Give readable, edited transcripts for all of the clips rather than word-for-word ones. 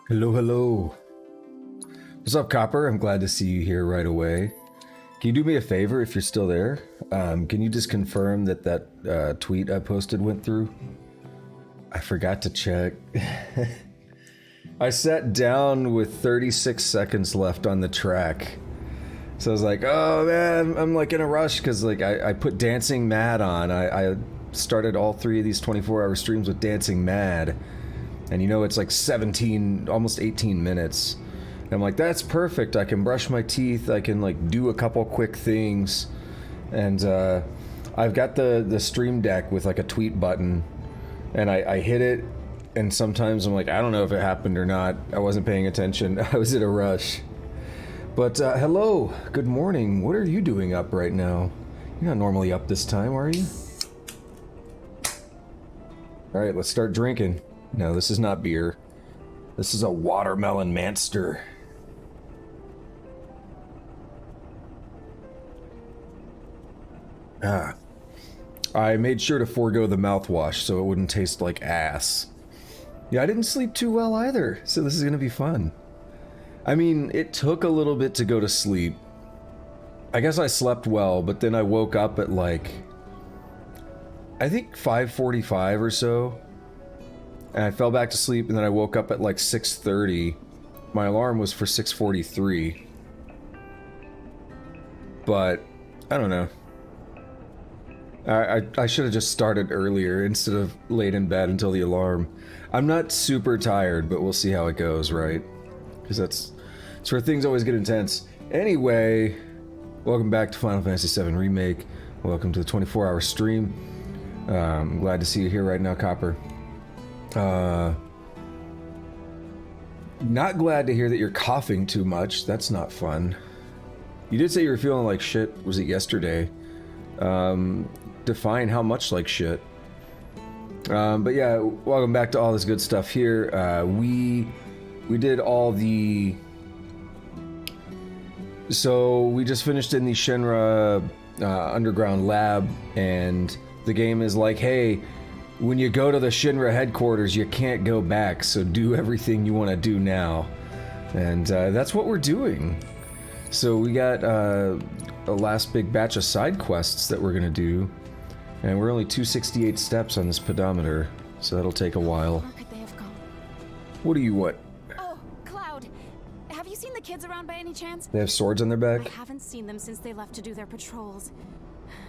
Hello, hello. What's up, Copper? I'm glad to see you here right away. Can you do me a favor if you're still there? Can you just confirm that that tweet I posted went through? I forgot to check. I sat down with 36 seconds left on the track. So I was like, oh man, I'm like in a rush because like I put Dancing Mad on. I started all 3 of these 24-hour streams with Dancing Mad. And you know, it's like 17, almost 18 minutes. And I'm like, that's perfect. I can brush my teeth. I can like do a couple quick things. And I've got the stream deck with like a tweet button. And I hit it. And sometimes I'm like, I don't know if it happened or not. I wasn't paying attention. I was in a rush. But hello, good morning. What are you doing up right now? You're not normally up this time, are you? All right, let's start drinking. No, this is not beer. This is a watermelon Manster. I made sure to forego the mouthwash so it wouldn't taste like ass. Yeah, I didn't sleep too well either, so this is gonna be fun. I mean, it took a little bit to go to sleep. I guess I slept well, but then I woke up at like, I think 5:45 or so. And I fell back to sleep, and then I woke up at like 6:30. My alarm was for 6:43. But, I don't know. I should have just started earlier instead of laid in bed until the alarm. I'm not super tired, but we'll see how it goes, right? Because that's where things always get intense. Anyway, welcome back to Final Fantasy VII Remake. Welcome to the 24-hour stream. I'm glad to see you here right now, Copper. Not glad to hear that you're coughing too much. That's not fun. You did say you were feeling like shit. Was it yesterday? Define how much like shit. But yeah, welcome back to all this good stuff here. We did all the... So we just finished in the Shinra underground lab, and the game is like, hey, when you go to the Shinra headquarters, you can't go back, so do everything you want to do now. And that's what we're doing. So we got a last big batch of side quests that we're gonna do, and we're only 268 steps on this pedometer, so that'll take a while. Where could they have gone? What do you want? Oh, Cloud. Have you seen the kids around by any chance? They have swords on their back? I haven't seen them since they left to do their patrols.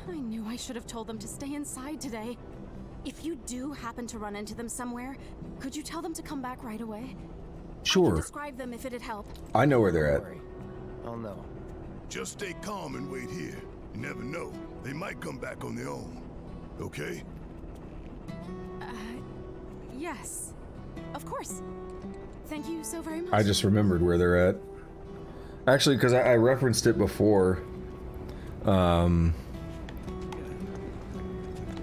I knew I should have told them to stay inside today. If you do happen to run into them somewhere, could you tell them to come back right away? Sure. I can describe them if it'd help. I know where they're at. I'll know. Just stay calm and wait here. You never know. They might come back on their own. Okay? Yes. Of course. Thank you so very much. I just remembered where they're at. Actually, because I referenced it before.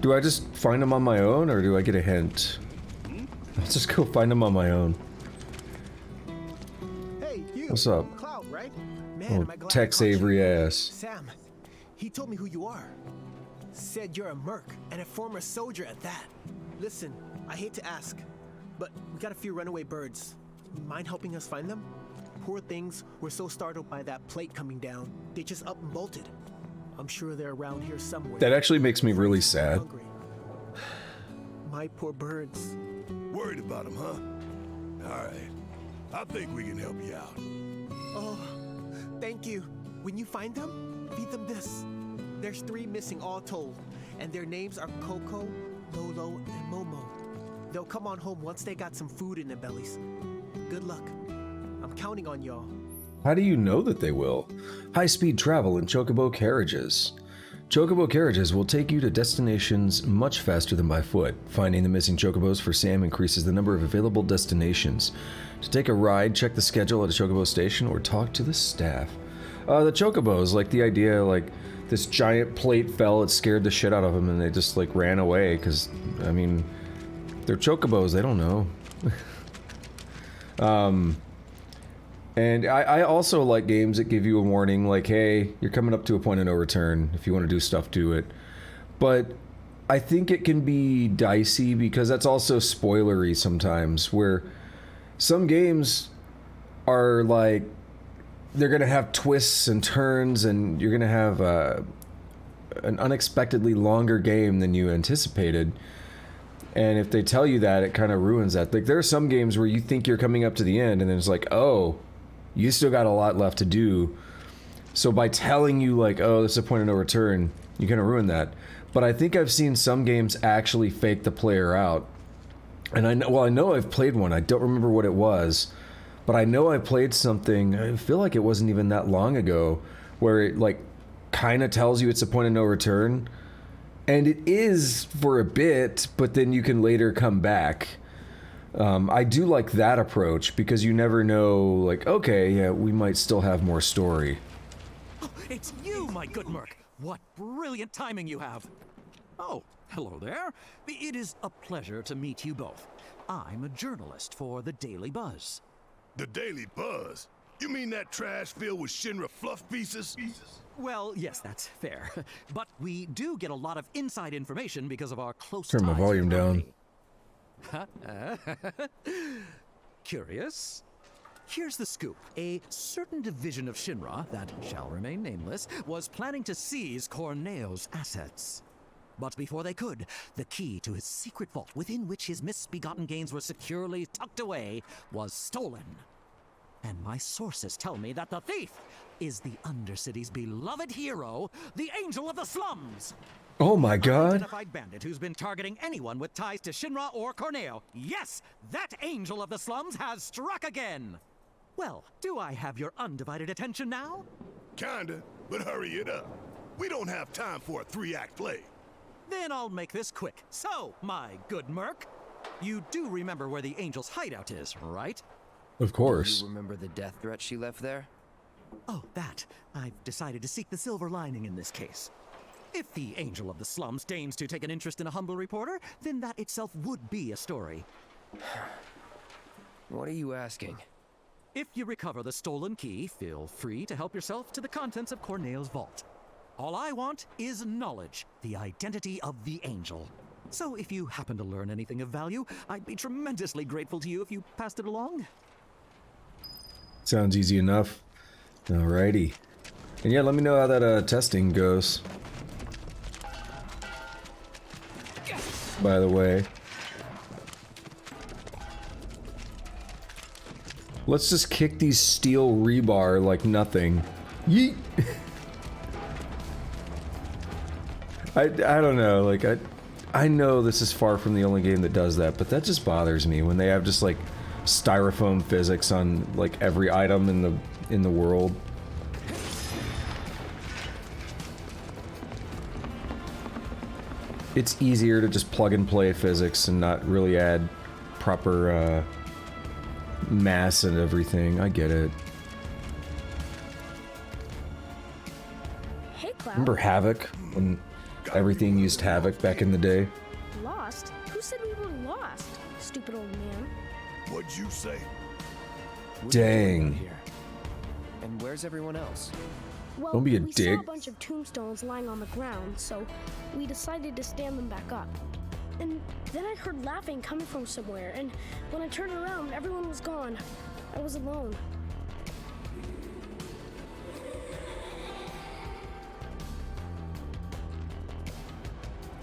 Do I just find them on my own, or do I get a hint? Let's just go find them on my own. Hey, you. What's up? Cloud, right? Man, Oh, am I glad I Tex caught you. Avery ass. Sam, he told me who you are. Said you're a merc and a former soldier at that. Listen, I hate to ask, but we got a few runaway birds. Mind helping us find them? Poor things were so startled by that plate coming down, they just up and bolted. I'm sure they're around here somewhere. That actually makes me really sad. Hungry. My poor birds. Worried about them, huh? All right. I think we can help you out. Oh, thank you. When you find them, feed them this. There's 3 missing all told, and their names are Coco, Lolo, and Momo. They'll come on home once they got some food in their bellies. Good luck. I'm counting on y'all. How do you know that they will? High-speed travel in Chocobo carriages. Chocobo carriages will take you to destinations much faster than by foot. Finding the missing Chocobos for Sam increases the number of available destinations. To take a ride, check the schedule at a Chocobo station or talk to the staff. The Chocobos, like the idea, like this giant plate fell, it scared the shit out of them and they just like ran away because, I mean, they're Chocobos, they don't know. And I also like games that give you a warning, like, hey, you're coming up to a point of no return. If you want to do stuff, do it. But I think it can be dicey because that's also spoilery sometimes, where some games are like, they're gonna have twists and turns, and you're gonna have an unexpectedly longer game than you anticipated. And if they tell you that, it kind of ruins that. Like, there are some games where you think you're coming up to the end, and then it's like, oh, you still got a lot left to do. So by telling you, like, oh, this is a point of no return, you kind of ruin that. But I think I've seen some games actually fake the player out. And I know I've played one. I don't remember what it was, but I know I played something, I feel like it wasn't even that long ago, where it, like, kind of tells you it's a point of no return. And it is for a bit, but then you can later come back. I do like that approach, because you never know, like, okay, yeah, we might still have more story. Oh, it's you, my good Merc. What brilliant timing you have. Oh, hello there. It is a pleasure to meet you both. I'm a journalist for the Daily Buzz. The Daily Buzz? You mean that trash filled with Shinra fluff pieces? Well, yes, that's fair. But we do get a lot of inside information because of our close Turn my ties volume with down. Harmony. Curious? Here's the scoop. A certain division of Shinra, that shall remain nameless, was planning to seize Corneo's assets. But before they could, the key to his secret vault, within which his misbegotten gains were securely tucked away, was stolen. And my sources tell me that the thief is the Undercity's beloved hero, the Angel of the Slums. Oh my An god. identified bandit who's been targeting anyone with ties to Shinra or Corneo. Yes, that Angel of the Slums has struck again. Well, do I have your undivided attention now? Kinda, but hurry it up. We don't have time for a 3-act play. Then I'll make this quick. So, my good Merc, you do remember where the Angel's hideout is, right? Of course. You remember the death threat she left there? Oh, that. I've decided to seek the silver lining in this case. If the Angel of the Slums deigns to take an interest in a humble reporter, then that itself would be a story. What are you asking? If you recover the stolen key, feel free to help yourself to the contents of Corneo's vault. All I want is knowledge, the identity of the Angel. So if you happen to learn anything of value, I'd be tremendously grateful to you if you passed it along. Sounds easy enough. Alrighty. And yeah, let me know how that testing goes. By the way. Let's just kick these steel rebar like nothing. Yeet! I don't know, like, I know this is far from the only game that does that, but that just bothers me when they have just, like, styrofoam physics on, like, every item in the world. It's easier to just plug and play physics and not really add proper, mass and everything. I get it. Hey, Cloud. Remember Havoc? When everything used Havoc back in the day? Lost? Who said we were lost? Stupid old man. What'd you say? What are you doing out Dang. here? And where's everyone else? Well, Don't be a we dick. saw a bunch of tombstones lying on the ground, so we decided to stand them back up. And then I heard laughing coming from somewhere, and when I turned around, everyone was gone. I was alone.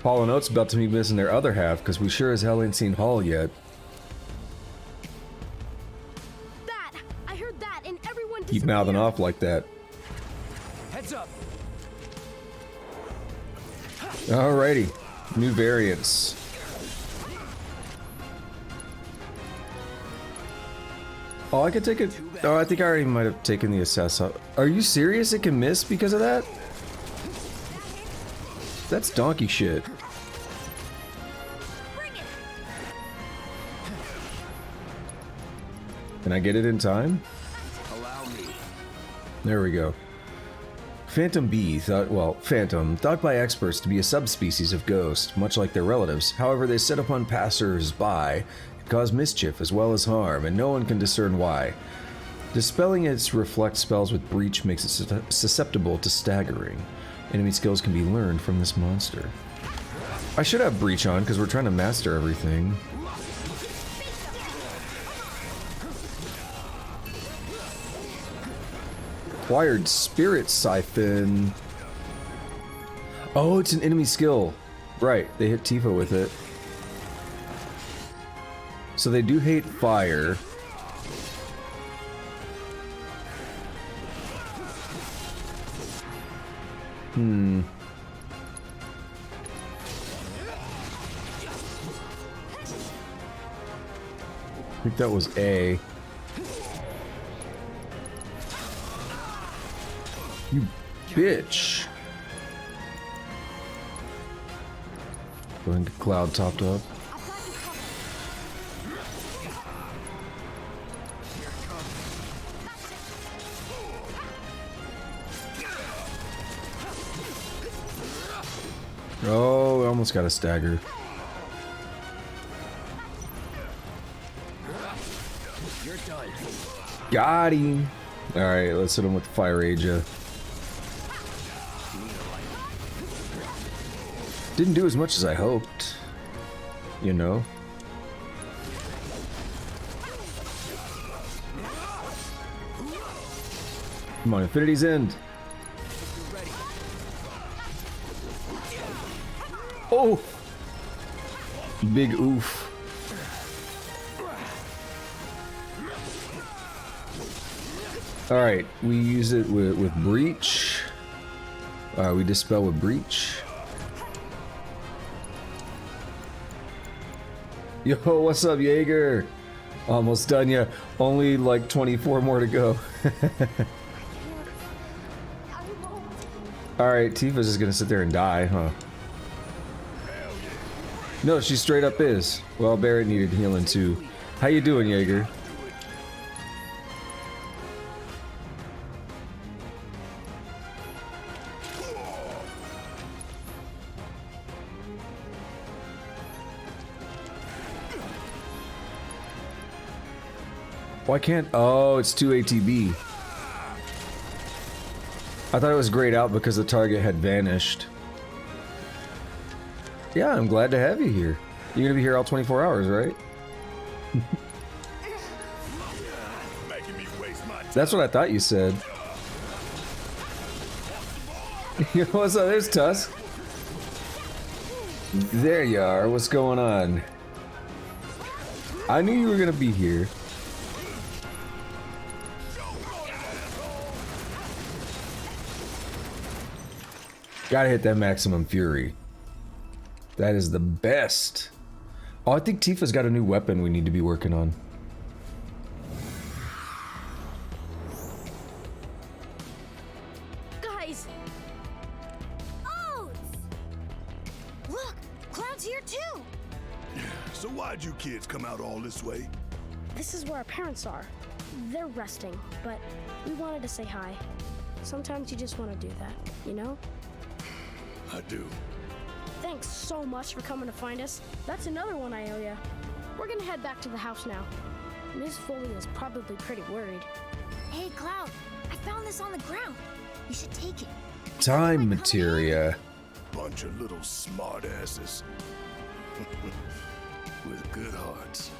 Paul and Oates about to be missing their other half, because we sure as hell ain't seen Hall yet. That! I heard that, and everyone Keep mouthing disappeared. off like that. Heads up! Alrighty. New variants. Oh, I could take it. Oh, I think I already might have taken the assess up. Are you serious? It can miss because of that? That's donkey shit. Can I get it in time? Allow me. There we go. Phantom bee Phantom, thought by experts to be a subspecies of ghost, much like their relatives. However, they set upon passers-by and cause mischief as well as harm, and no one can discern why. Dispelling its reflect spells with breach makes it susceptible to staggering. Enemy skills can be learned from this monster. I should have breach on because we're trying to master everything. acquired Spirit Siphon. Oh, it's an enemy skill. Right, they hit Tifa with it. So they do hate fire. I think that was A. You bitch. Go ahead and get Cloud topped up. Oh, I almost got a stagger. You're done. Got him. Alright, let's hit him with Fire Asia. Didn't do as much as I hoped. You know? Come on, Infinity's End. Oh! Big oof. Alright, we use it with Breach. We dispel with Breach. Yo, what's up, Jaeger? Almost done, yeah. Only like 24 more to go. Alright, Tifa's just gonna sit there and die, huh? No, she straight up is. Well, Barrett needed healing too. How you doing, Jaeger? Why can't... Oh, it's 2 ATB. I thought it was grayed out because the target had vanished. Yeah, I'm glad to have you here. You're gonna be here all 24 hours, right? That's what I thought you said. What's up? There's Tusk. There you are. What's going on? I knew you were gonna be here. Gotta hit that maximum fury. That is the best. Oh, I think Tifa's got a new weapon we need to be working on. Guys! Oh! Look! Cloud's here too! So why'd you kids come out all this way? This is where our parents are. They're resting, but we wanted to say hi. Sometimes you just want to do that, you know? I do. Thanks so much for coming to find us. That's another one I owe ya. We're gonna head back to the house now. Miss Foley is probably pretty worried. Hey, Cloud! I found this on the ground. You should take it. Time materia. Bunch of little smartasses. With good hearts.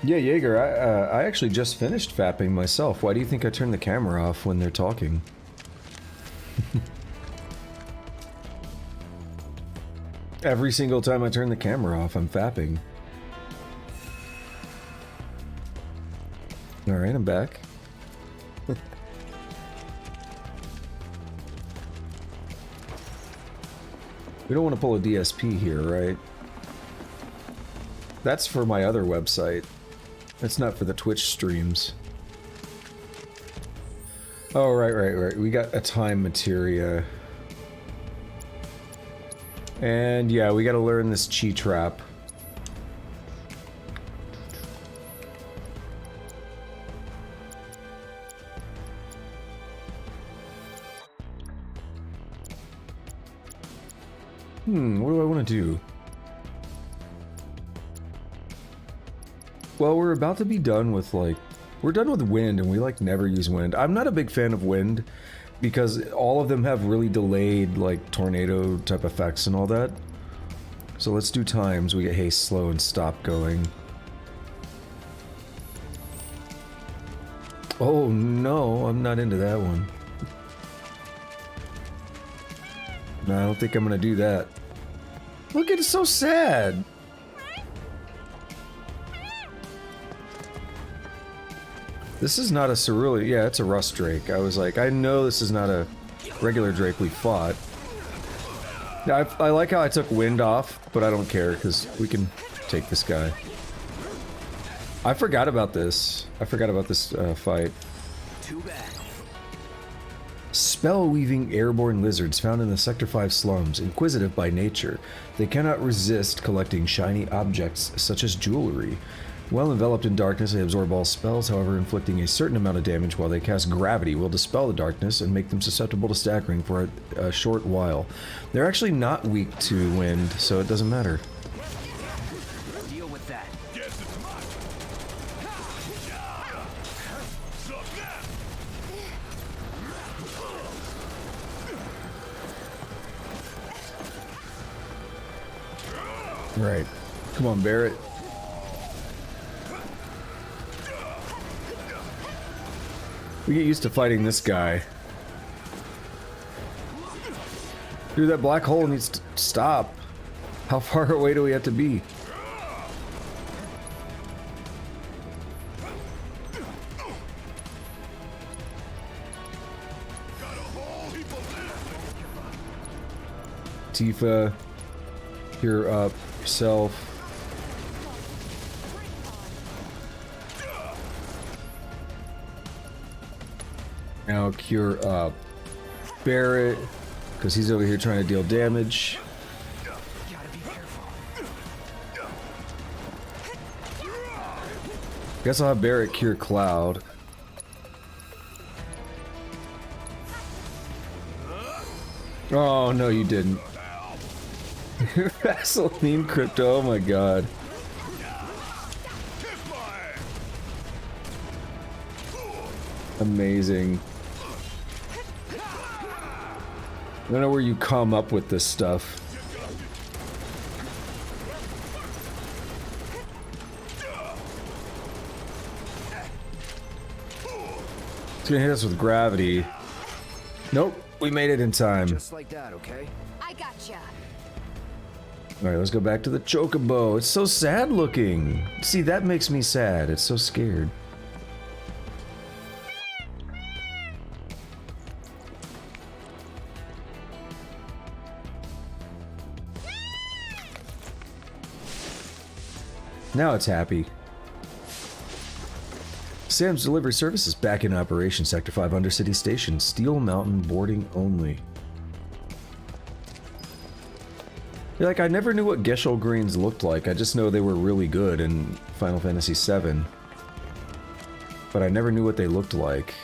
Yeah, Jaeger, I actually just finished fapping myself. Why do you think I turn the camera off when they're talking? Every single time I turn the camera off, I'm fapping. Alright, I'm back. We don't want to pull a DSP here, right? That's for my other website. That's not for the Twitch streams. Oh, right. We got a time materia. And yeah, we gotta learn this chi trap. What do I want to do? Well, we're about to be done with, like... We're done with wind, and we, like, never use wind. I'm not a big fan of wind, because all of them have really delayed, like, tornado type effects and all that. So let's do times. We get haste, slow, and stop going. Oh no, I'm not into that one. No, I don't think I'm gonna do that. Look, it's so sad. This is not a cerulean. Yeah, it's a rust drake. I was like, I know this is not a regular drake we fought. I like how I took wind off, but I don't care because we can take this guy. I forgot about this. I forgot about this fight. Too bad. Spell-weaving airborne lizards found in the Sector 5 slums, inquisitive by nature. They cannot resist collecting shiny objects such as jewelry. While enveloped in darkness, they absorb all spells, however, inflicting a certain amount of damage while they cast gravity will dispel the darkness and make them susceptible to staggering for a short while. They're actually not weak to wind, so it doesn't matter. Deal with that. Right. Come on, Barrett. We get used to fighting this guy. Dude, that black hole needs to stop. How far away do we have to be? Tifa, cure up yourself. Now cure up Barrett, because he's over here trying to deal damage. Guess I'll have Barrett cure Cloud. Oh no, you didn't. Vaseline Crypto, oh my god. Amazing. I don't know where you come up with this stuff. It's gonna hit us with gravity. Nope, we made it in time. Just like that, okay? I gotcha. Alright, let's go back to the Chocobo. It's so sad looking. See, that makes me sad. It's so scared. Now it's happy. Sam's Delivery Service is back in operation. Sector 5 Undercity Station. Steel Mountain boarding only. You're like, I never knew what Geshl Greens looked like. I just know they were really good in Final Fantasy VII. But I never knew what they looked like.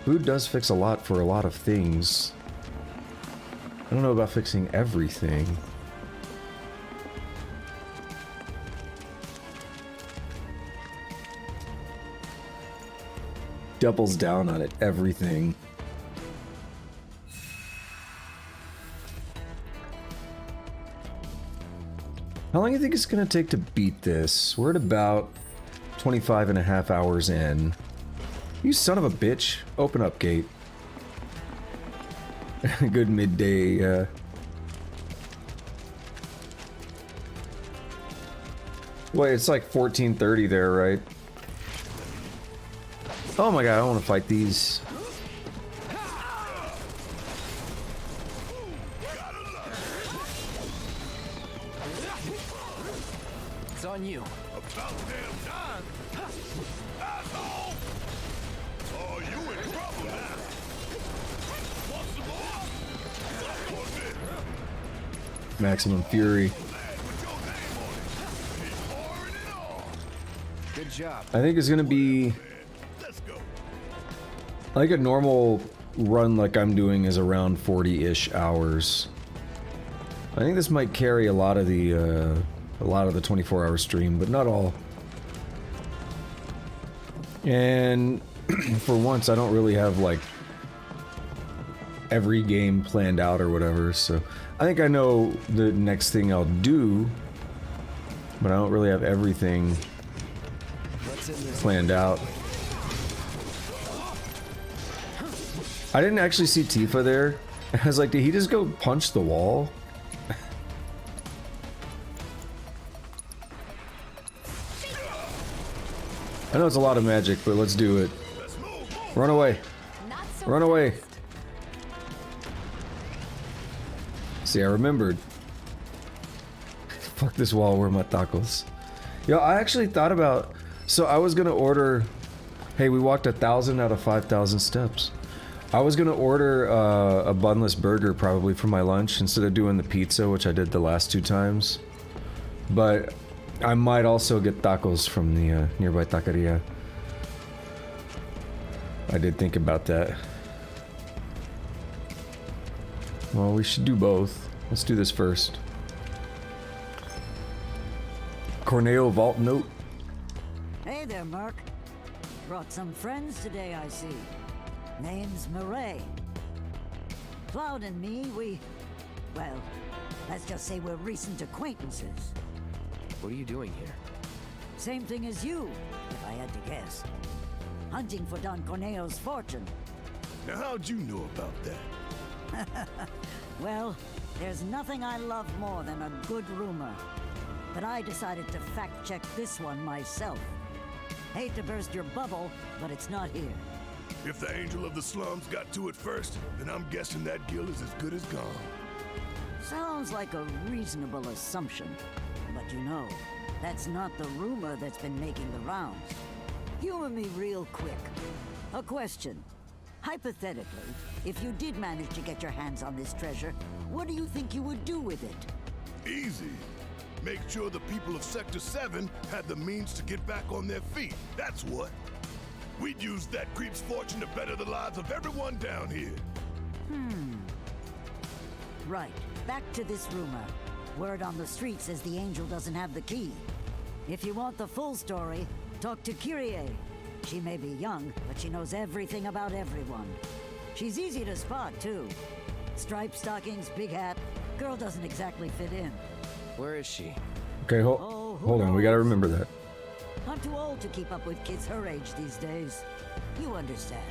Food does fix a lot for a lot of things. I don't know about fixing everything. Doubles down on it, everything. How long do you think it's gonna take to beat this? We're at about 25 and a half hours in. You son of a bitch. Open up, gate. Good midday, Wait, it's like 14:30 there, right? Oh my god, I don't want to fight these. It's on you. About damn time! Asshole! Oh, you in trouble now! Want some more? Suck on this! Maximum Fury. With your name on it! Keep pouring it on! Good job. I think it's gonna be Let's go! like a normal run like I'm doing is around 40-ish hours. I think this might carry a lot of the 24-hour stream, but not all. And for once, I don't really have like every game planned out or whatever, so I think I know the next thing I'll do, but I don't really have everything Let's end this. planned out. I didn't actually see Tifa there. I was like, did he just go punch the wall? I know it's a lot of magic, but let's do it. Run away. Not so Run away. fast. See, I remembered. Fuck this wall, where are my tacos? Yo, I actually thought about... So I was gonna order... Hey, we walked 1,000 out of 5,000 steps. I was gonna order a bunless burger probably for my lunch instead of doing the pizza, which I did the last 2 times. But I might also get tacos from the nearby taqueria. I did think about that. Well, we should do both. Let's do this first. Corneo Vault Note. Hey there, Merc. Brought some friends today, I see. Name's Murray. Cloud and me, well, let's just say we're recent acquaintances. What are you doing here? Same thing as you, if I had to guess. Hunting for Don Corneo's fortune. Now, how'd you know about that? Well, there's nothing I love more than a good rumor. But I decided to fact-check this one myself. Hate to burst your bubble, but it's not here. If the Angel of the Slums got to it first, then I'm guessing that guild is as good as gone. Sounds like a reasonable assumption. But you know, that's not the rumor that's been making the rounds. Humor me real quick. A question. Hypothetically, if you did manage to get your hands on this treasure, what do you think you would do with it? Easy. Make sure the people of Sector 7 had the means to get back on their feet. That's what. We'd use that creep's fortune to better the lives of everyone down here. Right. Back to this rumor. Word on the street says the Angel doesn't have the key. If you want the full story, talk to Kyrie. She may be young, but she knows everything about everyone. She's easy to spot, too. Striped stockings, big hat. Girl doesn't exactly fit in. Where is she? Okay, who hold on. We gotta knows? remember that. I'm too old to keep up with kids her age these days. You understand.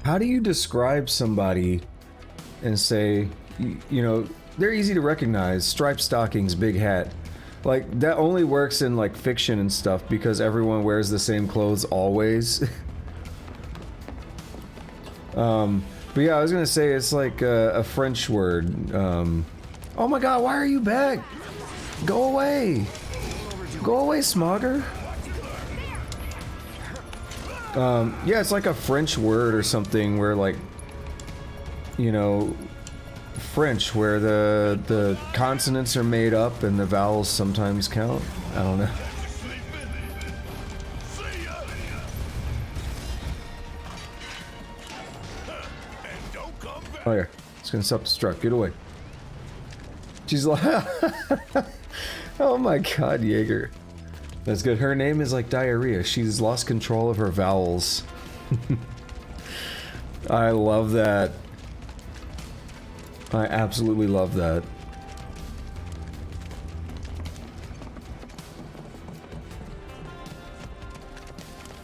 How do you describe somebody and say, you know, they're easy to recognize, striped stockings, big hat? Like, that only works in, like, fiction and stuff because everyone wears the same clothes always. But yeah, I was gonna say it's like a French word. Oh my god, why are you back? Go away! Go away, Smogger! Yeah, it's like a French word or something where, like, you know, French, where the consonants are made up and the vowels sometimes count. I don't know. Oh yeah, it's gonna self-destruct. Get away. She's like, oh my god, Jaeger. That's good. Her name is like diarrhea. She's lost control of her vowels. I love that. I absolutely love that.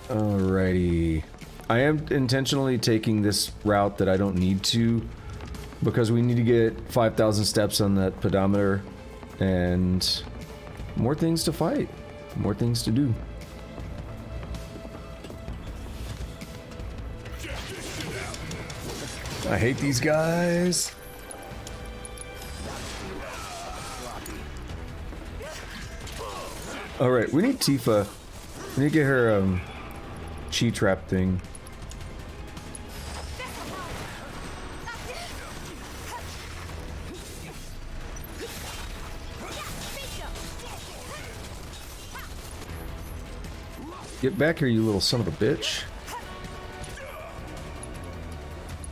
Alrighty. I am intentionally taking this route that I don't need to, because we need to get 5,000 steps on that pedometer and more things to fight, more things to do. I hate these guys. Alright, we need Tifa. We need to get her chi trap thing. Get back here, you little son of a bitch.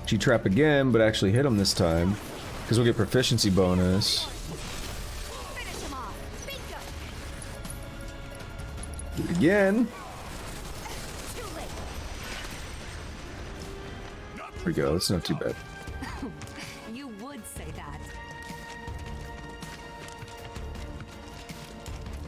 Chi trap again, but actually hit him this time, because we'll get proficiency bonus. Do it again. There we go, that's not too bad. You would say that.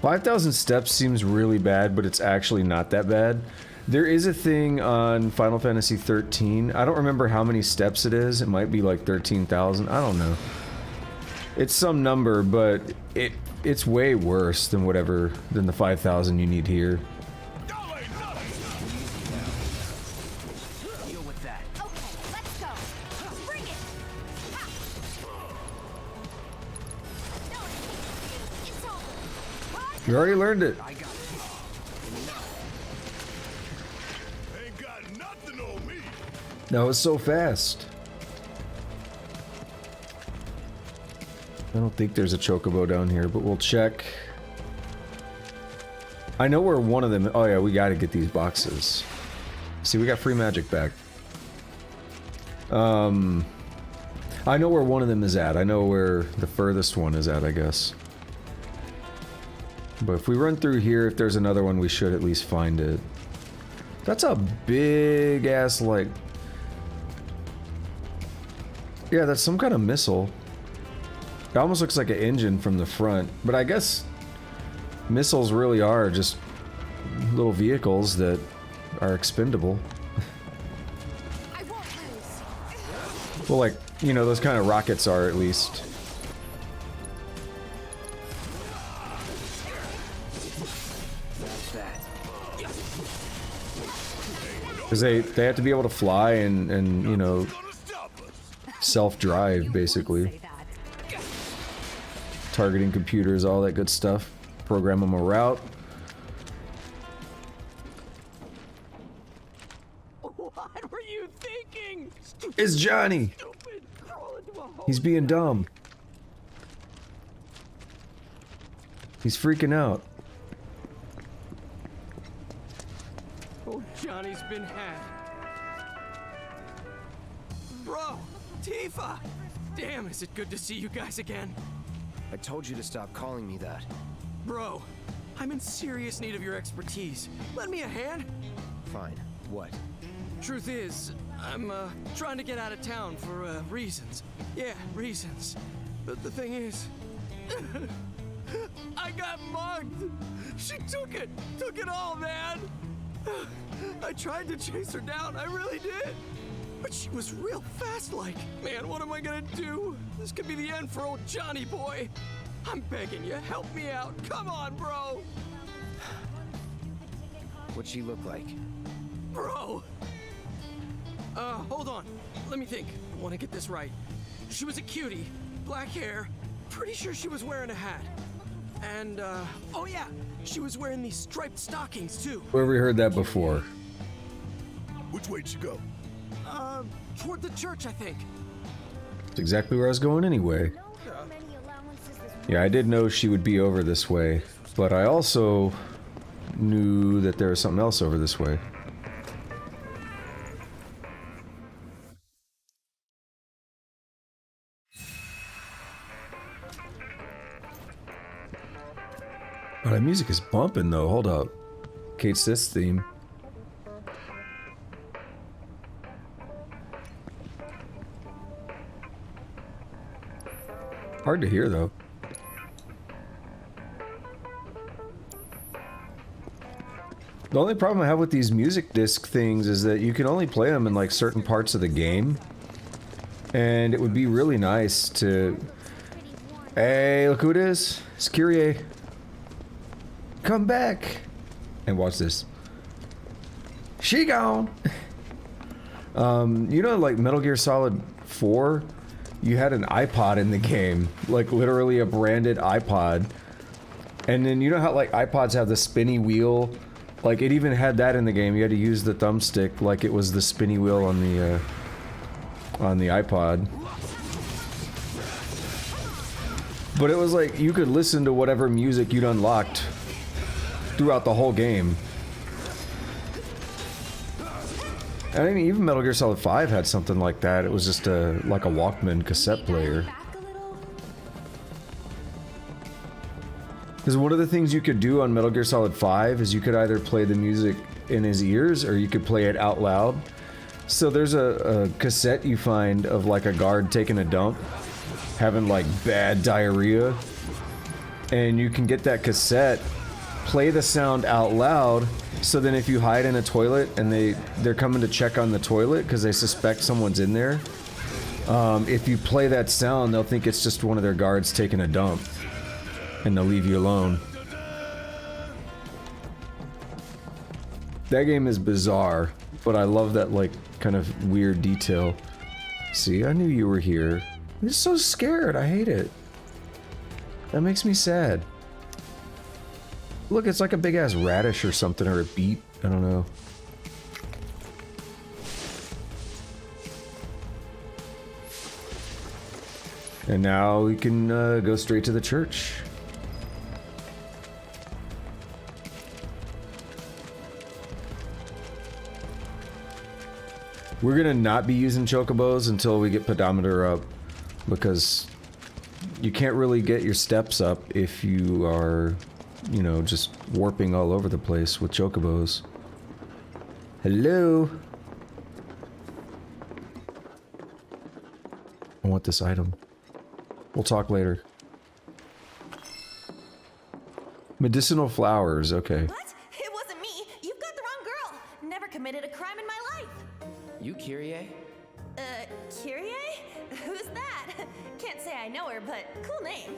5,000 steps seems really bad, but it's actually not that bad. There is a thing on Final Fantasy 13. I don't remember how many steps it is. It might be like 13,000. I don't know. It's some number, but it's way worse than than the 5,000 you need here. Deal with that. Okay, let's go. Bring it. No, it's over. You already learned it. I got it. Ain't got nothing on me. That was so fast. I don't think there's a chocobo down here, but we'll check. I know where one of them... Oh yeah, we gotta get these boxes. See, we got free magic back. I know where one of them is at. I know where the furthest one is at, I guess. But if we run through here, if there's another one, we should at least find it. That's a big ass, like... Yeah, that's some kind of missile. It almost looks like an engine from the front, but I guess missiles really are just little vehicles that are expendable. I won't lose. Well, like, you know, those kind of rockets are, at least. That's that. Because they have to be able to fly and you know, Gonna stop us. self-drive, basically. Targeting computers, all that good stuff. Program them a route. What were you thinking? It's Johnny! Stupid. Crawl into a hole. He's being dumb. He's freaking out. Oh, Johnny's been had. Bro, Tifa! Damn, is it good to see you guys again. I told you to stop calling me that. Bro, I'm in serious need of your expertise. Lend me a hand. Fine. What? Truth is, I'm trying to get out of town for reasons. Yeah, reasons. But the thing is, I got mugged. She took it all, man. I tried to chase her down, I really did. But she was real fast like. Man, what am I gonna do? This could be the end for old Johnny boy. I'm begging you, help me out. Come on, bro. What'd she look like? Bro. Hold on. Let me think. I want to get this right. She was a cutie, black hair. Pretty sure she was wearing a hat. And, oh yeah, she was wearing these striped stockings too. Where have we heard that before? Which way'd she go? Toward the church, I think. It's exactly where I was going anyway. Yeah, I did know she would be over this way, but I also knew that there was something else over this way. Oh, that music is bumping though, hold up. Kate's this theme. Hard to hear though. The only problem I have with these music disc things is that you can only play them in like certain parts of the game. And it would be really nice to... Hey, look who it is. It's Kyrie. Come back. And watch this. She gone. You know, like Metal Gear Solid 4, you had an iPod in the game. Like literally a branded iPod. And then you know how like iPods have the spinny wheel? Like it even had that in the game. You had to use the thumbstick like it was the spinny wheel on the iPod. But it was like you could listen to whatever music you'd unlocked throughout the whole game. I mean, even Metal Gear Solid 5 had something like that. It was just like a Walkman cassette player. Because one of the things you could do on Metal Gear Solid 5 is you could either play the music in his ears or you could play it out loud. So there's a cassette you find of like a guard taking a dump, having like bad diarrhea. And you can get that cassette play the sound out loud, so then if you hide in a toilet and they're coming to check on the toilet because they suspect someone's in there, if you play that sound, they'll think it's just one of their guards taking a dump, and they'll leave you alone. That game is bizarre, but I love that, like, kind of weird detail. See, I knew you were here. I'm just so scared. I hate it. That makes me sad. Look, it's like a big ass radish or something, or a beet. I don't know. And now we can go straight to the church. We're gonna not be using chocobos until we get pedometer up, because you can't really get your steps up if you are, you know, just warping all over the place with chocobos. Hello? I want this item. We'll talk later. Medicinal flowers, okay. What? It wasn't me. You've got the wrong girl. Never committed a crime in my life. You Kyrie? Kyrie? Who's that? Can't say I know her, but cool name.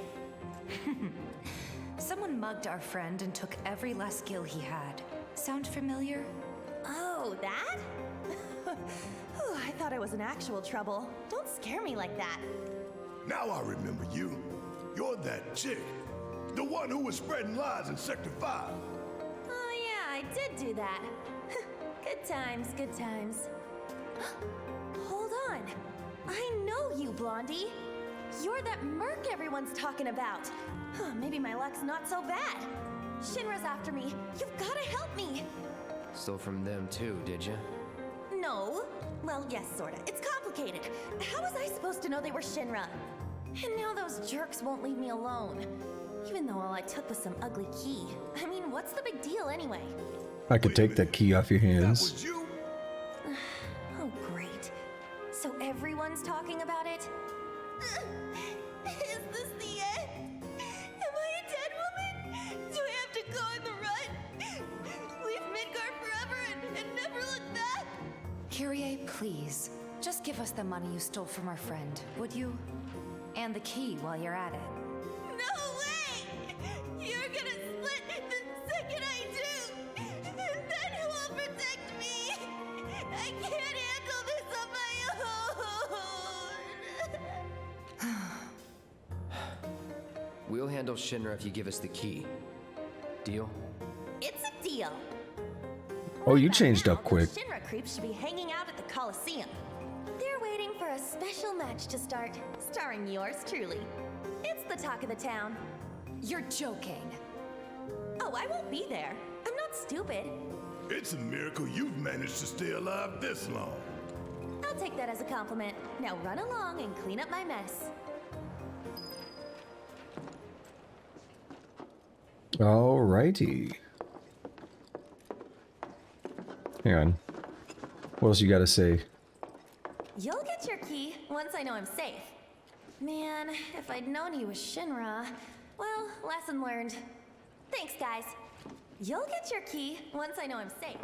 Someone mugged our friend and took every last skill he had. Sound familiar? Oh, that? Whew, I thought I was in actual trouble. Don't scare me like that. Now I remember you. You're that chick. The one who was spreading lies in Sector 5. Oh yeah, I did do that. Good times, good times. Hold on. I know you, Blondie. You're that merc everyone's talking about. Maybe my luck's not so bad. Shinra's after me. You've gotta help me. Stole from them too, did you? No. Well, yes, sorta. It's complicated. How was I supposed to know they were Shinra? And now those jerks won't leave me alone. Even though all I took was some ugly key. I mean, what's the big deal anyway? I could take that key off your hands. That was you? Oh, great. So everyone's talking about it? Is this the end? Am I a dead woman? Do I have to go on the run? Leave Midgar forever and never look back? Kyrie, please. Just give us the money you stole from our friend, would you? And the key while you're at it. No way! You're gonna split the second I do! And then who will protect me? I can't handle this on my own! We'll handle Shinra if you give us the key. Deal? It's a deal. Oh, you Right changed now, up quick. those Shinra creeps should be hanging out at the Coliseum. They're waiting for a special match to start, starring yours truly. It's the talk of the town. You're joking. Oh, I won't be there. I'm not stupid. It's a miracle you've managed to stay alive this long. I'll take that as a compliment. Now run along and clean up my mess. Alrighty. Hang on. What else you gotta say? You'll get your key once I know I'm safe. Man, if I'd known he was Shinra, well, lesson learned. Thanks, guys. You'll get your key once I know I'm safe.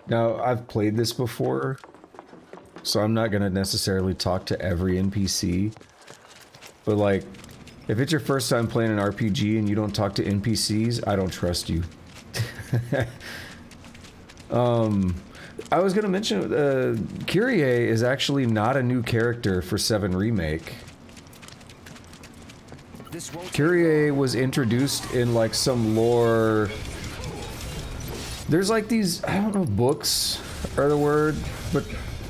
Now, I've played this before, so I'm not gonna necessarily talk to every NPC. But like, if it's your first time playing an RPG and you don't talk to NPCs, I don't trust you. I was gonna mention, Kyrie is actually not a new character for VII Remake. Kyrie was introduced in like some lore. There's like these, I don't know if books are the word, but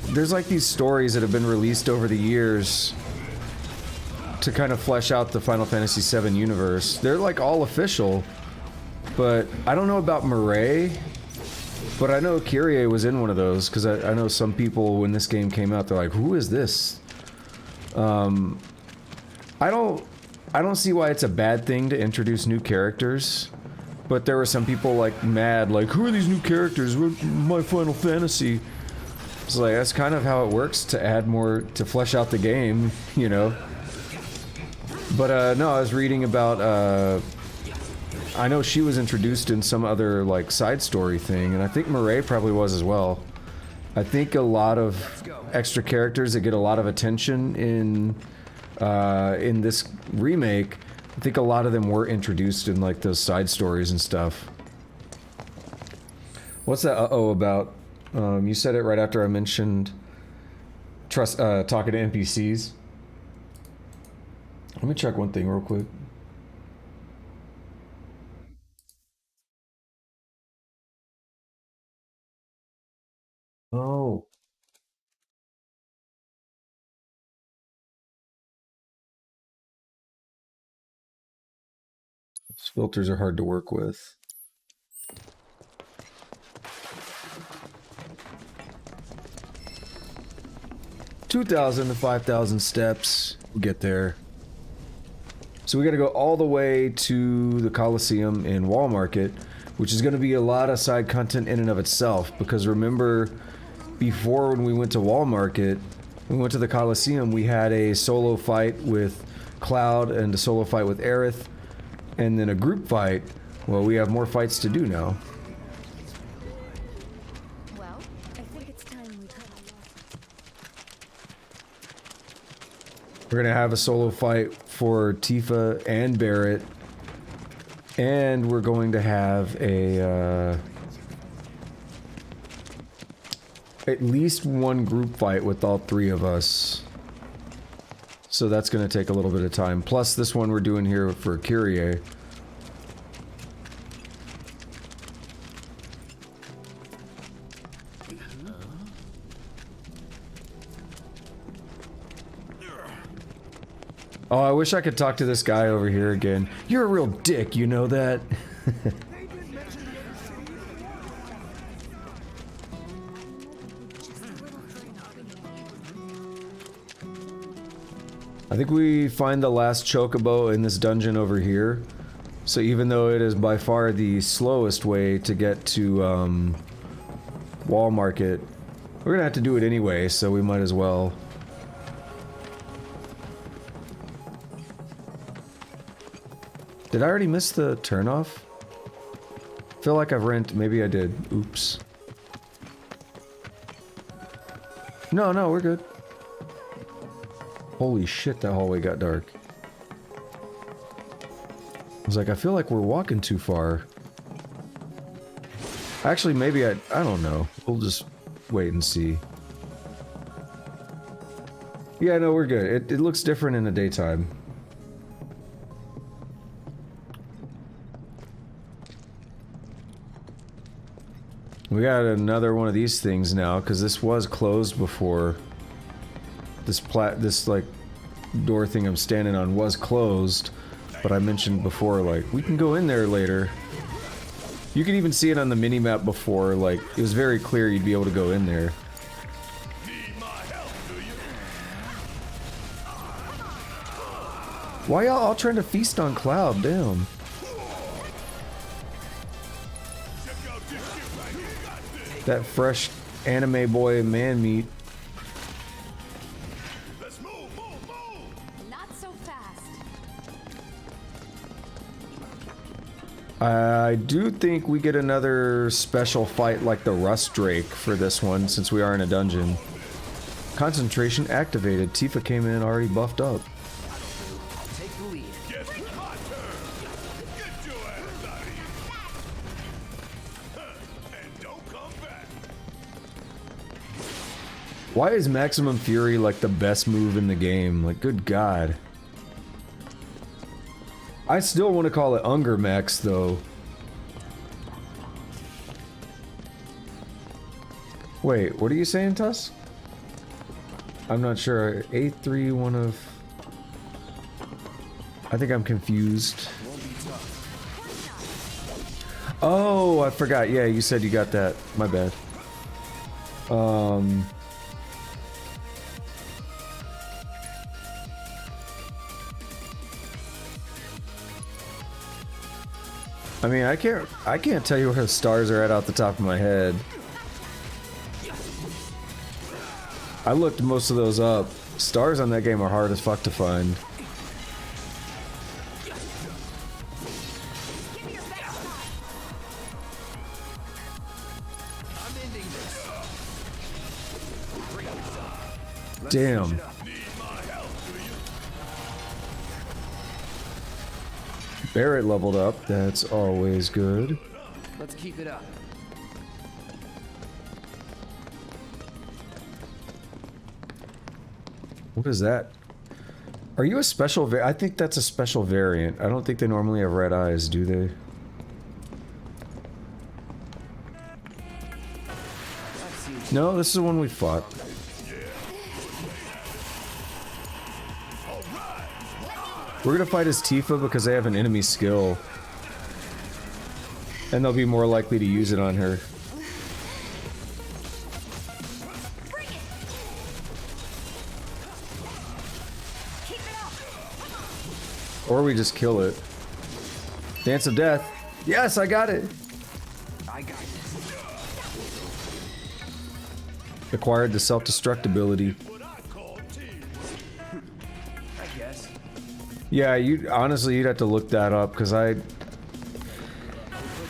there's like these stories that have been released over the years to kind of flesh out the Final Fantasy VII universe. They're like all official, but I don't know about Mireille, but I know Kyrie was in one of those, because I know some people when this game came out, they're like, who is this? I don't see why it's a bad thing to introduce new characters, but there were some people like mad, like, who are these new characters? My Final Fantasy. It's like, that's kind of how it works to add more, to flesh out the game, you know? But no, I was reading about I know she was introduced in some other like side story thing, and I think Murray probably was as well. I think a lot of extra characters that get a lot of attention in this remake, I think a lot of them were introduced in like those side stories and stuff. What's that uh-oh about? You said it right after I mentioned talking to NPCs. Let me check one thing real quick. Oh. These filters are hard to work with. $2,000 to 5,000 steps. We'll get there. So we got to go all the way to the Coliseum in Wall Market, which is going to be a lot of side content in and of itself. Because remember, before when we went to Wall Market, we went to the Coliseum, we had a solo fight with Cloud and a solo fight with Aerith, and then a group fight. Well, we have more fights to do now. Well, I think it's time we cut off. We're gonna have a solo fight for Tifa and Barrett, and we're going to have a at least one group fight with all three of us. So that's gonna take a little bit of time. Plus this one we're doing here for Kyrie. Oh, I wish I could talk to this guy over here again. You're a real dick, you know that? I think we find the last chocobo in this dungeon over here. So even though it is by far the slowest way to get to Wall Market, we're gonna have to do it anyway, so we might as well. Did I already miss the turnoff? I feel like I've maybe I did. Oops. No, we're good. Holy shit, that hallway got dark. I was like, I feel like we're walking too far. Actually, maybe I don't know. We'll just wait and see. Yeah, no, we're good. It looks different in the daytime. We got another one of these things now, because this was closed before. This like door thing I'm standing on was closed, but I mentioned before, like, we can go in there later. You can even see it on the mini-map before, like, it was very clear you'd be able to go in there. Why y'all all trying to feast on Cloud? Damn. That fresh anime boy man meat. Not so fast. I do think we get another special fight like the Rust Drake for this one, since we are in a dungeon. Concentration activated. Tifa came in already buffed up. Take the lead. Get my turn. Get your ass out of here. And don't come back. Why is Maximum Fury like the best move in the game? Like, good God. I still want to call it Unger Max though. Wait, what are you saying, Tuss? I'm not sure. A3, one of... I think I'm confused. Oh, I forgot. Yeah, you said you got that. My bad. I mean, I can't tell you where the stars are at off the top of my head. I looked most of those up. Stars on that game are hard as fuck to find. Damn. Barrett leveled up. That's always good. Let's keep it up. What is that? Are you a special I think that's a special variant. I don't think they normally have red eyes, do they? No, this is the one we fought. We're gonna fight as Tifa because they have an enemy skill. And they'll be more likely to use it on her. Or we just kill it. Dance of Death. Yes, I got it. I got it. Acquired the self-destruct ability. I guess. Yeah, you'd have to look that up because I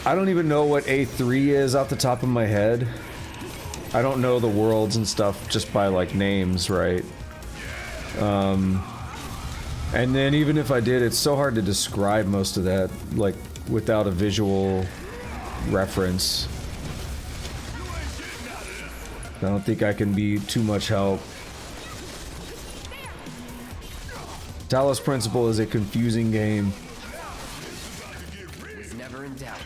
don't even know what A3 is off the top of my head. I don't know the worlds and stuff just by like names, right? And then even if I did, it's so hard to describe most of that, like, without a visual reference. I don't think I can be too much help. Talos Principle is a confusing game. Was never in doubt.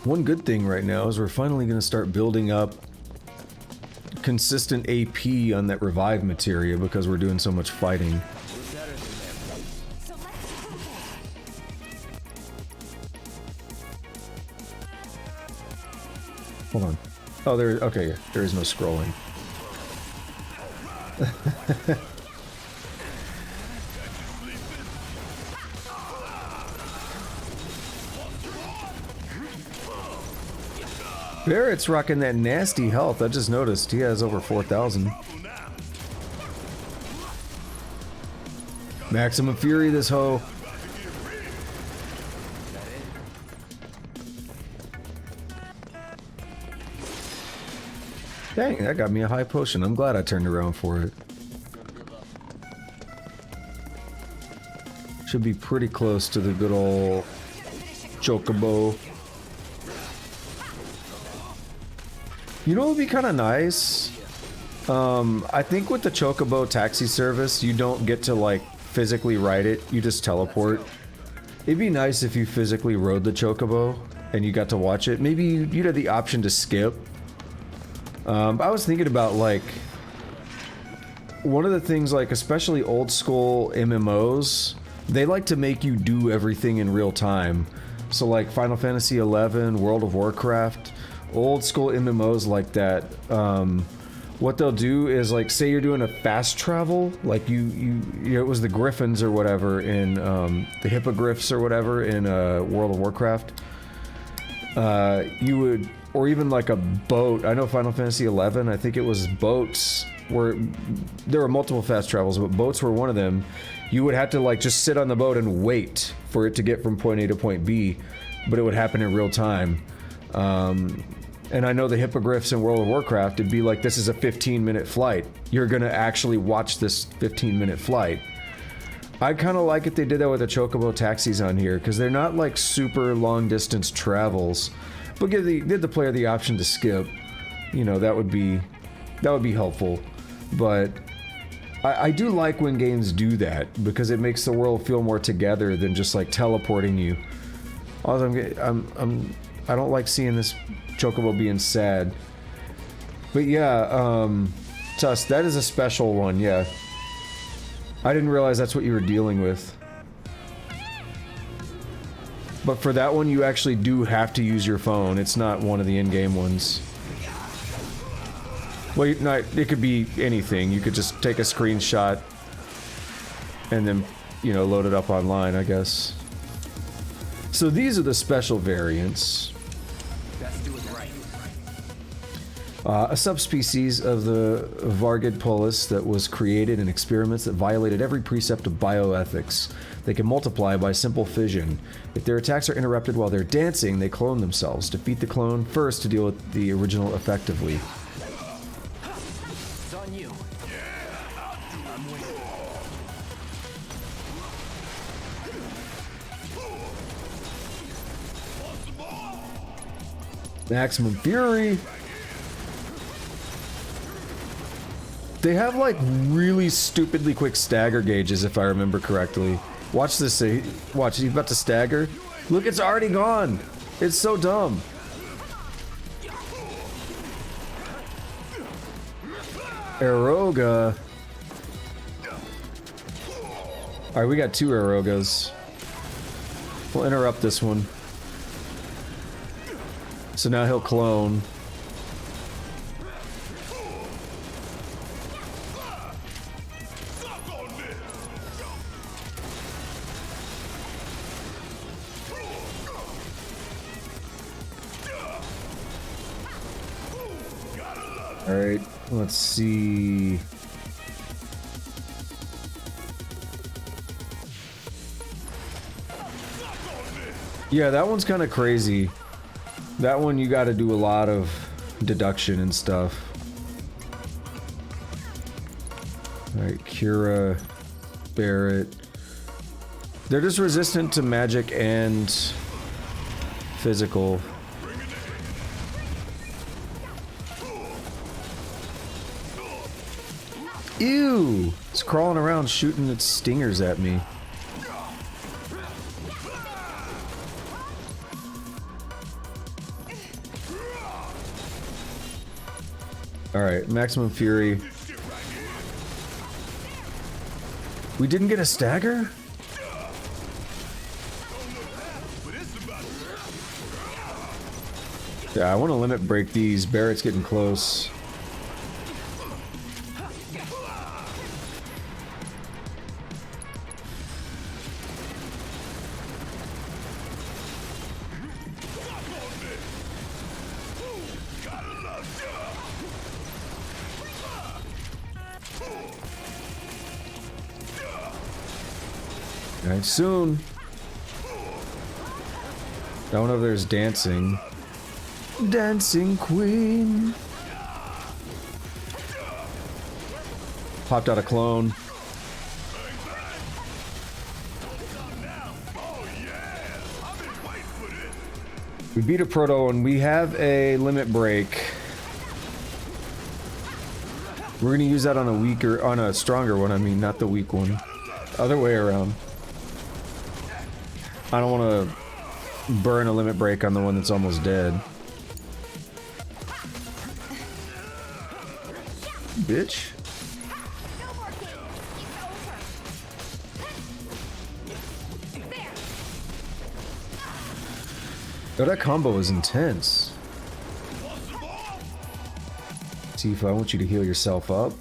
One good thing right now is we're finally going to start building up consistent AP on that revive materia because we're doing so much fighting. Hold on. Oh, okay, there is no scrolling. Barrett's rocking that nasty health. I just noticed he has over 4,000. Maximum Fury, this hoe. Dang, that got me a high potion. I'm glad I turned around for it. Should be pretty close to the good old Chocobo. You know what would be kind of nice? I think with the Chocobo taxi service, you don't get to like physically ride it, you just teleport. It'd be nice if you physically rode the Chocobo and you got to watch it. Maybe you'd have the option to skip. I was thinking about like, one of the things like, especially old school MMOs, they like to make you do everything in real time. So like Final Fantasy XI, World of Warcraft, old school MMOs like that, what they'll do is like, say you're doing a fast travel, like you it was the Griffins or whatever in the Hippogriffs or whatever in World of Warcraft. You would, or even like a boat. I know Final Fantasy XI, I think it was boats where there were multiple fast travels, but boats were one of them. You would have to like just sit on the boat and wait for it to get from point A to point B, but it would happen in real time. And I know the Hippogriffs in World of Warcraft, it'd be like, this is a 15-minute flight. You're gonna actually watch this 15-minute flight. I kind of like it they did that with the Chocobo taxis on here, because they're not like super long distance travels, but give the player the option to skip. You know, that would be helpful. But I do like when games do that, because it makes the world feel more together than just like teleporting you. Also, I don't like seeing this Chocobo being sad. But yeah, Tusk, that is a special one, yeah. I didn't realize that's what you were dealing with. But for that one, you actually do have to use your phone. It's not one of the in-game ones. Well, it could be anything. You could just take a screenshot and then, you know, load it up online, I guess. So these are the special variants. Best do it right. A subspecies of the Vargid polis that was created in experiments that violated every precept of bioethics. They can multiply by simple fission. If their attacks are interrupted while they're dancing, they clone themselves. Defeat the clone first to deal with the original effectively. It's on you. I'm waiting. Maximum Fury. They have like really stupidly quick stagger gauges, if I remember correctly. Watch this. Watch, he's about to stagger. Look, it's already gone. It's so dumb. Aeroga. Alright, we got 2 Aerogas. We'll interrupt this one. So now he'll clone. Alright, let's see. Yeah, that one's kind of crazy. That one you got to do a lot of deduction and stuff. Alright, Kira, Barrett. They're just resistant to magic and physical. Ew! It's crawling around shooting its stingers at me. Alright, Maximum Fury. We didn't get a stagger? Yeah, I want to limit break these. Barrett's getting close. Alright, soon. I don't know if there's dancing. Dancing Queen. Popped out a clone. We beat a proto and we have a limit break. We're gonna use that on a weaker, on a stronger one, I mean, not the weak one. Other way around. I don't want to burn a limit break on the one that's almost dead. Bitch. Oh, that combo is intense. Tifa, I want you to heal yourself up.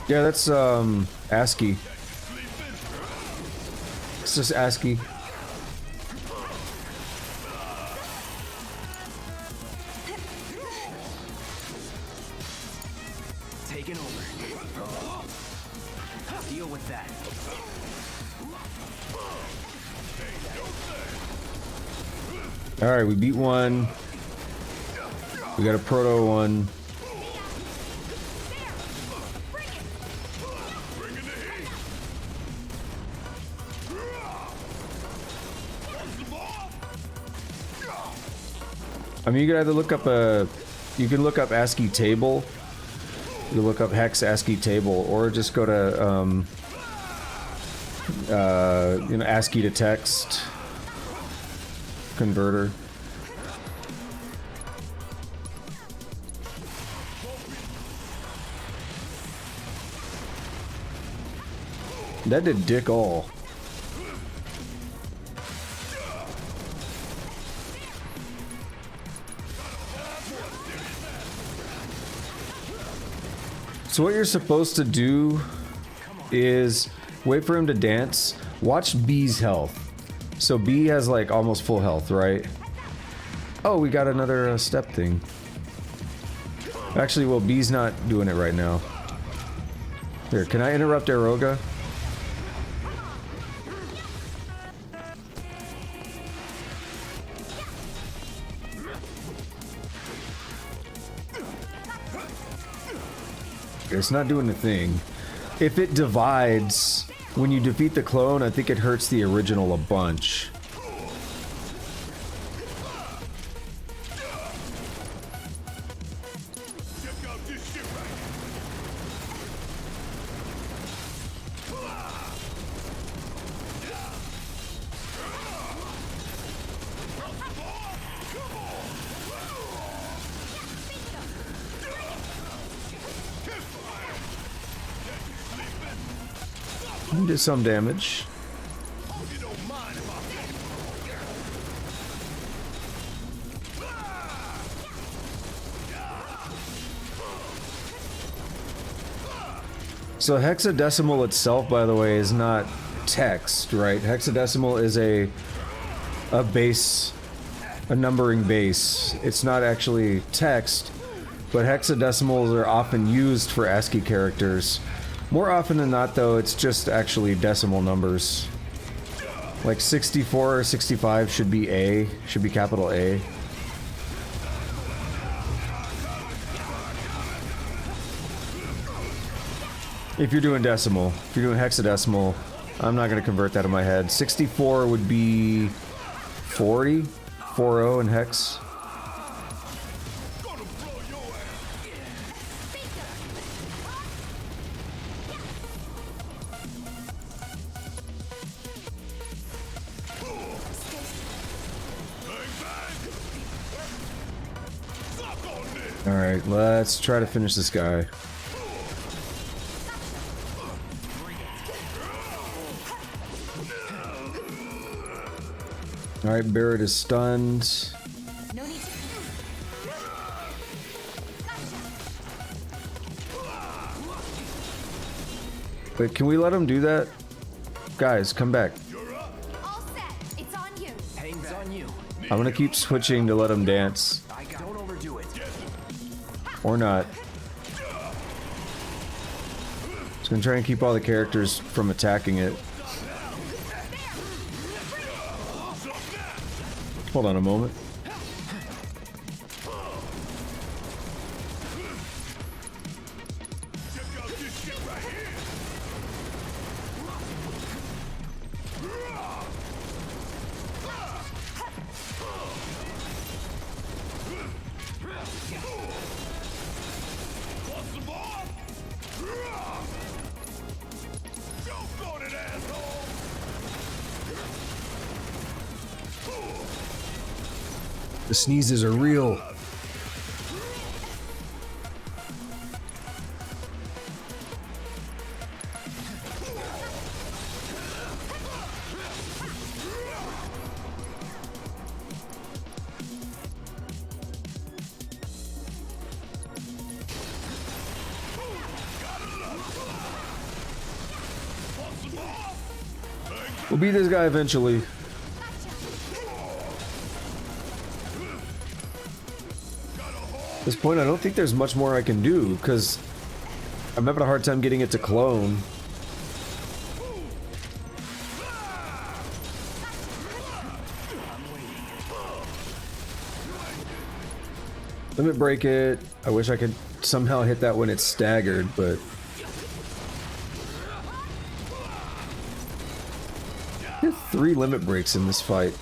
Yeah, that's ASCII. It's just ASCII. Taking over. Deal with that. Alright, we beat one. We got a proto one. I mean, you can either look up you can look up ASCII table, you look up hex ASCII table, or just go to, you know, ASCII to text converter. That did dick all. So what you're supposed to do is wait for him to dance. Watch B's health. So B has like almost full health, right? Oh, we got another step thing. Actually, well, B's not doing it right now. Here, can I interrupt Aeroga? It's not doing the thing. If it divides, when you defeat the clone, I think it hurts the original a bunch. Did some damage. So hexadecimal itself, by the way, is not text, right? Hexadecimal is a base, a numbering base. It's not actually text, but hexadecimals are often used for ASCII characters. More often than not, though, it's just actually decimal numbers. Like 64 or 65 should be A, should be capital A. If you're doing decimal. If you're doing hexadecimal, I'm not going to convert that in my head. 64 would be 40, 40 in hex. Alright, let's try to finish this guy. Alright, Barrett is stunned. Wait, can we let him do that? Guys, come back. All set. It's on you. Hangs on you. I'm gonna keep switching to let him dance. Don't overdo it. Or not. Just gonna try and keep all the characters from attacking it. Hold on a moment. The sneezes are real. We'll beat this guy eventually. At this point, I don't think there's much more I can do, because I'm having a hard time getting it to clone. Limit break it. I wish I could somehow hit that when it's staggered, but... I have 3 limit breaks in this fight.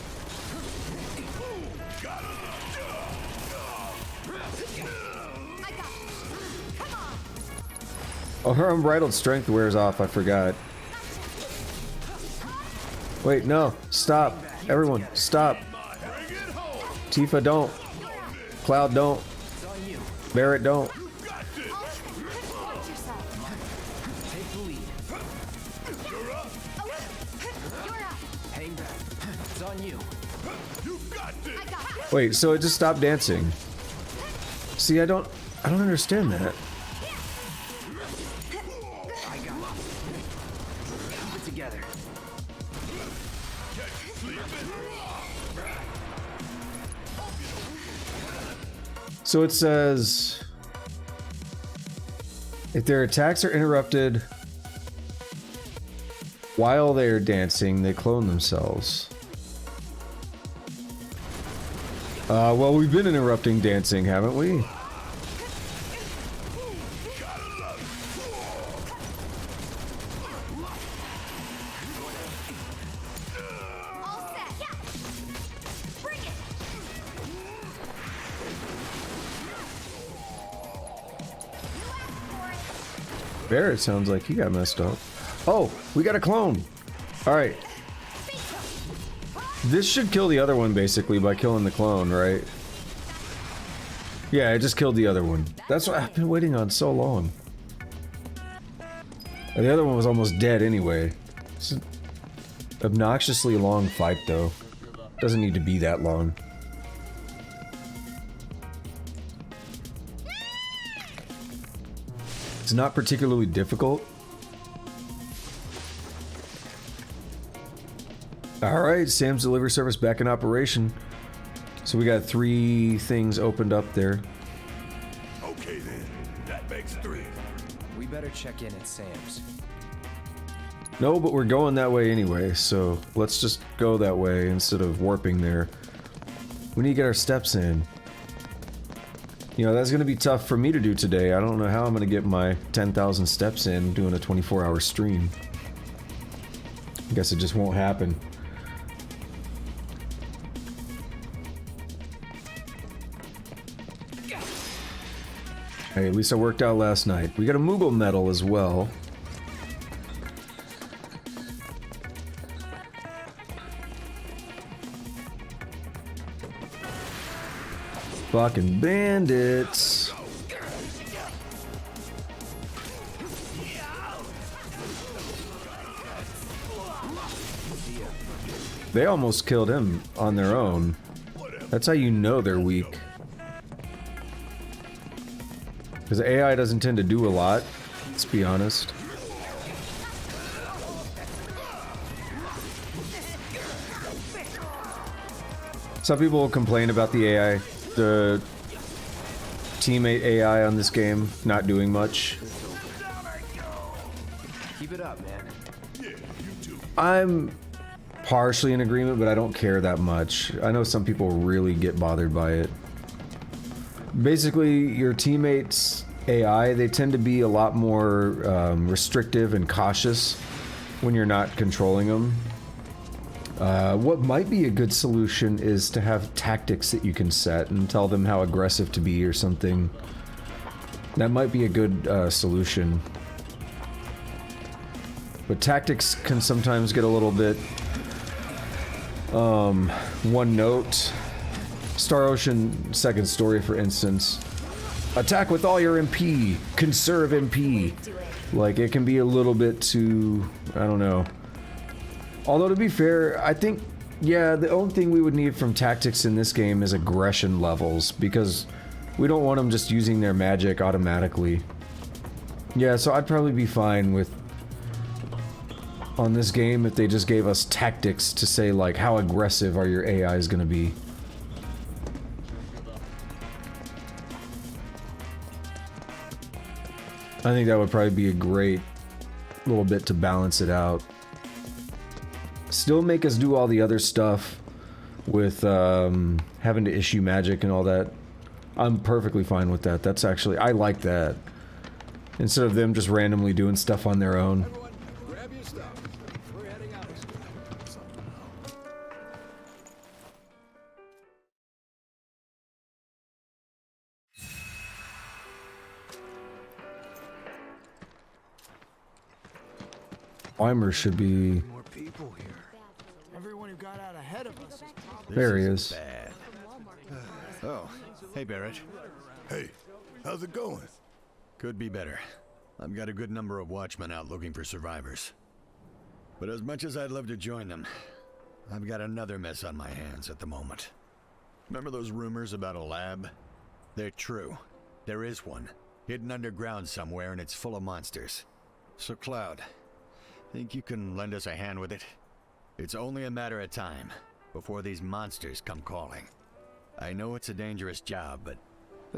Oh, her unbridled strength wears off, I forgot. Wait, no. Stop. Everyone, stop. Tifa, don't. Cloud, don't. Barrett, don't. Wait, so it just stopped dancing. See, I don't understand that. I got it. Keep it together. So it says, if their attacks are interrupted while they are dancing, they clone themselves. Well, we've been interrupting dancing, haven't we? Barrett sounds like he got messed up. Oh, we got a clone. All right. This should kill the other one basically by killing the clone, right? Yeah, I just killed the other one. That's what I've been waiting on so long. The other one was almost dead anyway. It's an obnoxiously long fight though. Doesn't need to be that long. It's not particularly difficult. Alright, Sam's delivery service back in operation. So we got 3 things opened up there. Okay then, that makes 3. We better check in at Sam's. No, but we're going that way anyway, so let's just go that way instead of warping there. We need to get our steps in. You know, that's going to be tough for me to do today. I don't know how I'm going to get my 10,000 steps in doing a 24-hour stream. I guess it just won't happen. Hey, at least I worked out last night. We got a Moogle medal as well. Fucking bandits. They almost killed him on their own. That's how you know they're weak. Because AI doesn't tend to do a lot, let's be honest. Some people will complain about the AI, the teammate AI on this game not doing much. Keep it up, man. Yeah, you too. I'm partially in agreement, but I don't care that much. I know some people really get bothered by it. Basically, your teammates' AI, they tend to be a lot more restrictive and cautious when you're not controlling them. What might be a good solution is to have tactics that you can set and tell them how aggressive to be or something. That might be a good solution. But tactics can sometimes get a little bit one note. Star Ocean Second Story, for instance. Attack with all your MP. Conserve MP. Like, it can be a little bit too... I don't know. Although, to be fair, I think... Yeah, the only thing we would need from tactics in this game is aggression levels, because we don't want them just using their magic automatically. Yeah, so I'd probably be fine with... on this game if they just gave us tactics to say, like, how aggressive are your AIs gonna be. I think that would probably be a great little bit to balance it out. Still make us do all the other stuff with having to issue magic and all that. I'm perfectly fine with that. That's actually, I like that. Instead of them just randomly doing stuff on their own. Grab your stuff. We're heading out. Weimer should be... More people here. Everyone who got out ahead of us. There he is. Oh, hey Barrett. Hey, how's it going? Could be better. I've got a good number of watchmen out looking for survivors. But as much as I'd love to join them, I've got another mess on my hands at the moment. Remember those rumors about a lab? They're true. There is one. hidden underground somewhere, and it's full of monsters. So, Cloud, think you can lend us a hand with it? It's only a matter of time before these monsters come calling. I know it's a dangerous job, but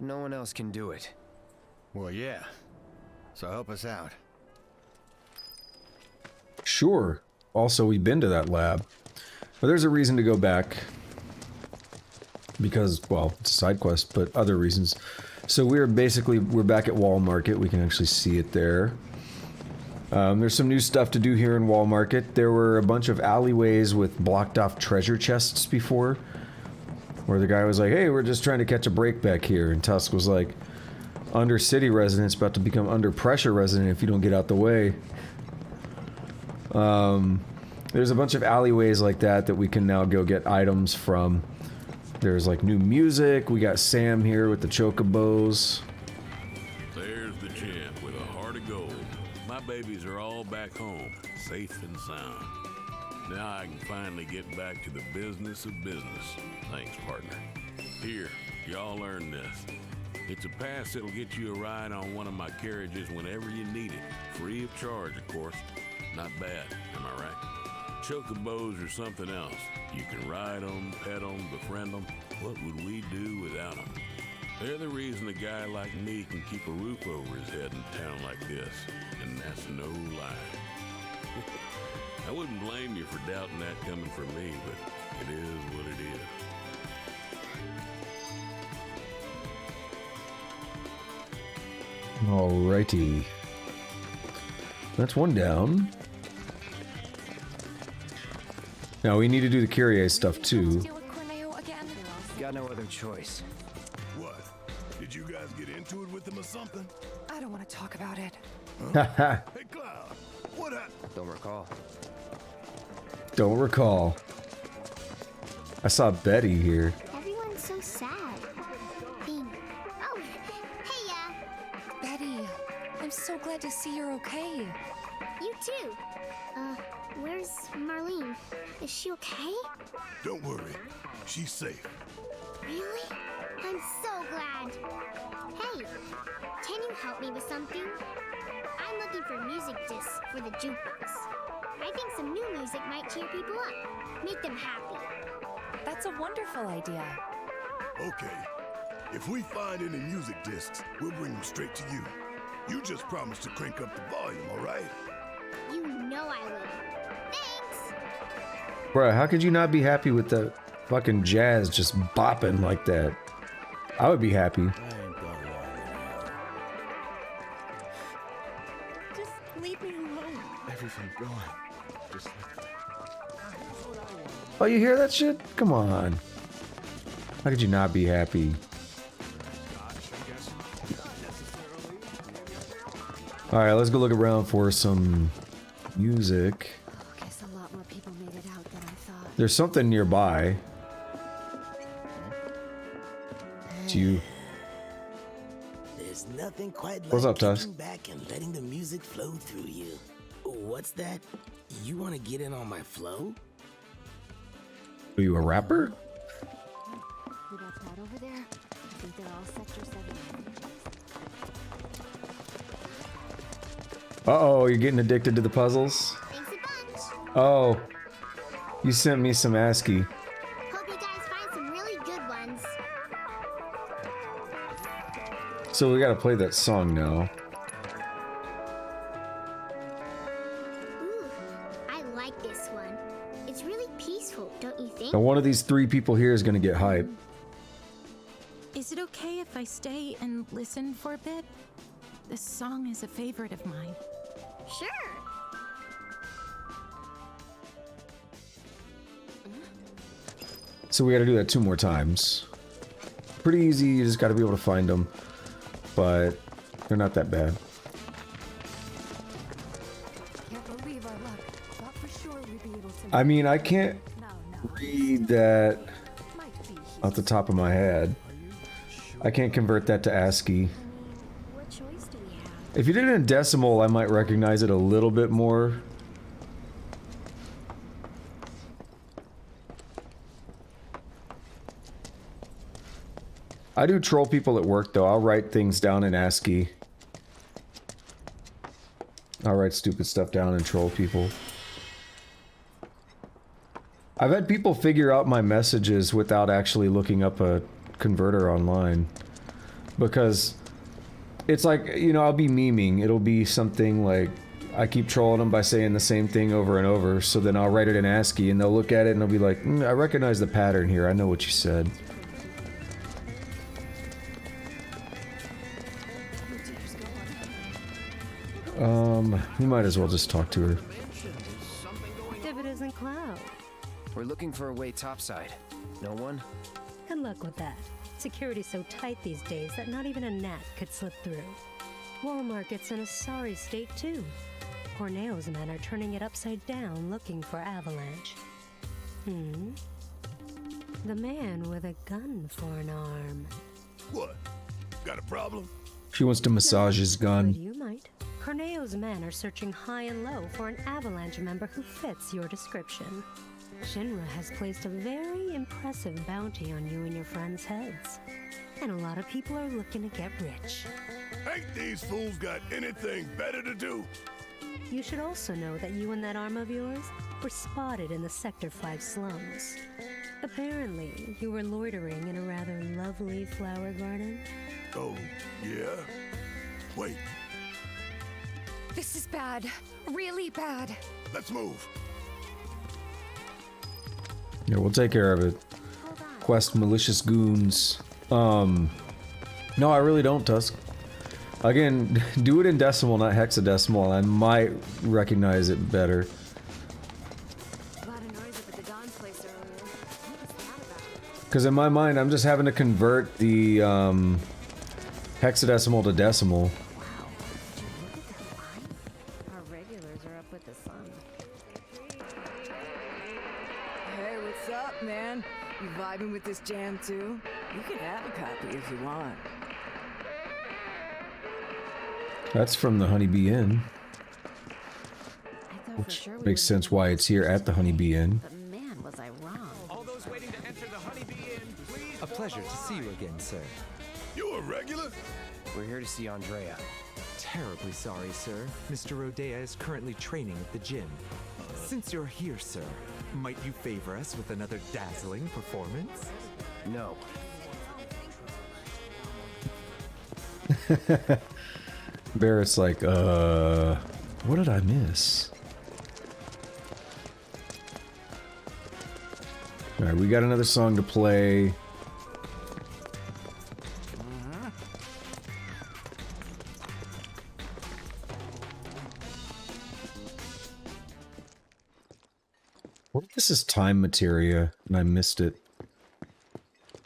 no one else can do it. Well, yeah. So help us out. Sure. Also, we've been to that lab. But there's a reason to go back. Because, well, it's a side quest, but other reasons. So we're back at Wall Market. We can actually see it there. There's some new stuff to do here in Wall Market. There were a bunch of alleyways with blocked off treasure chests before. Where the guy was like, hey, we're just trying to catch a break back here. And Tusk was like, under city residents about to become under pressure resident if you don't get out the way. There's a bunch of alleyways like that we can now go get items from. There's like new music. We got Sam here with the chocobos. There's the champ with a heart of gold. My babies are all back home, safe and sound. Now I can finally get back to the business of business. Thanks, partner. Here, y'all earn this. It's a pass that'll get you a ride on one of my carriages whenever you need it. Free of charge, of course. Not bad, am I right? Chocobos or something else. You can ride them, pet them, befriend them. What would we do without them? They're the reason a guy like me can keep a roof over his head in a town like this. And that's no lie. I wouldn't blame you for doubting that coming from me, but it is what it is. Alrighty. That's one down. Now we need to do the Kyrie stuff too. Got no other choice. What? Did you guys get into it with him or something? I don't want to talk about it. Huh? Hey, Cloud, what happened? Don't recall. Don't recall. I saw Betty here. Everyone's so sad. Oh, hey, Betty, I'm so glad to see you're okay. You too. Where's Marlene? Is she okay? Don't worry. She's safe. Really? I'm so glad. Hey, can you help me with something? I'm looking for music discs for the jukebox. I think some new music might cheer people up, make them happy. That's a wonderful idea. Okay. If we find any music discs, we'll bring them straight to you. You just promise to crank up the volume, all right? You know I will. Thanks! Bruh, how could you not be happy with the fucking jazz just bopping like that? I would be happy. Just leave me alone. Everything going. Just like that. Oh, you hear that shit? Come on. How could you not be happy? Alright, let's go look around for some music. Guess a lot more people made it out than I thought. There's something nearby. It's you. There's nothing quite like What's up, Tusk? kicking back and letting the music flow through you. What's that? You want to get in on my flow? Are you a rapper? We got that over there. I think they're all Sector 7. Uh-oh, you're getting addicted to the puzzles? Thanks a bunch. Oh. You sent me some ASCII. Hope you guys find some really good ones. So we gotta play that song now. Ooh, I like this one. It's really peaceful, don't you think? Now one of these three people here is gonna get hype. Is it okay if I stay and listen for a bit? This song is a favorite of mine. Sure. So we gotta do that 2 more times. Pretty easy, you just gotta be able to find them. But they're not that bad. Can't believe our luck. Thought for sure we'd be able to. I mean, I can't read that off the top of my head. I can't convert that to ASCII. What choice do we have? If you did it in decimal, I might recognize it a little bit more. I do troll people at work though. I'll write things down in ASCII I'll write stupid stuff down and troll people. I've had people figure out my messages without actually looking up a converter online. Because it's like, you know, I'll be memeing. It'll be something like, I keep trolling them by saying the same thing over and over, so then I'll write it in ASCII and they'll look at it and they'll be like, I recognize the pattern here, I know what you said. We might as well just talk to her. If it isn't Cloud. We're looking for a way topside. No one? Good luck with that. Security's so tight these days that not even a gnat could slip through. Wall Market's in a sorry state too. Corneo's men are turning it upside down looking for Avalanche. The man with a gun for an arm. What? Got a problem? She wants to massage his gun. You might. Corneo's men are searching high and low for an Avalanche member who fits your description. Shinra has placed a very impressive bounty on you and your friends' heads. And a lot of people are looking to get rich. Ain't these fools got anything better to do? You should also know that you and that arm of yours were spotted in the Sector 5 slums. Apparently, you were loitering in a rather lovely flower garden. Oh, yeah? Wait. This is bad. Really bad. Let's move. Yeah, we'll take care of it. Quest malicious goons. No, I really don't, Tusk. Again, do it in decimal, not hexadecimal, and I might recognize it better. Because in my mind, I'm just having to convert the hexadecimal to decimal. Our regulars are up with the sun. Hey, what's up, man? You vibing with this jam too? You can have a copy if you want. That's from the Honeybee Inn. Which makes sense why it's here at the Honeybee Inn. But man, was I wrong. All those waiting to enter the Honeybee Inn, please. A pleasure to see you again, sir. You a regular? We're here to see Andrea. Terribly sorry, sir. Mr. Rodea is currently training at the gym. Since you're here, sir, might you favor us with another dazzling performance? No. Barrett's like, what did I miss? Alright, we got another song to play. What if this is time materia and I missed it?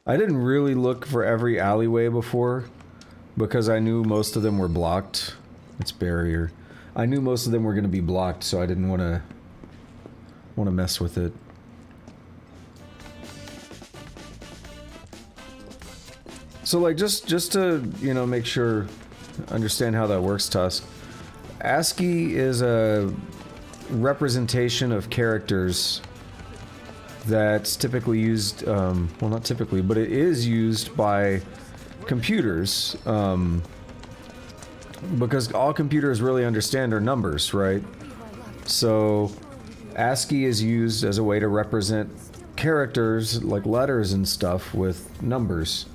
I didn't really look for every alleyway before because I knew most of them were blocked. It's barrier. I knew most of them were going to be blocked, so I didn't want to mess with it. So like just to, you know, make sure understand how that works, Tusk. ASCII is a representation of characters that's typically used, well, not typically, but it is used by computers, because all computers really understand are numbers, right? So ASCII is used as a way to represent characters like letters and stuff with numbers.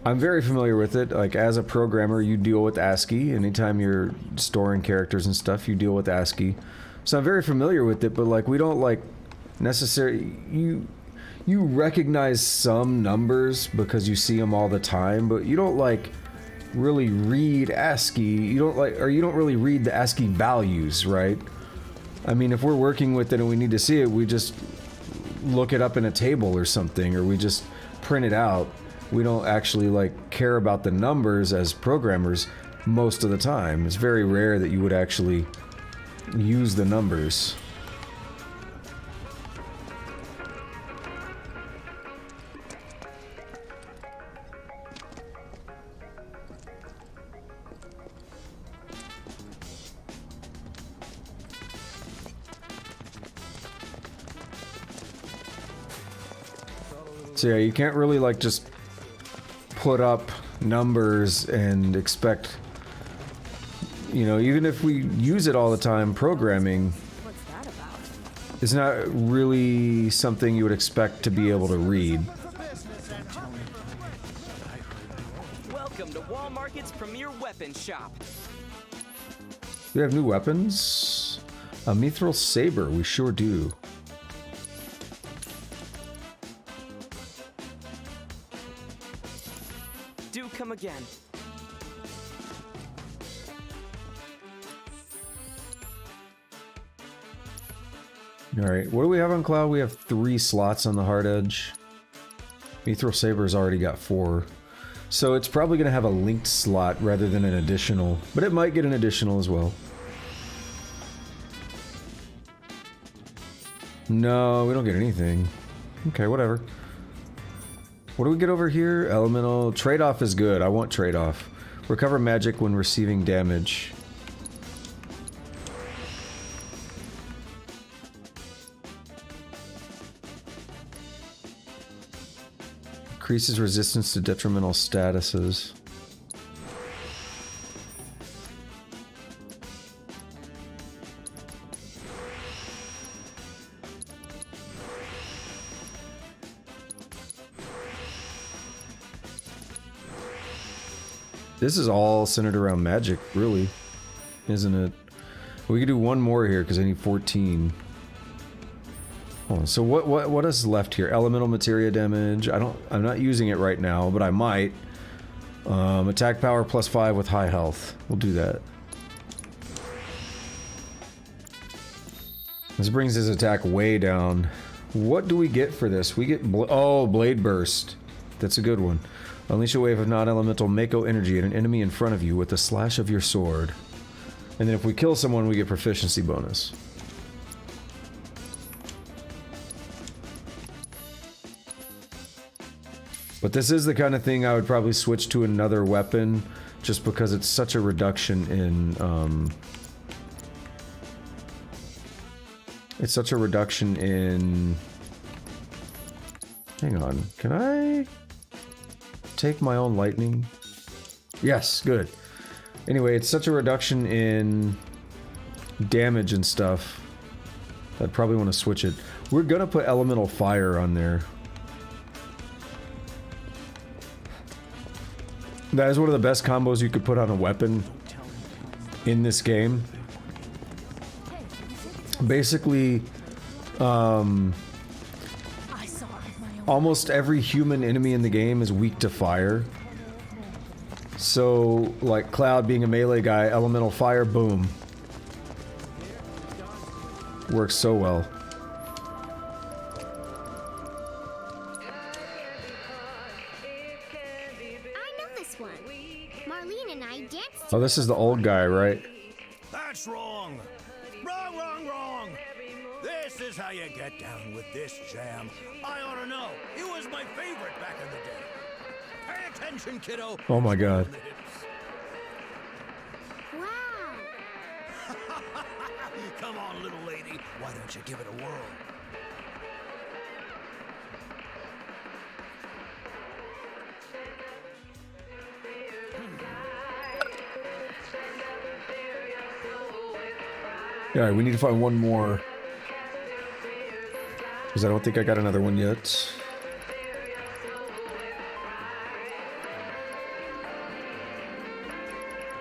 I'm very familiar with it. Like, as a programmer, you deal with ASCII. Anytime you're storing characters and stuff, you deal with ASCII. So I'm very familiar with it, but like, we don't like necessarily, you recognize some numbers because you see them all the time, but you don't like really read ASCII. You don't really read the ASCII values, right? I mean, if we're working with it and we need to see it, we just look it up in a table or something, or we just print it out. We don't actually like care about the numbers as programmers most of the time. It's very rare that you would actually use the numbers. So yeah, you can't really like just put up numbers and expect you know, even if we use it all the time, programming is not really something you would expect to be able to read. Welcome to Wall Market's premier weapon shop. We have new weapons. A mithril saber, we sure do. Do come again. Alright, what do we have on Cloud? We have 3 slots on the hard edge. Mithril Saber's already got 4. So it's probably going to have a linked slot rather than an additional. But it might get an additional as well. No, we don't get anything. Okay, whatever. What do we get over here? Elemental. Trade-off is good. I want trade-off. Recover magic when receiving damage. Increases resistance to detrimental statuses. This is all centered around magic, really, isn't it? We could do one more here because I need 14. Oh, so what is left here? Elemental materia damage. I'm not using it right now, but I might. Attack power +5 with high health. We'll do that. This brings his attack way down. What do we get for this? We get Blade Burst. That's a good one. Unleash a wave of non-elemental Mako energy at an enemy in front of you with a slash of your sword. And then if we kill someone, we get proficiency bonus. But this is the kind of thing I would probably switch to another weapon, just because it's such a reduction in, it's such a reduction in... Hang on, can I take my own lightning? Yes, good. Anyway, it's such a reduction in damage and stuff. I'd probably want to switch it. We're gonna put elemental fire on there. That is one of the best combos you could put on a weapon in this game. Basically, almost every human enemy in the game is weak to fire. So, like Cloud being a melee guy, elemental fire, boom. Works so well. Oh, this is the old guy, right? That's wrong. Wrong, wrong, wrong. This is how you get down with this jam. I ought to know. It was my favorite back in the day. Pay attention, kiddo. Oh my god. Wow. Come on, little lady. Why don't you give it a whirl? Alright, we need to find one more. Because I don't think I got another one yet.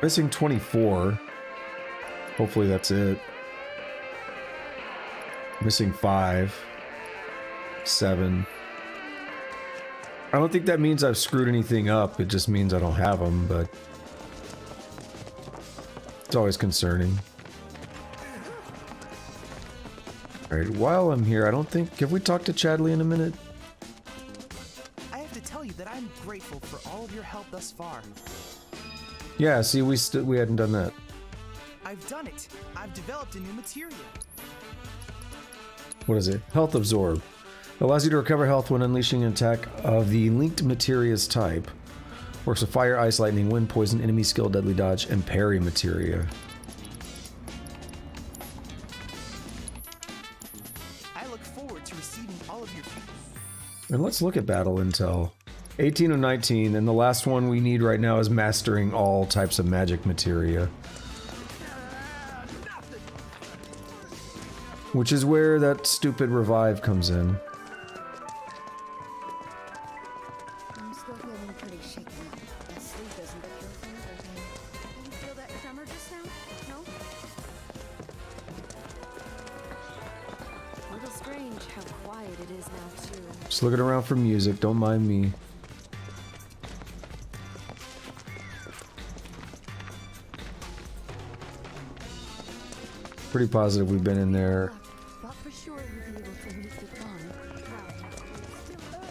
Missing 24. Hopefully that's it. Missing 5. 7. I don't think that means I've screwed anything up. It just means I don't have them, but... it's always concerning. Alright, while I'm here, I don't think... have we talked to Chadley in a minute? I have to tell you that I'm grateful for all of your help thus far. Yeah, see, we hadn't done that. I've done it. I've developed a new materia. What is it? Health Absorb. Allows you to recover health when unleashing an attack of the linked materia's type. Works with fire, ice, lightning, wind, poison, enemy skill, deadly dodge, and parry materia. And let's look at battle intel. 18 of 19, and the last one we need right now is mastering all types of magic materia. Which is where that stupid revive comes in. I'm still feeling pretty shaken up. That sleep isn't the cure for everything. You feel that tremor just now? No? A little strange how quiet it is now, too. Just looking around for music, don't mind me. Pretty positive we've been in there. Thought for sure you'd be able to meet the dawn.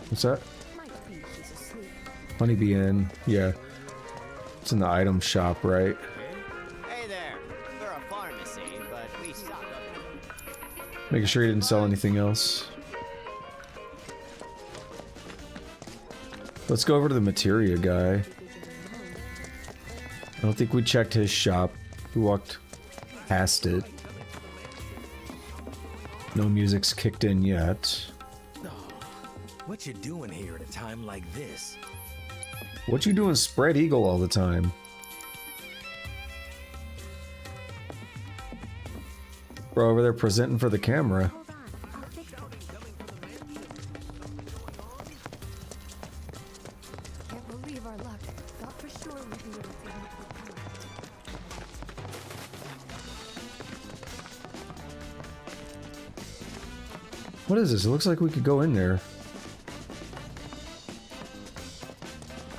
What's that? Might be she's asleep. Honeybee Inn. Yeah. It's in the item shop, right? Hey there. We're a pharmacy, but we stock up. Making sure he didn't sell anything else. Let's go over to the materia guy. I don't think we checked his shop. We walked past it. No music's kicked in yet. What you doing here at a time like this? What you doing spread eagle all the time? Bro, over there presenting for the camera. Can't believe our luck. Thought for sure we'd be able to meet the dawn. What is this? It looks like we could go in there.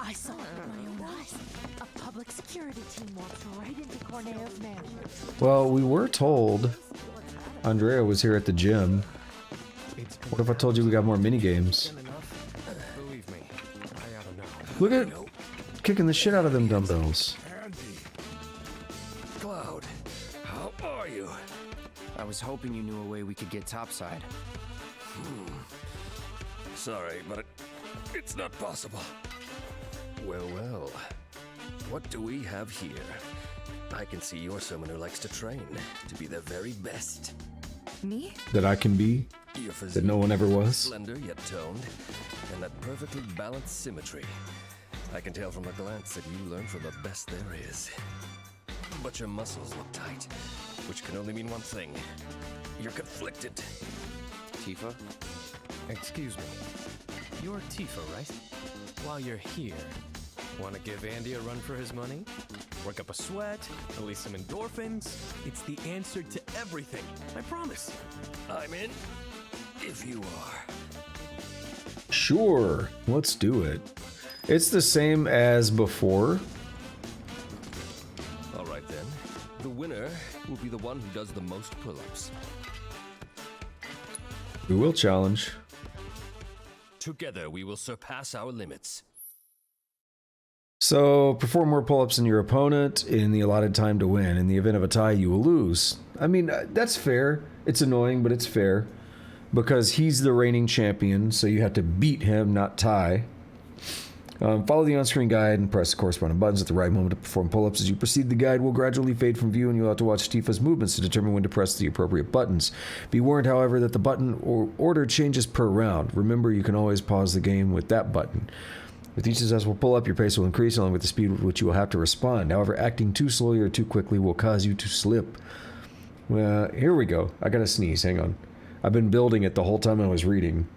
I saw it with my own eyes. A public security team walked right into Corneo's mansion. Well, we were told Andrea was here at the gym. What if I told you we got more mini games? Believe me, I ought to know. Look at kicking the shit out of them dumbbells. Cloud, how are you? I was hoping you knew a way we could get topside. Sorry, but it's not possible. Well, well. What do we have here? I can see you're someone who likes to train, to be the very best. Me? That I can be. Your physique, That no one ever was. slender yet toned, and that perfectly balanced symmetry. I can tell from a glance that you learn from the best there is. But your muscles look tight, which can only mean one thing. You're conflicted. Tifa? Excuse me. You're Tifa, right? While you're here, want to give Andy a run for his money? Work up a sweat, release some endorphins. It's the answer to everything. I promise. I'm in, if you are. Sure, let's do it. It's the same as before. All right then. The winner will be the one who does the most pull-ups. We will challenge. Together, we will surpass our limits. So, perform more pull-ups than your opponent in the allotted time to win. In the event of a tie, you will lose. I mean, that's fair. It's annoying, but it's fair. Because he's the reigning champion, so you have to beat him, not tie. Follow the on-screen guide and press the corresponding buttons at the right moment to perform pull-ups. As you proceed, the guide will gradually fade from view, and you'll have to watch Tifa's movements to determine when to press the appropriate buttons. Be warned, however, that the button order changes per round. Remember, you can always pause the game with that button. With each successful pull-up, your pace will increase along with the speed with which you will have to respond. However, acting too slowly or too quickly will cause you to slip. Well, here we go. I gotta sneeze. Hang on. I've been building it the whole time I was reading.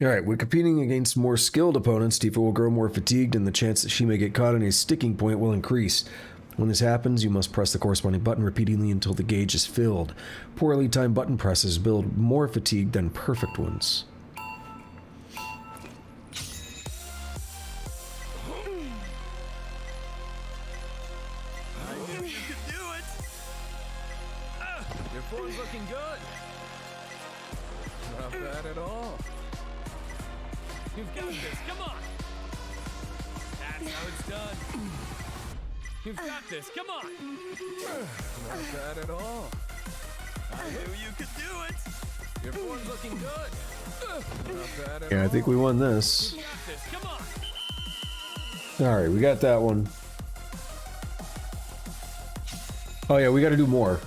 Alright, when competing against more skilled opponents, Tifa will grow more fatigued and the chance that she may get caught in a sticking point will increase. When this happens, you must press the corresponding button repeatedly until the gauge is filled. Poorly timed button presses build more fatigue than perfect ones. I knew you could do it! Your form's looking good. Not bad at all. You've got this, come on! That's how it's done. You've got this, come on! Not bad at all. I knew you could do it! Your form's looking good. Not bad at all. Yeah, I think we won this. You got this, come on! Alright, we got that one. Oh yeah, we gotta do more.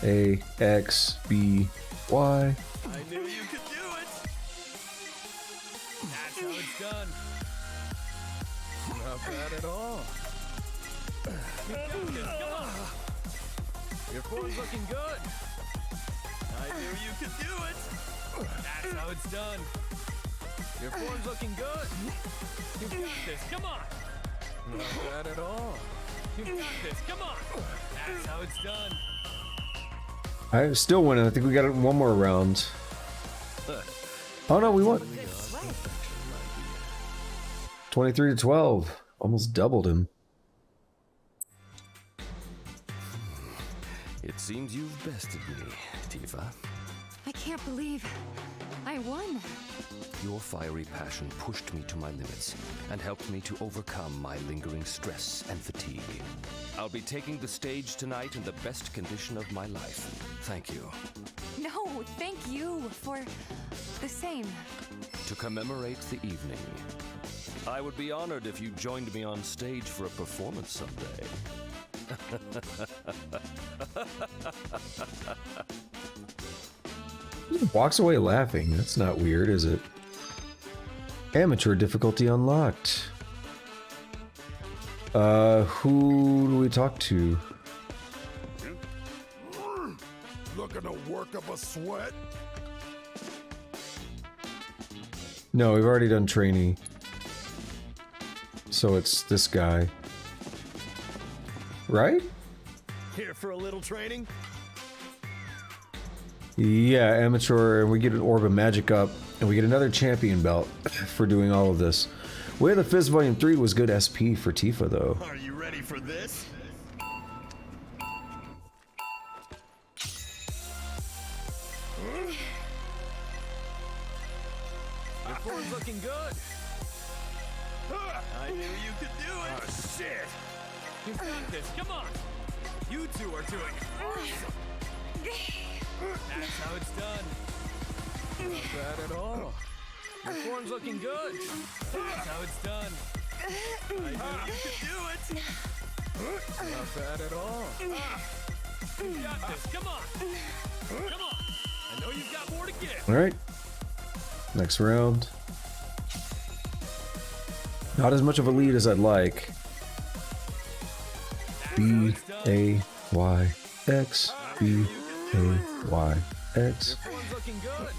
A X B Y. I knew you could do it. That's how it's done. Not bad at all. You got this. Come on. Your form's looking good. I knew you could do it. That's how it's done. Your form's looking good. You got this. Come on. Not bad at all. You got this. Come on. That's how it's done. I still winning. I think we got one more round. Oh no, we won. 23-12. Almost doubled him. It seems you've bested me, Tifa. I can't believe I won. Your fiery passion pushed me to my limits and helped me to overcome my lingering stress and fatigue. I'll be taking the stage tonight in the best condition of my life. Thank you. No, thank you for the same. To commemorate the evening, I would be honored if you joined me on stage for a performance someday. He walks away laughing. That's not weird, is it? Amateur difficulty unlocked. Who do we talk to? Looking to work up a sweat? No, we've already done trainee. So it's this guy. Right? Here for a little training? Yeah, amateur, and we get an Orb of Magic up, and we get another champion belt for doing all of this. Way of the Fist Volume 3 was good SP for Tifa, though. Are you ready for this? Your form's looking good. I knew you could do it. Oh, shit. You got this. Come on. You two are doing awesome. That's how it's done. Not bad at all. Your form's looking good. That's how it's done. I knew you could do it. Not bad at all. You got this. Come on. Come on. I know you've got more to give. Alright. Next round. Not as much of a lead as I'd like. B A Y X B A Y X. One's looking good.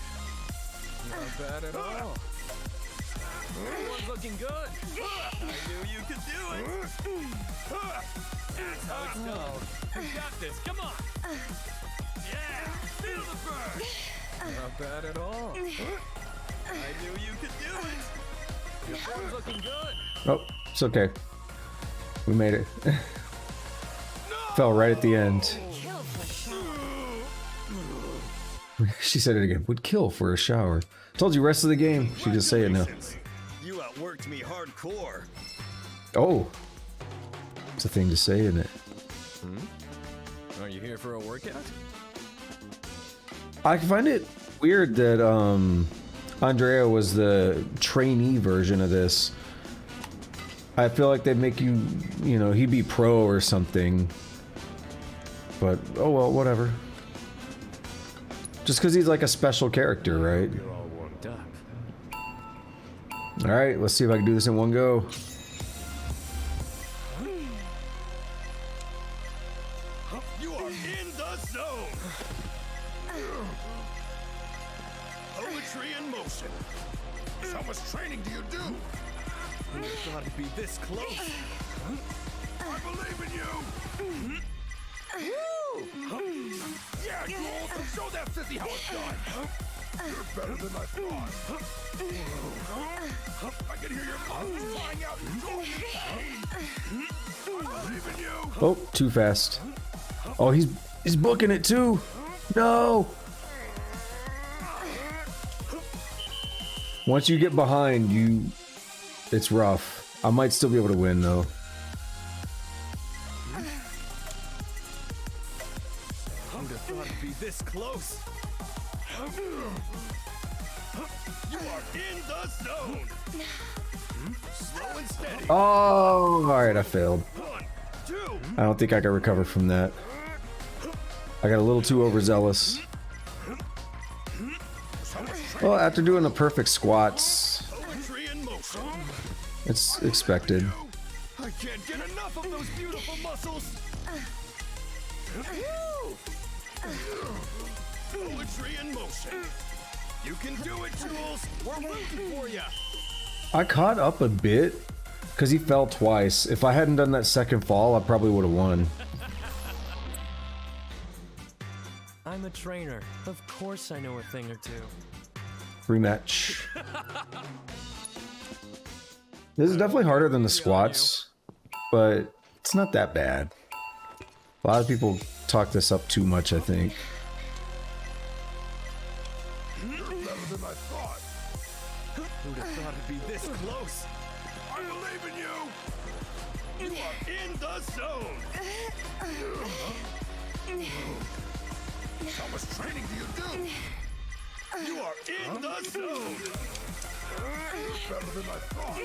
Not bad at all. One's looking good. I knew you could do it. That's how it's done. You got this. Come on. Yeah. Feel the burn. Not bad at all. I knew you could do it. Your form's looking good. Oh, it's okay. We made it. Fell right at the end. She said it again. Would kill for a shower. Told you rest of the game. She just say it now. You outworked me hardcore. Oh. It's a thing to say, isn't it? Are you here for a workout? I find it weird that Andrea was the trainee version of this. I feel like they'd make you, you know, he'd be pro or something. But, oh well, whatever. Just because he's like a special character, right? You're all warmed up. Alright, let's see if I can do this in one go. You are in the zone. Poetry in motion. How much training do you do? Who thought it'd be this close? I believe in you. Yeah, you also show that sissy how it's done. You're better than I thought. I can hear your muscles flying out and joy in I believe in you. Oh, too fast. Oh, he's booking it too. No. Once you get behind, it's rough. I might still be able to win though. Who'd have thought it'd be this close? You are in the zone. Slow and steady. Oh, all right, I failed. One, two. I don't think I can recover from that. I got a little too overzealous. Well, after doing the perfect squats, it's expected. I can't get enough of those beautiful muscles. Poetry in motion. You can do it, Jules. We're rooting for you. I caught up a bit because he fell twice. If I hadn't done that second fall, I probably would have won. I'm a trainer. Of course I know a thing or two. Rematch. This is definitely harder than the squats, but it's not that bad. A lot of people talk this up too much, I think. You're better than I thought. Who'd have thought it'd be this close? I believe in you. You are in the zone. How much training do you do? You are in the zone. You're better than I thought.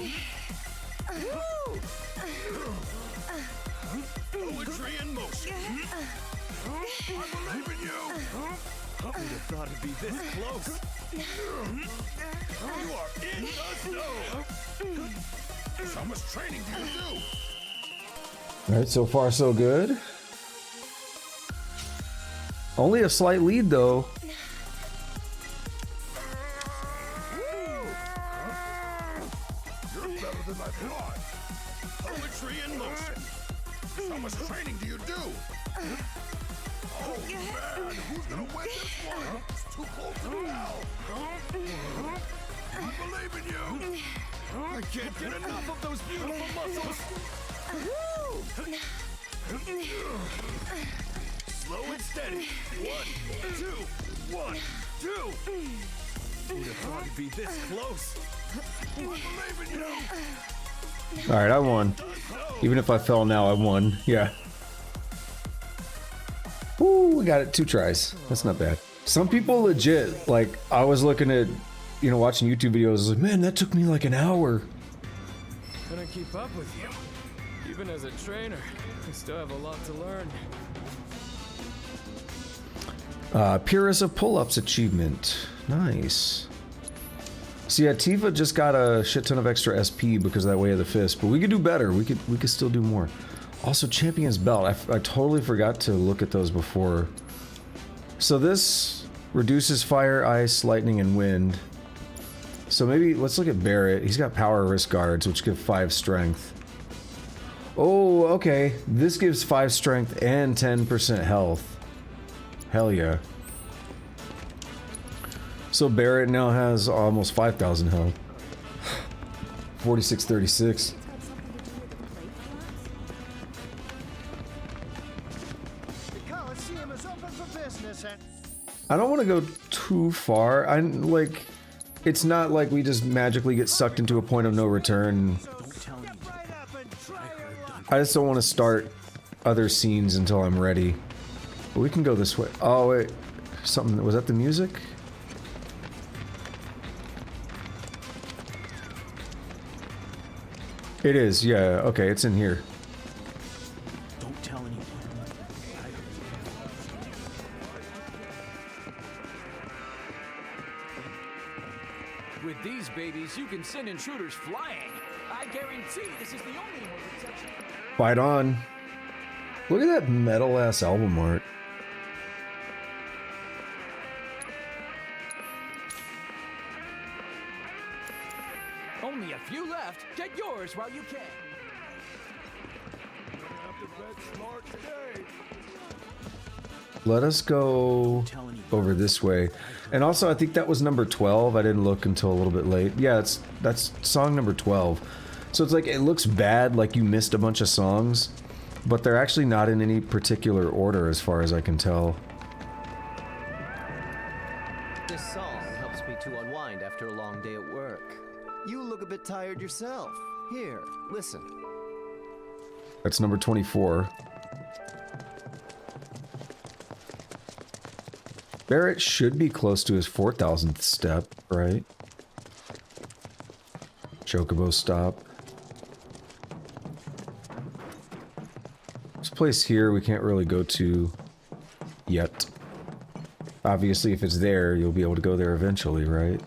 Poetry in motion. I believe in you. Who'd have thought it'd be this close? You are in the zone. How much training do you do? Alright, so far so good. Only a slight lead though. You're better than I thought. Poetry in motion. How much training do you do? Oh man, who's gonna win this one? It's too close to now. I believe in you. I can't get enough of those beautiful muscles. Slow and steady. 1, 2, 1, 2. Who'd have thought it'd be this close? I believe in you. Alright, I won. Even if I fell now, I won. Yeah. Ooh, we got it 2 tries. That's not bad. Some people legit, like, I was looking at, you know, watching YouTube videos, like, man, that took me like an hour. Couldn't keep up with you. Even as a trainer, I still have a lot to learn. Purist of Pull-Ups achievement. Nice. So yeah, Tifa just got a shit ton of extra SP because of that Way of the Fist, but we could do better. We could still do more. Also, Champion's Belt. I totally forgot to look at those before. So this reduces fire, ice, lightning, and wind. So maybe let's look at Barrett. He's got power wrist guards, which give 5 strength. Oh, okay. This gives 5 strength and 10% health. Hell yeah. So Barrett now has almost 5,000 health. 4636. The Coliseum is open for business and I don't want to go too far. I'm like, it's not like we just magically get sucked into a point of no return. I just don't want to start other scenes until I'm ready. But we can go this way. Oh wait, something, was that the music? It is, yeah, okay, it's in here. don't tell anyone. With these babies, you can send intruders flying. I guarantee this is the only protection. Fight on. Look at that metal ass album art. Only a few left. Get yours while you can. Let us go over this way. And also, I think that was number 12. I didn't look until a little bit late. Yeah, that's song number 12. So it's like, it looks bad, like you missed a bunch of songs, but they're actually not in any particular order as far as I can tell. This song helps me to unwind after a long day at work. You look a bit tired yourself. Here, listen. That's number 24. Barrett should be close to his 4,000th step, right? Chocobo stop. This place here we can't really go to yet. Obviously, if it's there, you'll be able to go there eventually, right?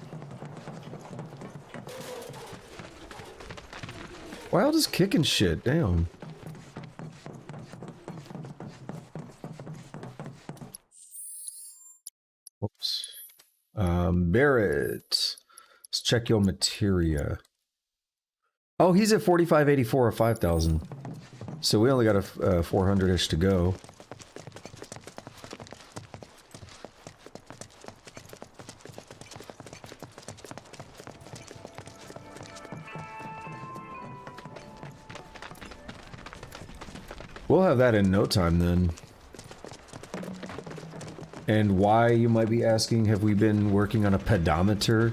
Wild is kicking shit, damn. Whoops. Barrett. Let's check your materia. Oh, he's at 4584 or 5,000. So we only got a 400-ish to go. We'll have that in no time then. And why, you might be asking, have we been working on a pedometer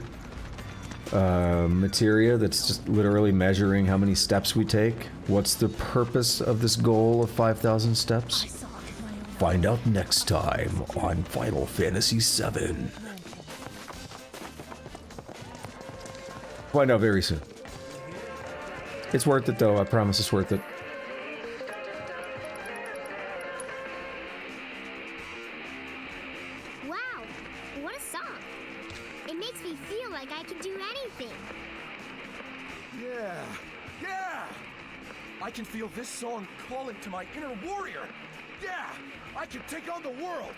materia that's just literally measuring how many steps we take? What's the purpose of this goal of 5,000 steps? Find out next time on Final Fantasy VII. Find out very soon. It's worth it though, I promise it's worth it. Wow, what a song. It makes me feel like I can do anything. Yeah, yeah! I can feel this song calling to my inner warrior. Yeah, I can take on the world.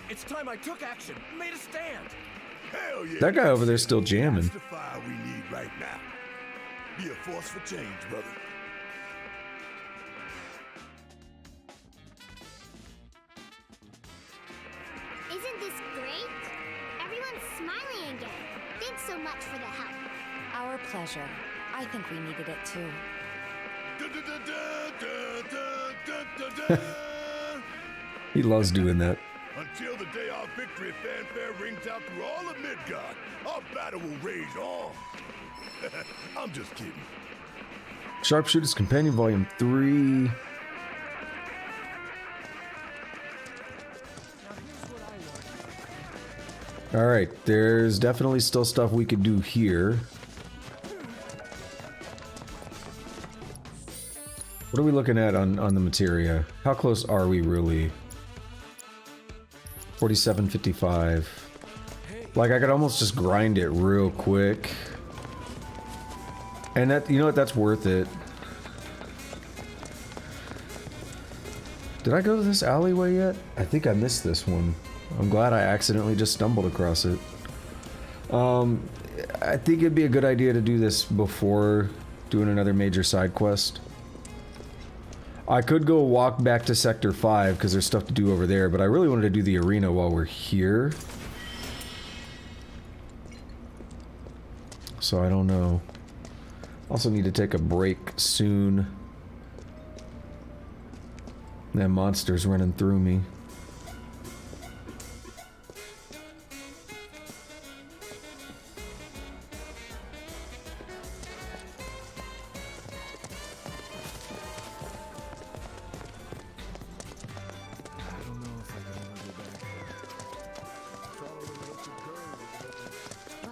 It's time I took action, made a stand. Hell yeah. That guy over there's still jamming. That's the fire we need right now. Be a force for change, brother. Isn't this great? Everyone's smiling again. Thanks so much for the help. Our pleasure. I think we needed it too. He loves doing that. Until the day our victory fanfare rings out through all of Midgard, our battle will rage on. I'm just kidding. Sharpshooter's Companion Volume 3. Alright, there's definitely still stuff we could do here. What are we looking at on the materia? How close are we really? 47.55. Like, I could almost just grind it real quick. And that, you know what, that's worth it. Did I go to this alleyway yet? I think I missed this one. I'm glad I accidentally just stumbled across it. I think it'd be a good idea to do this before doing another major side quest. I could go walk back to Sector 5 because there's stuff to do over there, but I really wanted to do the arena while we're here. So I don't know. Also need to take a break soon. That monster's running through me.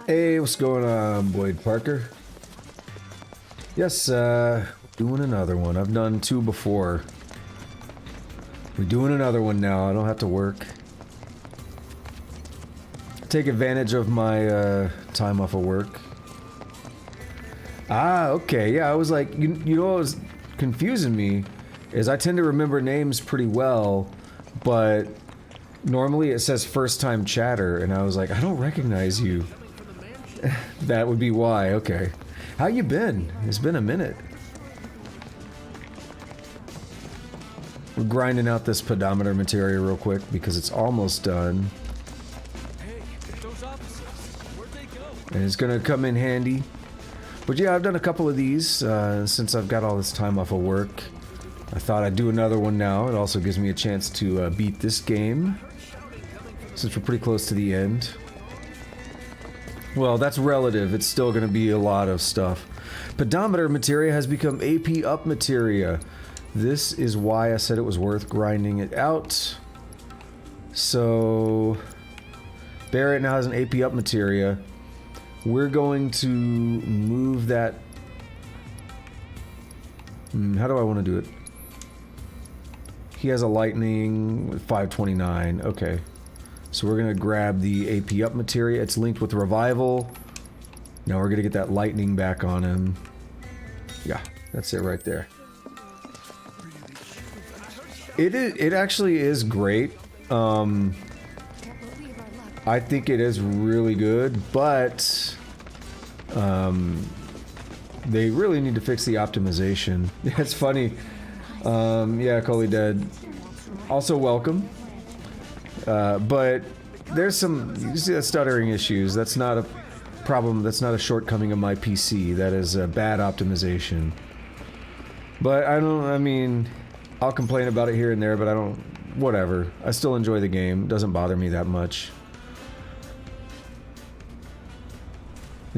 Hey, what's going on, Boyd Parker? Yes, doing another one. I've done 2 before. We're doing another one now. I don't have to work. Take advantage of my time off of work. Ah, okay. Yeah, I was like, you know what was confusing me is I tend to remember names pretty well, but normally it says first time chatter, and I was like, I don't recognize you. That would be why. Okay. How you been? It's been a minute. We're grinding out this pedometer material real quick because it's almost done. And it's gonna come in handy. But yeah, I've done a couple of these since I've got all this time off of work. I thought I'd do another one now. It also gives me a chance to beat this game, since we're pretty close to the end. Well, that's relative. It's still going to be a lot of stuff. Pedometer materia has become AP up materia. This is why I said it was worth grinding it out. So, Barrett now has an AP up materia. We're going to move that. How do I want to do it? He has a lightning with 529. Okay. So we're gonna grab the AP up materia. It's linked with revival. Now we're gonna get that lightning back on him. Yeah, that's it right there. It actually is great. I think it is really good, but they really need to fix the optimization. It's funny. Yeah, Coley Dead. Also welcome. But there's some, you see that stuttering issues. That's not a problem. That's not a shortcoming of my PC. That is a bad optimization. But I mean, I'll complain about it here and there, but I don't, whatever. I still enjoy the game. It doesn't bother me that much.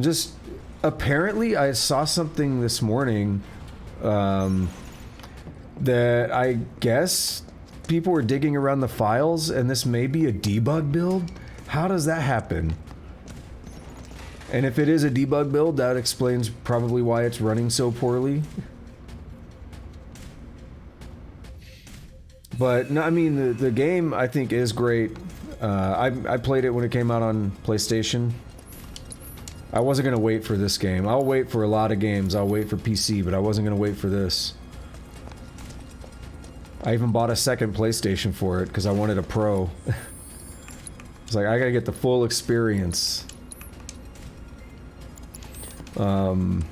Just, apparently I saw something this morning, that I guess people were digging around the files and this may be a debug build? How does that happen? And if it is a debug build, that explains probably why it's running so poorly. But no, I mean, the game I think is great. I played it when it came out on PlayStation. I wasn't gonna wait for this game. I'll wait for a lot of games. I'll wait for PC, but I wasn't gonna wait for this. I even bought a second PlayStation for it because I wanted a Pro. It's like, I gotta get the full experience. But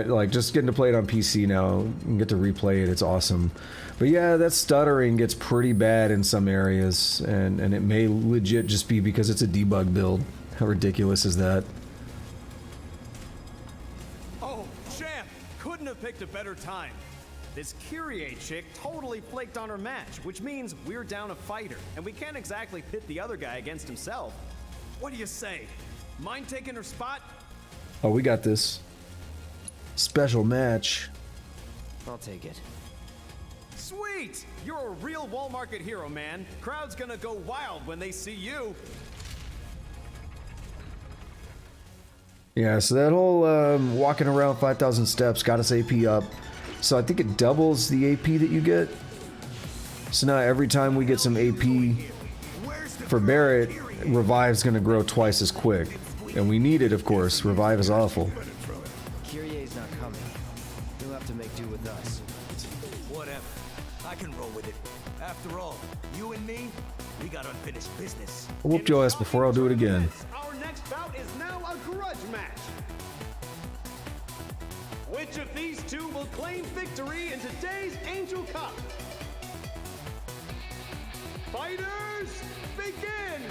like, just getting to play it on PC now and get to replay it, it's awesome. But yeah, that stuttering gets pretty bad in some areas, and it may legit just be because it's a debug build. How ridiculous is that? Oh, champ! Couldn't have picked a better time. This Kyrie chick totally flaked on her match, which means we're down a fighter, and we can't exactly pit the other guy against himself. What do you say? Mind taking her spot? Oh, we got this. Special match. I'll take it. Sweet! You're a real wall market hero, man. Crowd's gonna go wild when they see you. Yeah, so that whole walking around 5,000 steps got us AP up. So I think it doubles the AP that you get. So now every time we get some AP for Barrett, Revive's gonna grow twice as quick. And we need it, of course. Revive is awful. Kyrie's not coming. He'll have to make do with us. Whatever. I can roll with it. After all, you and me, we got unfinished business. I whooped your ass before I'll do it again. Our next bout is now a grudge match. Which of these two will claim victory in today's Angel Cup? Fighters, begin!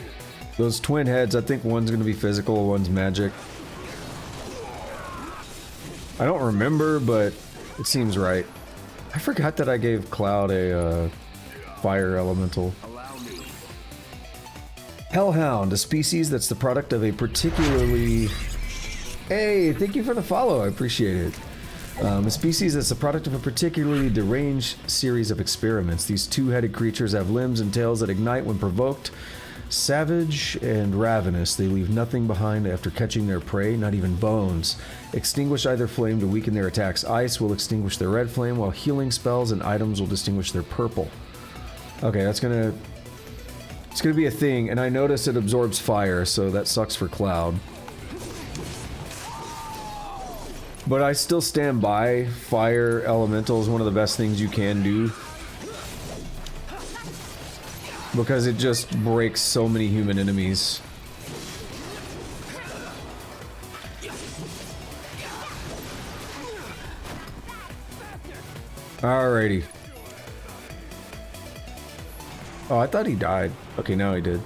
Those twin heads, I think one's gonna be physical, one's magic. I don't remember, but it seems right. I forgot that I gave Cloud a fire elemental. Hellhound, a species that's the product of a particularly... Hey, thank you for the follow, I appreciate it. A species that's the product of a particularly deranged series of experiments. These two-headed creatures have limbs and tails that ignite when provoked. Savage and ravenous, they leave nothing behind after catching their prey, not even bones. Extinguish either flame to weaken their attacks. Ice will extinguish their red flame, while healing spells and items will distinguish their purple. Okay, that's gonna... It's gonna be a thing, and I noticed it absorbs fire, so that sucks for Cloud. But I still stand by fire elemental is one of the best things you can do. Because it just breaks so many human enemies. Alrighty. Oh, I thought he died. Okay, now he did.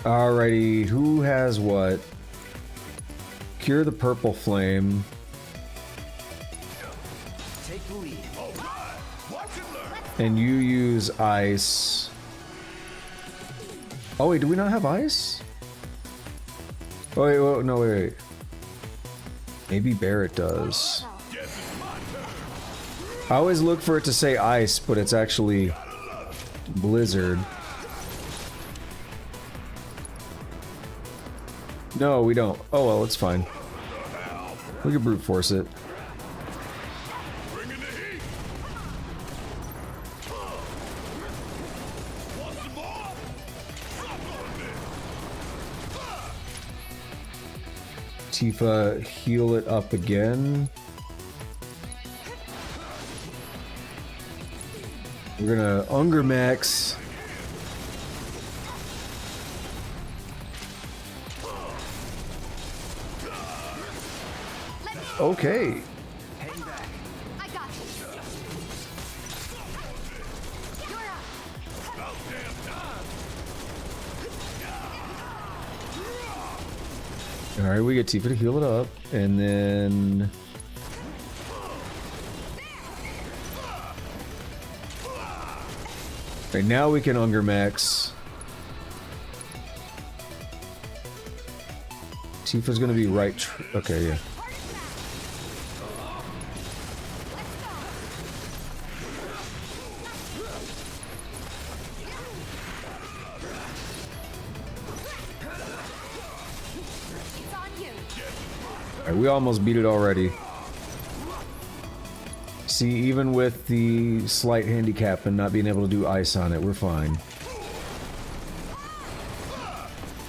Alrighty, who has what? Cure the purple flame. Take the lead. And you use ice. Oh wait, do we not have ice? Oh wait, wait, no, wait. Maybe Barrett does. I always look for it to say ice, but it's actually blizzard. No, we don't. Oh well, it's fine. We can brute force it. Tifa heal it up again. We're gonna Unger Max. Okay. I got this. You're up. All right, we get Tifa to heal it up, and then okay, now we can Unger Max. Tifa's gonna be right. Okay, yeah. Alright, we almost beat it already. See, even with the slight handicap and not being able to do ice on it, we're fine.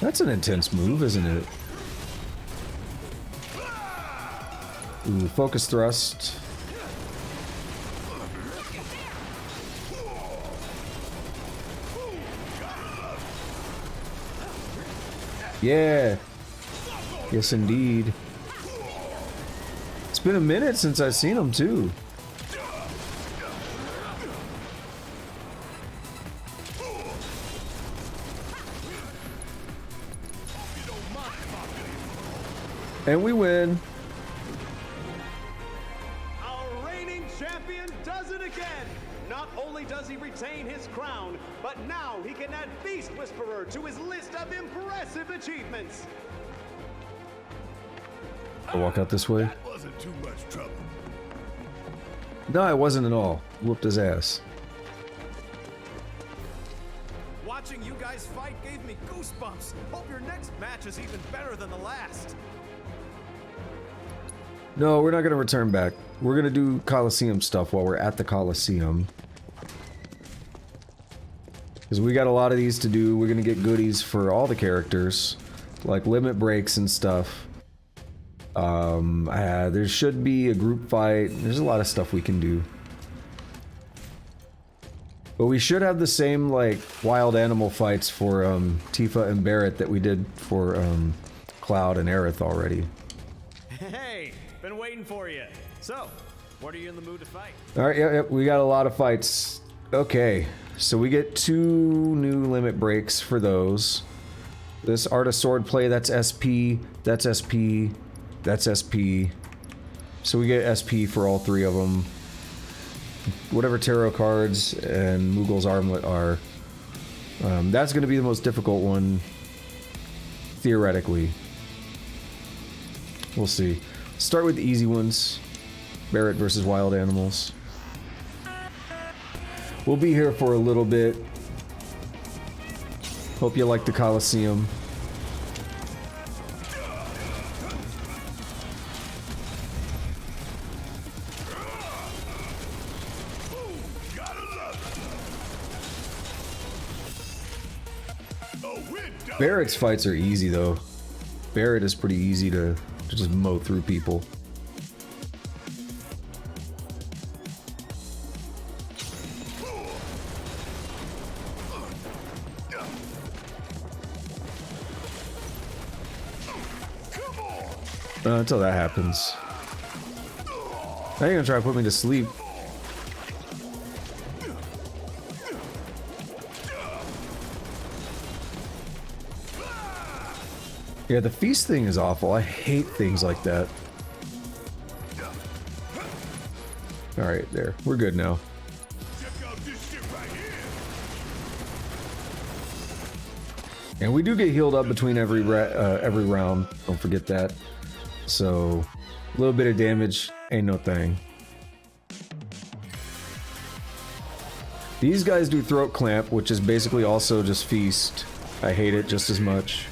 That's an intense move, isn't it? Ooh, focus thrust. Yeah. Yes, indeed. It's been a minute since I've seen him, too. And we win. Our reigning champion does it again. Not only does he retain his crown, but now he can add Beast Whisperer to his list of impressive achievements. I'll walk out this way. That wasn't too much trouble. No, it wasn't at all. Whooped his ass. Watching you guys fight gave me goosebumps. Hope your next match is even better than the last. No, we're not going to return back. We're going to do Coliseum stuff while we're at the Coliseum. Because we got a lot of these to do. We're going to get goodies for all the characters. Like limit breaks and stuff. There should be a group fight. There's a lot of stuff we can do. But we should have the same, like, wild animal fights for, Tifa and Barrett that we did for, Cloud and Aerith already. Hey, been waiting for you. So, what are you in the mood to fight? Alright, yep, we got a lot of fights. Okay, so we get 2 new limit breaks for those. This Art of Swordplay, that's SP, that's SP, that's SP. So we get SP for all 3 of them. Whatever tarot cards and Moogle's Armlet are. That's going to be the most difficult one, theoretically. We'll see. Start with the easy ones. Barrett versus wild animals. We'll be here for a little bit. Hope you like the Coliseum. Barrett's fights are easy though. Barrett is pretty easy to just mow through people. Until that happens. Now you're gonna try to put me to sleep. Yeah, the feast thing is awful. I hate things like that. Alright, there. We're good now. And we do get healed up between every round. Don't forget that. So, a little bit of damage ain't no thing. These guys do throat clamp, which is basically also just feast. I hate it just as much.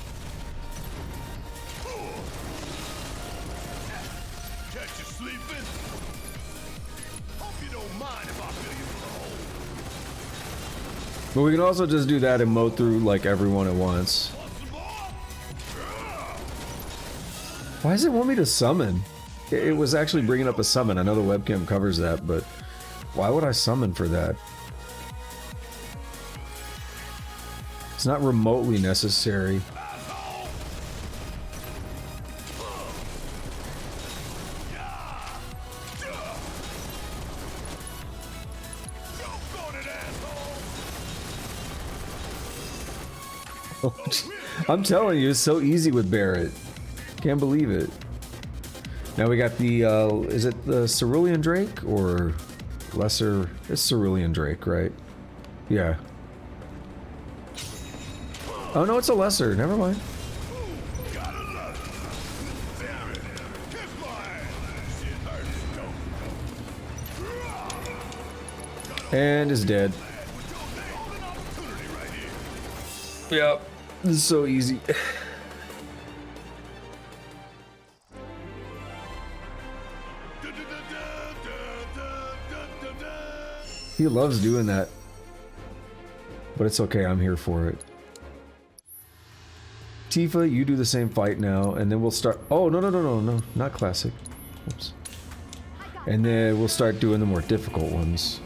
But we can also just do that and mow through like everyone at once. Why does it want me to summon? It was actually bringing up a summon. I know the webcam covers that, but why would I summon for that? It's not remotely necessary. I'm telling you, it's so easy with Barret. Can't believe it. Now we got the, is it the Cerulean Drake or lesser? It's Cerulean Drake, right? Yeah. Oh no, it's a lesser. Never mind. And is dead. Yep. This is so easy. He loves doing that. But it's okay, I'm here for it. Tifa, you do the same fight now, and then we'll start... Oh, no, not classic. Oops. And then we'll start doing the more difficult ones.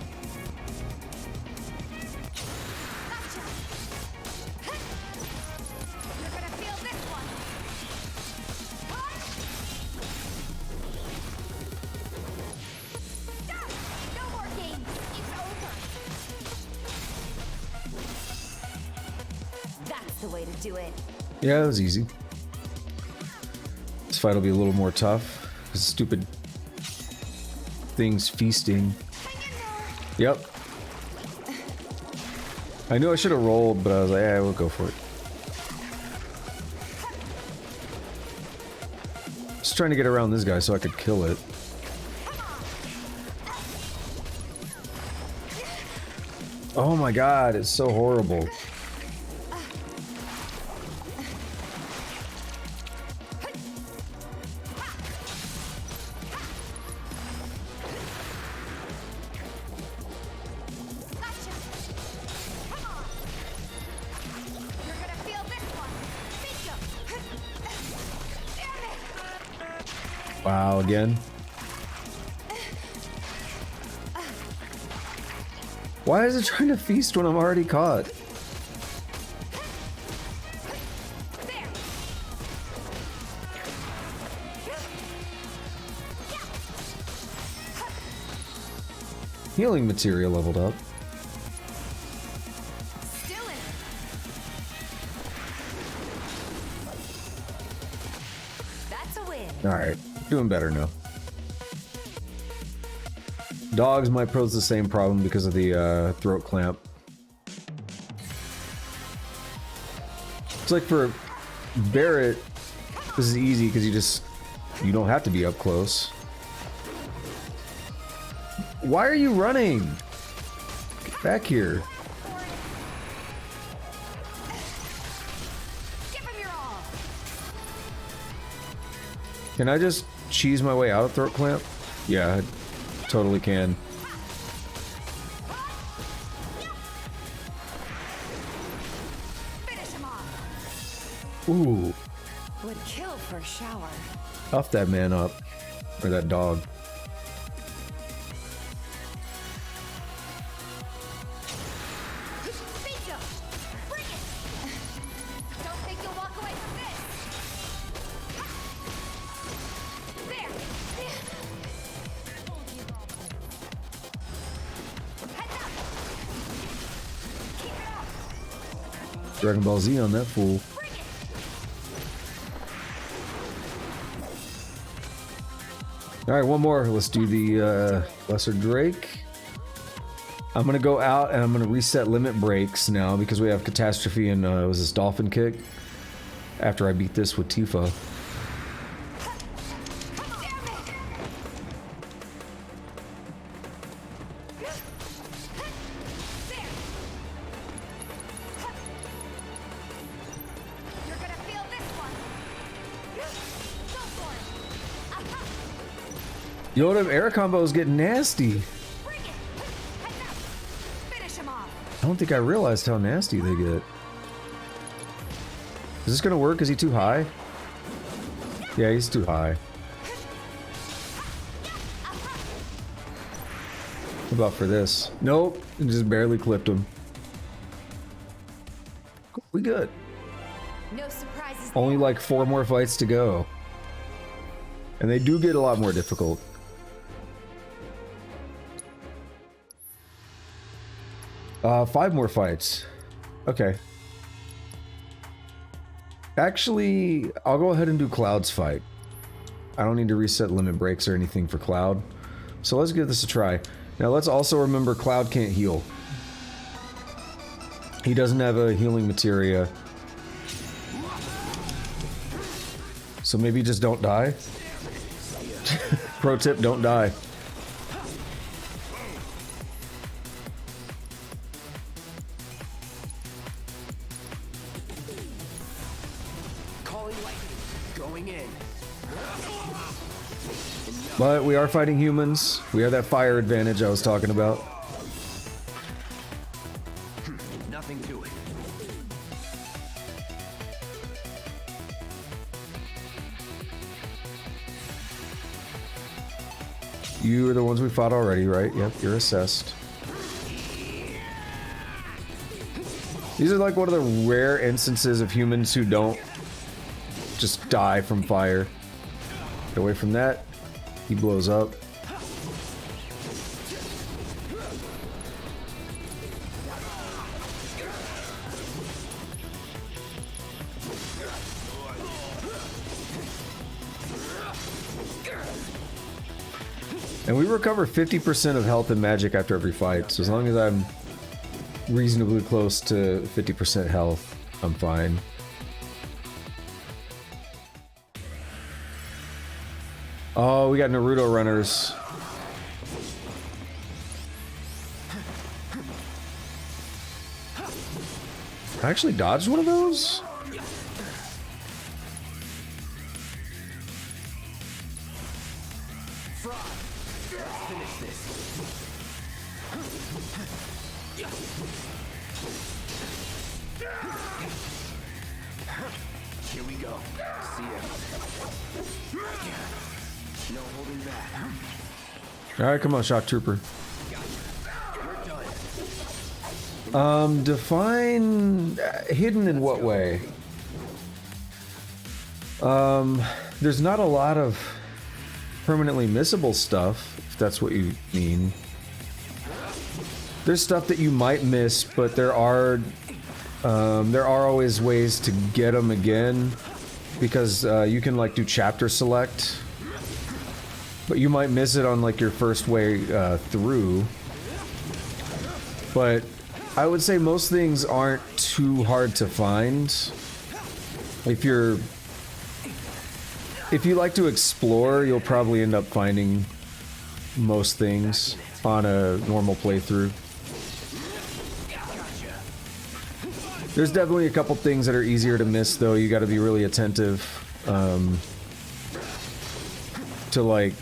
Yeah, it was easy. This fight will be a little more tough. This stupid thing's feasting. Yep. I knew I should have rolled, but I was like, yeah, we'll go for it. Just trying to get around this guy so I could kill it. Oh my god, it's so horrible. Wow, again. Why is it trying to feast when I'm already caught? Healing material leveled up. Alright, doing better now. Dogs might pose the same problem because of the throat clamp. It's like for Barret, this is easy because you don't have to be up close. Why are you running? Get back here. Can I just cheese my way out of throat clamp? Yeah, I totally can. Ooh. Would kill for a shower. Huff that man up. Or that dog. Dragon Ball Z on that fool. Alright, one more. Let's do the Lesser Drake. I'm gonna go out and I'm gonna reset limit breaks now because we have Catastrophe and was this Dolphin Kick after I beat this with Tifa. Yo, them air combos get nasty. I don't think I realized how nasty they get. Is this gonna work? Is he too high? Yeah, he's too high. What about for this? Nope, it just barely clipped him. We good. No surprises. Only like 4 more fights to go. And they do get a lot more difficult. Five more fights. Okay. Actually, I'll go ahead and do Cloud's fight. I don't need to reset limit breaks or anything for Cloud. So let's give this a try. Now let's also remember Cloud can't heal. He doesn't have a healing materia. So maybe just don't die. Pro tip, don't die. Calling lightning. Going in. But we are fighting humans. We have that fire advantage I was talking about. Nothing to it. You are the ones we fought already, right? Yep, you're assessed. These are like one of the rare instances of humans who don't just die from fire. Get away from that. He blows up. And we recover 50% of health and magic after every fight, so as long as I'm reasonably close to 50% health, I'm fine. Oh, we got Naruto runners. I actually dodged one of those? Here we go. See ya. No holding back. Alright, come on, Shock Trooper. Define hidden in what way? There's not a lot of permanently missable stuff, if that's what you mean. There's stuff that you might miss, but there are always ways to get them again, because you can like do chapter select, but you might miss it on like your first way through. But I would say most things aren't too hard to find. If you like to explore, you'll probably end up finding most things on a normal playthrough. There's definitely a couple things that are easier to miss, though. You got to be really attentive to like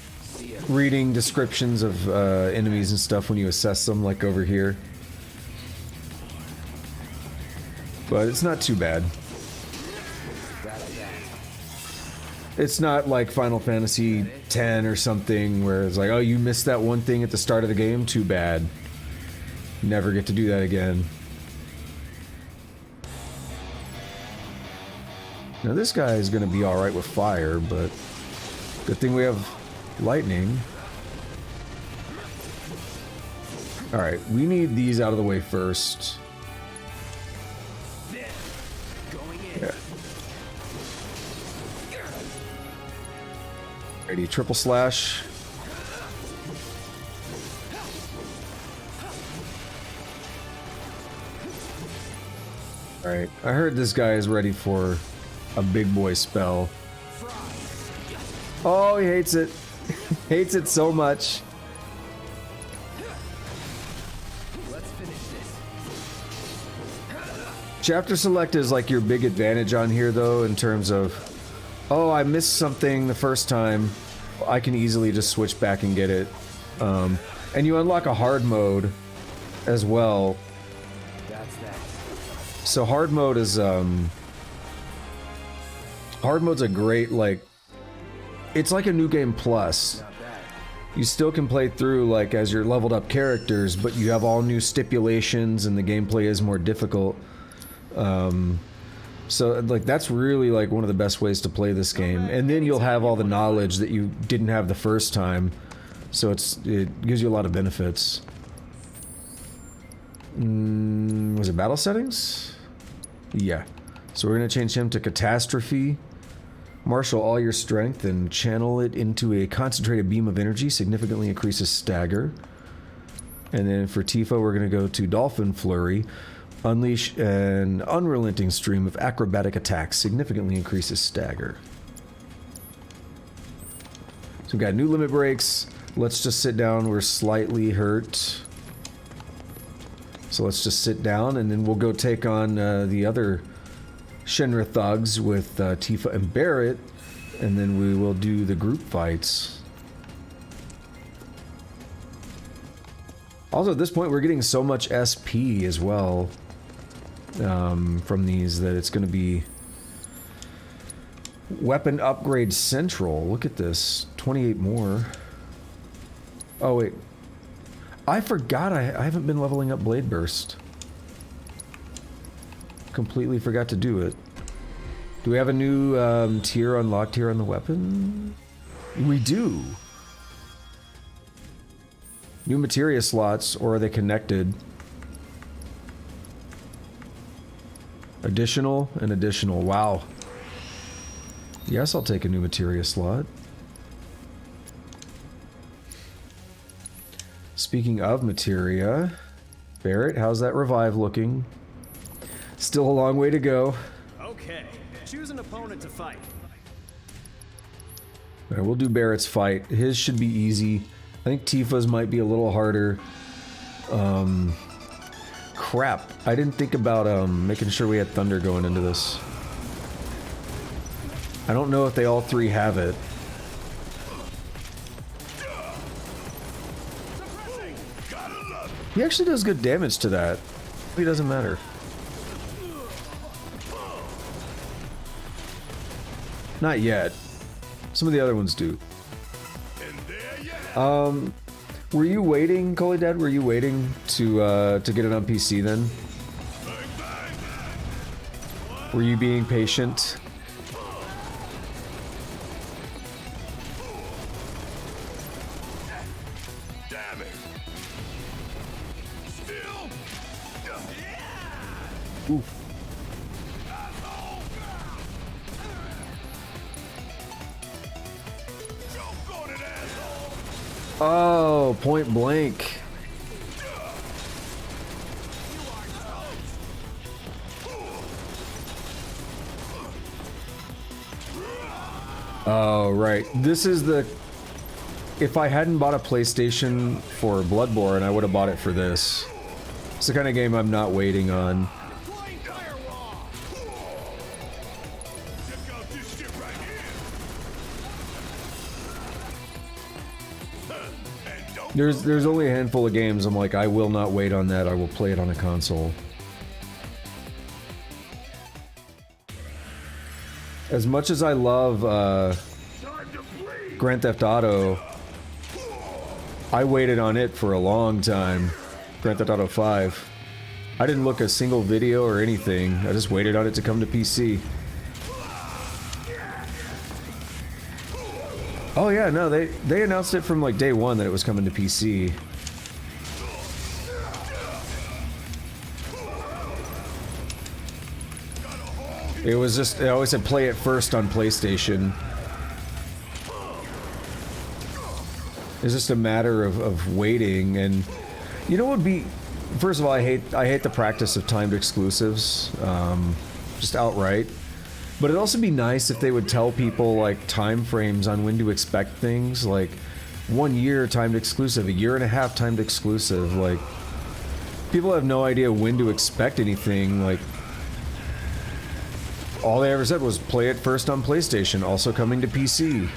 reading descriptions of enemies and stuff when you assess them, like over here. But it's not too bad. It's not like Final Fantasy X or something where it's like, oh, you missed that one thing at the start of the game? Too bad. Never get to do that again. Now this guy is going to be alright with fire, but good thing we have lightning. Alright, we need these out of the way first. Yeah. Ready, triple slash. Alright, I heard this guy is ready for a big boy spell. Oh, he hates it. Hates it so much. Chapter select is like your big advantage on here, though, in terms of, oh, I missed something the first time. I can easily just switch back and get it. And you unlock a hard mode as well. So hard mode is hard mode's a great like it's like a new game plus. You still can play through like as your leveled up characters, but you have all new stipulations and the gameplay is more difficult. So like that's really like one of the best ways to play this game. And then you'll have all the knowledge that you didn't have the first time. So it gives you a lot of benefits. Was it battle settings? Yeah. So we're gonna change him to Catastrophe. Marshal all your strength and channel it into a concentrated beam of energy, significantly increases stagger. And then for Tifa, we're going to go to Dolphin Flurry. Unleash an unrelenting stream of acrobatic attacks, significantly increases stagger. So we've got new limit breaks. Let's just sit down. We're slightly hurt. So let's just sit down and then we'll go take on the other Shinra thugs with Tifa and Barrett, and then we will do the group fights. Also, at this point, we're getting so much SP as well from these that it's going to be weapon upgrade central. Look at this, 28 more. Oh wait, I forgot I haven't been leveling up Blade Burst. Completely forgot to do it. Do we have a new tier unlocked here on the weapon? We do. New materia slots, or are they connected? Additional and additional. Wow. Yes, I'll take a new materia slot. Speaking of materia, Barrett, how's that revive looking? Still a long way to go. Okay, choose an opponent to fight. Alright, we'll do Barrett's fight. His should be easy. I think Tifa's might be a little harder. Crap. I didn't think about making sure we had Thunder going into this. I don't know if they all three have it. He actually does good damage to that. It doesn't matter. Not yet. Some of the other ones do. Were you waiting, Coley Dad? Were you waiting to get it on PC then? Were you being patient? Ooh. Oh, point blank. Oh, right. This is the... If I hadn't bought a PlayStation for Bloodborne, I would have bought it for this. It's the kind of game I'm not waiting on. There's only a handful of games I'm like, I will not wait on that, I will play it on a console. As much as I love Grand Theft Auto, I waited on it for a long time. Grand Theft Auto 5. I didn't look a single video or anything, I just waited on it to come to PC. Oh yeah, no, they announced it from like day one that it was coming to PC. It was just, they always said play it first on PlayStation. It's just a matter of waiting, and you know what would be, first of all, I hate the practice of timed exclusives, just outright. But it'd also be nice if they would tell people like time frames on when to expect things, like 1 year timed exclusive, a year and a half timed exclusive. Like, people have no idea when to expect anything. Like, all they ever said was play it first on PlayStation, also coming to PC.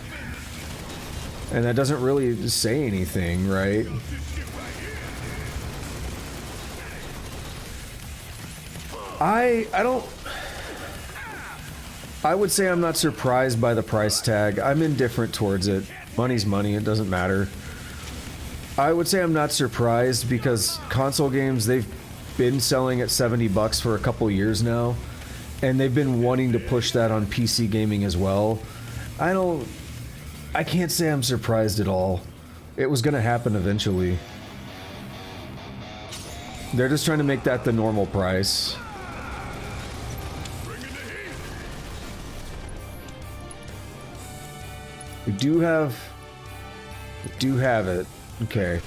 And that doesn't really say anything, right? I don't... I would say I'm not surprised by the price tag. I'm indifferent towards it. Money's money, it doesn't matter. I would say I'm not surprised because console games, they've been selling at $70 for a couple years now, and they've been wanting to push that on PC gaming as well. I can't say I'm surprised at all. It was gonna happen eventually. They're just trying to make that the normal price. We do have it. Okay.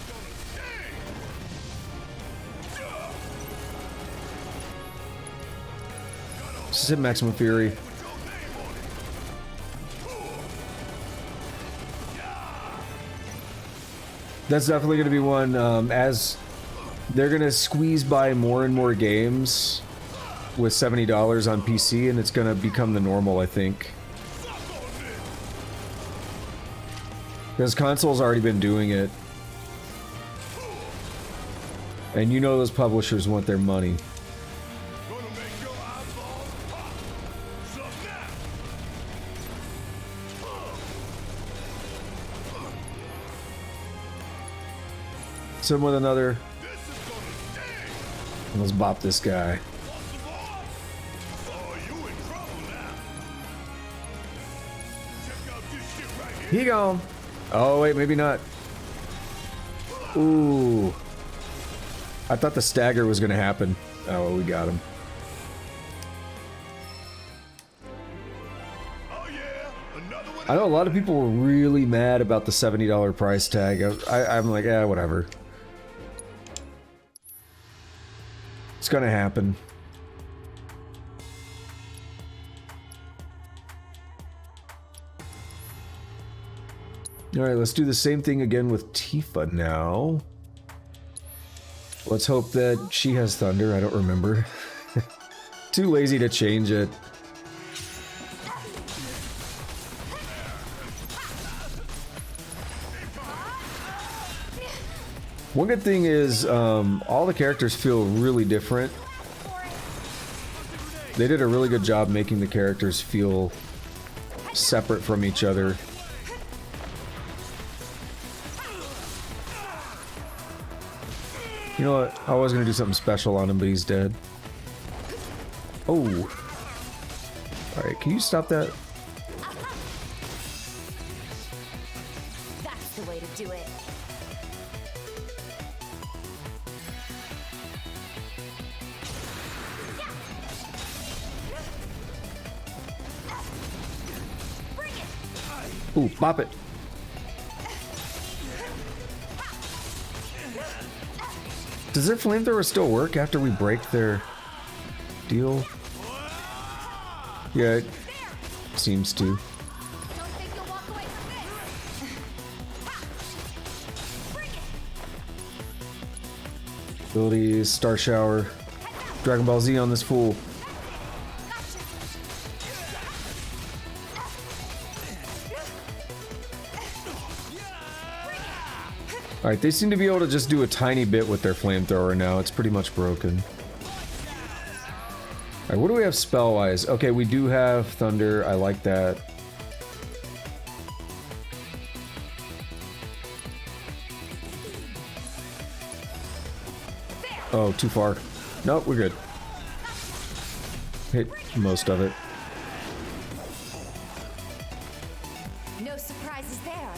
This is at maximum fury. That's definitely going to be one, as they're going to squeeze by more and more games with $70 on PC, and it's going to become the normal, I think. Because consoles already been doing it. And you know those publishers want their money. Some with another. Let's bop this guy. He gone. Oh wait, maybe not. Ooh. I thought the stagger was gonna happen. Oh, well, we got him. I know a lot of people were really mad about the $70 price tag. I'm like, yeah, whatever. It's gonna happen. Alright, let's do the same thing again with Tifa now. Let's hope that she has thunder. I don't remember. Too lazy to change it. One good thing is all the characters feel really different. They did a really good job making the characters feel separate from each other. You know what? I was gonna do something special on him, but he's dead. Oh. Alright, can you stop that? That's the way to do it. Ooh, bop it. Does their flamethrower still work after we break their deal? Yeah, it seems to. Abilities, Star Shower, Dragon Ball Z on this fool. Alright, they seem to be able to just do a tiny bit with their flamethrower now. It's pretty much broken. Alright, what do we have spell-wise? Okay, we do have Thunder. I like that. Oh, too far. Nope, we're good. Hit most of it. No surprises there.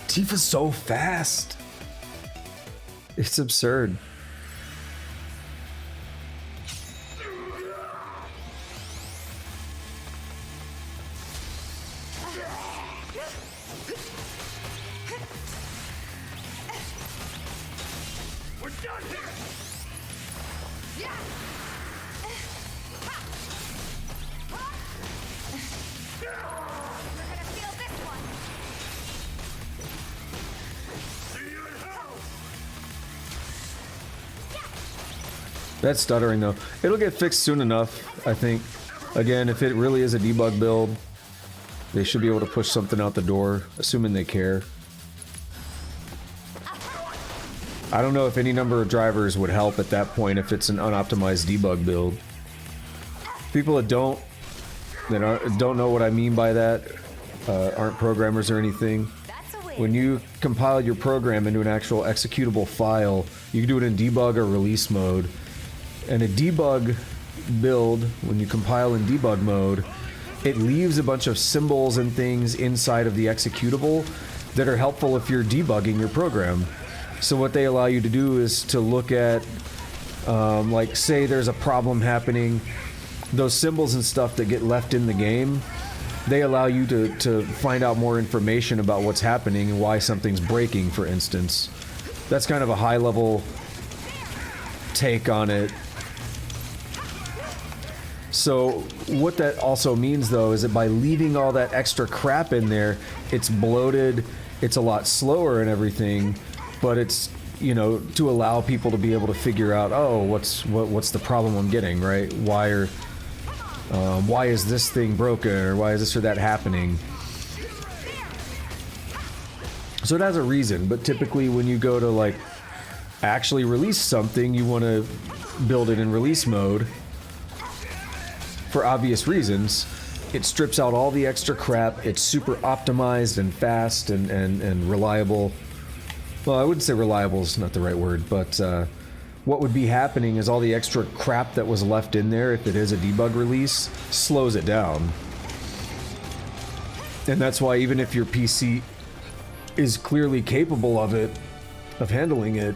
Tifa's so fast. It's absurd. We're done here. That's stuttering though. It'll get fixed soon enough, I think. Again, if it really is a debug build, they should be able to push something out the door, assuming they care. I don't know if any number of drivers would help at that point if it's an unoptimized debug build. People that don't that don't know what I mean by that, aren't programmers or anything, when you compile your program into an actual executable file, you can do it in debug or release mode. And a debug build, when you compile in debug mode, it leaves a bunch of symbols and things inside of the executable that are helpful if you're debugging your program. So what they allow you to do is to look at, like, say there's a problem happening, those symbols and stuff that get left in the game, they allow you to find out more information about what's happening and why something's breaking, for instance. That's kind of a high-level take on it. So what that also means, though, is that by leaving all that extra crap in there, it's bloated, it's a lot slower and everything, but it's, you know, to allow people to be able to figure out, oh, what's the problem I'm getting, right? Why is this thing broken, or why is this or that happening? So it has a reason, but typically when you go to, like, actually release something, you want to build it in release mode. For obvious reasons. It strips out all the extra crap, it's super optimized and fast and reliable. Well, I wouldn't say reliable is not the right word, but what would be happening is all the extra crap that was left in there, if it is a debug release, slows it down. And that's why even if your PC is clearly capable of it, of handling it,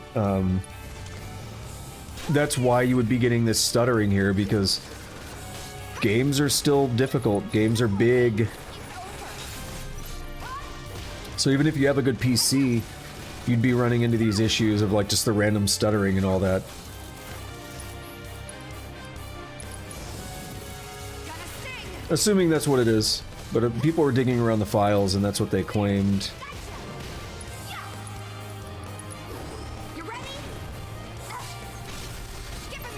that's why you would be getting this stuttering here, because games are still difficult, games are big. So even if you have a good PC, you'd be running into these issues of, like, just the random stuttering and all that. Assuming that's what it is. But people were digging around the files and that's what they claimed.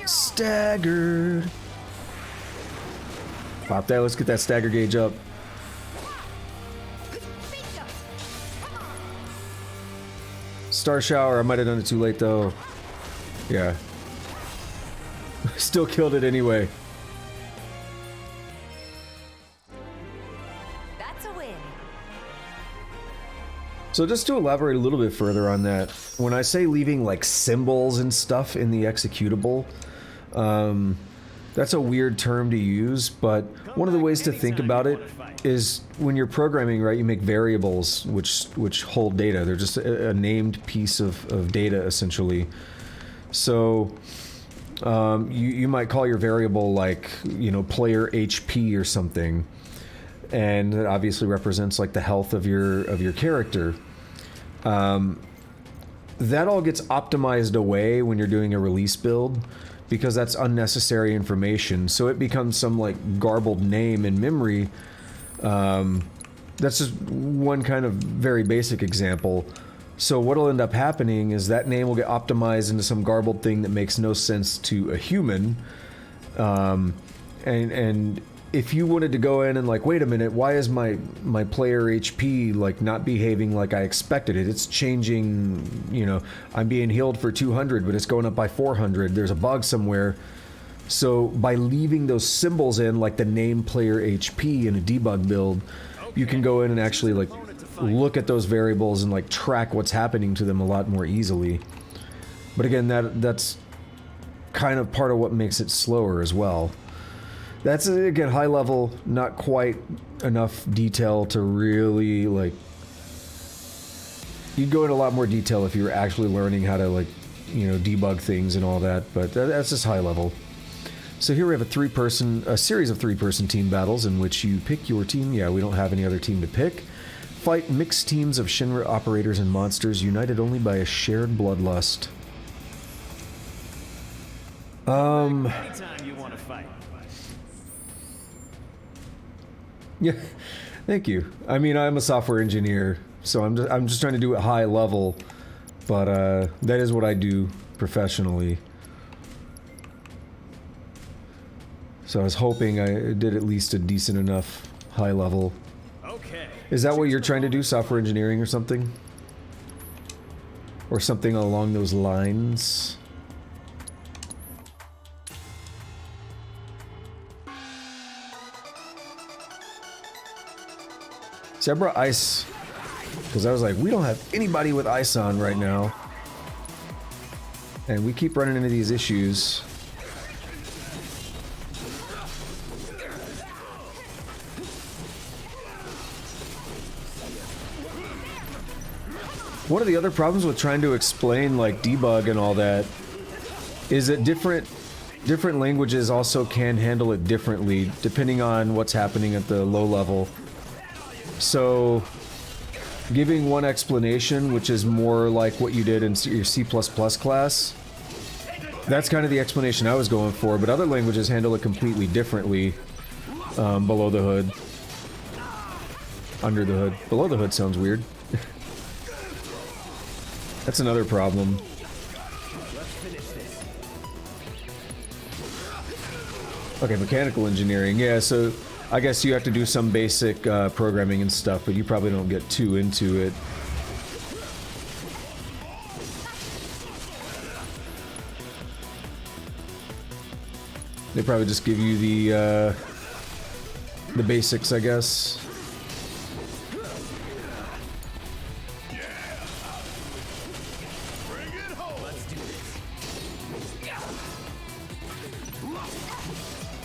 Staggered. Pop that, let's get that stagger gauge up. Star Shower, I might have done it too late though. Yeah. Still killed it anyway. That's a win. So just to elaborate a little bit further on that, when I say leaving like symbols and stuff in the executable, that's a weird term to use, but one of the ways to think about it is when you're programming, right, you make variables which hold data. They're just a named piece of data, essentially. So you might call your variable, like, you know, player HP or something, and that obviously represents like the health of your character. That all gets optimized away when you're doing a release build, because that's unnecessary information. So it becomes some like garbled name in memory. That's just one kind of very basic example. So what'll end up happening is that name will get optimized into some garbled thing that makes no sense to a human. And if you wanted to go in and like, wait a minute, why is my player HP like not behaving like I expected it? It's changing, you know, I'm being healed for 200, but it's going up by 400. There's a bug somewhere. So by leaving those symbols in, like the name player HP in a debug build, you can go in and actually like look at those variables and like track what's happening to them a lot more easily. But again, that's kind of part of what makes it slower as well. That's, again, high level, not quite enough detail to really, like... You'd go into a lot more detail if you were actually learning how to, like, you know, debug things and all that, but that's just high level. So here we have a series of three-person team battles in which you pick your team. Yeah, we don't have any other team to pick. Fight mixed teams of Shinra operators and monsters united only by a shared bloodlust. Anytime you want to fight. Yeah, thank you. I mean, I'm a software engineer, so I'm just trying to do it high level, but that is what I do professionally. So I was hoping I did at least a decent enough high level. Okay. Is that what you're trying to do, software engineering or something? Or something along those lines? See, I brought ice because I was like, we don't have anybody with ice on right now. And we keep running into these issues. One of the other problems with trying to explain like debug and all that is that different languages also can handle it differently depending on what's happening at the low level. So giving one explanation, which is more like what you did in your C++ class, that's kind of the explanation I was going for, but other languages handle it completely differently. Below the hood. Under the hood. Below the hood sounds weird. That's another problem. Okay, mechanical engineering. Yeah, so I guess you have to do some basic programming and stuff, but you probably don't get too into it. They probably just give you the basics, I guess.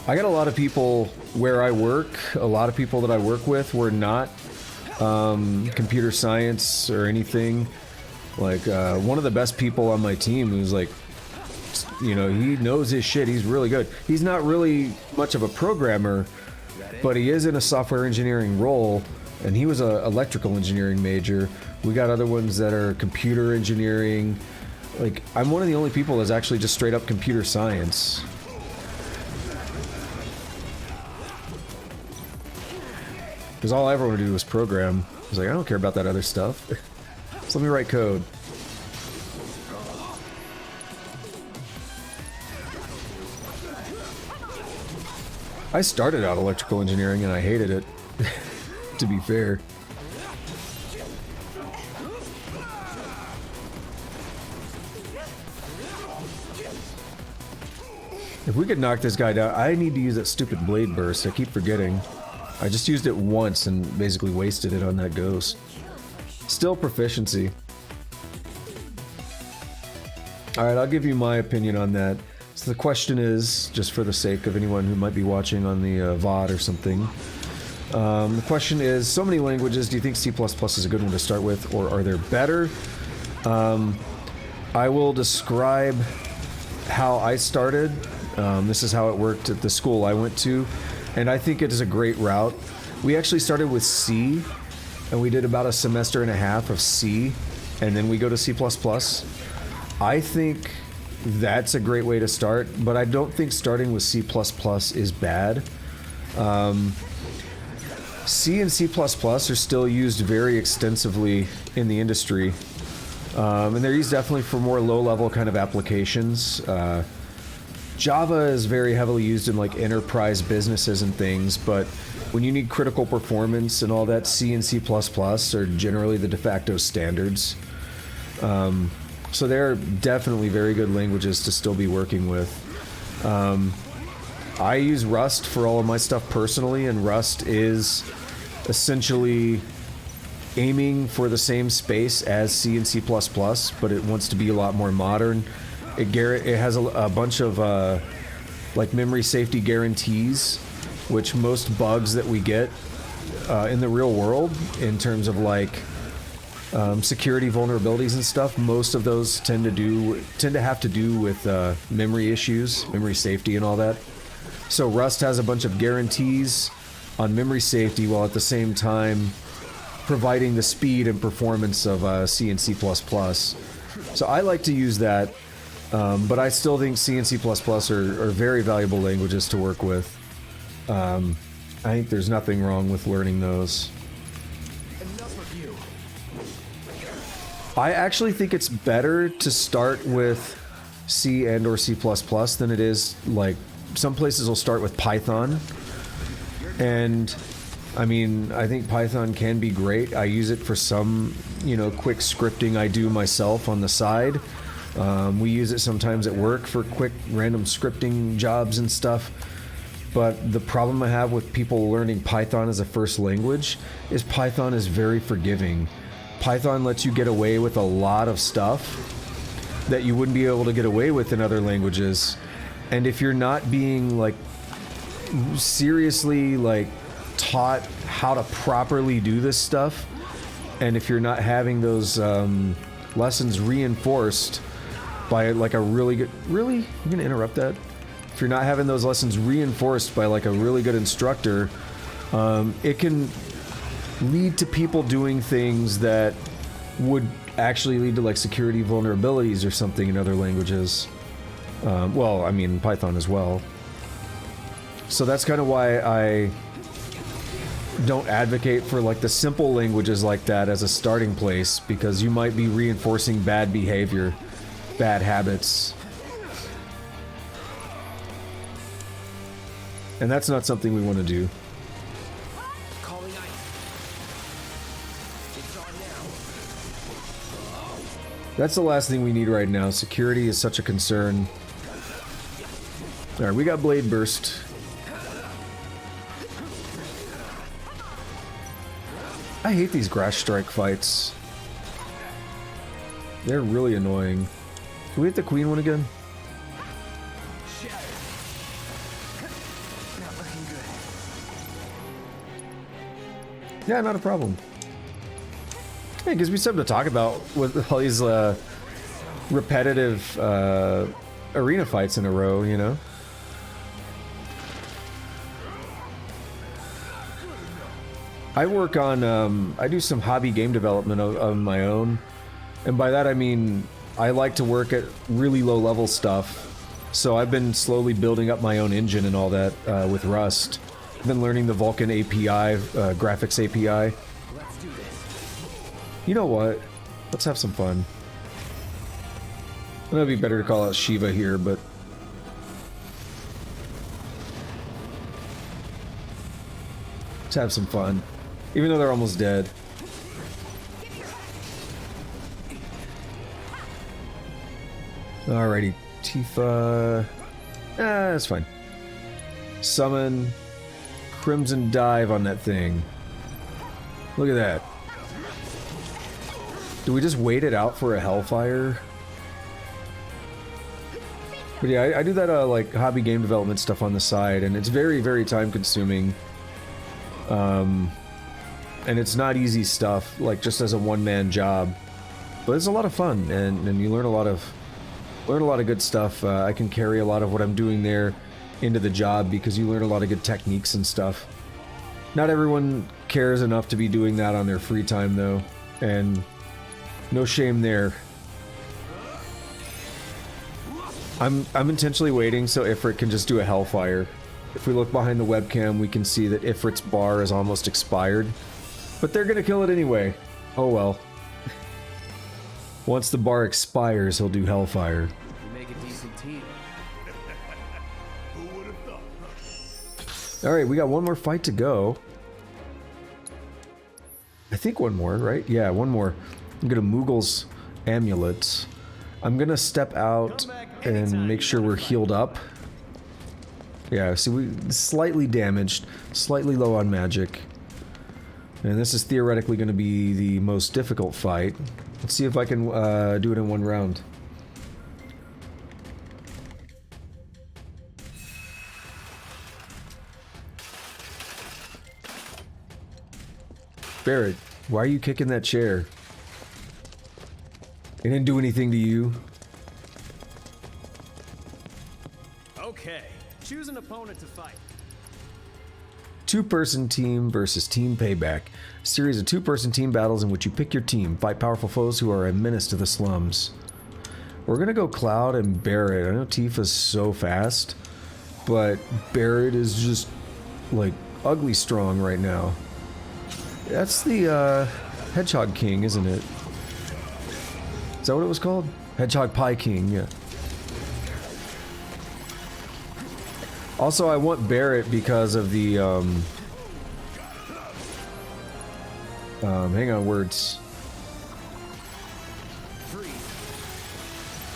I got a lot of people where I work, a lot of people that I work with were not computer science or anything. Like, one of the best people on my team who's like, you know, he knows his shit, he's really good. He's not really much of a programmer, but he is in a software engineering role, and he was an electrical engineering major. We got other ones that are computer engineering. Like, I'm one of the only people that's actually just straight up computer science. Because all I ever wanted to do was program. I was like, I don't care about that other stuff. So let me write code. I started out electrical engineering and I hated it, to be fair. If we could knock this guy down, I need to use that stupid blade burst. I keep forgetting. I just used it once and basically wasted it on that ghost. Still proficiency. Alright, I'll give you my opinion on that. So the question is, just for the sake of anyone who might be watching on the VOD or something, the question is, so many languages, do you think C++ is a good one to start with, or are there better? I will describe how I started. This is how it worked at the school I went to, and I think it is a great route. We actually started with C, and we did about a semester and a half of C, and then we go to C++. I think that's a great way to start, but I don't think starting with C++ is bad. C and C++ are still used very extensively in the industry, and they're used definitely for more low-level kind of applications. Java is very heavily used in like enterprise businesses and things, but when you need critical performance and all that, C and C++ are generally the de facto standards. So they're definitely very good languages to still be working with. I use Rust for all of my stuff personally, and Rust is essentially aiming for the same space as C and C++, but it wants to be a lot more modern. It has a bunch of like memory safety guarantees, which most bugs that we get in the real world, in terms of like security vulnerabilities and stuff, most of those tend to have to do with memory issues, memory safety and all that. So Rust has a bunch of guarantees on memory safety while at the same time providing the speed and performance of C and C++. So I like to use that, but I still think C and C++ are very valuable languages to work with. I think there's nothing wrong with learning those. I actually think it's better to start with C and or C++ than it is, like, some places will start with Python. And, I mean, I think Python can be great. I use it for some, you know, quick scripting I do myself on the side. We use it sometimes at work for quick random scripting jobs and stuff. But the problem I have with people learning Python as a first language is Python is very forgiving. Python lets you get away with a lot of stuff that you wouldn't be able to get away with in other languages. And if you're not being like seriously like taught how to properly do this stuff, and if you're not having those lessons reinforced by like a really good... Really? I'm gonna interrupt that? If you're not having those lessons reinforced by like a really good instructor, it can lead to people doing things that would actually lead to like security vulnerabilities or something in other languages. Well, I mean Python as well. So that's kind of why I don't advocate for like the simple languages like that as a starting place, because you might be reinforcing bad behavior, bad habits. And that's not something we want to do. That's the last thing we need right now. Security is such a concern. Alright, we got Blade Burst. I hate these Grass Strike fights. They're really annoying. Can we hit the Queen one again? Yeah, not a problem. Hey, it gives me something to talk about with all these repetitive arena fights in a row, you know? I work on, I do some hobby game development of my own. And by that I mean, I like to work at really low level stuff. So I've been slowly building up my own engine and all that with Rust. I've been learning the Vulkan API, graphics API. You know what? Let's have some fun. I know it'd be better to call out Shiva here, but... let's have some fun. Even though they're almost dead. Alrighty, Tifa... that's fine. Summon... Crimson Dive on that thing. Look at that. Do we just wait it out for a Hellfire? But yeah, I do that like hobby game development stuff on the side, and it's very, very time consuming. And it's not easy stuff, like just as a one-man job. But it's a lot of fun, and you learn a lot of good stuff. I can carry a lot of what I'm doing there into the job because you learn a lot of good techniques and stuff. Not everyone cares enough to be doing that on their free time though, and no shame there. I'm intentionally waiting so Ifrit can just do a Hellfire. If we look behind the webcam, we can see that Ifrit's bar is almost expired. But they're gonna kill it anyway. Oh well. Once the bar expires, he'll do Hellfire. You make a decent team. Alright, we got one more fight to go. I think one more, right? Yeah, one more. I'm gonna Moogle's Amulet. I'm gonna step out and make sure we're healed up. Yeah, see, we slightly damaged, slightly low on magic. And this is theoretically gonna be the most difficult fight. Let's see if I can do it in one round. Barrett, why are you kicking that chair? It didn't do anything to you. Okay, choose an opponent to fight. Two-person team versus Team Payback. A series of two-person team battles in which you pick your team, fight powerful foes who are a menace to the slums. We're gonna go Cloud and Barrett. I know Tifa's so fast, but Barrett is just, like, ugly strong right now. That's the, Hedgehog King, isn't it? Is that what it was called? Hedgehog Pie King, yeah. Also, I want Barrett because of the, hang on, words.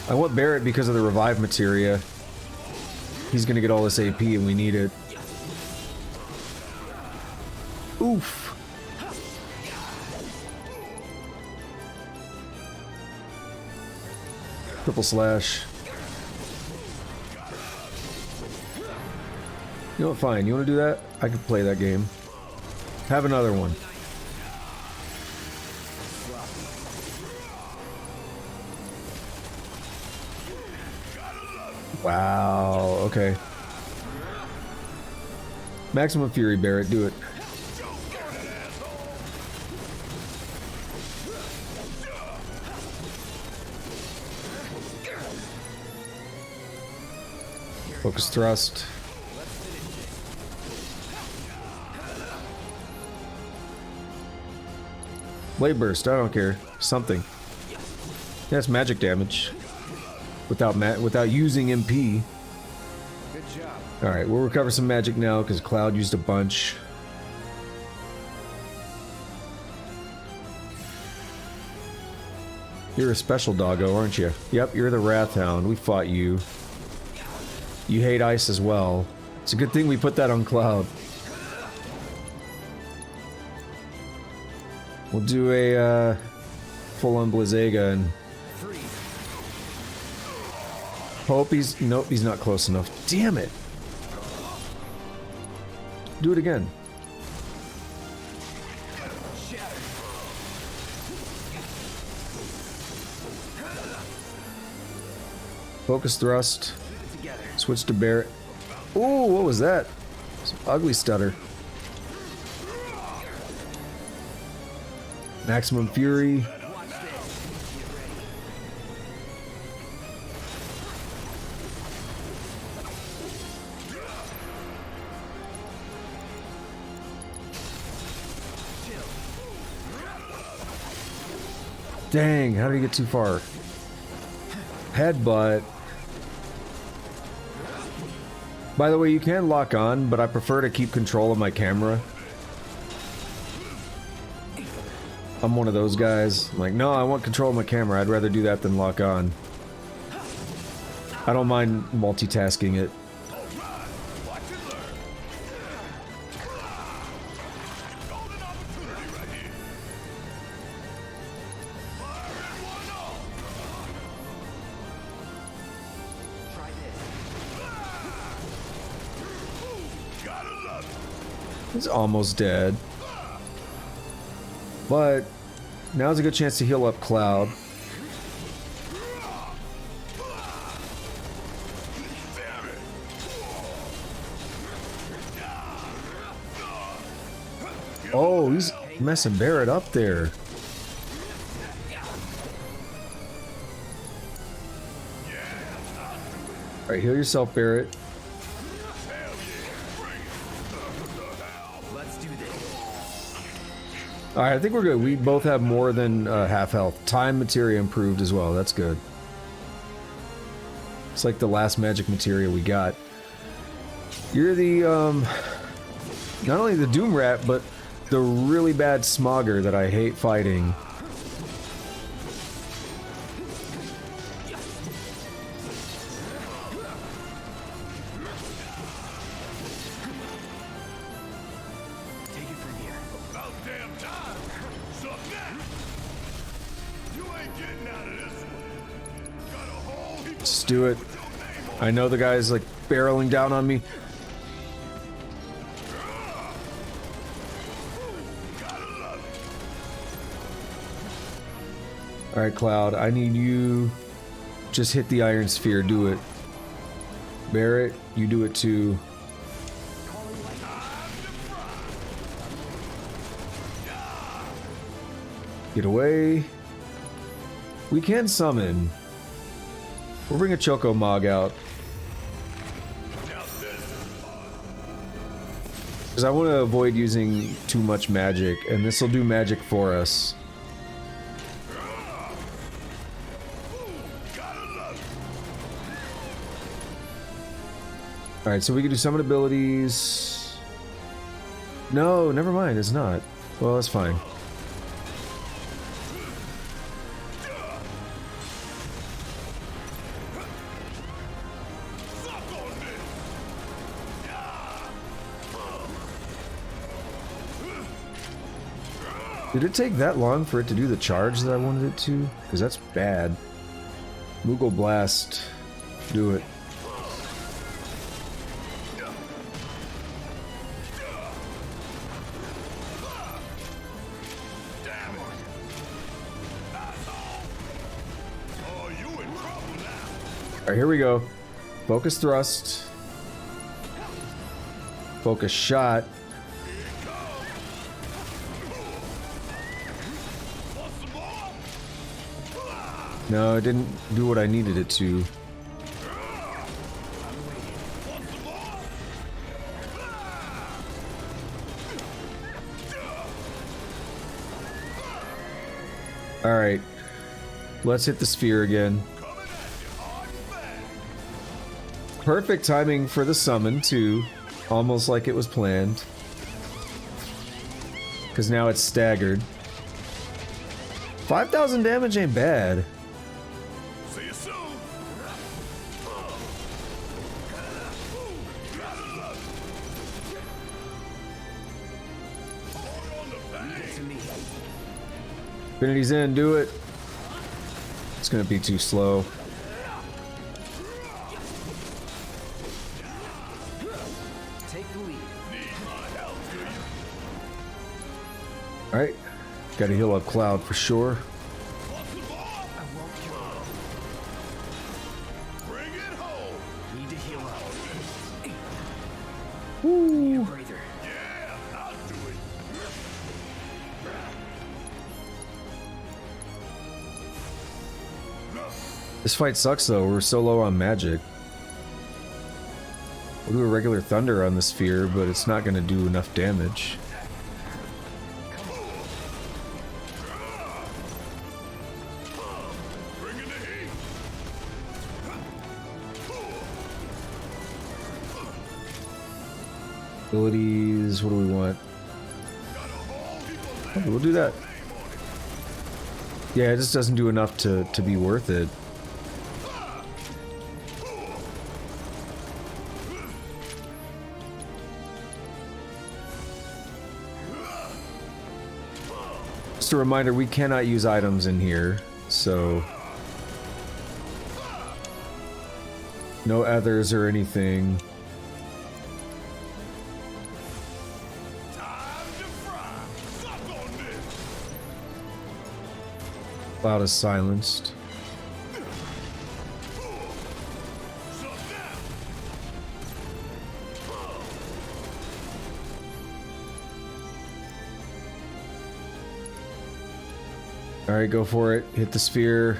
I want Barrett because of the revive materia. He's gonna get all this AP and we need it. Oof. Triple slash. You know what, fine. You want to do that? I could play that game. Have another one. Wow, okay. Maximum Fury, Barrett, do it. Focus thrust. Blade burst, I don't care. Something. That's magic damage. Without using MP. Good job. Alright, we'll recover some magic now because Cloud used a bunch. You're a special doggo, aren't you? Yep, you're the Wrath Hound. We fought you. You hate ice as well. It's a good thing we put that on Cloud. We'll do a full-on Blizzaga and hope he's... Nope, he's not close enough. Damn it! Do it again. Focus thrust. Switch to Barrett. Ooh, what was that? Some ugly stutter. Maximum Fury. Dang, how did he get too far? Headbutt. By the way, you can lock on, but I prefer to keep control of my camera. I'm one of those guys. I'm like, no, I want control of my camera. I'd rather do that than lock on. I don't mind multitasking it. He's almost dead. But now's a good chance to heal up Cloud. Oh, he's messing Barrett up there. Alright, heal yourself, Barrett. Alright, I think we're good. We both have more than half health. Time materia improved as well. That's good. It's like the last magic materia we got. You're the, not only the Doom Rat, but the really bad Smogger that I hate fighting. Let's do it. I know the guy's like barreling down on me. Alright, Cloud, I need you. Just hit the Iron Sphere, do it. Barrett, you do it too. Get away. We can summon. We'll bring a Choco Mog out. Because I want to avoid using too much magic, and this will do magic for us. Alright, so we can do summon abilities. No, never mind, it's not. Well, that's fine. Did it take that long for it to do the charge that I wanted it to? Because that's bad. Moogle Blast. Do it. Alright, here we go. Focus thrust. Focus shot. No, it didn't do what I needed it to. Alright. Let's hit the sphere again. Perfect timing for the summon, too. Almost like it was planned. Because now it's staggered. 5,000 damage ain't bad. See you soon. Infinity's in, do it. It's gonna be too slow. Take the lead. Alright. Gotta heal up Cloud for sure. Need to heal up. Woo. This fight sucks though, we're so low on magic. We'll do a regular thunder on the sphere, but it's not gonna do enough damage. Abilities, what do we want? Okay, we'll do that. Yeah, it just doesn't do enough to be worth it. Just a reminder, we cannot use items in here, so... no others or anything. Cloud is silenced. Alright, go for it. Hit the sphere.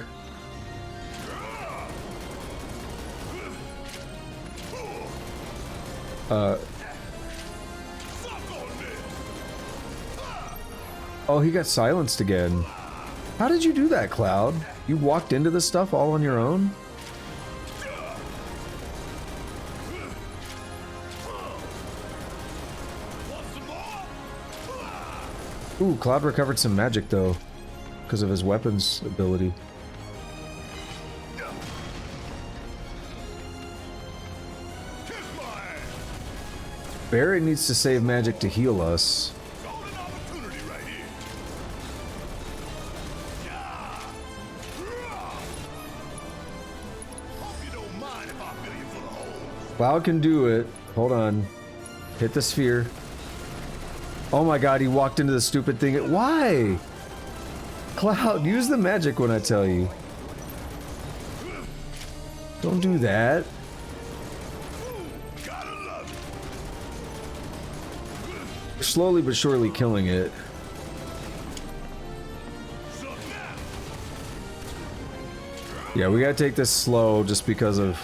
Oh, he got silenced again. How did you do that, Cloud? You walked into this stuff all on your own? Ooh, Cloud recovered some magic though, because of his weapons ability. Barret needs to save magic to heal us. Cloud can do it. Hold on. Hit the sphere. Oh my god, he walked into the stupid thing. Why? Cloud, use the magic when I tell you. Don't do that. We're slowly but surely killing it. Yeah, we gotta take this slow just because of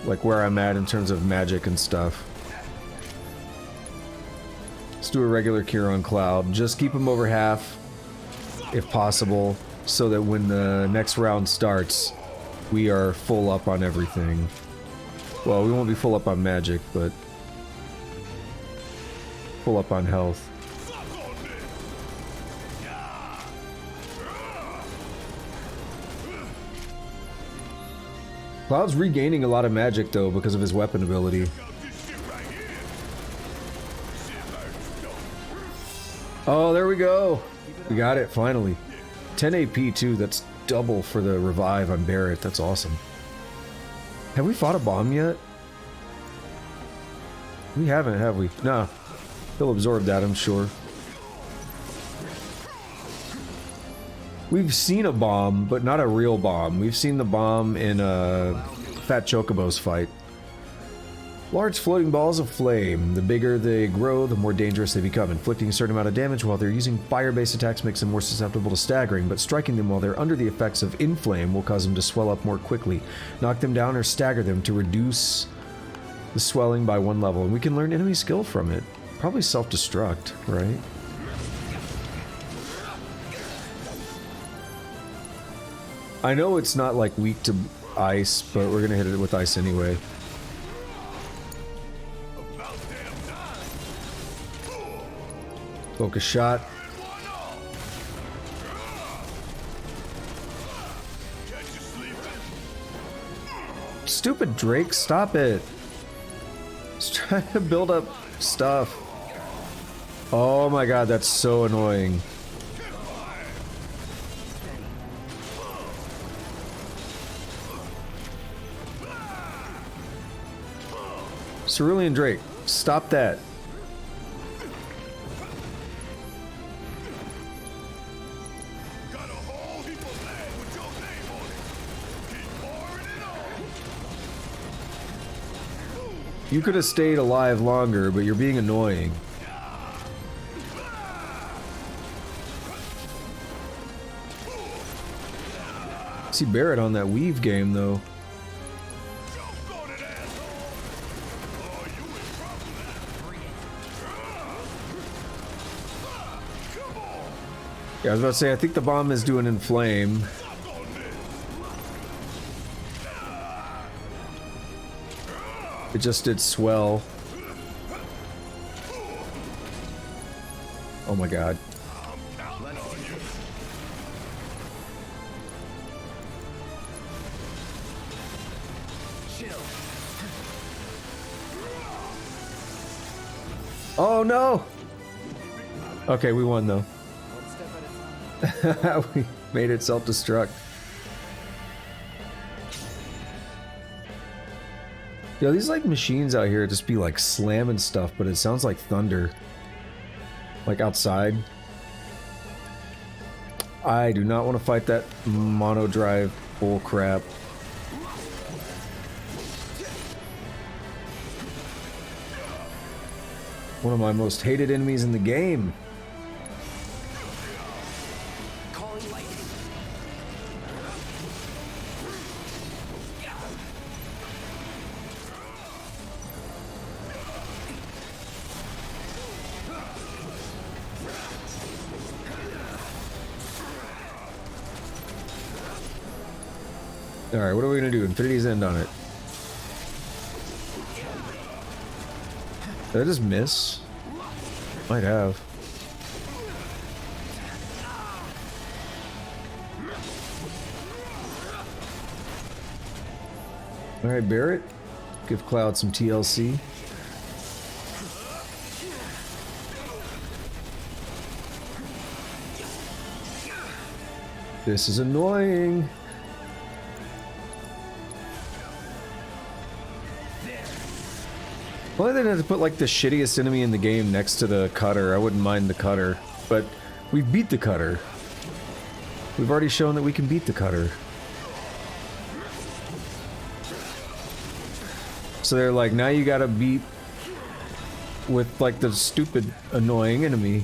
like where I'm at in terms of magic and stuff. Let's do a regular cure on Cloud. Just keep him over half, if possible, so that when the next round starts, we are full up on everything. Well, we won't be full up on magic, but full up on health. Cloud's regaining a lot of magic though because of his weapon ability. Oh, there we go. We got it, finally. 10 AP too, that's double for the revive on Barret. That's awesome. Have we fought a bomb yet? We haven't, have we? No. He'll absorb that, I'm sure. We've seen a bomb, but not a real bomb. We've seen the bomb in Fat Chocobo's fight. Large floating balls of flame. The bigger they grow, the more dangerous they become. Inflicting a certain amount of damage while they're using fire-based attacks makes them more susceptible to staggering, but striking them while they're under the effects of inflame will cause them to swell up more quickly. Knock them down or stagger them to reduce the swelling by 1 level. And we can learn enemy skill from it. Probably self-destruct, right? I know it's not like weak to ice, but we're gonna hit it with ice anyway. Focus shot. Stupid Drake, stop it. Just trying to build up stuff. Oh my god, that's so annoying. Cerulean Drake, stop that. You could have stayed alive longer, but you're being annoying. See Barret on that weave game, though. Yeah, I was about to say, I think the bomb is doing inflame. It just did swell. Oh my god. Oh no! Okay, we won though. We made it self-destruct. Yo, these like machines out here just be like slamming stuff, but it sounds like thunder. Like outside. I do not want to fight that mono drive bull crap. One of my most hated enemies in the game. Alright, what are we gonna do? Infinity's End on it. Did I just miss? Might have. Alright, Barret. Give Cloud some TLC. This is annoying. Well, they had to put like the shittiest enemy in the game next to the cutter. I wouldn't mind the cutter, but we beat the cutter. We've already shown that we can beat the cutter. So they're like, now you gotta beat with like the stupid annoying enemy.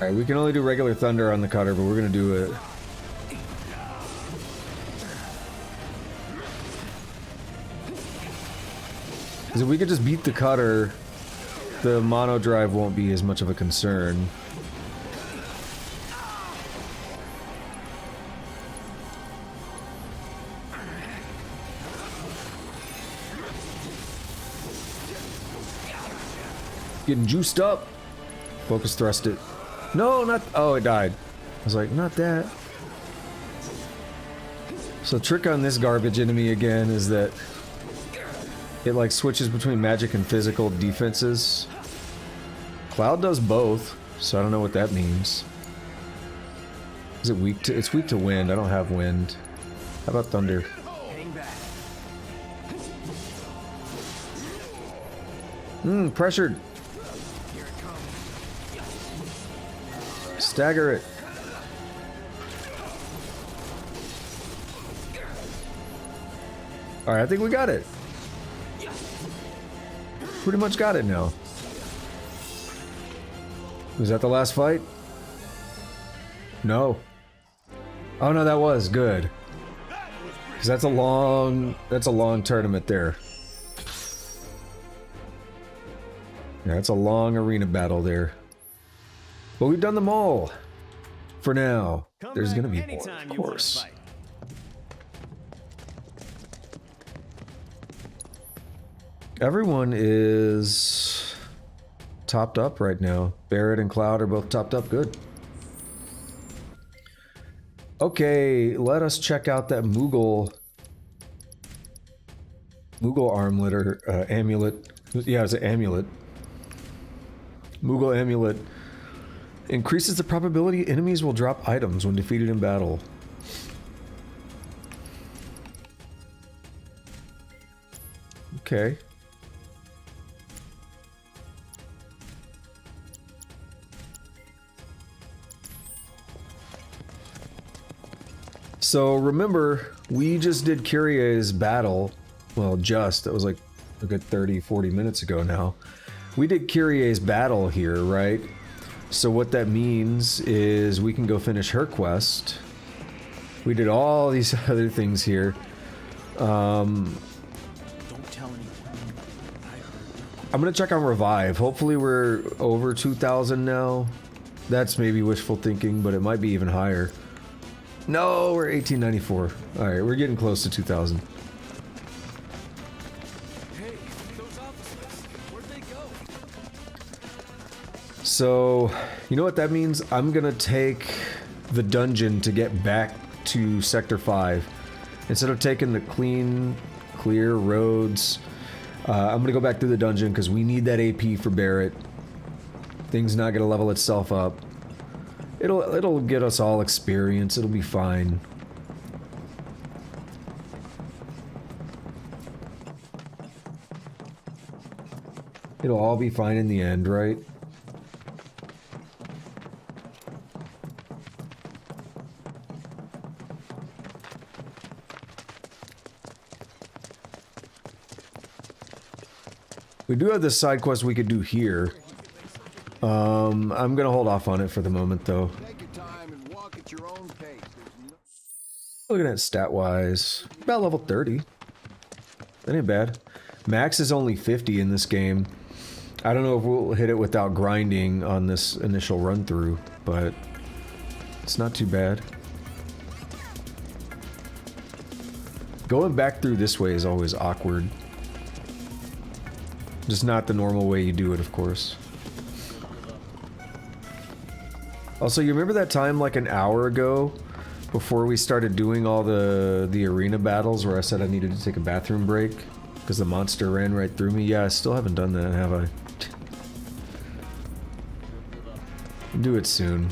Alright, we can only do regular thunder on the cutter, but we're gonna do it. Because if we could just beat the cutter, the mono drive won't be as much of a concern. Getting juiced up. Focus thrust it. No, not. Oh, it died. I was like, not that. So trick on this garbage enemy again is that it like switches between magic and physical defenses. Cloud does both, so I don't know what that means. Is it weak to? It's weak to wind. I don't have wind. How about thunder? Pressured. Stagger it. Alright, I think we got it. Pretty much got it now. Was that the last fight? No. Oh no, that was good. Because that's a long tournament there. Yeah, it's a long arena battle there. But we've done them all. For now. There's gonna be more, of course. Everyone is topped up right now. Barrett and Cloud are both topped up. Good. Okay, let us check out that Moogle armlet or amulet. Yeah, it's an amulet. Moogle amulet increases the probability enemies will drop items when defeated in battle. Okay. So remember, we just did Kyrie's battle. Well, that was like a good 30-40 minutes ago now. We did Kyrie's battle here, right? So what that means is we can go finish her quest. We did all these other things here. Don't tell anyone. I'm gonna check on Revive. Hopefully we're over 2,000 now. That's maybe wishful thinking, but it might be even higher. No, we're 1894. Alright, we're getting close to 2,000. Hey, those officers, where'd they go? So, you know what that means? I'm gonna take the dungeon to get back to Sector 5. Instead of taking the clear roads, I'm gonna go back through the dungeon because we need that AP for Barrett. Thing's not gonna level itself up. It'll get us all experience. It'll be fine. It'll all be fine in the end, right? We do have this side quest we could do here. I'm gonna hold off on it for the moment, though. Looking at stat-wise, about level 30. That ain't bad. Max is only 50 in this game. I don't know if we'll hit it without grinding on this initial run-through, but it's not too bad. Going back through this way is always awkward. Just not the normal way you do it, of course. Also, you remember that time like an hour ago before we started doing all the arena battles where I said I needed to take a bathroom break because the monster ran right through me? Yeah, I still haven't done that, have I? Do it soon.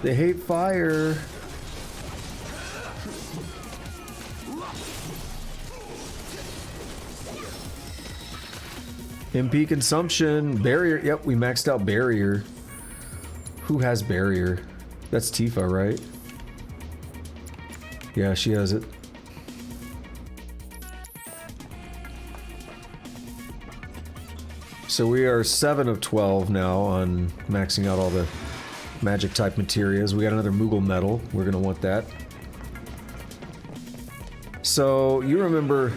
They hate fire. MP consumption, barrier. Yep, we maxed out barrier. Who has barrier? That's Tifa, right? Yeah, she has it. So we are 7 of 12 now on maxing out all the magic type materials. We got another Moogle medal. We're gonna want that. So you remember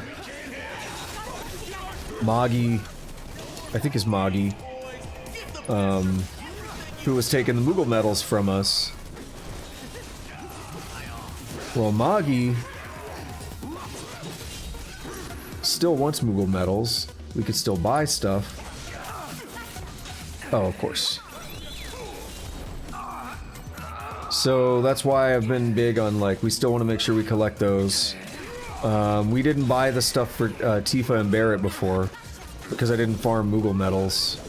Moggy, I think it's Moggy, who was taking the Moogle medals from us. Well, Moggy still wants Moogle medals. we could still buy stuff. Oh, of course. So that's why I've been big on, like, we still want to make sure we collect those. We didn't buy the stuff for Tifa and Barrett before because I didn't farm Moogle medals.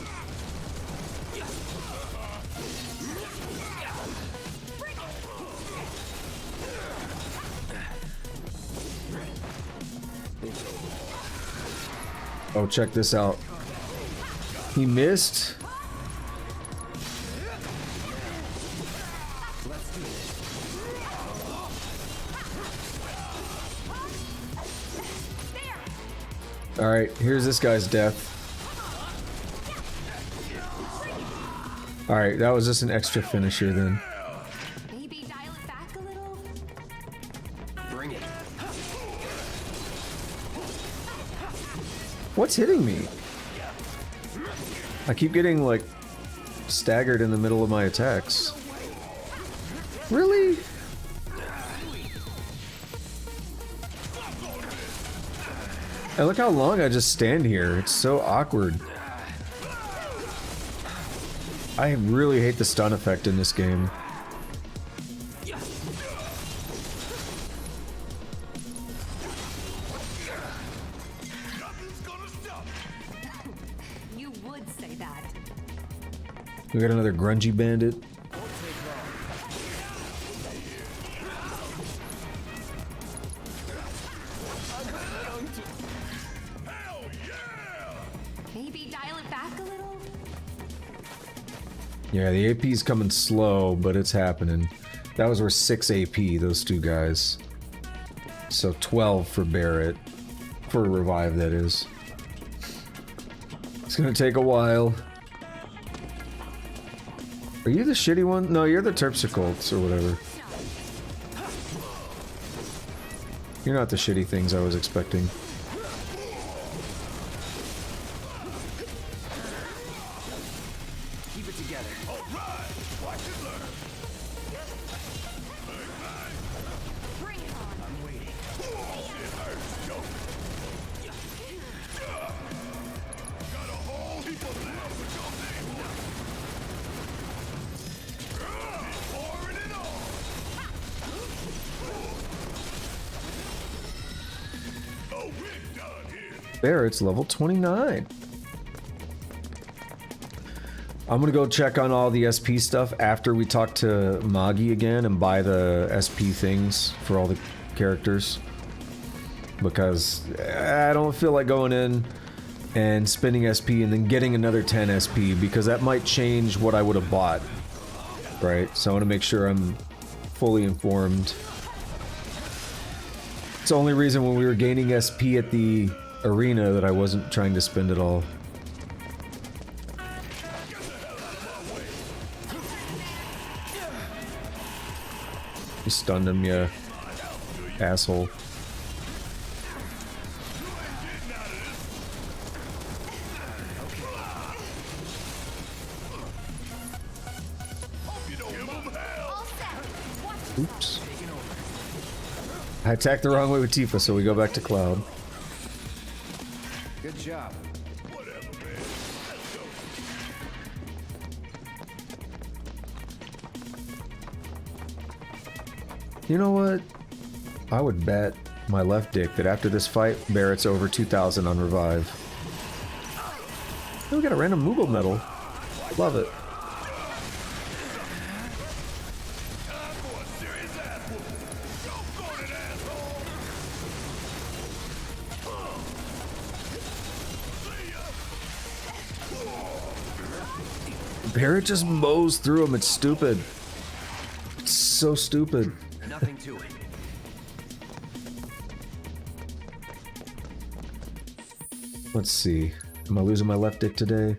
Oh, check this out. He missed. Alright, here's this guy's death. Alright, that was just an extra finisher then. Maybe dial it back a little? Bring it. What's hitting me? I keep getting, like, staggered in the middle of my attacks. Really? And look how long I just stand here. It's so awkward. I really hate the stun effect in this game. You would say that. We got another grungy bandit. Maybe dial it back a little? Yeah, the AP's coming slow, but it's happening. That was worth 6 AP, those two guys. So 12 for Barrett. For a revive, that is. It's gonna take a while. Are you the shitty one? No, you're the Terpsichore's or whatever. You're not the shitty things I was expecting. Keep it together. All right, watch and learn. Bring it on. I'm waiting. It hurts, yo. Got a whole heap of them. Pouring it on. Oh, we're done here. Barrett's level 29. I'm gonna go check on all the SP stuff after we talk to Magi again and buy the SP things for all the characters. Because I don't feel like going in and spending SP and then getting another 10 SP because that might change what I would have bought. Right? So I want to make sure I'm fully informed. It's the only reason when we were gaining SP at the arena that I wasn't trying to spend it all. You stunned him, yeah. Asshole. Oops. I attacked the wrong way with Tifa, so we go back to Cloud. Good job. You know what? I would bet my left dick that after this fight, Barrett's over 2,000 on revive. Oh, we got a random Moogle medal. Love it. Barrett just mows through him. It's stupid. It's so stupid. Nothing to it. Let's see. Am I losing my left dick today?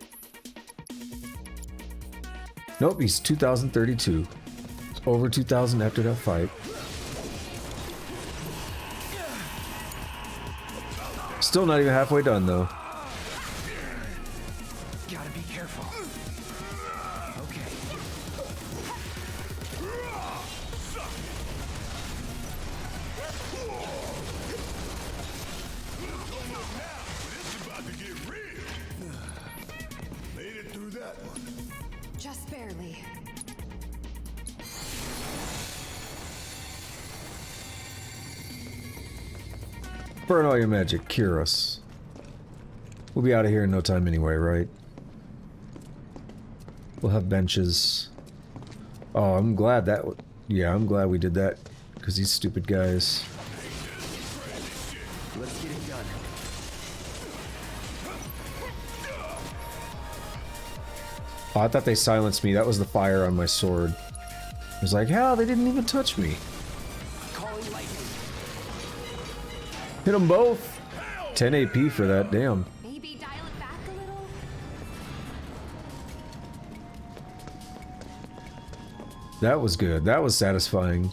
Nope, he's 2032. It's over 2,000 after that fight. Still not even halfway done though. Gotta be careful. Okay. It's about to get real. that one. Just barely. Burn all your magic, cure us. We'll be out of here in no time anyway, right? We'll have benches. Oh, I'm glad that... Yeah, I'm glad we did that. Because these stupid guys... Let's get it done. Oh, I thought they silenced me. That was the fire on my sword. I was like, hell, they didn't even touch me. Hit them both. 10 AP for that, damn. Maybe dial it back a little? That was good. That was satisfying.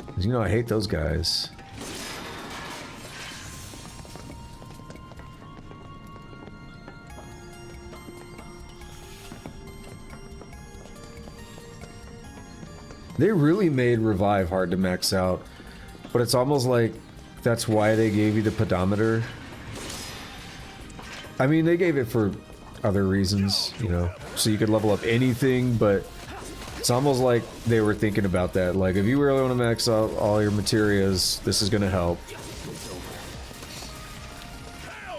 'Cause you know I hate those guys. They really made Revive hard to max out, but it's almost like that's why they gave you the pedometer. I mean, they gave it for other reasons, you know, so you could level up anything, but it's almost like they were thinking about that. Like, if you really want to max out all your materias, this is going to help.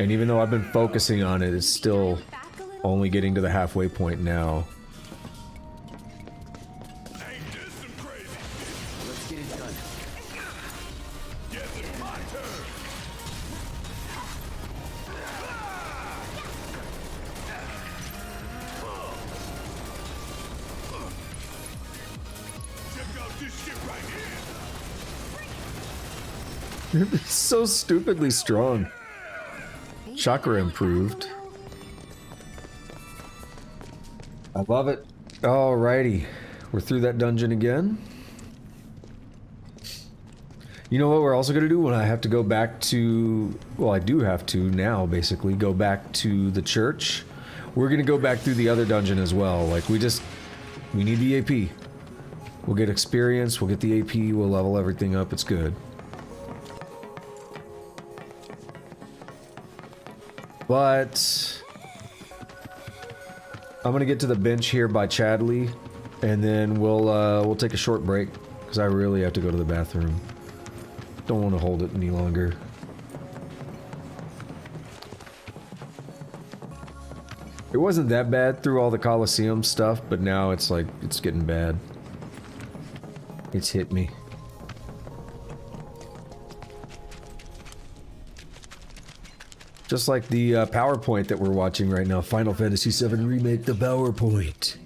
And even though I've been focusing on it, it's still only getting to the halfway point now. Let's get it done. It's so stupidly strong. Chakra improved. I love it. Alrighty. We're through that dungeon again. You know what we're also going to do when I have to go back to... Well, I do have to now, basically, go back to the church. We're going to go back through the other dungeon as well. Like, we need the AP. We'll get experience, we'll get the AP, we'll level everything up, it's good. But I'm gonna get to the bench here by Chadley, and then we'll take a short break because I really have to go to the bathroom. Don't want to hold it any longer. It wasn't that bad through all the Colosseum stuff, but now it's like it's getting bad. It's hit me. Just like the PowerPoint that we're watching right now, Final Fantasy VII Remake, the PowerPoint.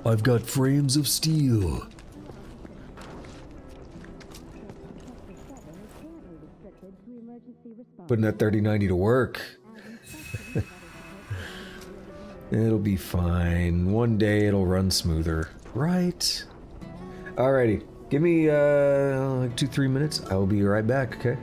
I've got frames of steel. Putting that 3090 to work. It'll be fine. One day it'll run smoother. Right? Alrighty. Give me, like 2-3 minutes. I will be right back, okay?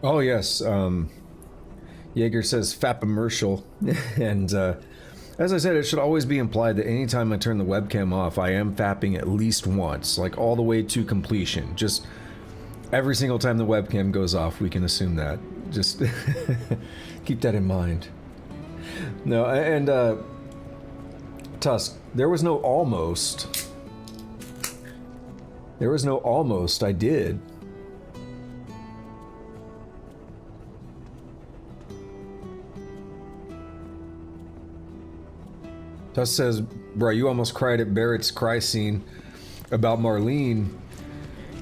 Oh yes, Jaeger says Fappemercial, and as I said, it should always be implied that anytime I turn the webcam off, I am fapping at least once, like all the way to completion. Just every single time the webcam goes off, we can assume that. Just keep that in mind. No, and Tusk, there was no almost. There was no almost, I did. Tusk says, bro, you almost cried at Barrett's cry scene about Marlene.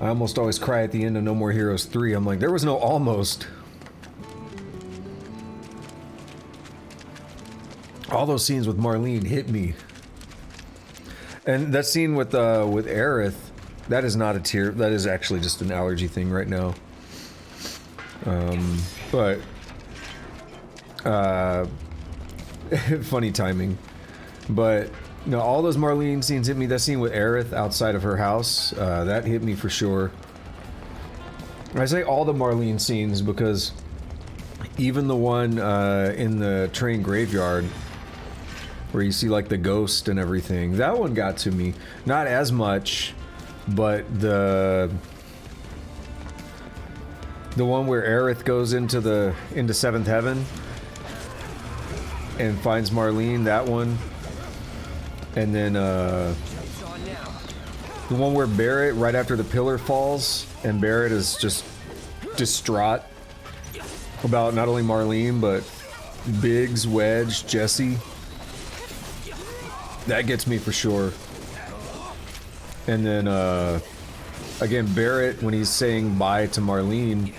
I almost always cry at the end of No More Heroes 3. I'm like, there was no almost. All those scenes with Marlene hit me. And that scene with Aerith, that is not a tear. That is actually just an allergy thing right now. But funny timing. But no, all those Marlene scenes hit me. That scene with Aerith outside of her house, that hit me for sure. I say all the Marlene scenes because even the one in the train graveyard where you see like the ghost and everything, that one got to me. Not as much, but the one where Aerith goes into Seventh Heaven and finds Marlene, that one. And then the one where Barrett, right after the pillar falls, and Barrett is just distraught about not only Marlene, but Biggs, Wedge, Jesse. That gets me for sure. And then, again, Barrett, when he's saying bye to Marlene.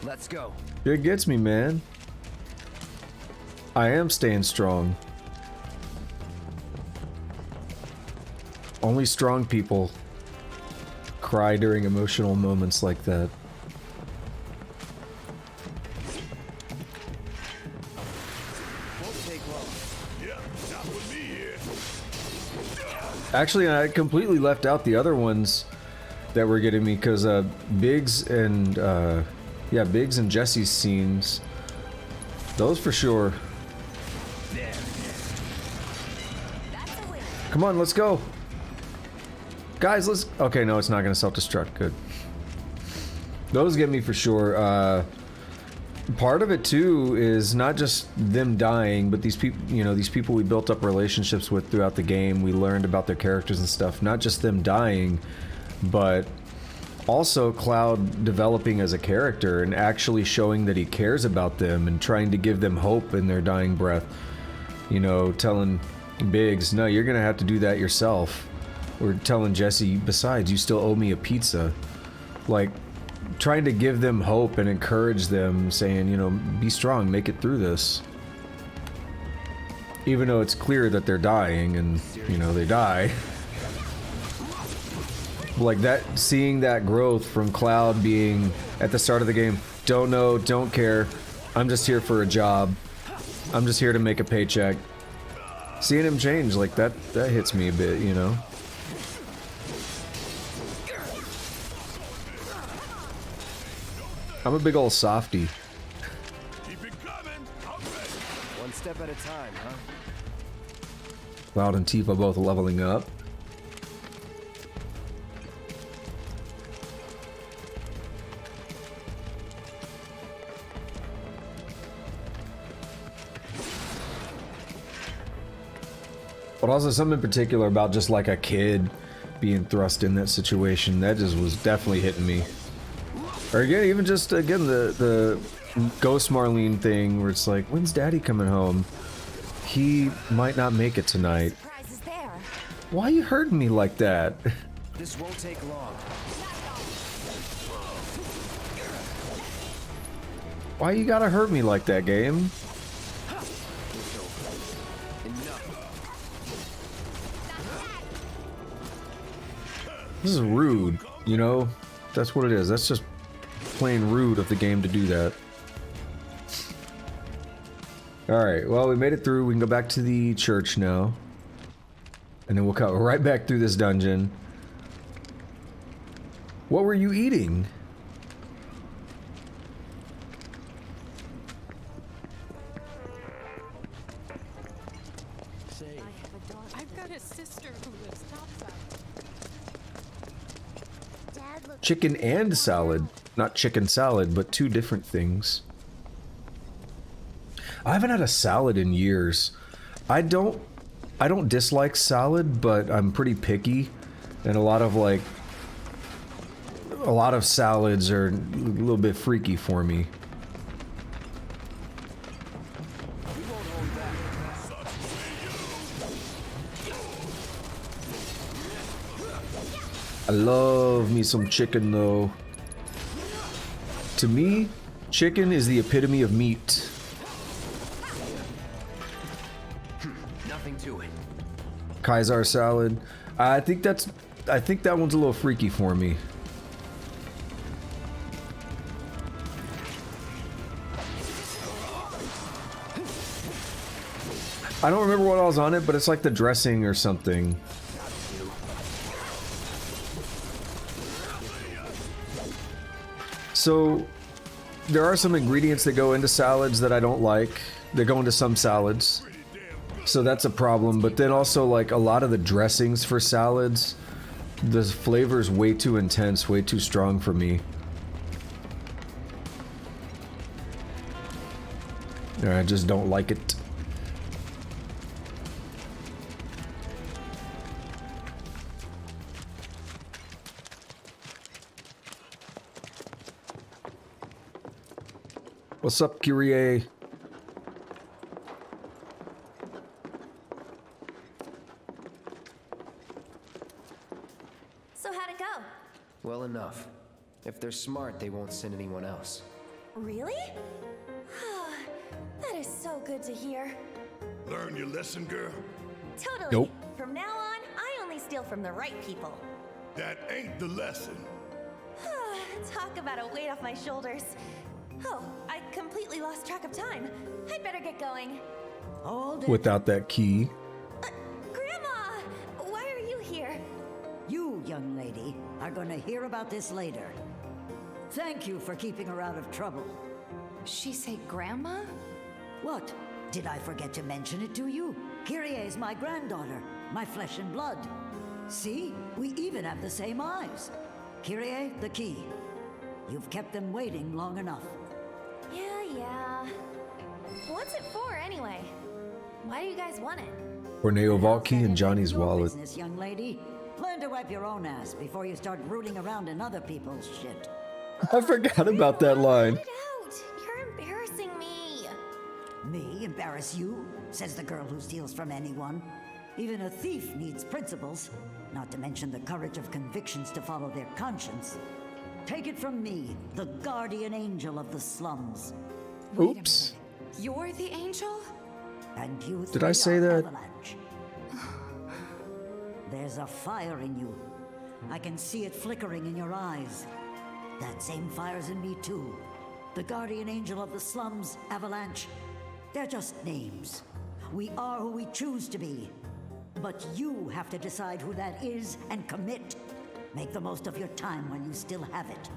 Let's go. It gets me, man. I am staying strong. Only strong people cry during emotional moments like that. Actually, I completely left out the other ones that were getting me because Biggs and Biggs and Jesse's scenes, those for sure. Come on, let's go. Guys, let's... Okay, no, it's not going to self-destruct. Good. Those get me for sure. Part of it, too, is not just them dying, but these people, you know, these people we built up relationships with throughout the game. We learned about their characters and stuff. Not just them dying, but also Cloud developing as a character and actually showing that he cares about them and trying to give them hope in their dying breath. You know, telling Biggs, no, you're gonna have to do that yourself. Or telling Jesse, besides, you still owe me a pizza. Like, trying to give them hope and encourage them, saying, you know, be strong, make it through this. Even though it's clear that they're dying and, you know, they die. Like that, seeing that growth from Cloud being at the start of the game, don't know, don't care, I'm just here for a job. I'm just here to make a paycheck. Seeing him change like that hits me a bit, you know. I'm a big old softy. One step at a time, huh? Cloud and Tifa both leveling up. But also something in particular about just like a kid being thrust in that situation, that just was definitely hitting me. Or again, even just again the Ghost Marlene thing where it's like, when's Daddy coming home? He might not make it tonight. Why you hurting me like that? This won't take long. Why you gotta hurt me like that, game? This is rude, you know? That's what it is. That's just plain rude of the game to do that. Alright, well, we made it through. We can go back to the church now. And then we'll cut right back through this dungeon. What were you eating? I've got a sister who lives topside. Chicken and salad. Not chicken salad, but two different things. I haven't had a salad in years. I don't dislike salad, but I'm pretty picky, and a lot of salads are a little bit freaky for me. I love me some chicken though. To me, chicken is the epitome of meat. Nothing to it. Kaiser salad. I think that one's a little freaky for me. I don't remember what I was on it, but it's like the dressing or something. So, there are some ingredients that go into salads that I don't like. They go into some salads. So that's a problem. But then also, like, a lot of the dressings for salads, the flavor's way too intense, way too strong for me. I just don't like it. What's up, Kyrie? So how'd it go? Well enough. If they're smart, they won't send anyone else. Really? That is so good to hear. Learn your lesson, girl? Totally. Nope. From now on, I only steal from the right people. That ain't the lesson. Talk about a weight off my shoulders. Oh, I completely lost track of time. I'd better get going. Hold it. Without that key. Grandma! Why are you here? You, young lady, are gonna hear about this later. Thank you for keeping her out of trouble. She say grandma? What? Did I forget to mention it to you? Kyrie is my granddaughter, my flesh and blood. See? We even have the same eyes. Kyrie, the key. You've kept them waiting long enough. Yeah. What's it for, anyway? Why do you guys want it? Corneo vault key and Johnny's Your wallet. business, young lady. Learn to wipe your own ass before you start rooting around in other people's shit. I forgot about that line. You're embarrassing me. Me embarrass you? Says the girl who steals from anyone. Even a thief needs principles, not to mention the courage of convictions to follow their conscience. Take it from me, the guardian angel of the slums. Oops. You're the angel? And you Did I say that? Avalanche. There's a fire in you. I can see it flickering in your eyes. That same fire's in me too. The guardian angel of the slums, Avalanche. They're just names. We are who we choose to be. But you have to decide who that is and commit. Make the most of your time when you still have it.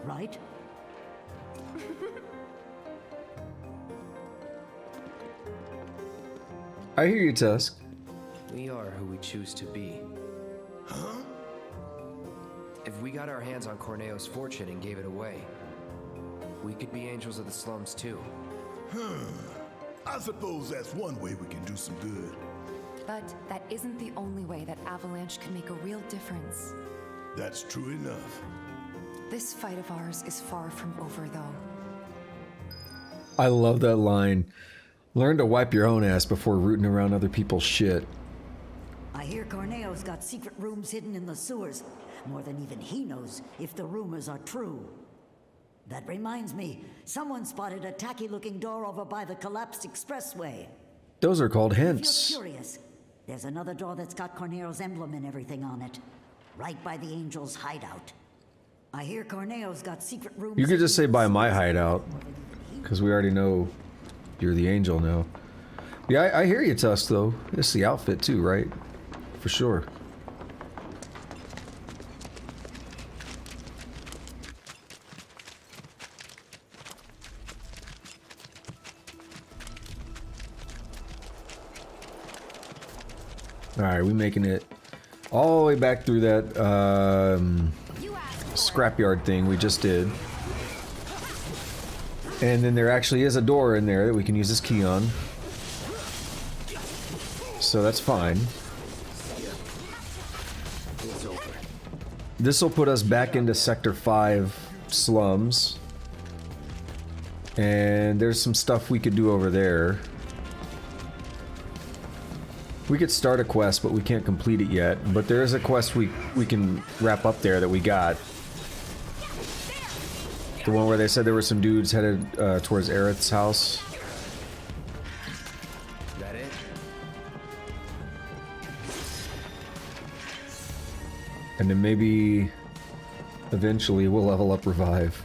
Right? I hear you, Tusk. We are who we choose to be. Huh? If we got our hands on Corneo's fortune and gave it away, we could be angels of the slums too. I suppose that's one way we can do some good. But that isn't the only way that Avalanche can make a real difference. That's true enough. This fight of ours is far from over, though. I love that line. Learn to wipe your own ass before rooting around other people's shit. I hear Corneo's got secret rooms hidden in the sewers. More than even he knows if the rumors are true. That reminds me, someone spotted a tacky-looking door over by the collapsed expressway. Those are called If you're hints. curious, there's another door that's got Corneo's emblem and everything on it. Right by the Angel's hideout. I hear Corneo's got secret rooms. You could just say by my hideout, because we already know you're the angel now. Yeah, I hear you, Tusk, though. It's the outfit too, right? For sure. Alright, we making it all the way back through that scrapyard thing we just did. And then there actually is a door in there that we can use this key on. So that's fine. This will put us back into Sector 5 slums. And there's some stuff we could do over there. We could start a quest, but we can't complete it yet. But there is a quest we can wrap up there that we got. The one where they said there were some dudes headed towards Aerith's house. That it? And then maybe eventually we'll level up Revive.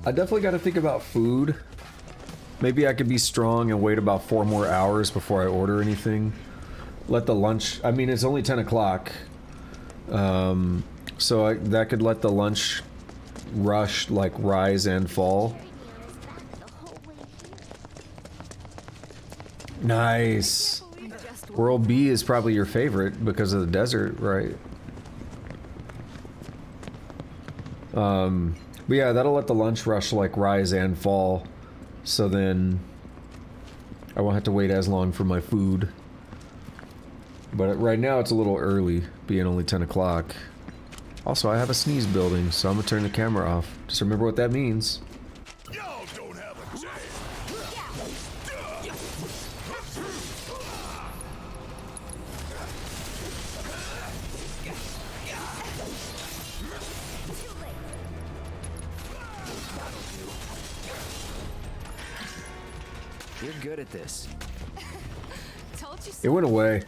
I definitely got to think about food. Maybe I could be strong and wait about 4 more hours before I order anything. Let the lunch... I mean, it's only 10 o'clock. So that could let the lunch rush, like, rise and fall. Nice. World B is probably your favorite because of the desert, right? But yeah, that'll let the lunch rush like rise and fall. So then I won't have to wait as long for my food. But right now it's a little early, being only 10 o'clock. Also, I have a sneeze building, so I'm gonna turn the camera off. Just remember what that means. You're good at this. It went away.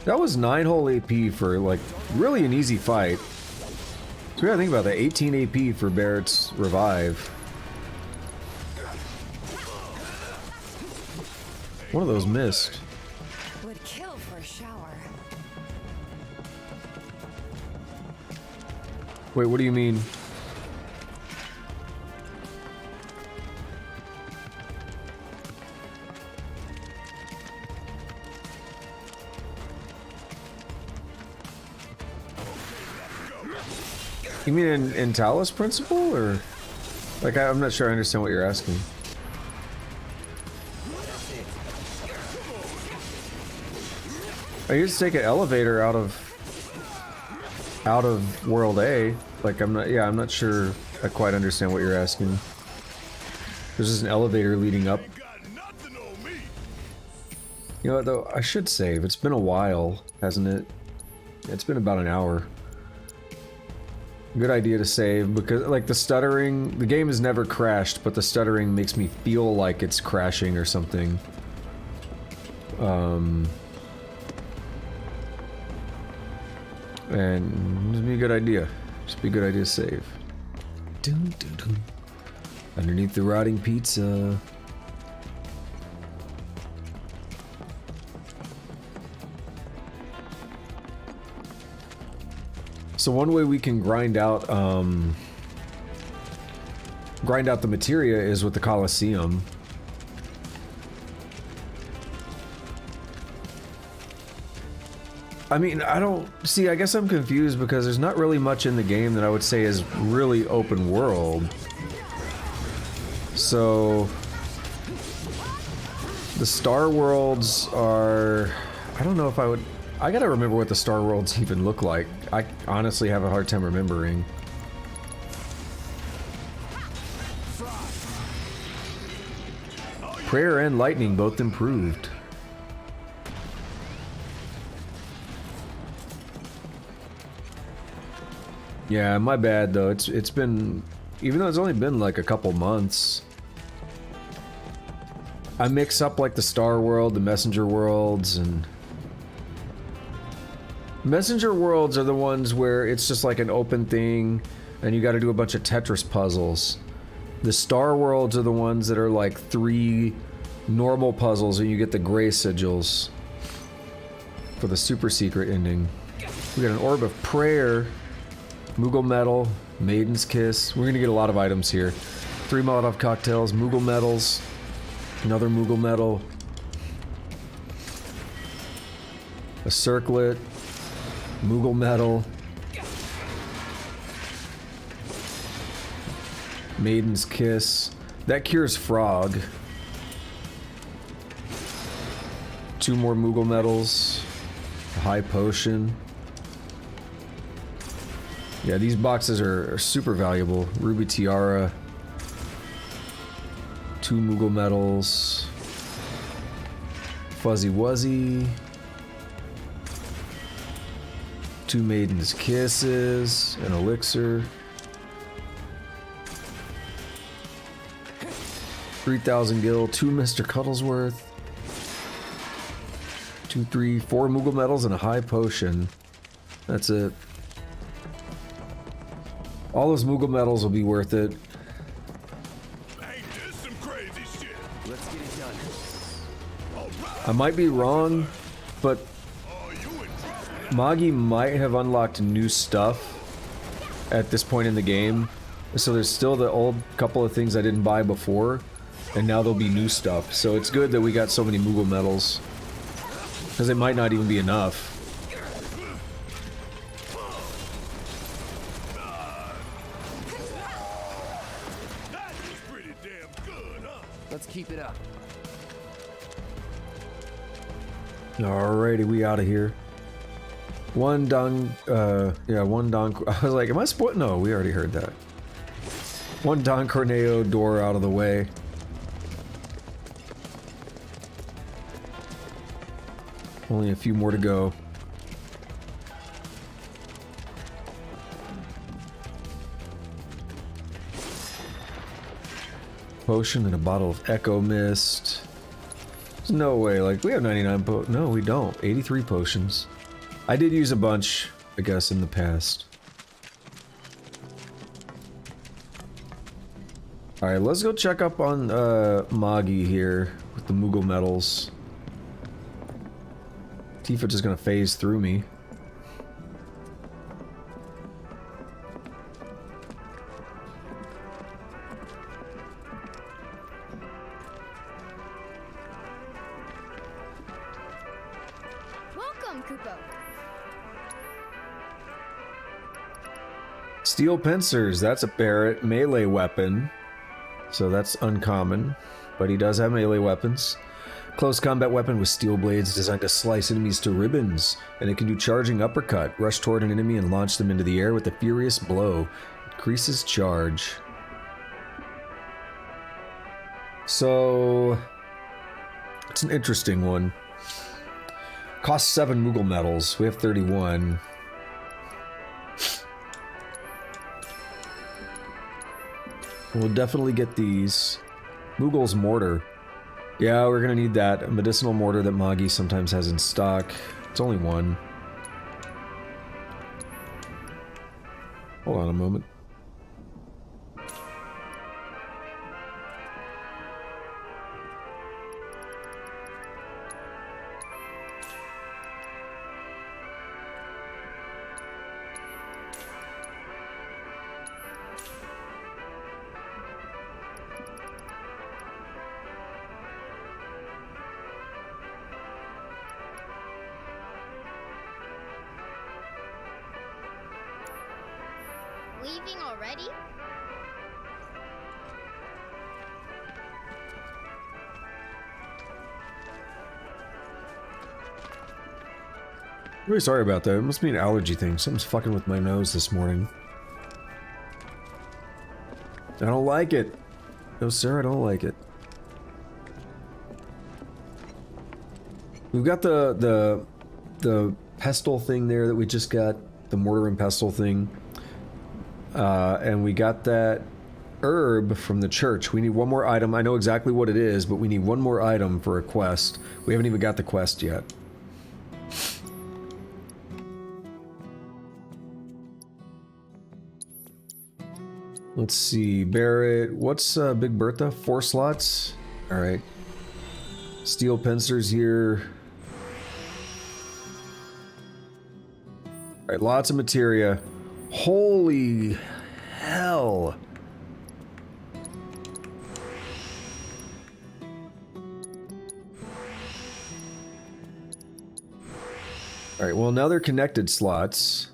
That was 9 whole AP for like really an easy fight. So we gotta think about that. 18 AP for Barrett's Revive. One of those missed. Would kill for a shower. Wait, what do you mean? You mean in Talos Principle, or like I'm not sure I understand what you're asking. I used to take an elevator out of World A. Like I'm not sure I quite understand what you're asking. There's just an elevator leading up. You know what though? I should save. It's been a while, hasn't it? It's been about an hour. Good idea to save, because like the stuttering, the game has never crashed, but the stuttering makes me feel like it's crashing or something. And it'd be a good idea. Just be a good idea to save. Dun, dun, dun. Underneath the rotting pizza. So one way we can grind out the materia is with the Colosseum. I mean, I guess I'm confused because there's not really much in the game that I would say is really open world. So the Star Worlds are, I don't know if I gotta remember what the Star Worlds even look like. I honestly have a hard time remembering. Prayer and lightning both improved. Yeah, my bad though. It's been, even though it's only been like a couple months, I mix up like the Star World, the Messenger Worlds, and Messenger Worlds are the ones where it's just like an open thing and you got to do a bunch of Tetris puzzles. The Star Worlds are the ones that are like 3 normal puzzles and you get the gray sigils for the super secret ending. We got an Orb of Prayer, Moogle Metal, Maiden's Kiss. We're gonna get a lot of items here. 3 Molotov cocktails, Moogle medals, another Moogle medal, a circlet, Moogle medal, Maiden's Kiss. That cures frog. 2 more Moogle medals, a high potion. Yeah, these boxes are super valuable. Ruby Tiara. 2 Moogle medals. Fuzzy Wuzzy. 2 Maiden's Kisses. An elixir. 3,000 gil. 2 Mr. Cuddlesworth. 2, 3, 4 Moogle medals and a high potion. That's it. All those Moogle medals will be worth it. Let's get it done. I might be wrong, but Magi might have unlocked new stuff at this point in the game. So there's still the old couple of things I didn't buy before, and now there'll be new stuff. So it's good that we got so many Moogle medals, because it might not even be enough. Let's keep it up. Alrighty, we out of here. One Don, one Don. I was like, am I spoiling? No, we already heard that. One Don Corneo door out of the way. Only a few more to go. Potion and a bottle of Echo Mist. There's no way, like, we have 99 no, we don't. 83 potions. I did use a bunch, I guess, in the past. Alright, let's go check up on Magi here with the Moogle medals. Tifa just gonna phase through me. Welcome, Kupo. Steel pincers, that's a Barrett melee weapon. So that's uncommon, but he does have melee weapons. Close combat weapon with steel blades designed to slice enemies to ribbons, and it can do charging uppercut, rush toward an enemy and launch them into the air with a furious blow. Increases charge. So it's an interesting one. Costs 7 Moogle medals. We have 31. We'll definitely get these. Moogle's mortar. Yeah, we're gonna need that. A medicinal mortar that Magi sometimes has in stock. It's only 1. Hold on a moment. Leaving already? Really sorry about that. It must be an allergy thing. Something's fucking with my nose this morning. I don't like it. No, sir, I don't like it. We've got the pestle thing there that we just got. The mortar and pestle thing. And we got that herb from the church. We need one more item. I know exactly what it is, but we need one more item for a quest. We haven't even got the quest yet. Let's see, Barrett. What's Big Bertha? 4 slots? Alright. Steel pincers here. Alright, lots of materia. Holy hell. Alright, well now they're connected slots.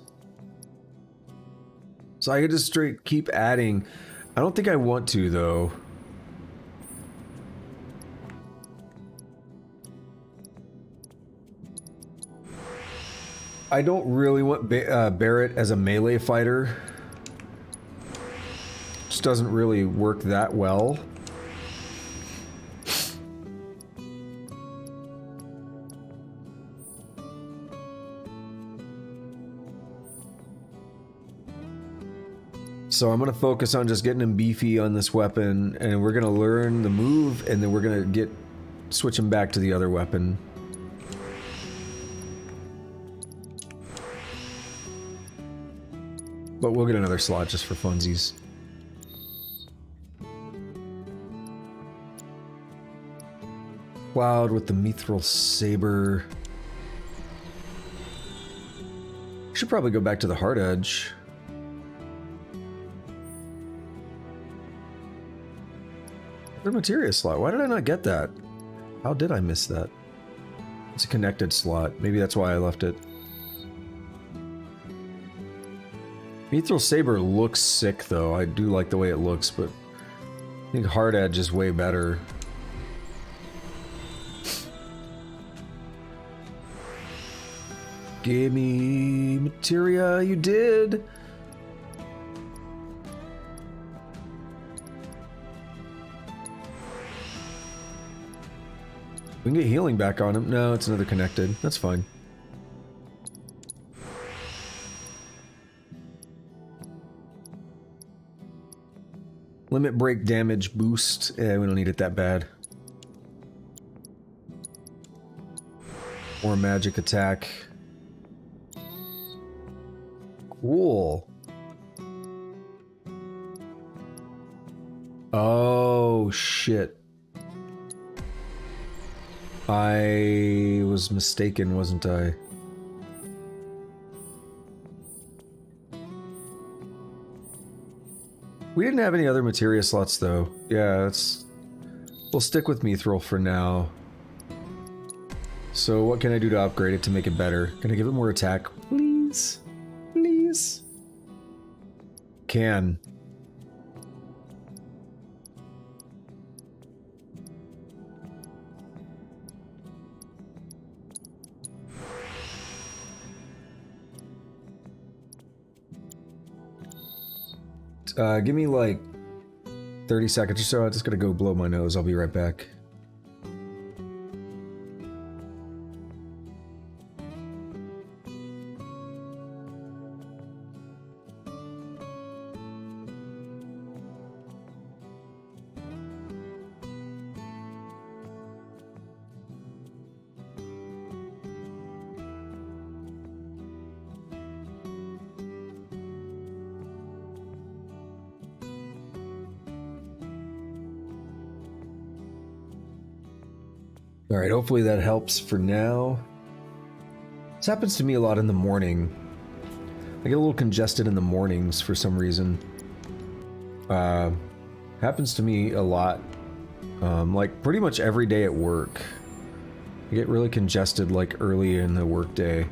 So I could just straight keep adding. I don't think I want to though. I don't really want Barrett as a melee fighter. Just doesn't really work that well. So I'm gonna focus on just getting him beefy on this weapon, and we're gonna learn the move, and then we're gonna switch him back to the other weapon. But we'll get another slot just for funsies. Cloud with the mithril saber. Should probably go back to the hard edge. Their materia slot. Why did I not get that? How did I miss that? It's a connected slot. Maybe that's why I left it. Mithril Saber looks sick though. I do like the way it looks, but I think Hard Edge is way better. Give me materia, you did! We can get healing back on him. No, it's another connected. That's fine. Limit break damage boost. Yeah, we don't need it that bad. Or magic attack. Cool. Oh, shit. I was mistaken, wasn't I? We didn't have any other materia slots though. Yeah, we'll stick with Mithril for now. So what can I do to upgrade it to make it better? Can I give it more attack? Please? Please? Can. Give me like 30 seconds or so. I'm just gonna go blow my nose. I'll be right back. Alright, hopefully that helps for now. This happens to me a lot in the morning. I get a little congested in the mornings for some reason. Happens to me a lot. Like pretty much every day at work. I get really congested like early in the workday.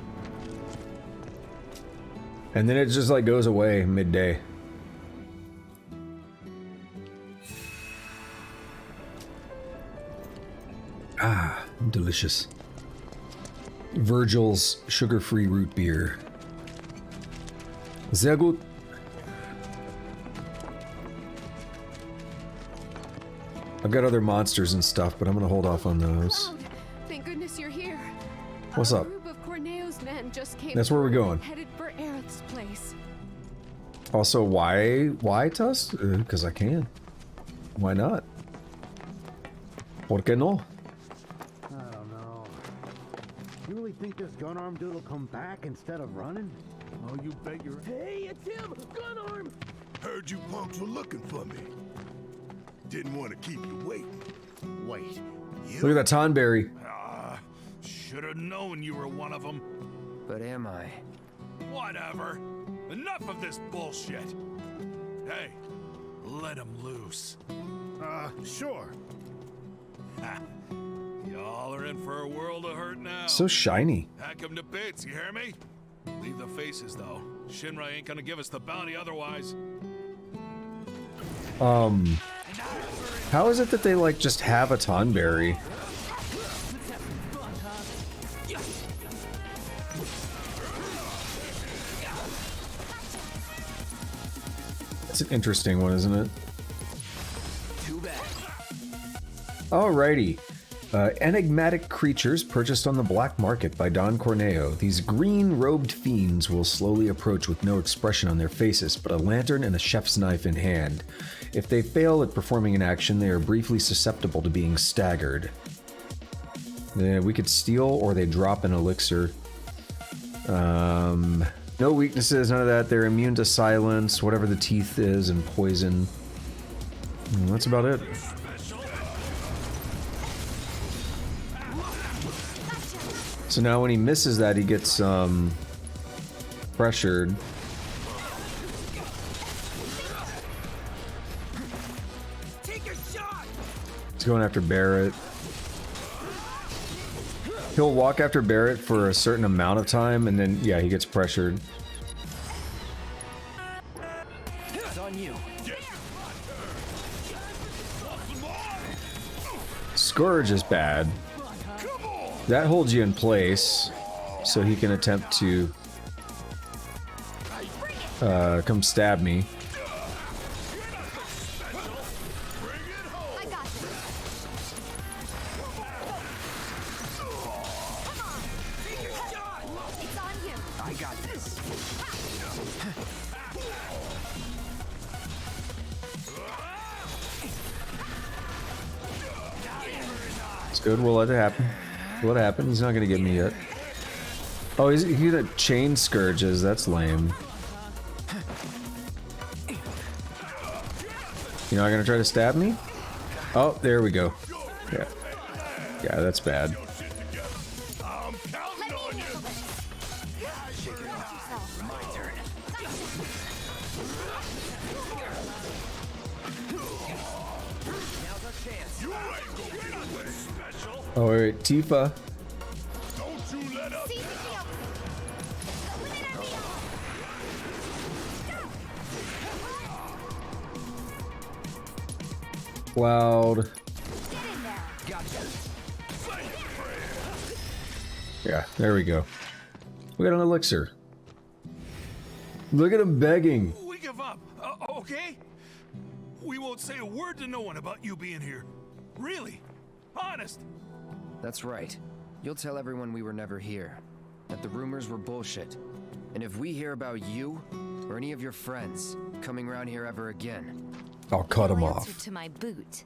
And then it just like goes away midday. Ah, delicious. Virgil's sugar-free root beer. Sehr gut. I've got other monsters and stuff, but I'm gonna hold off on those. Thank goodness you're here. What's up? A group of Corneo's men just came. That's where we're going. Headed for Aerith's place. Also, why Tuss? Because I can. Why not? ¿Por qué no? You really think this gun-arm dude will come back instead of running? Oh, you bet you're... Hey, it's him! Gun-arm! Heard you punks were looking for me. Didn't want to keep you waiting. Wait, you? Look at that Tonberry. Should have known you were one of them. But am I? Whatever. Enough of this bullshit. Hey, let him loose. Sure. Ha. Y'all are in for a world of hurt now. So shiny. Hack 'em to bits, you hear me? Leave the faces, though. Shinra ain't gonna give us the bounty otherwise. How is it that they, like, just have a Tonberry? It's an interesting one, isn't it? Alrighty. Enigmatic Creatures purchased on the black market by Don Corneo. These green-robed fiends will slowly approach with no expression on their faces, but a lantern and a chef's knife in hand. If they fail at performing an action, they are briefly susceptible to being staggered. We could steal, or they drop an elixir. No weaknesses, none of that. They're immune to silence, whatever the teeth is, and poison. And that's about it. So now when he misses that, he gets pressured. He's going after Barrett. He'll walk after Barrett for a certain amount of time, and then, yeah, he gets pressured. It's on you. Scourge is bad. That holds you in place, so he can attempt to come stab me. I got this. It's good, we'll let it happen. What happened? He's not gonna get me yet. Oh, he's gonna chain scourges. That's lame. You're not gonna try to stab me? Oh, there we go. Yeah. Yeah, that's bad. Oh, wait, Tifa. Cloud. Yeah, there we go. We got an elixir. Look at him begging. We give up, okay? We won't say a word to no one about you being here. Really? Honest? That's right. You'll tell everyone we were never here. That the rumors were bullshit. And if we hear about you, or any of your friends, coming around here ever again... I'll cut him off. To my boot.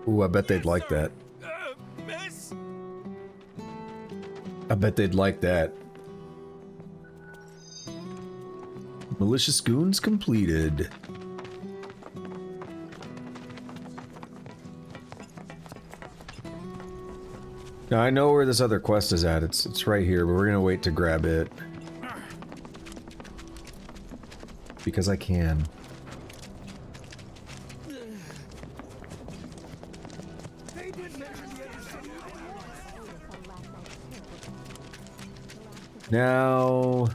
Ooh, I bet they'd like that. Miss? I bet they'd like that. Malicious Goons completed. Now I know where this other quest is at. It's right here, but we're gonna wait to grab it. Because I can. Now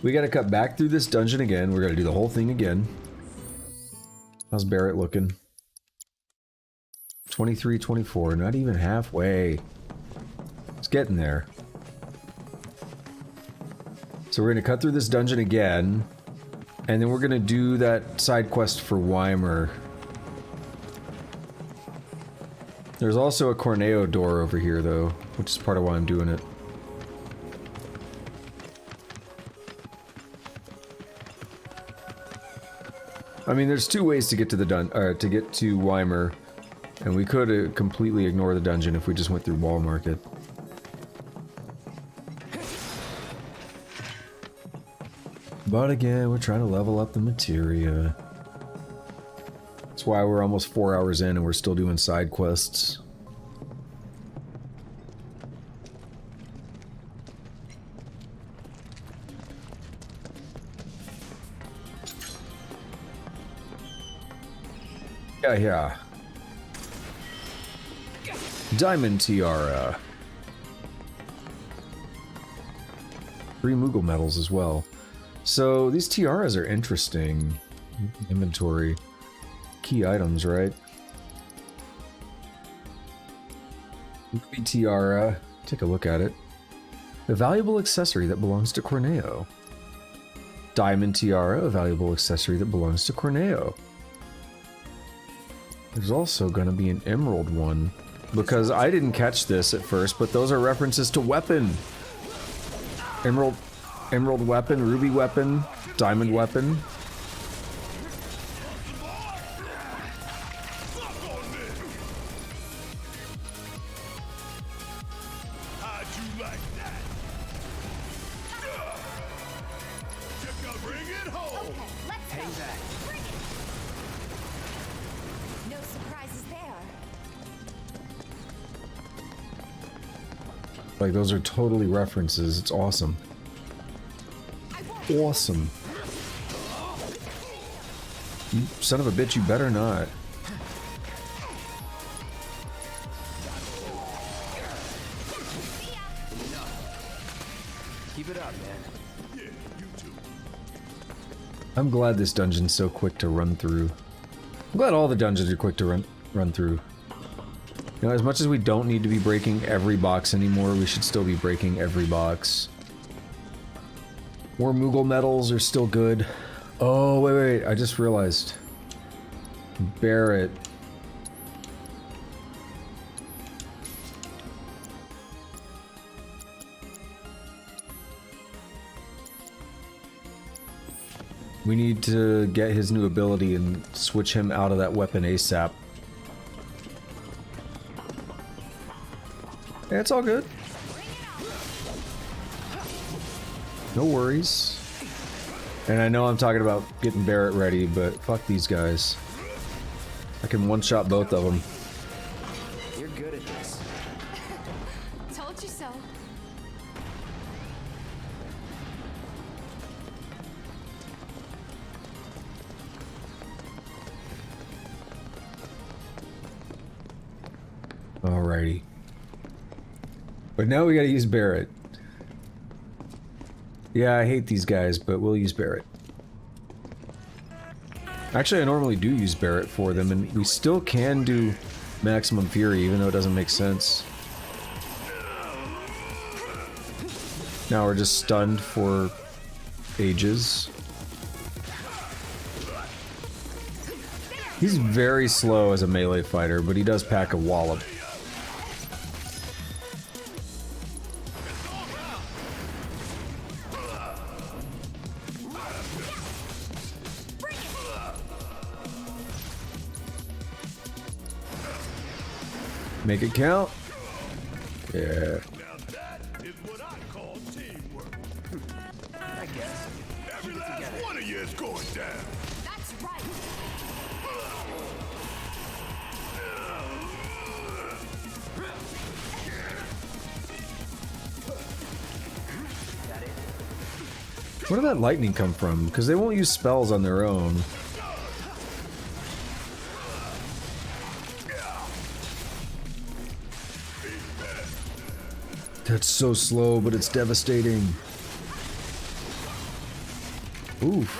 we gotta cut back through this dungeon again. We're gonna do the whole thing again. How's Barrett looking? 23, 24, not even halfway. It's getting there. So we're gonna cut through this dungeon again, and then we're gonna do that side quest for Weimer. There's also a Corneo door over here though, which is part of why I'm doing it. I mean, there's two ways to get to the to get to Weimer. And we could completely ignore the dungeon if we just went through Wall Market. But again, we're trying to level up the materia. That's why we're almost 4 hours in and we're still doing side quests. Yeah. Diamond Tiara. 3 Moogle medals as well. So these tiaras are interesting. Inventory. Key items, right? Ruby Tiara. Take a look at it. A valuable accessory that belongs to Corneo. Diamond Tiara, a valuable accessory that belongs to Corneo. There's also going to be an emerald one, because I didn't catch this at first, but those are references to weapon. Emerald weapon, ruby weapon, diamond weapon. Like, those are totally references. It's awesome. Awesome. You son of a bitch, you better not. Keep it up, man. I'm glad this dungeon's so quick to run through. I'm glad all the dungeons are quick to run through. You know, as much as we don't need to be breaking every box anymore, we should still be breaking every box. More Moogle medals are still good. Oh, wait, I just realized. Barret. We need to get his new ability and switch him out of that weapon ASAP. Yeah, it's all good. No worries. And I know I'm talking about getting Barret ready, but fuck these guys. I can one-shot both of them. You're good at this. Told you so. Alrighty. But now we gotta use Barret. Yeah, I hate these guys, but we'll use Barret. Actually, I normally do use Barret for them, and we still can do Maximum Fury, even though it doesn't make sense. Now we're just stunned for ages. He's very slow as a melee fighter, but he does pack a wallop. Make it count. Yeah. I guess. Every last one of you is going down. That's right. Where did that lightning come from? Because they won't use spells on their own. That's so slow, but it's devastating. Oof.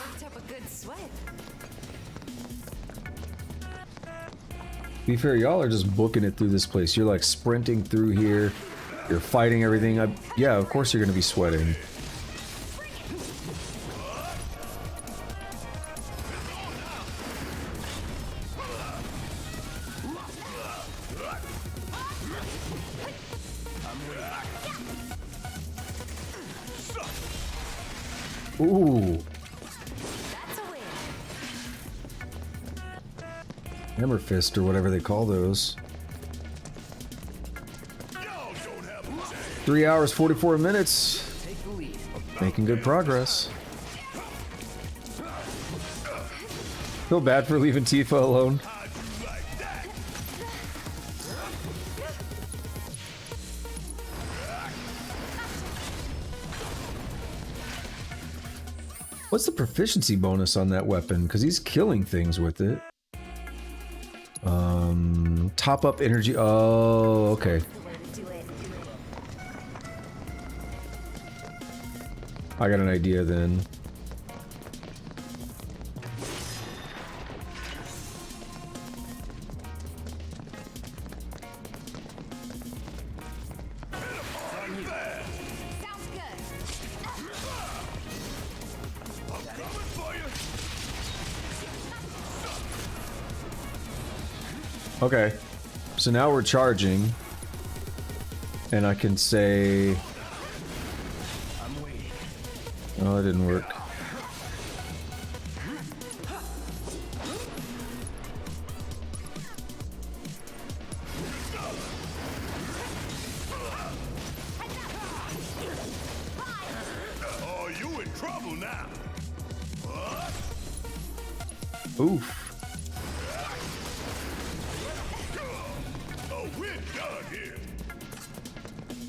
Be fair, y'all are just booking it through this place. You're like sprinting through here. You're fighting everything. Yeah, of course you're gonna be sweating. Ooh. Hammer fist or whatever they call those. 3 hours, 44 minutes. Making good progress. Feel bad for leaving Tifa alone. What's the proficiency bonus on that weapon? Because he's killing things with it. top up energy. Oh, okay. I got an idea then. Okay, so now we're charging, and I can say, oh, that didn't work. Oh, you in trouble now. Oof.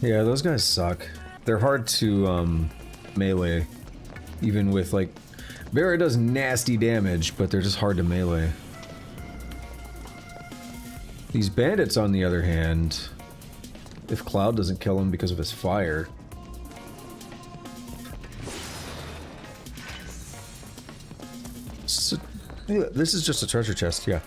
Yeah, those guys suck. They're hard to melee, even with like, Vera does nasty damage, but they're just hard to melee. These bandits, on the other hand, if Cloud doesn't kill him because of his fire. So, this is just a treasure chest, yeah.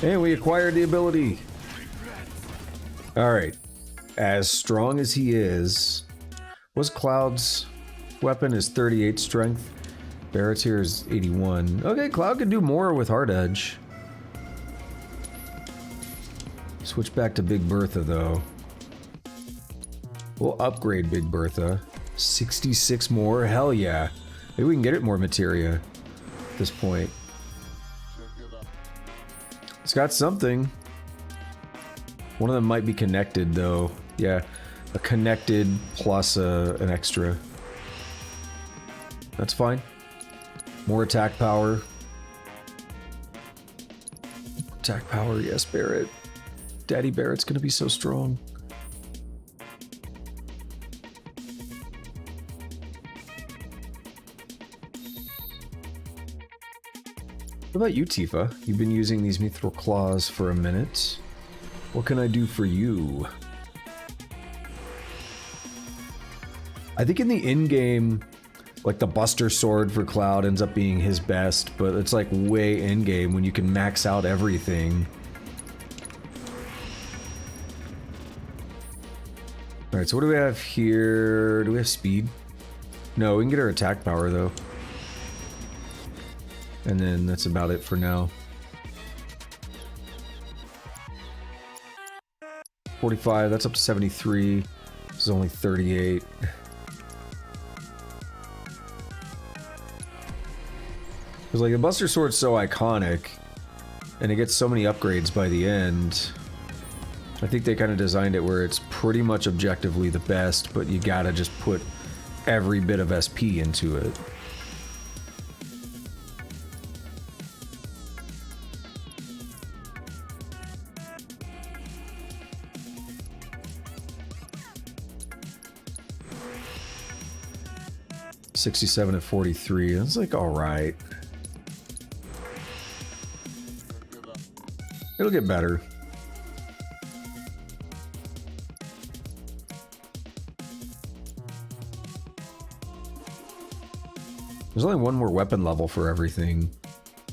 And we acquired the ability. Alright. As strong as he is, what's Cloud's weapon is 38 strength. Barrett's here is 81. Okay, Cloud can do more with Hard Edge. Switch back to Big Bertha though. We'll upgrade Big Bertha. 66 more? Hell yeah. Maybe we can get it more materia at this point. It's got something. One of them might be connected though. Yeah, a connected plus an extra. That's fine. More attack power. Attack power, yes, Barrett. Daddy Barrett's gonna be so strong. What about you, Tifa? You've been using these mithril claws for a minute. What can I do for you? I think in the in-game, like the Buster Sword for Cloud ends up being his best, but it's like way in-game when you can max out everything. Alright, so what do we have here? Do we have speed? No, we can get our attack power though. And then that's about it for now. 45, that's up to 73. This is only 38. Because like the Buster Sword's so iconic, and it gets so many upgrades by the end. I think they kind of designed it where it's pretty much objectively the best, but you gotta just put every bit of SP into it. $67 at 43. That's like alright. It'll get better. There's only one more weapon level for everything.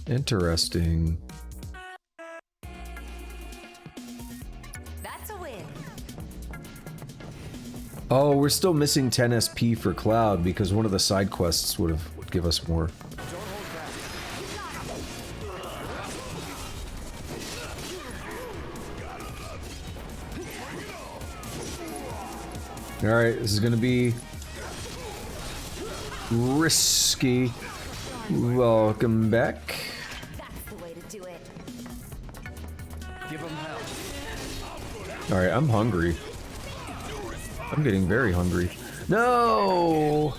Interesting. That's a win. Oh, we're still missing 10 SP for Cloud because one of the side quests would give us more. Alright, this is gonna be risky. Welcome back. That's the way to do it. Give him hell. Alright, I'm hungry. I'm getting very hungry. No!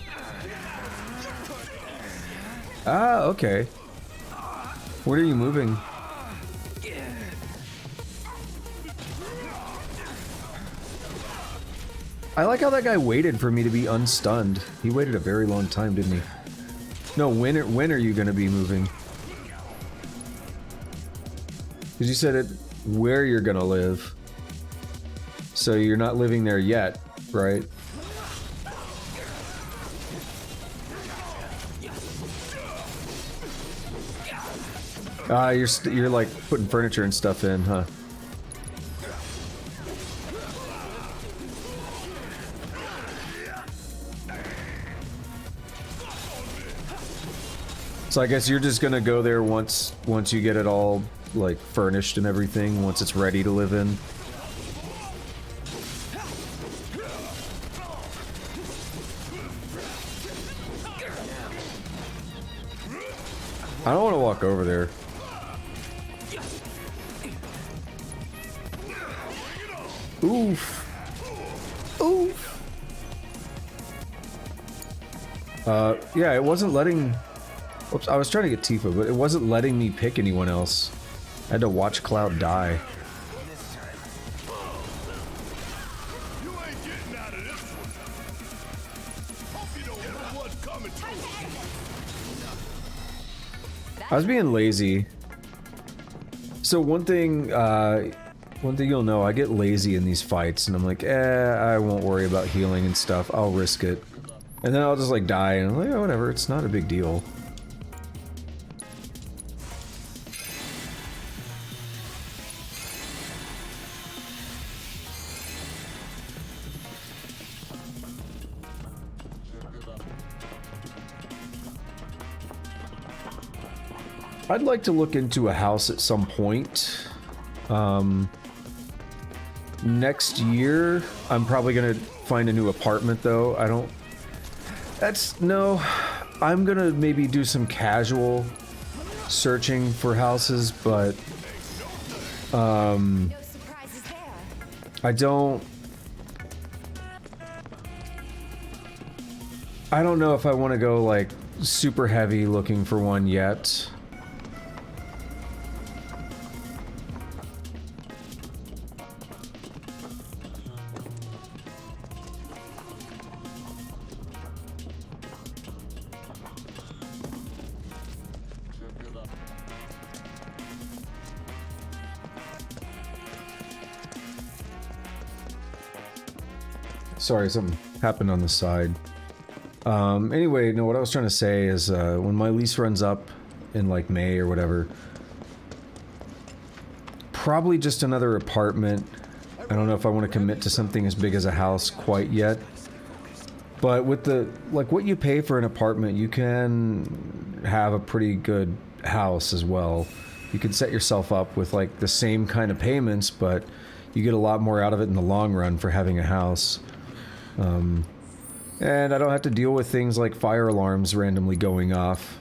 Ah, okay. Where are you moving? I like how that guy waited for me to be unstunned. He waited a very long time, didn't he? No, when are you gonna be moving? Because you said it where you're gonna live. So you're not living there yet, right? You're like putting furniture and stuff in, huh? So I guess you're just gonna go there once you get it all like furnished and everything, once it's ready to live in. I don't want to walk over there. Oof. Oof. Yeah, it wasn't letting... Oops, I was trying to get Tifa, but it wasn't letting me pick anyone else. I had to watch Cloud die. I was being lazy. So one thing you'll know, I get lazy in these fights, and I'm like, I won't worry about healing and stuff. I'll risk it. And then I'll just like die, and I'm like, oh, whatever, it's not a big deal. I'd like to look into a house at some point. Next year, I'm probably gonna find a new apartment though. I'm gonna maybe do some casual searching for houses, but I don't know if I want to go like super heavy looking for one yet. Sorry, something happened on the side. Anyway, no, what I was trying to say is when my lease runs up in like May or whatever, probably just another apartment. I don't know if I want to commit to something as big as a house quite yet. But with the, like, what you pay for an apartment, you can have a pretty good house as well. You can set yourself up with like the same kind of payments, but you get a lot more out of it in the long run for having a house. And I don't have to deal with things like fire alarms randomly going off,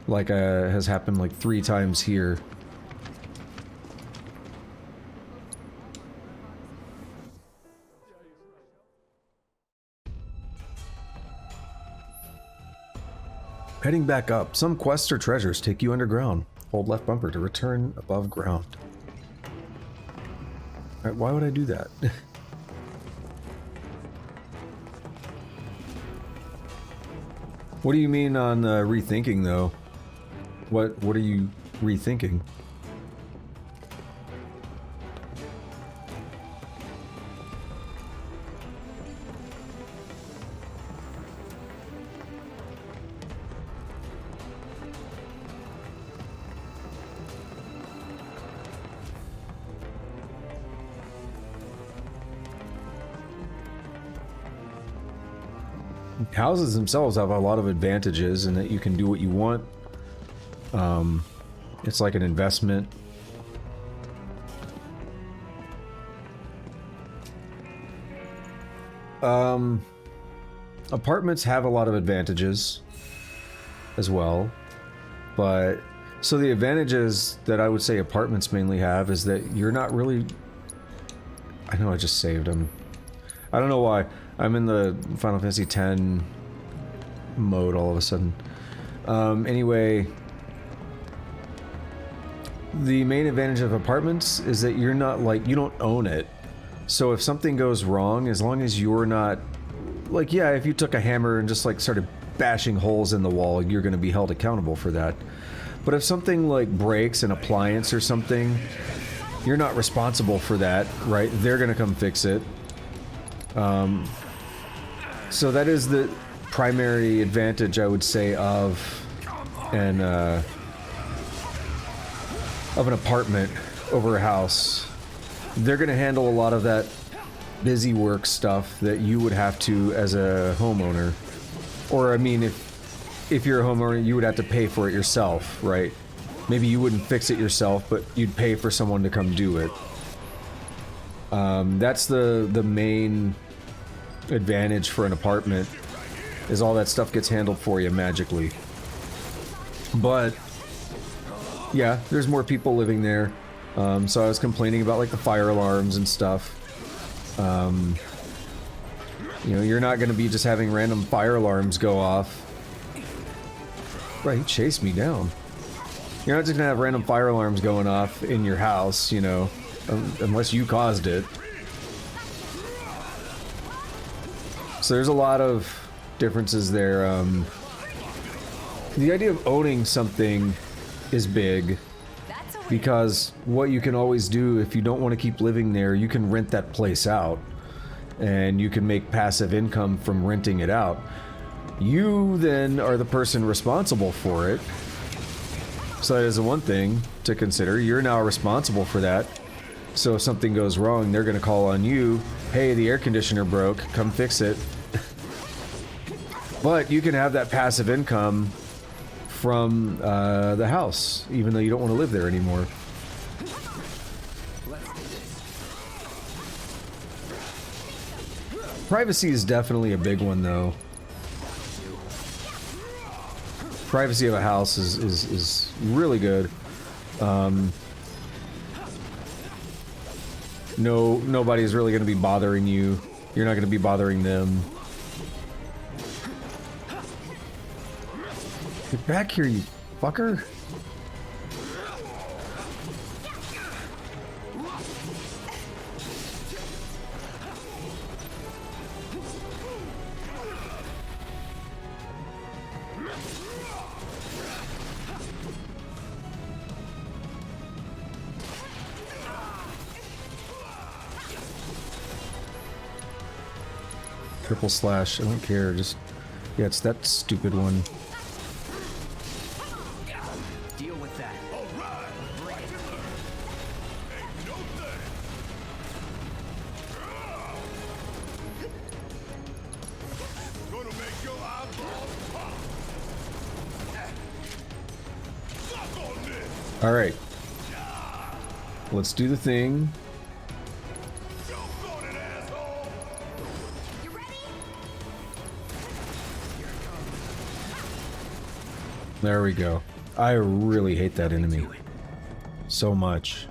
like has happened like 3 times here. Heading back up, some quests or treasures take you underground. Hold left bumper to return above ground. Alright, why would I do that? What do you mean on rethinking, though? What are you rethinking? Houses themselves have a lot of advantages in that you can do what you want. It's like an investment. Apartments have a lot of advantages as well, but so the advantages that I would say apartments mainly have is that you're not really... I know I just saved them. I don't know why. I'm in the Final Fantasy X mode all of a sudden. Anyway, the main advantage of apartments is that you're not like, you don't own it. So if something goes wrong, as long as you're not... Like, yeah, if you took a hammer and just, like, started bashing holes in the wall, you're going to be held accountable for that. But if something, like, breaks, an appliance or something, you're not responsible for that, right? They're going to come fix it. So that is the primary advantage, I would say, of an apartment over a house. They're going to handle a lot of that busy work stuff that you would have to as a homeowner. Or, I mean, if you're a homeowner, you would have to pay for it yourself, right? Maybe you wouldn't fix it yourself, but you'd pay for someone to come do it. That's the main advantage for an apartment, is all that stuff gets handled for you magically. But yeah, there's more people living there. So I was complaining about like the fire alarms and stuff. You know, you're not going to be just having random fire alarms go off. Right, he chased me down. You're not just going to have random fire alarms going off in your house, you know, unless you caused it. So there's a lot of differences there. The idea of owning something is big, because what you can always do if you don't want to keep living there, you can rent that place out, and you can make passive income from renting it out. You then are the person responsible for it. So that is the one thing to consider. You're now responsible for that. So if something goes wrong, they're going to call on you. Hey, the air conditioner broke, come fix it. But you can have that passive income from the house, even though you don't want to live there anymore. Privacy is definitely a big one, though. Privacy of a house is really good. Nobody's really going to be bothering you. You're not going to be bothering them. Get back here, you fucker. Triple slash, I don't care, just... Yeah, it's that stupid one. Deal with that. Alright. Let's do the thing. There we go. I really hate that enemy so much.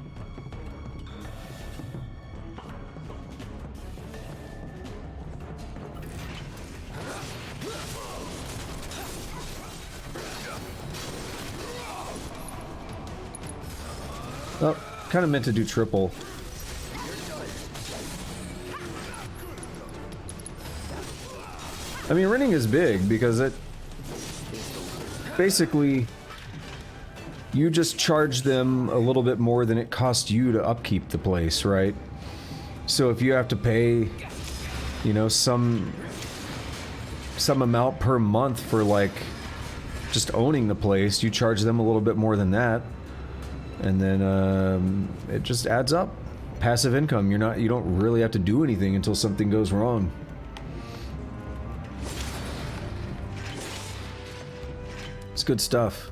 Oh, kind of meant to do triple. I mean, renting is big because it basically, you just charge them a little bit more than it costs you to upkeep the place, right? So if you have to pay, you know, some amount per month for like just owning the place, you charge them a little bit more than that, and then it just adds up. Passive income. You don't really have to do anything until something goes wrong. It's good stuff.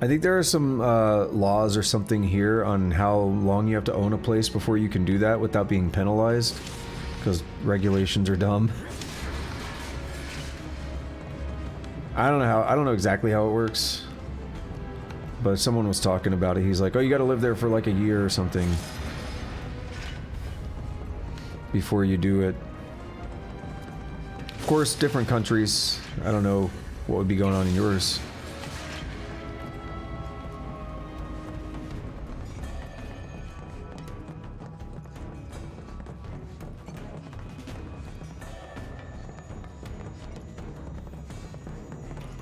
I think there are some laws or something here on how long you have to own a place before you can do that without being penalized, because regulations are dumb. I don't know exactly how it works, but someone was talking about it. He's like, oh, you gotta live there for like a year or something before you do it. Of course, different countries. I don't know what would be going on in yours.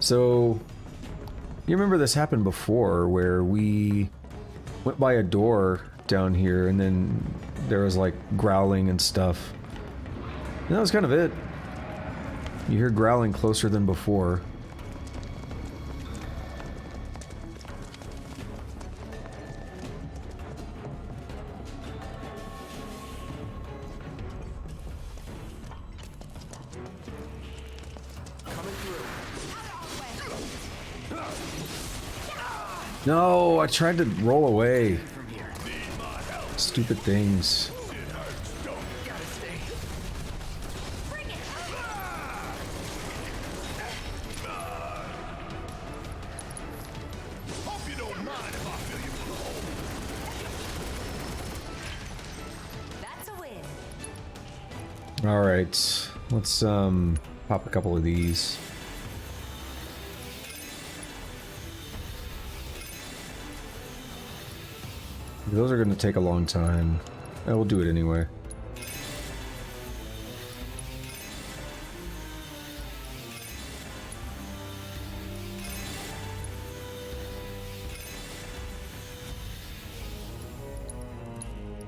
So, you remember this happened before where we went by a door down here and then there was like growling and stuff. And that was kind of it. You hear growling closer than before. No, I tried to roll away. Stupid things. All right, let's pop a couple of these. Those are going to take a long time. I will do it anyway.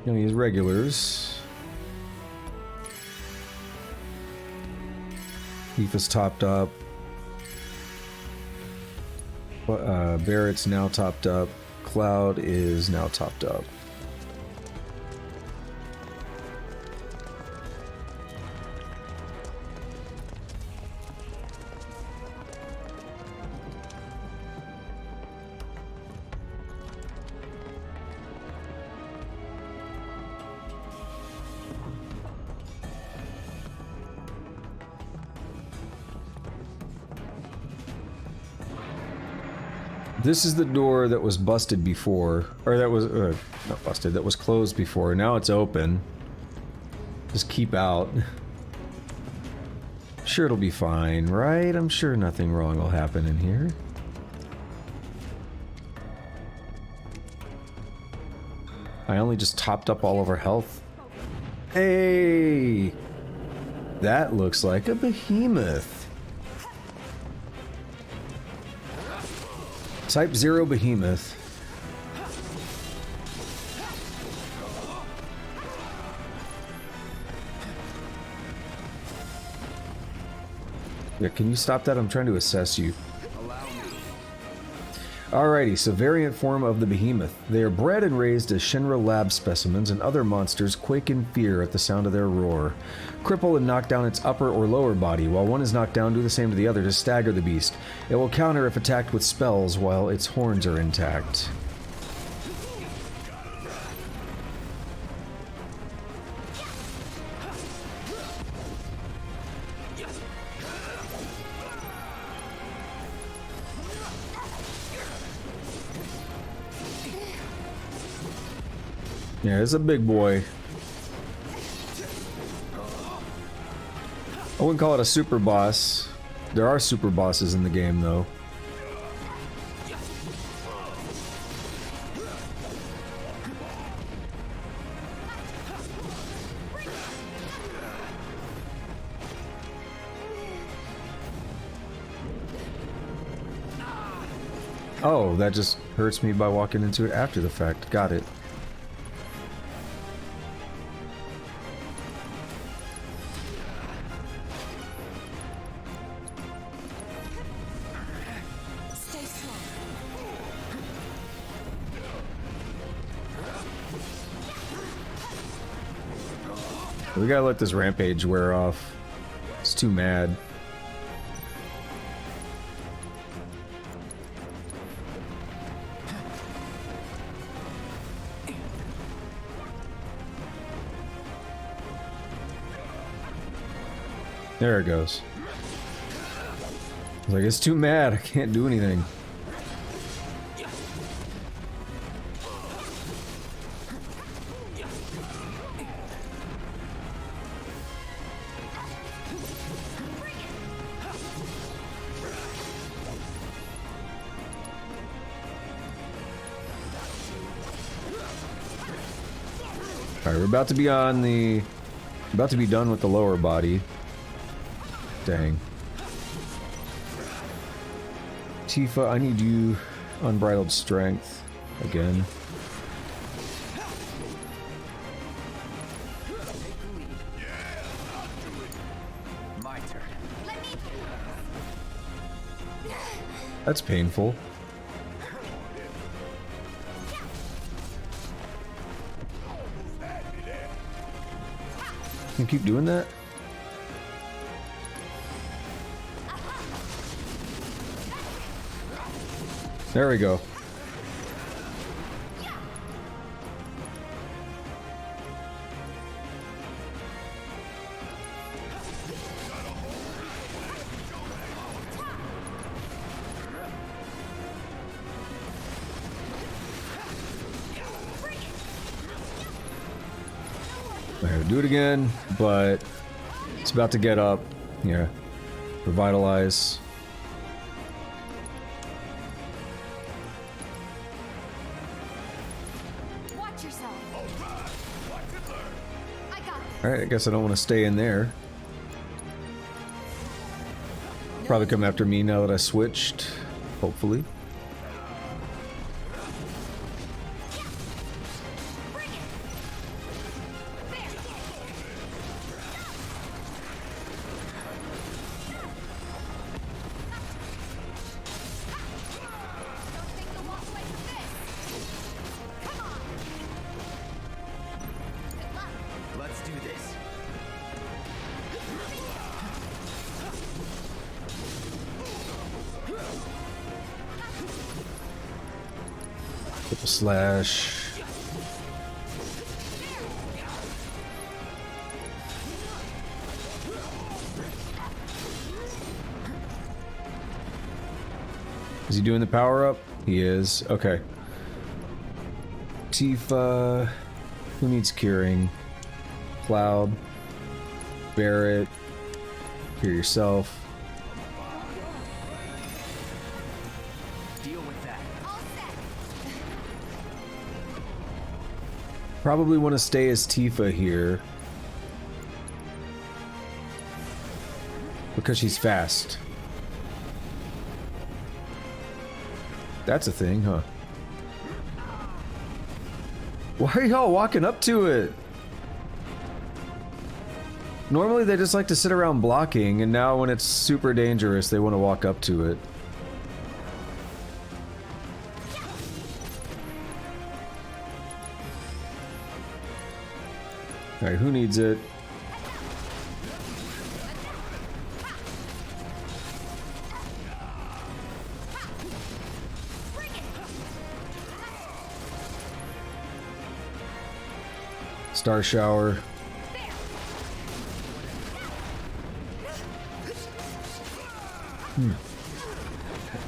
Gonna use regulars. Tifa's topped up. Barrett's now topped up. Cloud is now topped up. This is the door that was busted before, or that was, not busted, that was closed before. Now it's open. Just keep out. Sure it'll be fine, right? I'm sure nothing wrong will happen in here. I only just topped up all of our health. Hey! That looks like a behemoth. Type 0 behemoth. Yeah, can you stop that? I'm trying to assess you. Alrighty, so variant form of the behemoth. They are bred and raised as Shinra lab specimens, and other monsters quake in fear at the sound of their roar. Cripple and knock down its upper or lower body. While one is knocked down, do the same to the other to stagger the beast. It will counter if attacked with spells while its horns are intact. Yeah, it's a big boy. I wouldn't call it a super boss. There are super bosses in the game, though. Oh, that just hurts me by walking into it after the fact. Got it. We gotta let this rampage wear off. It's too mad. There it goes. Like, it's too mad. I can't do anything. Alright, we're about to be on the... about to be done with the lower body. Dang. Tifa, I need you unbridled strength again. My turn. That's painful. Can you keep doing that? There we go. Okay, do it again, but it's about to get up. Yeah. Revitalize. Watch yourself. I got this. Alright, I guess I don't want to stay in there. Probably come after me now that I switched. Hopefully. Let's do this. Triple slash. Is he doing the power up? He is. Okay. Tifa. Who needs curing? Cloud. Barret. Cure yourself. Deal with that. Probably want to stay as Tifa here. Because she's fast. That's a thing, huh? Why are y'all walking up to it? Normally they just like to sit around blocking, and now when it's super dangerous, they want to walk up to it. Alright, who needs it? Star shower.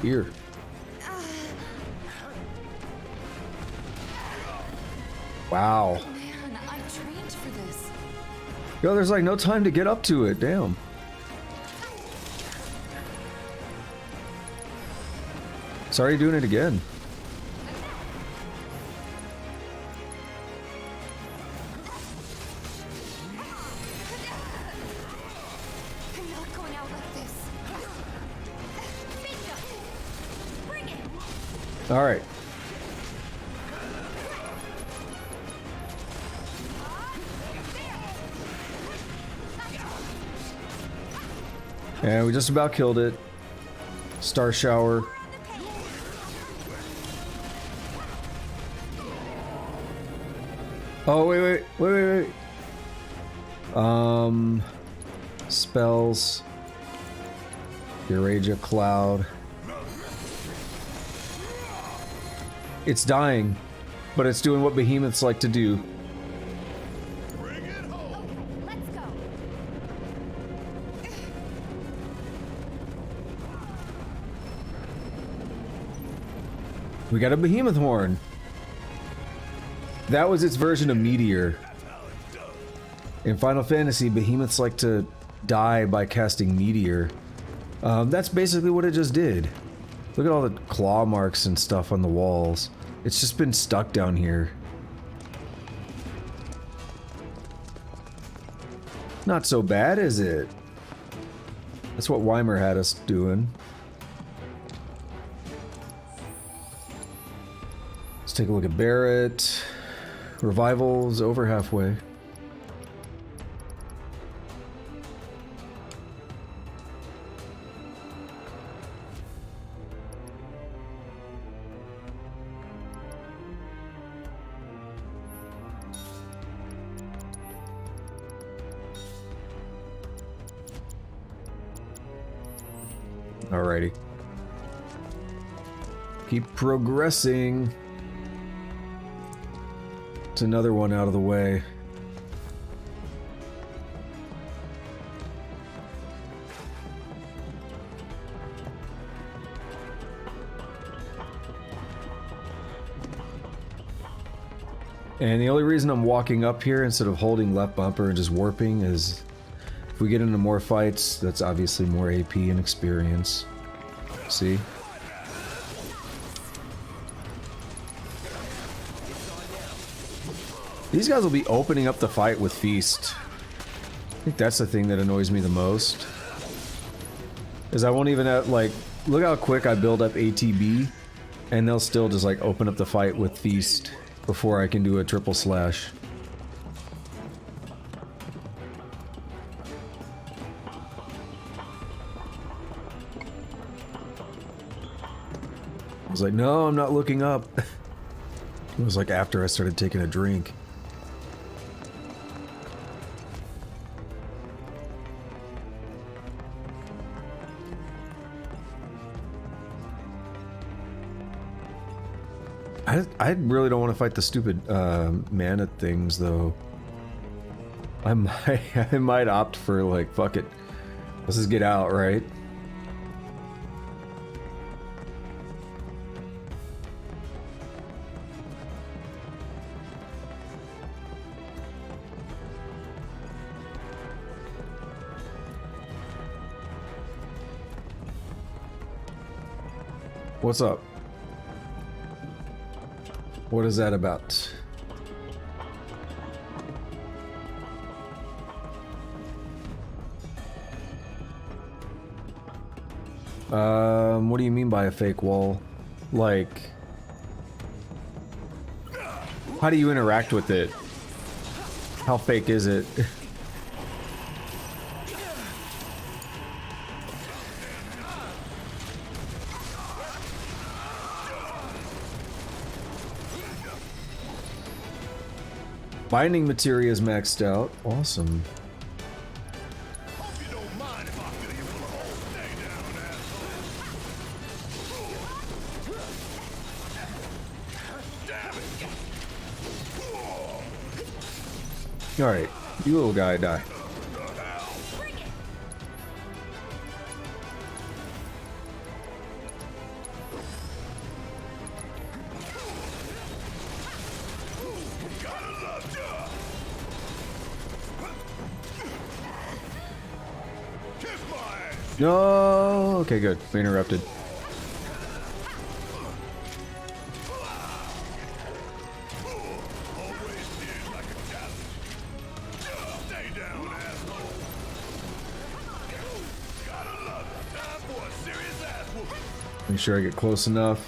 Ear. Wow. Man, I trained for this. Yo, there's like no time to get up to it. Damn. Sorry, doing it again. I'm not going out like this. Bring it. All right. And we just about killed it. Star shower. Oh, wait. Spells. Eurasia Cloud. It's dying, but it's doing what behemoths like to do. Let's go. We got a behemoth horn. That was its version of meteor. In Final Fantasy, behemoths like to die by casting meteor. That's basically what it just did. Look at all the claw marks and stuff on the walls. It's just been stuck down here. Not so bad, is it? That's what Weimer had us doing. Let's take a look at Barrett. Revival's over halfway. Alrighty. Keep progressing. It's another one out of the way. And the only reason I'm walking up here instead of holding left bumper and just warping is if we get into more fights, that's obviously more AP and experience. See? These guys will be opening up the fight with Feast. I think that's the thing that annoys me the most. Is I won't even have, like, look how quick I build up ATB, and they'll still just, like, open up the fight with Feast before I can do a triple slash. I was like, no, I'm not looking up. It was like after I started taking a drink. I really don't want to fight the stupid mana things though. I might opt for like, fuck it. Let's just get out, right? What's up? What is that about? What do you mean by a fake wall? Like, how do you interact with it? How fake is it? Binding materia is maxed out. Awesome. Alright, you little guy, die. No. Okay, good. We interrupted. Make sure I get close enough.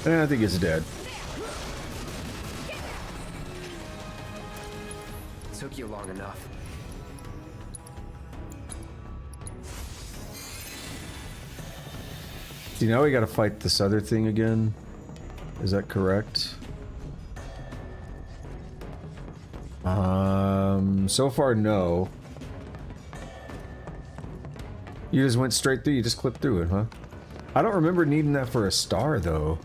And I think it's dead. Took you long enough. See, now we gotta fight this other thing again. Is that correct? So far, no. You just went straight through, you just clipped through it, huh? I don't remember needing that for a star, though.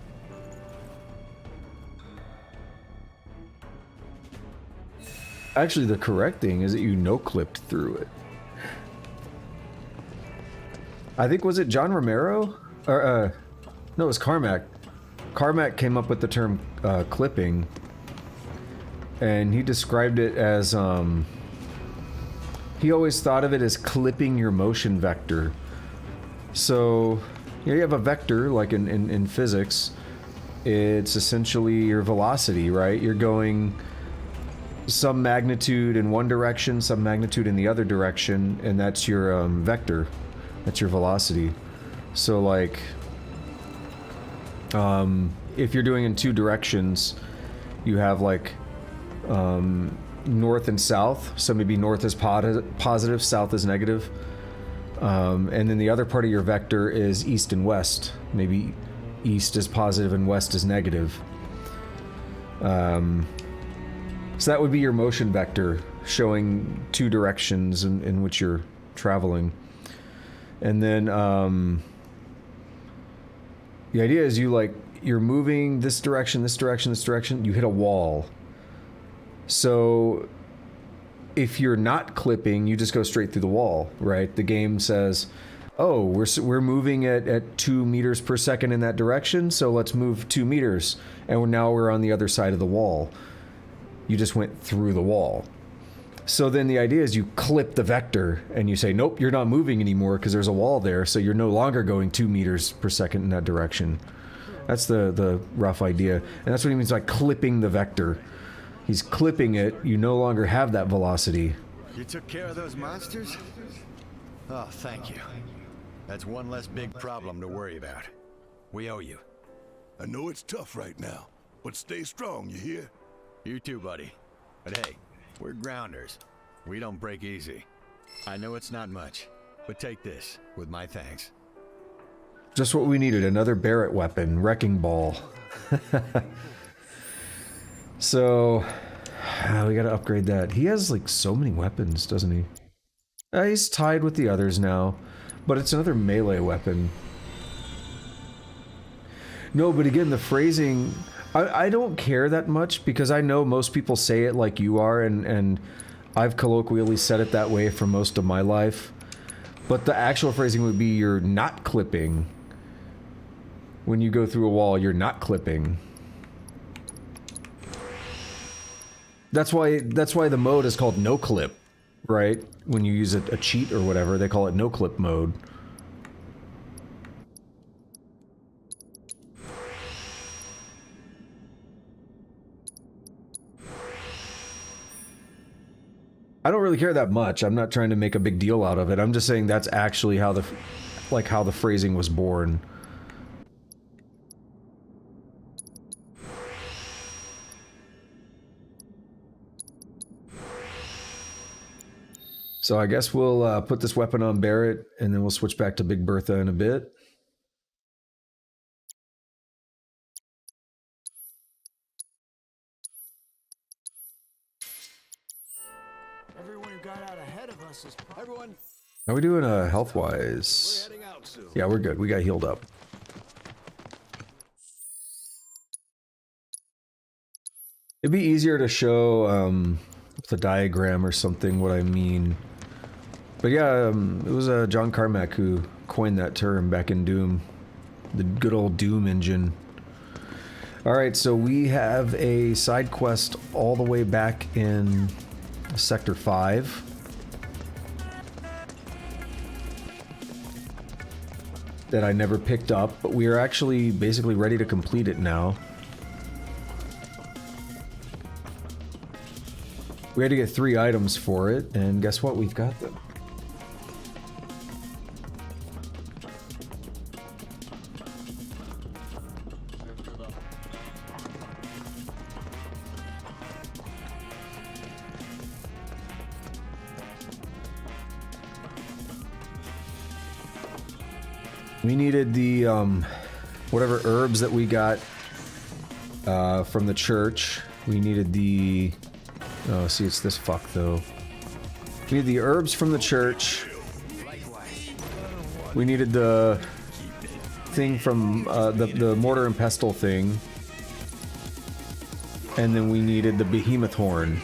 Actually, the correct thing is that you no-clipped through it. I think, was it John Romero? Or, no, it was Carmack. Carmack came up with the term, clipping. And he described it as, he always thought of it as clipping your motion vector. So, you have a vector, like in physics. It's essentially your velocity, right? You're going some magnitude in one direction, some magnitude in the other direction, and that's your vector. That's your velocity. So like, if you're doing in two directions, you have like north and south. So maybe north is positive, south is negative. And then the other part of your vector is east and west. Maybe east is positive and west is negative. So that would be your motion vector, showing two directions in which you're traveling. And then the idea is you're moving this direction, this direction, this direction, you hit a wall. So if you're not clipping, you just go straight through the wall, right? The game says, oh, we're moving at 2 meters per second in that direction, so let's move 2 meters. And now we're on the other side of the wall. You just went through the wall. So then the idea is you clip the vector and you say, nope, you're not moving anymore because there's a wall there, so you're no longer going 2 meters per second in that direction. That's the rough idea. And that's what he means by clipping the vector. He's clipping it, you no longer have that velocity. You took care of those monsters? Oh, thank you. That's one less big problem to worry about. We owe you. I know it's tough right now, but stay strong, you hear? You too, buddy. But hey, we're grounders. We don't break easy. I know it's not much, but take this with my thanks. Just what we needed, another Barrett weapon, Wrecking Ball. So, we gotta upgrade that. He has like so many weapons, doesn't he? He's tied with the others now, but it's another melee weapon. No, but again, the phrasing, I don't care that much because I know most people say it like you are, and I've colloquially said it that way for most of my life. But the actual phrasing would be you're not clipping. When you go through a wall, you're not clipping. That's why the mode is called no clip, right? When you use a cheat or whatever, they call it no clip mode. I don't really care that much. I'm not trying to make a big deal out of it. I'm just saying that's actually how the phrasing was born. So I guess we'll put this weapon on Barrett, and then we'll switch back to Big Bertha in a bit. Everyone who got out ahead of us is everyone. How are we doing health-wise? Yeah, we're good. We got healed up. It'd be easier to show with a diagram or something what I mean. But yeah, it was John Carmack who coined that term back in Doom. The good old Doom engine. Alright, so we have a side quest all the way back in Sector 5. That I never picked up, but we are actually basically ready to complete it now. We had to get 3 items for it, and guess what? We've got them. We needed the, whatever herbs that we got from the church. We needed the... Oh, see, it's this fuck, though. We needed the herbs from the church. We needed the thing from, the mortar and pestle thing. And then we needed the behemoth horn.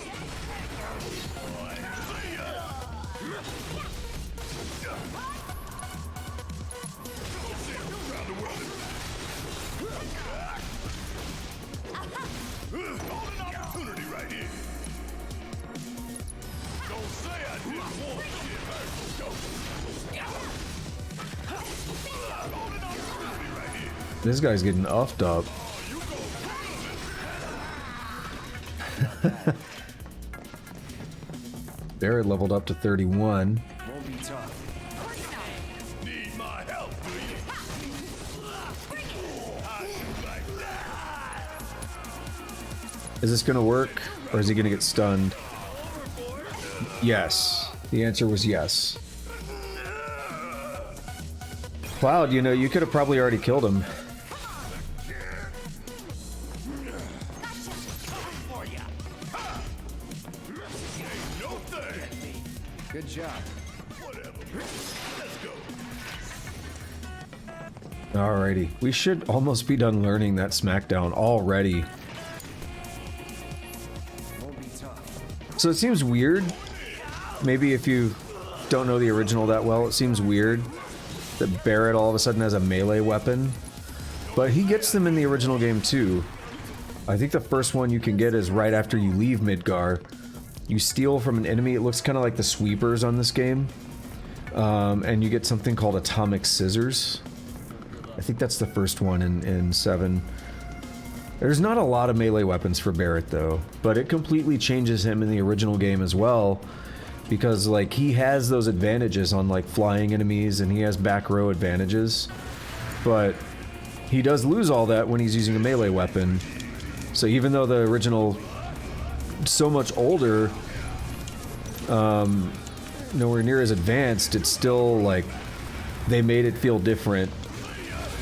This guy's getting offed up. Barrett leveled up to 31. Won't be tough. Need my help, do you? Is this gonna work, or is he gonna get stunned? Yes. The answer was yes. Cloud, you know, you could have probably already killed him. Good job. Alrighty. We should almost be done learning that SmackDown already. So it seems weird. Maybe if you don't know the original that well, it seems weird that Barrett all of a sudden has a melee weapon. But he gets them in the original game too. I think the first one you can get is right after you leave Midgar. You steal from an enemy. It looks kind of like the sweepers on this game. And you get something called atomic scissors. I think that's the first one in 7. There's not a lot of melee weapons for Barrett though, but it completely changes him in the original game as well, because like he has those advantages on like flying enemies and he has back row advantages, but he does lose all that when he's using a melee weapon. So even though the original so much older, nowhere near as advanced, it's still like they made it feel different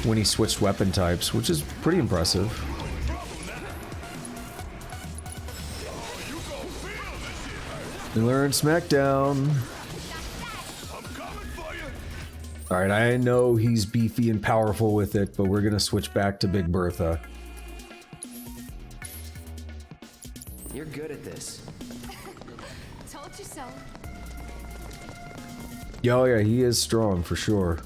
when he switched weapon types, which is pretty impressive. We learned SmackDown. Alright, I know he's beefy and powerful with it, but we're gonna switch back to Big Bertha. You're good at this. Told you so. Oh yeah, he is strong for sure.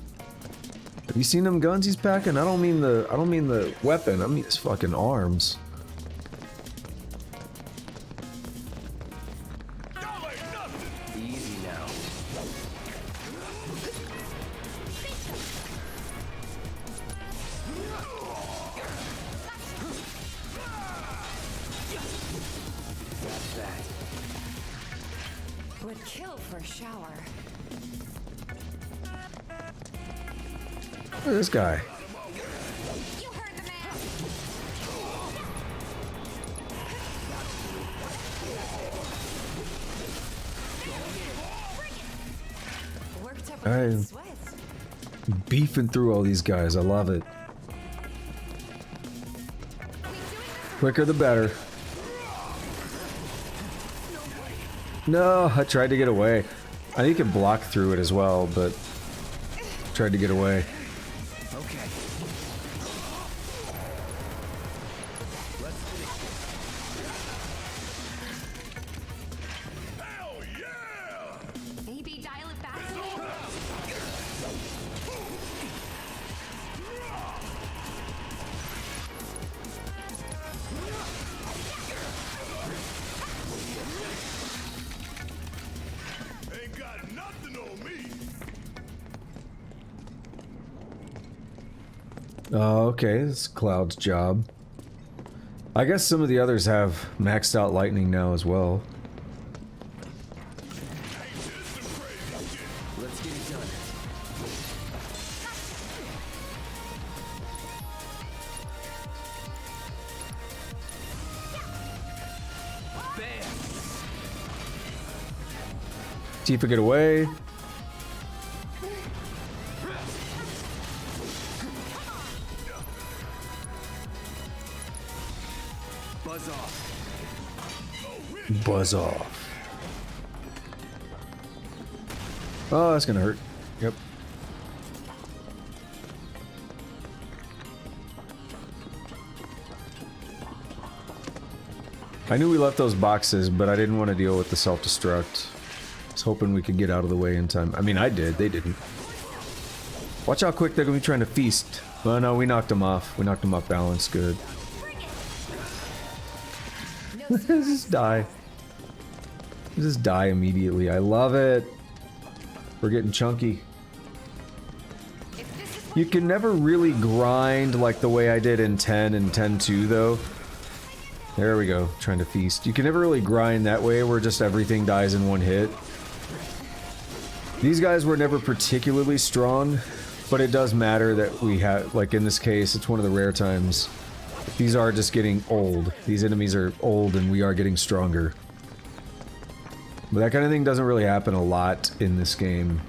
Have you seen them guns he's packing? I don't mean the weapon, I mean his fucking arms. Easy now. Got that. Would kill for a shower. Look at this guy. I'm beefing through all these guys. I love it. Quicker the better. No, I tried to get away. I think you can block through it as well, but tried to get away. Okay. Maybe dial it back. Ain't got nothing on me. Oh, okay, it's Cloud's job. I guess some of the others have maxed out lightning now as well. Let's get it done. Tifa, get away. Buzz off. Buzz off. Oh, that's gonna hurt. Yep. I knew we left those boxes, but I didn't want to deal with the self-destruct. I was hoping we could get out of the way in time. I mean, I did. They didn't. Watch how quick they're gonna be trying to feast. Oh no, we knocked them off. We knocked them off balance. Good. Just die. Just die immediately. I love it. We're getting chunky. You can never really grind like the way I did in 10 and 10-2 though. There we go, trying to feast. You can never really grind that way where just everything dies in one hit. These guys were never particularly strong, but it does matter that we have, like in this case, it's one of the rare times. These are just getting old. These enemies are old and we are getting stronger. But that kind of thing doesn't really happen a lot in this game.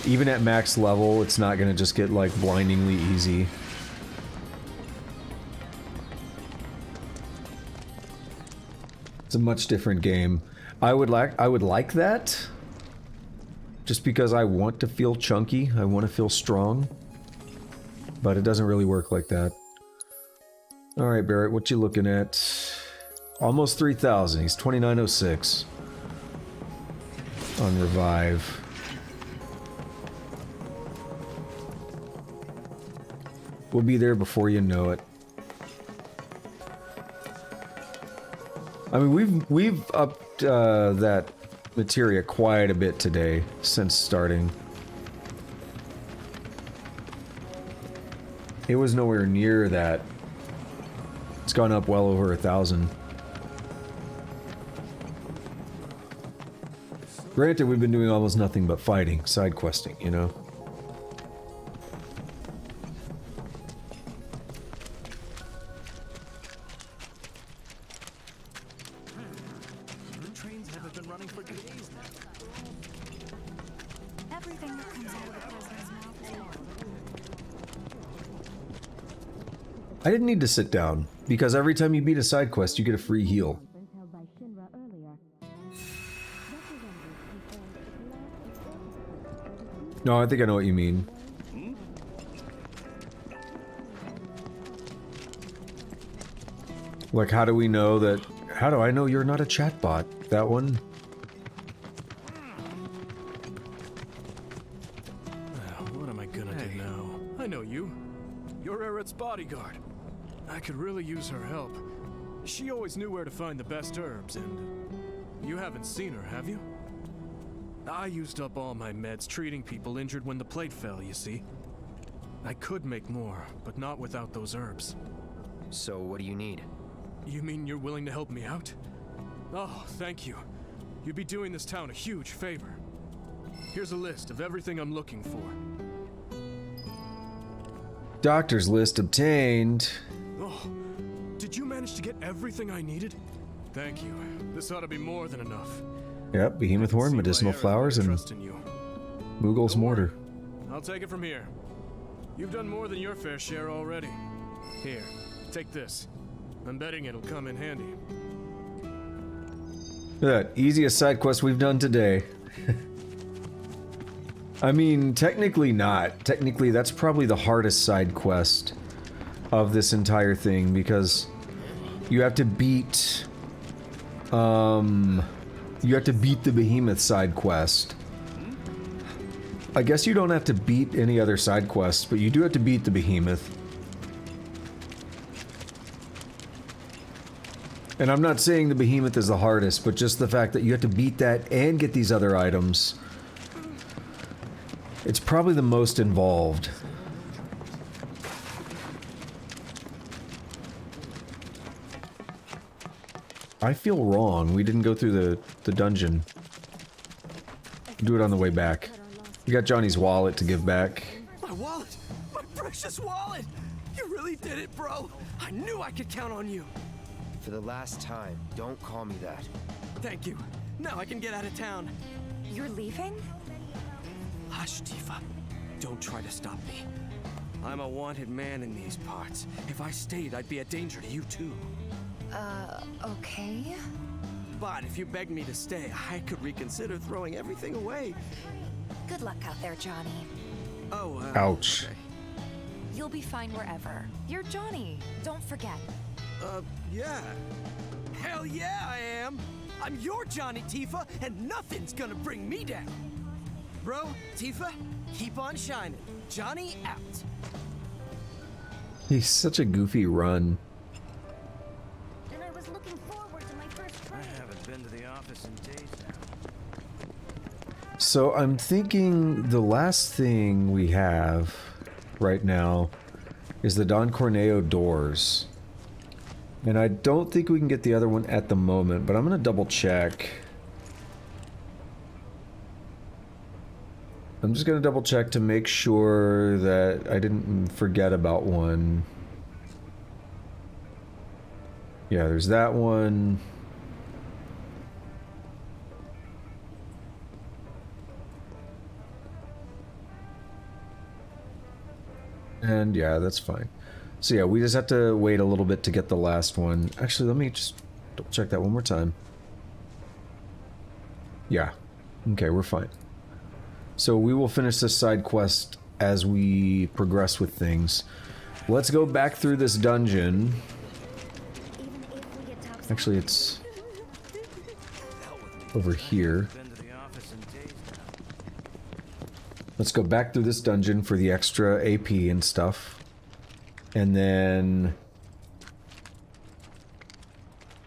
Even at max level, it's not gonna just get like blindingly easy. It's a much different game. I would like that. Just because I want to feel chunky, I want to feel strong. But it doesn't really work like that. Alright, Barrett, what you looking at? Almost 3,000. He's 2906. On revive. We'll be there before you know it. I mean, we've upped that materia quite a bit today since starting. It was nowhere near that. It's gone up well over 1,000. Granted, we've been doing almost nothing but fighting, side questing, you know? I didn't need to sit down, because every time you beat a side quest, you get a free heal. No, I think I know what you mean. Like, how do we know that... How do I know you're not a chatbot? That one? What am I gonna do now? I know you. You're Eric's bodyguard. I could really use her help. She always knew where to find the best herbs, and you haven't seen her, have you? I used up all my meds treating people injured when the plate fell, you see. I could make more, but not without those herbs. So what do you need? You mean you're willing to help me out? Oh, thank you. You'd be doing this town a huge favor. Here's a list of everything I'm looking for. Doctor's list obtained. Oh, did you manage to get everything I needed? Thank you. This ought to be more than enough. Yep, behemoth horn, medicinal flowers, and Moogle's mortar. I'll take it from here. You've done more than your fair share already. Here, take this. I'm betting it'll come in handy. Look at that, easiest side quest we've done today. I mean, technically not. Technically, that's probably the hardest side quest of this entire thing, because you have to beat... you have to beat the behemoth side quest. I guess you don't have to beat any other side quests, but you do have to beat the behemoth. And I'm not saying the behemoth is the hardest, but just the fact that you have to beat that and get these other items. It's probably the most involved. I feel wrong. We didn't go through the dungeon. Do it on the way back. We got Johnny's wallet to give back. My wallet! My precious wallet! You really did it, bro! I knew I could count on you! For the last time, don't call me that. Thank you. Now I can get out of town. You're leaving? Hush, Tifa. Don't try to stop me. I'm a wanted man in these parts. If I stayed, I'd be a danger to you too. Okay. But if you begged me to stay, I could reconsider throwing everything away. Good luck out there, Johnny. Oh, ouch. Okay. You'll be fine wherever. You're Johnny. Don't forget. Yeah. Hell yeah, I am. I'm your Johnny, Tifa, and nothing's gonna bring me down. Bro, Tifa, keep on shining. Johnny out. He's such a goofy run. And I was looking forward to my first train. I haven't been to the office in days now. So I'm thinking the last thing we have right now is the Don Corneo doors. And I don't think we can get the other one at the moment, but I'm gonna double check. I'm just gonna double check to make sure that I didn't forget about one. Yeah, there's that one. And yeah, that's fine. So yeah, we just have to wait a little bit to get the last one. Actually, let me just double check that one more time. Yeah. Okay, we're fine. So we will finish this side quest as we progress with things. Let's go back through this dungeon. Actually, it's over here. Let's go back through this dungeon for the extra AP and stuff. And then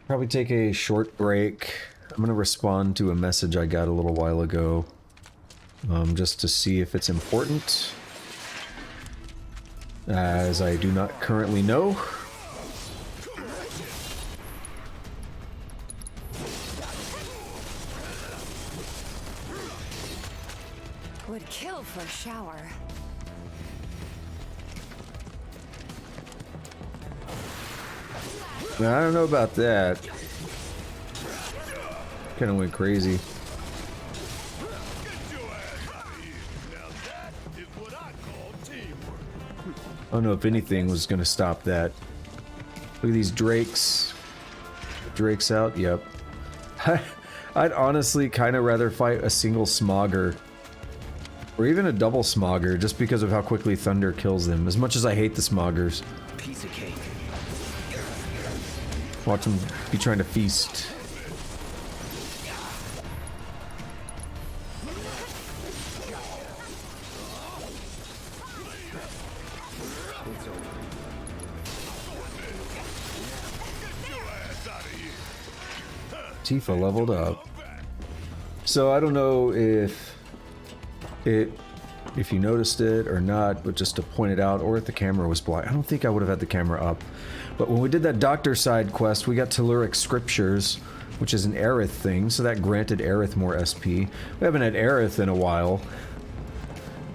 probably take a short break. I'm going to respond to a message I got a little while ago. Just to see if it's important. As I do not currently know. Would kill for a shower. Now, I don't know about that. Kind of went crazy. I don't know if anything was gonna stop that. Look at these drakes. Drake's out, yep. I'd honestly kind of rather fight a single smogger. Or even a double smogger, just because of how quickly thunder kills them. As much as I hate the smoggers. Piece of cake. Watch them be trying to feast. Tifa leveled up. So I don't know if you noticed it or not, but just to point it out, or if the camera was blind. I don't think I would have had the camera up. But when we did that doctor side quest, we got Telluric Scriptures, which is an Aerith thing, so that granted Aerith more SP. We haven't had Aerith in a while.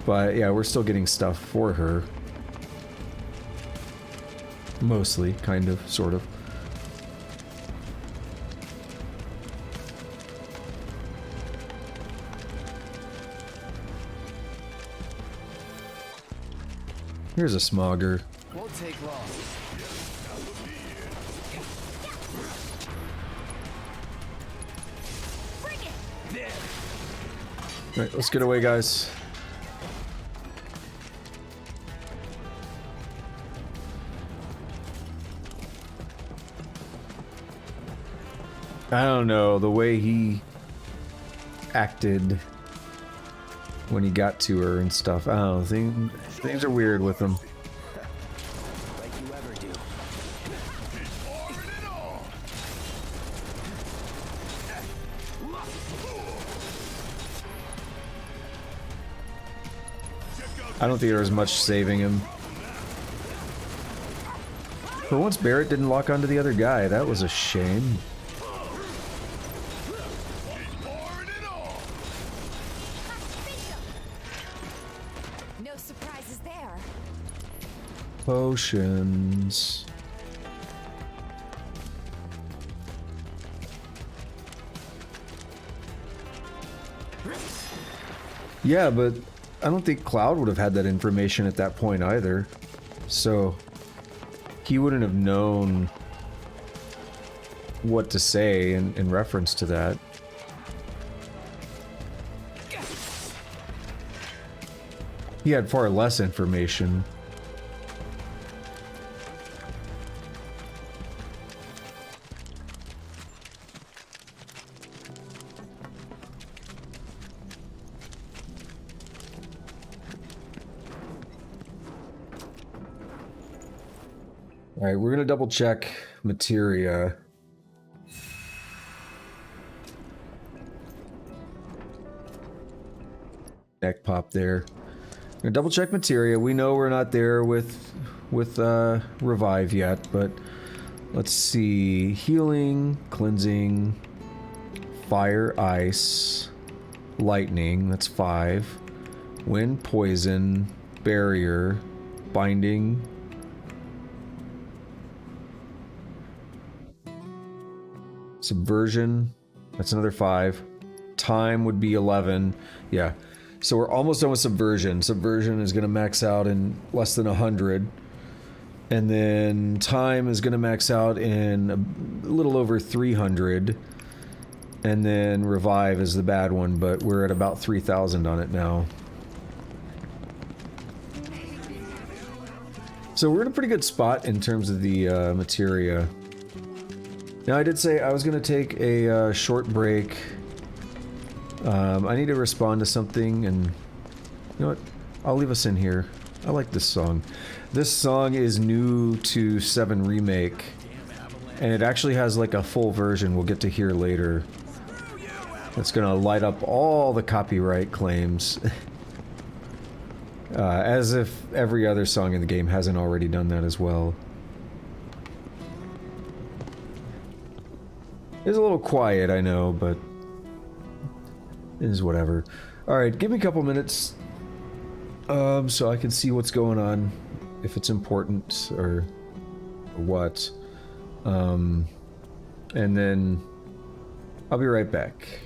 But yeah, we're still getting stuff for her. Mostly, kind of, sort of. Here's a smogger. Won't take long. Alright, let's get away, guys. I don't know, the way he acted when he got to her and stuff. I don't know, things are weird with him. Like you ever do. I don't think there was much saving him. For once, Barrett didn't lock onto the other guy. That was a shame. No surprises there. Potions. Yeah, but I don't think Cloud would have had that information at that point either. So he wouldn't have known what to say in reference to that. He had far less information. Alright, we're gonna double check materia. Neck pop there. Gonna double check materia. We know we're not there with Revive yet, but Let's see. Healing, cleansing, fire, ice, lightning. That's 5. Wind, poison, barrier, binding. Subversion. That's another 5. Time would be 11. Yeah. So we're almost done with subversion. Subversion is going to max out in less than 100. And then time is going to max out in a little over 300. And then revive is the bad one, but we're at about 3,000 on it now. So we're in a pretty good spot in terms of the materia. Now I did say I was going to take a short break. I need to respond to something, and you know what? I'll leave us in here. I like this song. This song is new to VII Remake, and it actually has like a full version we'll get to hear later. That's gonna light up all the copyright claims. As if every other song in the game hasn't already done that as well. It's a little quiet, I know, but it is whatever. Alright, give me a couple minutes so I can see what's going on, if it's important or what. And then I'll be right back.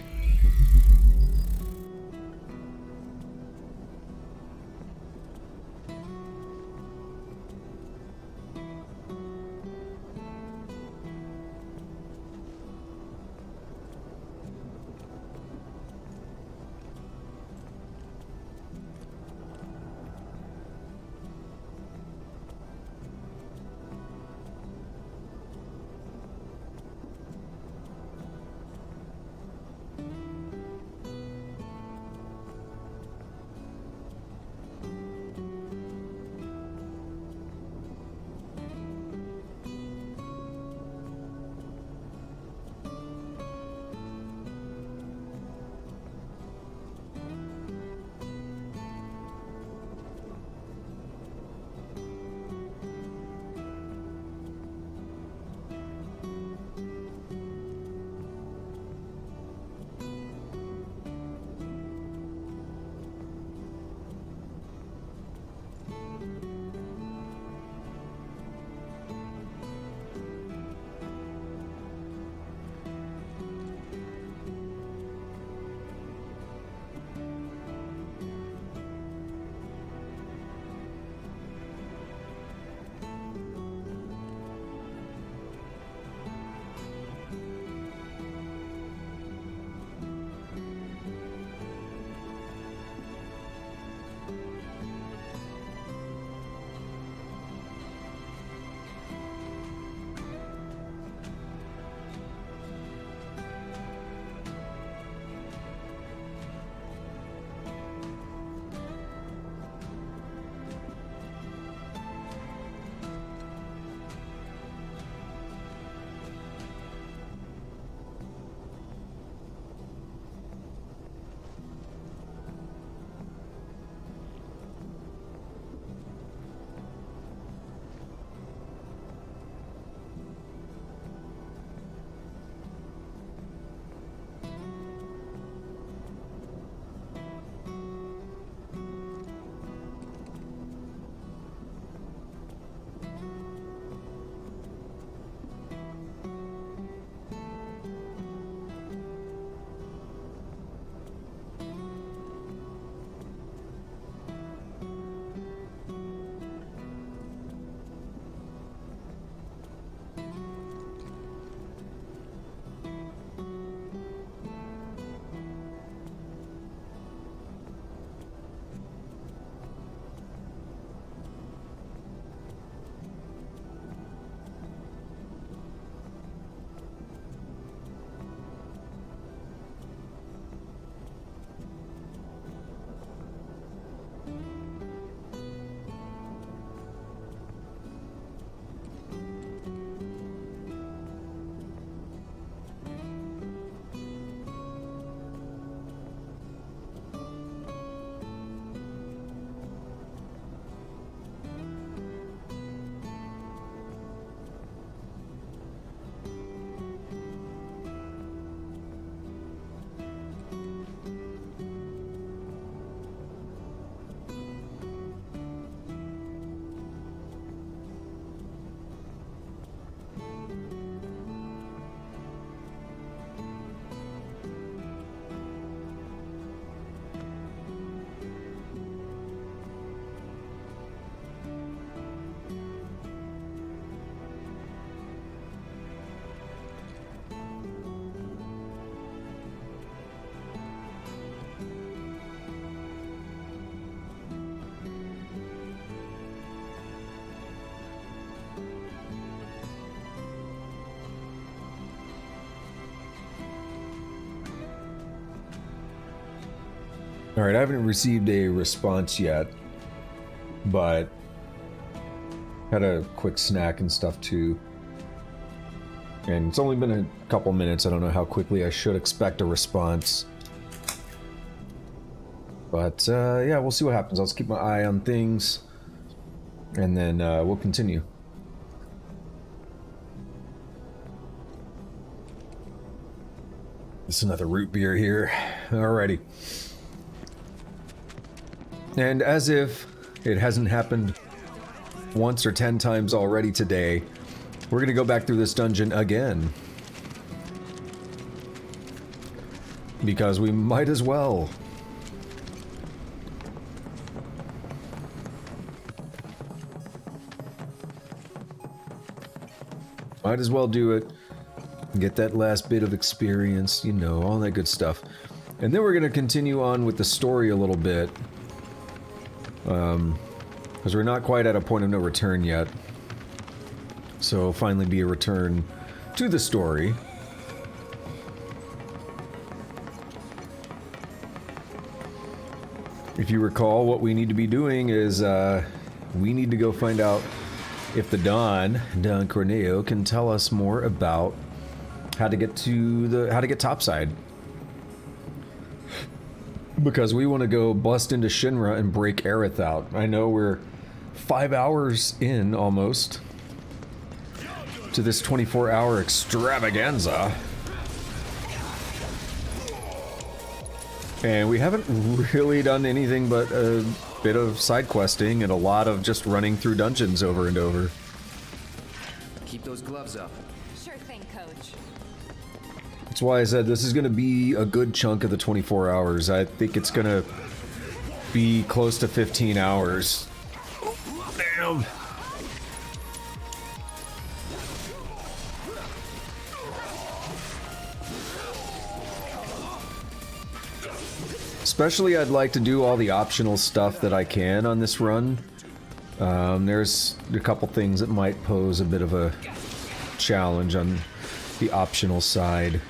Alright, I haven't received a response yet, but had a quick snack and stuff too. And it's only been a couple minutes. I don't know how quickly I should expect a response. But yeah, we'll see what happens. I'll just keep my eye on things, and then we'll continue. There's another root beer here. Alrighty. And as if it hasn't happened once or 10 times already today, we're gonna go back through this dungeon again. Because we might as well. Might as well do it. Get that last bit of experience, you know, all that good stuff. And then we're gonna continue on with the story a little bit. Because we're not quite at a point of no return yet. So it'll finally be a return to the story. If you recall, what we need to be doing is, we need to go find out if the Don Corneo, can tell us more about how to get to how to get topside. Because we want to go bust into Shinra and break Aerith out. I know we're 5 hours in, almost, to this 24-hour extravaganza. And we haven't really done anything but a bit of side questing and a lot of just running through dungeons over and over. Keep those gloves up. Sure thing, Coach. That's why I said this is going to be a good chunk of the 24 hours. I think it's going to be close to 15 hours. Damn. Especially, I'd like to do all the optional stuff that I can on this run. There's a couple things that might pose a bit of a challenge on the optional side.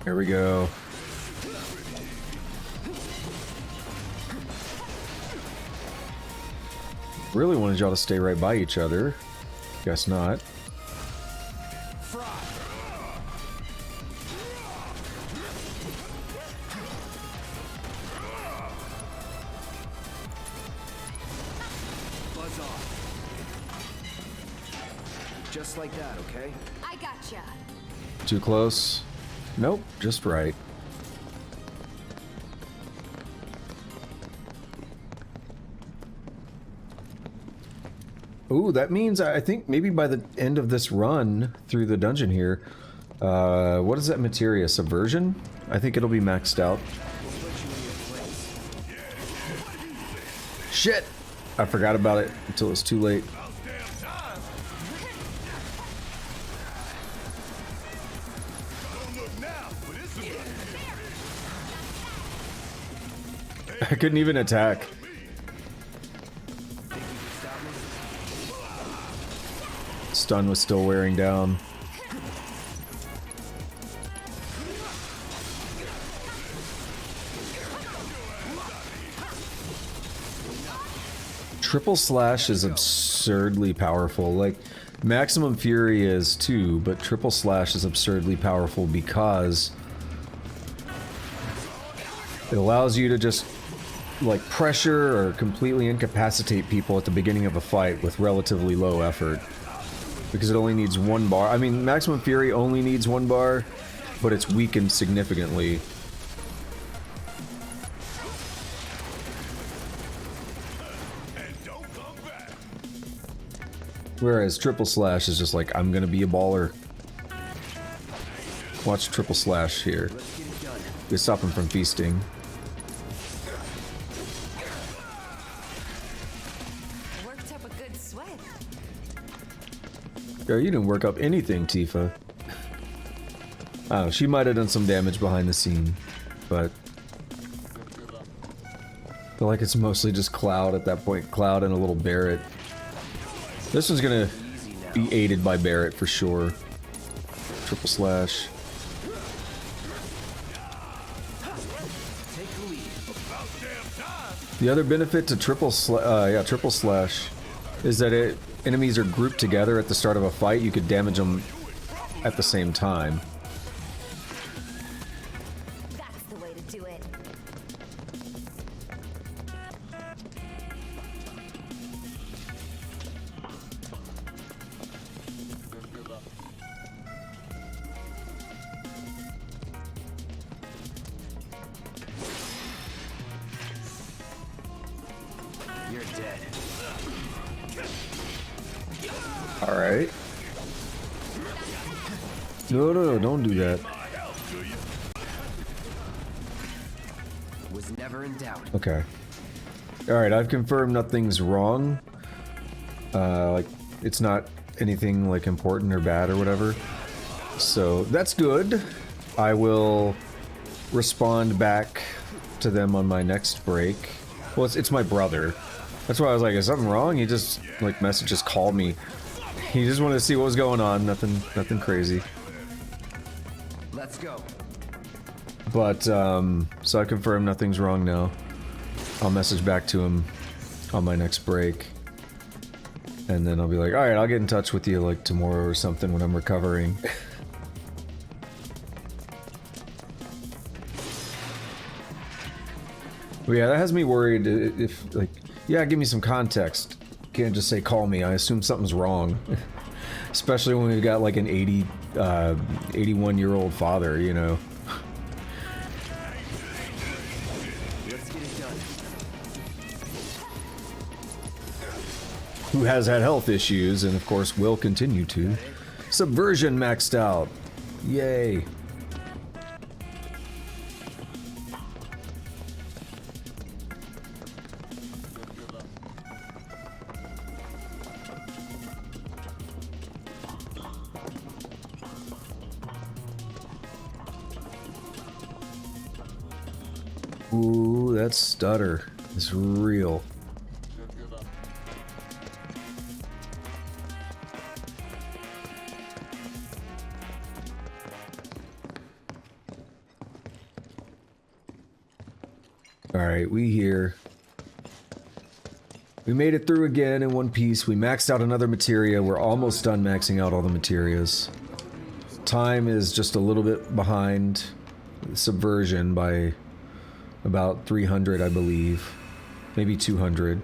There we go. Really wanted y'all to stay right by each other. Guess not. Buzz off. Just like that, okay? I gotcha. Too close? Nope, just right. Ooh, that means I think maybe by the end of this run through the dungeon here, what is that materia? Subversion? I think it'll be maxed out. Shit! I forgot about it until it's too late. I couldn't even attack. Stun was still wearing down. Triple slash is absurdly powerful. Like, maximum fury is too, but triple slash is absurdly powerful because it allows you to just, like, pressure or completely incapacitate people at the beginning of a fight with relatively low effort. Because it only needs 1 bar. I mean, maximum fury only needs 1 bar, but it's weakened significantly. Whereas triple slash is just like, I'm gonna be a baller. Watch triple slash here. They stop him from feasting. Worked up a good sweat. Girl, you didn't work up anything, Tifa. Oh, she might have done some damage behind the scene, but feel like it's mostly just Cloud at that point. Cloud and a little Barret. This one's gonna be aided by Barret for sure. Triple slash. The other benefit to triple slash is that enemies are grouped together at the start of a fight. You could damage them at the same time. That's the way to do it. You're dead. Alright. No, don't do that. Was never in doubt. Okay. Alright, I've confirmed nothing's wrong. Like, it's not anything, like, important or bad or whatever. So, that's good. I will respond back to them on my next break. Well, it's my brother. That's why I was like, is something wrong? He just, like, called me. He just wanted to see what was going on. Nothing crazy. Let's go. But, so I confirm nothing's wrong now. I'll message back to him on my next break. And then I'll be like, alright, I'll get in touch with you, like, tomorrow or something when I'm recovering. But yeah, that has me worried if, like, yeah, give me some context. Can't just say call me. I assume something's wrong. Especially when we've got, like, an 81-year-old father, you know. Let's get it done. Who has had health issues and, of course, will continue to. Subversion maxed out. Yay. Ooh, that stutter is real. Alright, we here. We made it through again in one piece. We maxed out another materia. We're almost done maxing out all the materias. Time is just a little bit behind Subversion by about 300, I believe. Maybe 200.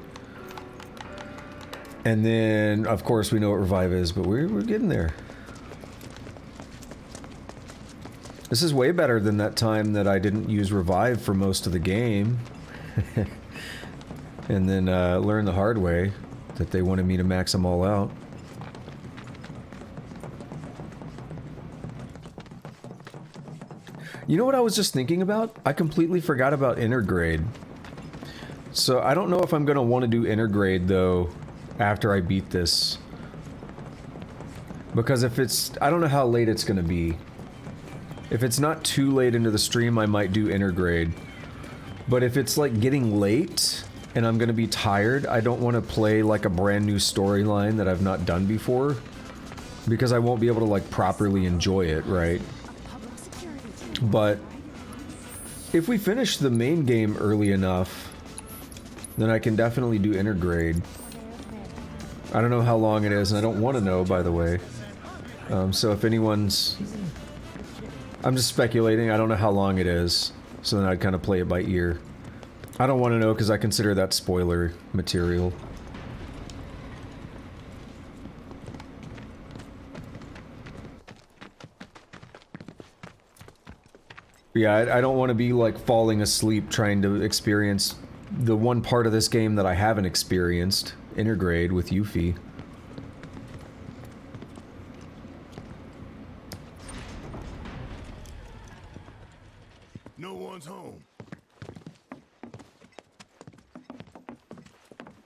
And then, of course, we know what Revive is, but we're getting there. This is way better than that time that I didn't use Revive for most of the game. And then learned the hard way that they wanted me to max them all out. You know what I was just thinking about? I completely forgot about intergrade. So I don't know if I'm going to want to do intergrade, though, after I beat this. Because if it's... I don't know how late it's going to be. If it's not too late into the stream, I might do intergrade. But if it's, like, getting late, and I'm going to be tired, I don't want to play, like, a brand new storyline that I've not done before. Because I won't be able to, like, properly enjoy it, right? But if we finish the main game early enough, then I can definitely do intergrade. I don't know how long it is, and I don't want to know, by the way. So if anyone's... I'm just speculating, I don't know how long it is, so then I'd kind of play it by ear. I don't want to know because I consider that spoiler material. Yeah, I don't want to be, like, falling asleep trying to experience the one part of this game that I haven't experienced, intergrade with Yuffie. No one's home.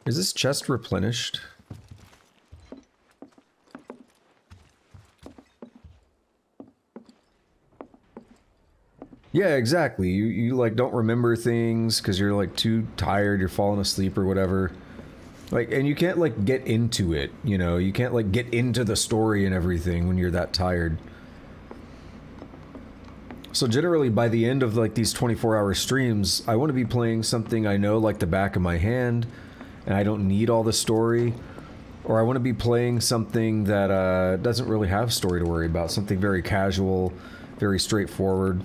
Is this chest replenished? Yeah, exactly. You like don't remember things because you're like too tired, you're falling asleep or whatever. Like, and you can't like get into it, you know? You can't like get into the story and everything when you're that tired. So generally by the end of like these 24-hour streams, I want to be playing something I know like the back of my hand and I don't need all the story. Or I want to be playing something that doesn't really have story to worry about. Something very casual, very straightforward.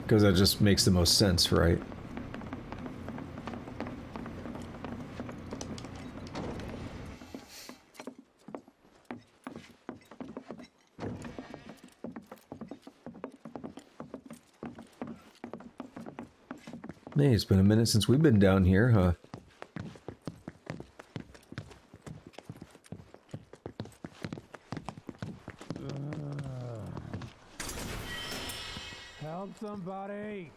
Because that just makes the most sense, right? Hey, it's been a minute since we've been down here, huh? Help somebody!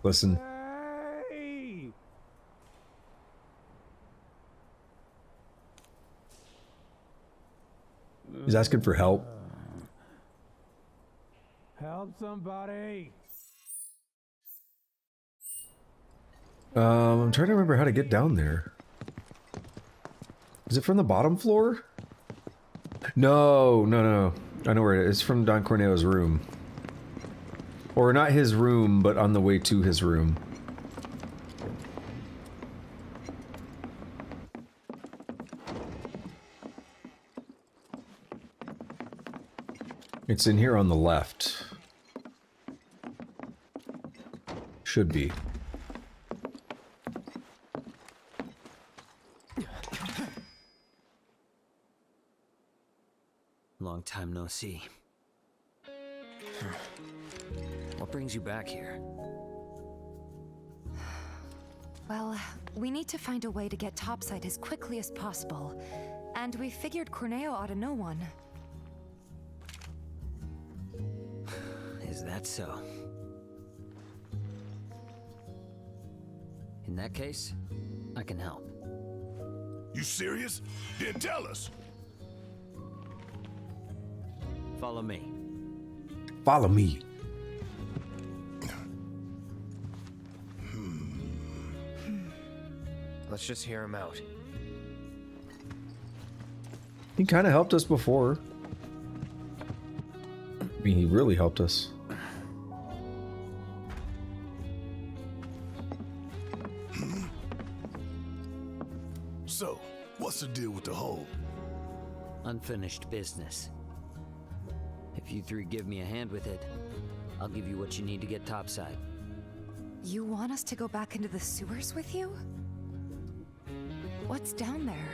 Listen. Hey! He's asking for help. Help somebody! I'm trying to remember how to get down there. Is it from the bottom floor? No. I know where it is. It's from Don Corneo's room. Or not his room, but on the way to his room. It's in here on the left. Should be. Long time no see. What brings you back here? Well, we need to find a way to get topside as quickly as possible. And we figured Corneo ought to know one. Is that so? In that case, I can help. You serious? Then tell us. Follow me. Follow me. Let's just hear him out. He kind of helped us before. I mean, he really helped us. So, what's the deal with the hole? Unfinished business. If you three give me a hand with it, I'll give you what you need to get topside. You want us to go back into the sewers with you? What's down there?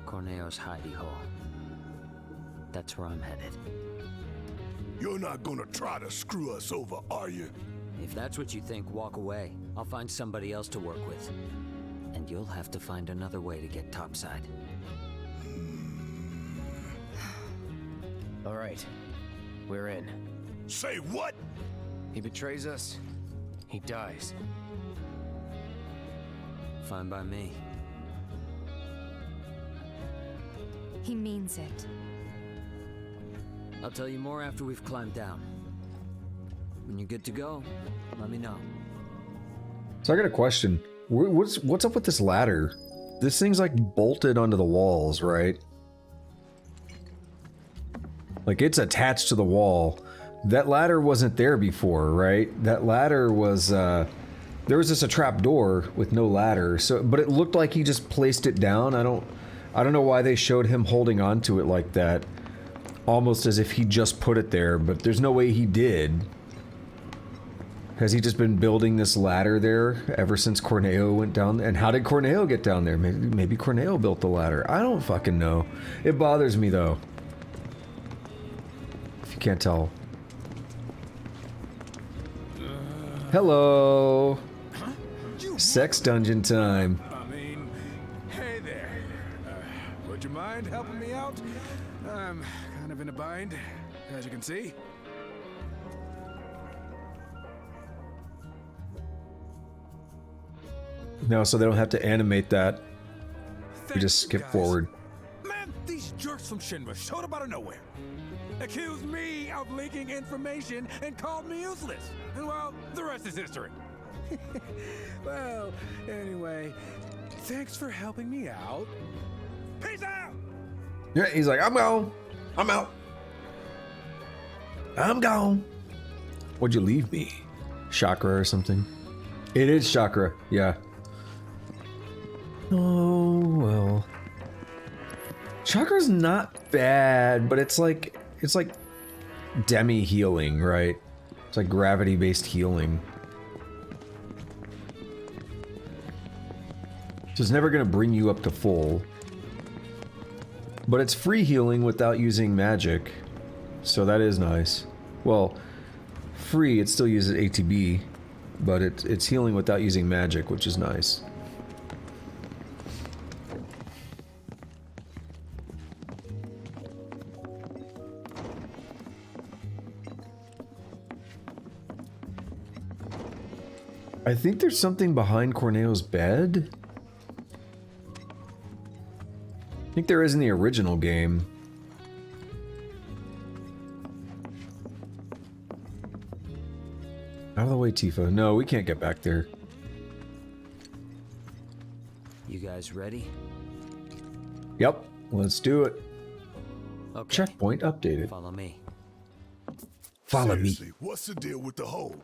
Corneo's hidey hole. That's where I'm headed. You're not gonna try to screw us over, are you? If that's what you think, walk away. I'll find somebody else to work with. And you'll have to find another way to get topside. All right, we're in. Say what? He betrays us, he dies. Fine by me. He means it. I'll tell you more after we've climbed down. When you're good to go, let me know. So I got a question. What's up with this ladder? This thing's like bolted onto the walls, right? Like it's attached to the wall. That ladder wasn't there before, right? That ladder was, there was just a trap door with no ladder. So, but it looked like he just placed it down. I don't know why they showed him holding on to it like that. Almost as if he just put it there, but there's no way he did. Has he just been building this ladder there ever since Corneo went down? And how did Corneo get down there? Maybe Corneo built the ladder. I don't fucking know. It bothers me though. If you can't tell. Hello. Sex dungeon time. I mean, hey there. Would you mind helping me out? I'm kind of in a bind, as you can see. No, so they don't have to animate that. We just skip forward. Man, these jerks boss from Shinra showed up out of nowhere. Accused me of leaking information and called me useless. And well, the rest is history. Well, anyway, thanks for helping me out. Peace out! Yeah, he's like, I'm gone. I'm out. I'm gone. What'd you leave me? Chakra or something? It is chakra, yeah. Oh, well. Chakra's not bad, but it's like demi healing, right? It's like gravity-based healing. So it's never gonna bring you up to full. But it's free healing without using magic. So that is nice. Well, free, it still uses ATB, but it's healing without using magic, which is nice. I think there's something behind Corneo's bed. I think there is in the original game. Out of the way, Tifa. No, we can't get back there. You guys ready? Yep, let's do it. Okay. Checkpoint updated. Follow me. Follow me. Seriously, what's the deal with the hole?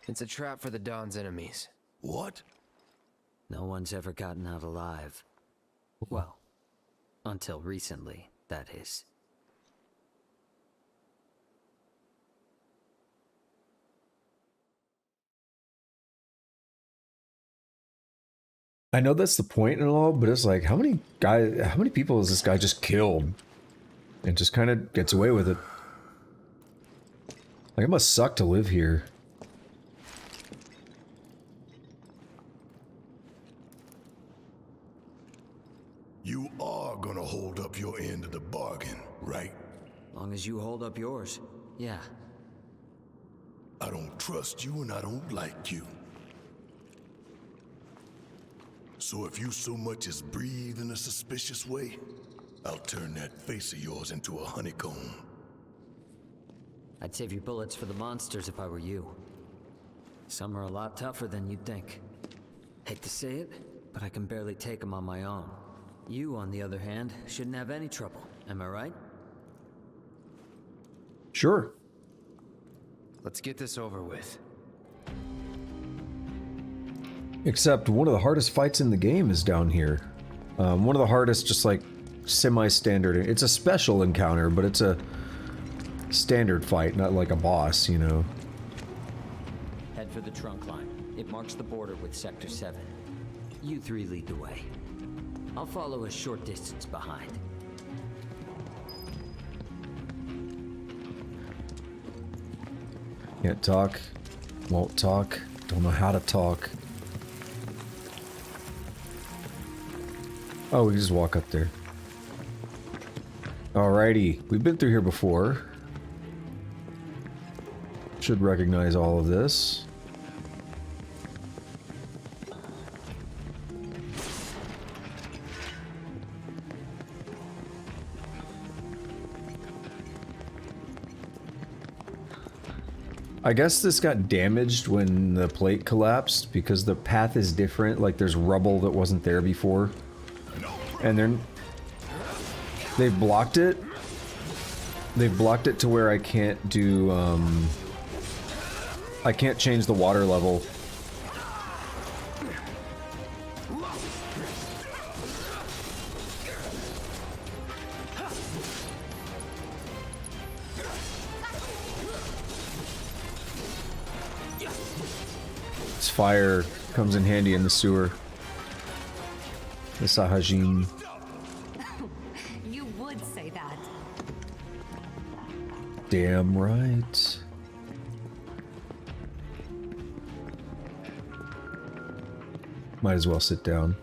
It's a trap for the Dawn's enemies. What? No one's ever gotten out alive. Well, until recently, that is. I know that's the point and all, but it's like, how many people has this guy just killed? And just kind of gets away with it. Like, it must suck to live here. You are gonna hold up your end of the bargain, right? Long as you hold up yours, yeah. I don't trust you and I don't like you. So if you so much as breathe in a suspicious way, I'll turn that face of yours into a honeycomb. I'd save your bullets for the monsters if I were you. Some are a lot tougher than you'd think. Hate to say it, but I can barely take them on my own. You, on the other hand, shouldn't have any trouble. Am I right? Sure. Let's get this over with. Except one of the hardest fights in the game is down here. One of the hardest, just like semi-standard. It's a special encounter, but it's a standard fight, not like a boss, you know. Head for the trunk line. It marks the border with Sector 7. You three lead the way. I'll follow a short distance behind. Can't talk. Won't talk. Don't know how to talk. Oh, we just walk up there. Alrighty. We've been through here before. Should recognize all of this. I guess this got damaged when the plate collapsed because the path is different, like there's rubble that wasn't there before. And they've blocked it. They've blocked it to where I can't do, I can't change the water level. This fire comes in handy in the sewer. The Sahajin. You would say that. Damn right. Might as well sit down.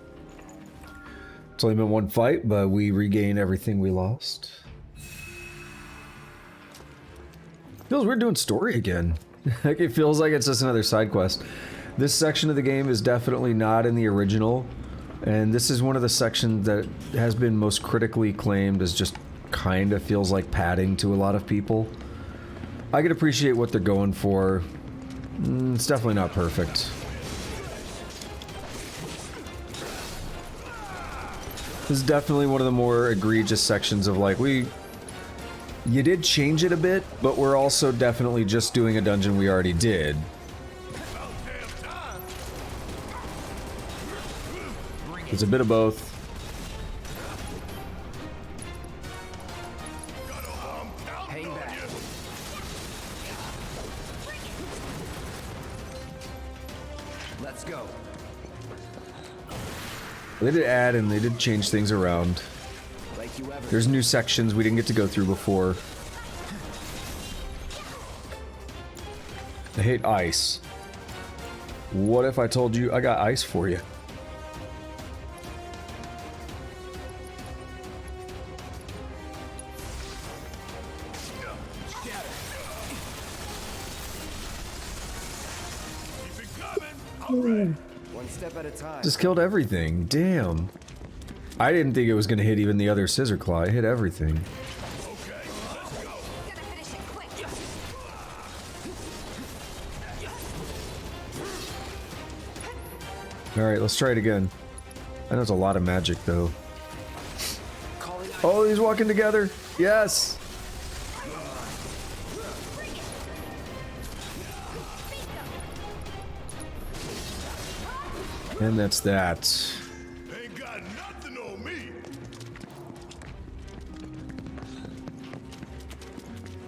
It's only been one fight, but we regain everything we lost. Feels weird doing story again. Like, it feels like it's just another side quest. This section of the game is definitely not in the original. And this is one of the sections that has been most critically claimed as just kind of feels like padding to a lot of people. I can appreciate what they're going for. It's definitely not perfect. This is definitely one of the more egregious sections of like, you did change it a bit, but we're also definitely just doing a dungeon we already did. It's a bit of both. Hang back. Let's go. They did add and they did change things around. There's new sections we didn't get to go through before. I hate ice. What if I told you I got ice for you? One step at a time. Just killed everything. Damn. I didn't think it was gonna hit even the other scissor claw. It hit everything. Alright, let's try it again. I know it's a lot of magic though. Oh, he's walking together. Yes. And that's that. Ain't got nothing on me.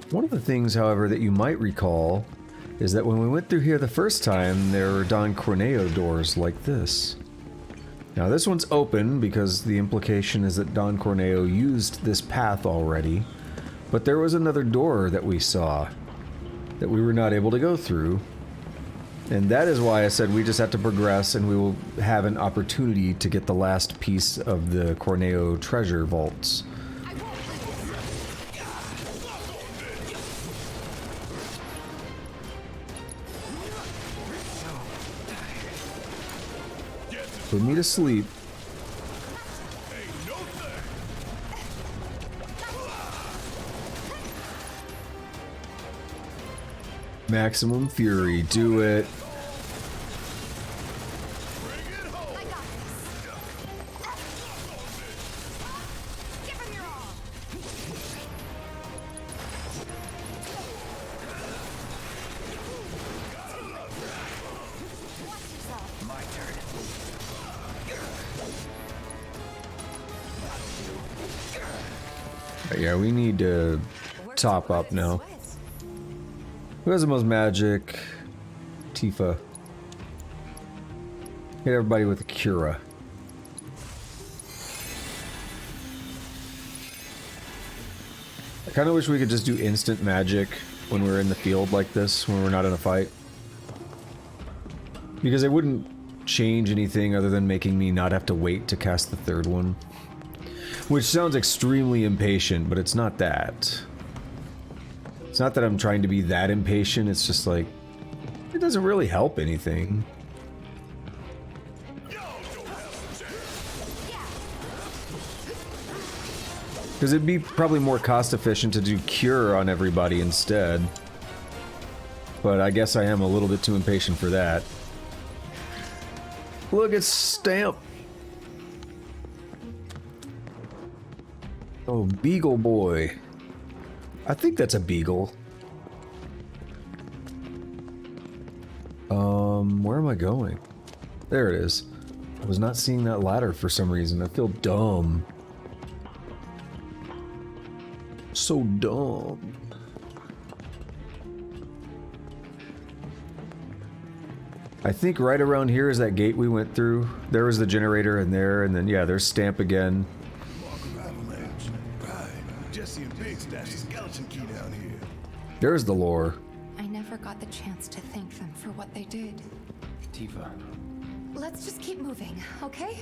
One of the things, however, that you might recall is that when we went through here the first time, there were Don Corneo doors like this. Now this one's open because the implication is that Don Corneo used this path already, but there was another door that we saw that we were not able to go through. And that is why I said we just have to progress and we will have an opportunity to get the last piece of the Corneo treasure vaults. Put me to sleep. Maximum Fury, do it. Yeah, we need to top up now. Who has the most magic? Tifa. Hit everybody with a Cura. I kind of wish we could just do instant magic when we're in the field like this, when we're not in a fight. Because it wouldn't change anything other than making me not have to wait to cast the third one. Which sounds extremely impatient, but it's not that. It's not that I'm trying to be that impatient, it's just like, it doesn't really help anything. Because it'd be probably more cost efficient to do Cure on everybody instead. But I guess I am a little bit too impatient for that. Look, it's Stamp. Oh, Beagle Boy. I think that's a beagle. Where am I going? There it is. I was not seeing that ladder for some reason. I feel dumb. So dumb. I think right around here is that gate we went through. There was the generator in there, and then yeah, there's Stamp again. There's the lore. I never got the chance to thank them for what they did. Tifa. Let's just keep moving, okay?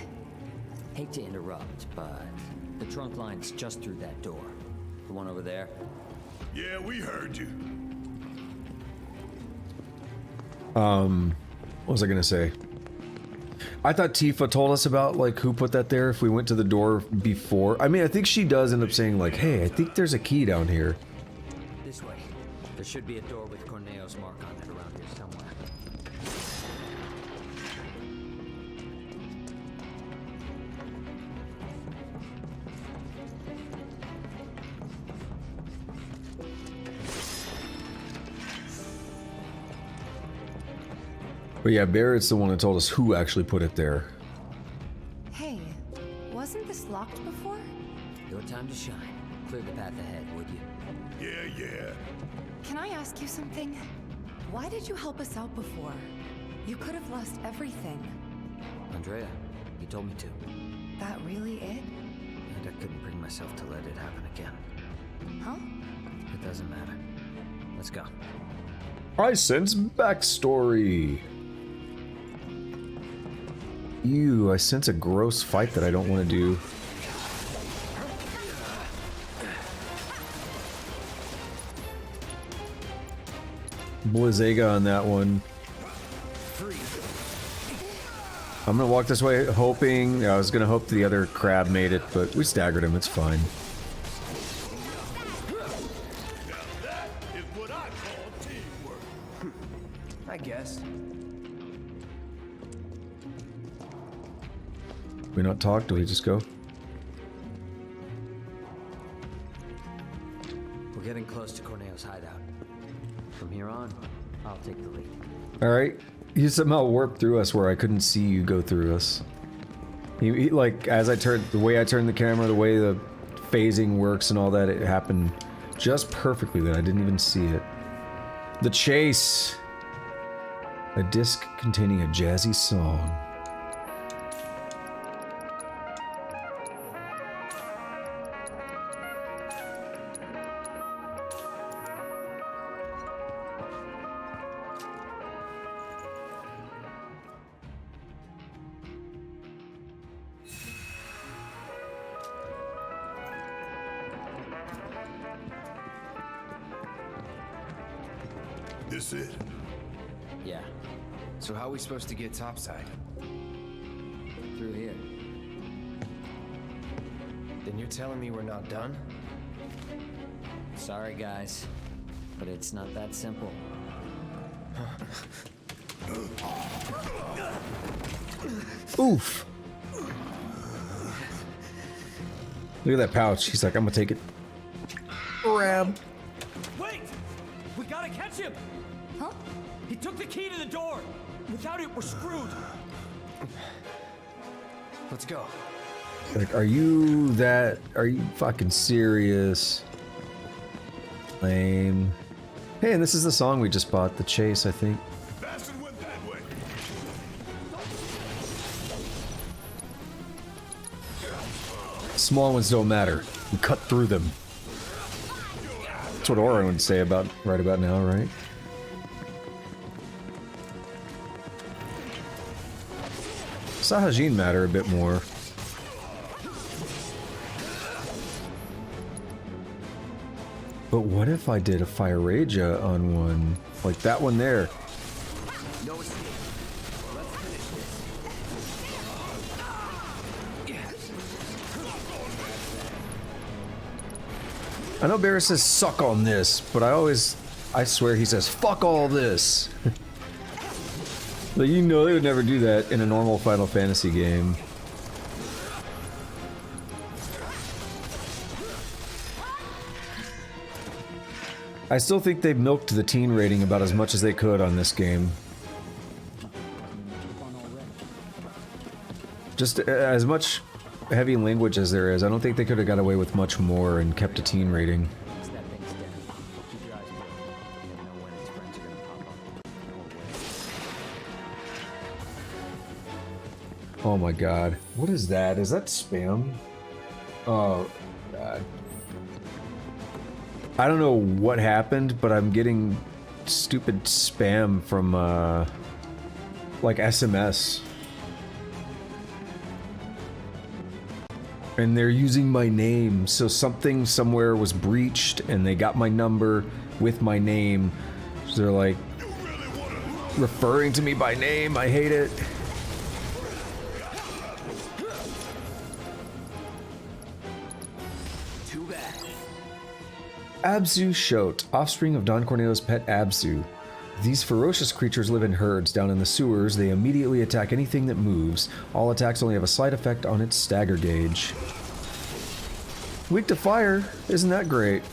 Hate to interrupt, but the trunk line's just through that door. The one over there. Yeah, we heard you. What was I gonna say? I thought Tifa told us about, like, who put that there if we went to the door before. I mean, I think she does end up saying, like, hey, I think there's a key down here. This way. There should be a door with Corneo's mark on it around here somewhere. But yeah, Barrett's the one that told us who actually put it there. Hey, wasn't this locked before? Your time to shine. Clear the path ahead, would you? Yeah. Can I ask you something? Why did you help us out before? You could have lost everything. Andrea, you told me to. That really it? And I couldn't bring myself to let it happen again. Huh? It doesn't matter. Let's go. I sense backstory. Ew, I sense a gross fight that I don't want to do. Blizzaga on that one. I'm gonna walk this way hoping... I was gonna hope the other crab made it, but we staggered him, it's fine. I guess. We not talk? Do we just go? We're getting close to Corneo's hideout. From here on, I'll take the lead. Alright. You somehow warped through us where I couldn't see you go through us. He like, as I turned... The way I turned the camera, the way the phasing works and all that, it happened just perfectly that I didn't even see it. The chase! A disc containing a jazzy song. This it? Yeah. So how are we supposed to get topside? Through here. Then you're telling me we're not done? Sorry, guys. But it's not that simple. Oof! Look at that pouch. He's like, I'm gonna take it. Grab. Wait! We gotta catch him! Huh? He took the key to the door! Without it, we're screwed! Let's go. Like, are you fucking serious? Lame. Hey, and this is the song we just bought, The Chase, I think. Small ones don't matter. You cut through them. That's what Oren would say about right about now, right? Sahajin matter a bit more. But what if I did a Fire Raja on one? Like that one there. I know Barrett says suck on this, but I swear he says fuck all this. Like, you know they would never do that in a normal Final Fantasy game. I still think they've milked the teen rating about as much as they could on this game. Just as much heavy language as there is, I don't think they could have got away with much more and kept a teen rating. Oh my god. What is that? Is that spam? Oh god. I don't know what happened, but I'm getting stupid spam from like SMS. And they're using my name, so something somewhere was breached and they got my number with my name. So they're like referring to me by name. I hate it. Abzu Shote, offspring of Don Corneo's pet Abzu. These ferocious creatures live in herds down in the sewers. They immediately attack anything that moves. All attacks only have a slight effect on its stagger gauge. Weak to fire, isn't that great?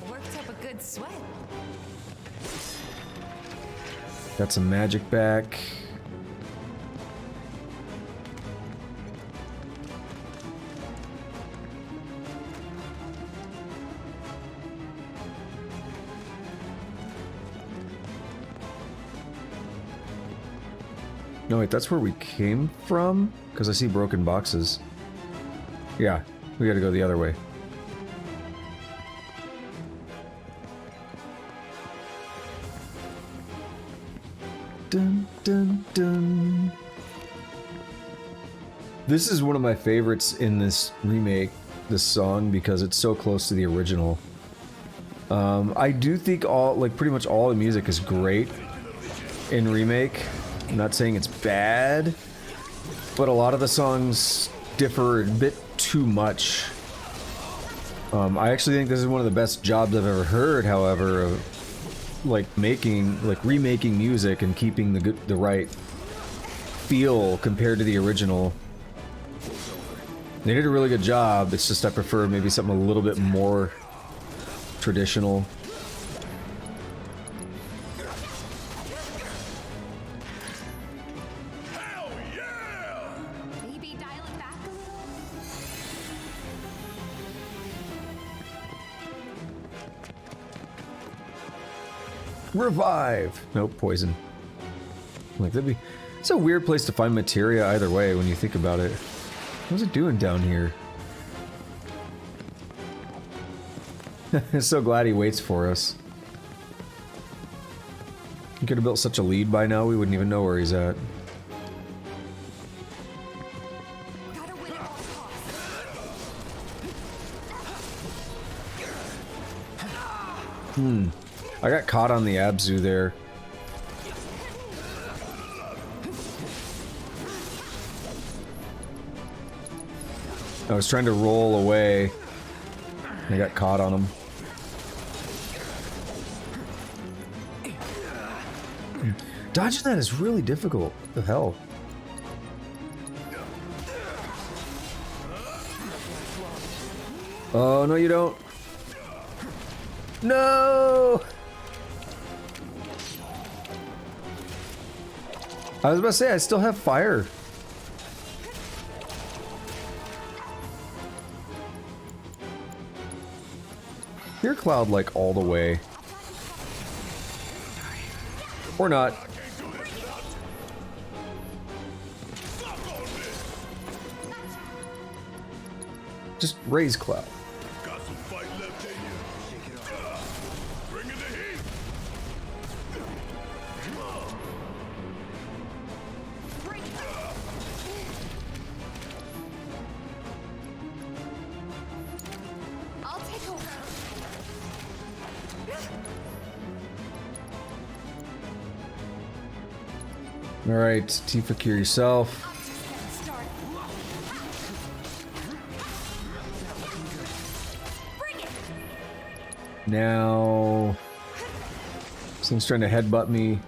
Worked up a good sweat. Got some magic back. No, wait, that's where we came from? Because I see broken boxes. Yeah, we gotta go the other way. Dun, dun, dun. This is one of my favorites in this remake, this song, because it's so close to the original. I do think pretty much all the music is great in Remake. I'm not saying it's bad, but a lot of the songs differ a bit too much. I actually think this is one of the best jobs I've ever heard, however, of remaking music and keeping the right feel compared to the original. They did a really good job. It's just I prefer maybe something a little bit more traditional. Revive! Nope, poison. Like, it's a weird place to find materia either way when you think about it. What's it doing down here? I'm so glad he waits for us. He could have built such a lead by now, we wouldn't even know where he's at. I got caught on the Abzu there. I was trying to roll away. I got caught on him. Dodging that is really difficult. What the hell? Oh, no you don't. No! I was about to say, I still have fire. Fear Cloud, like, all the way. Or not. Just raise Cloud. Alright, Tifa, cure yourself. Now... this thing's trying to headbutt me.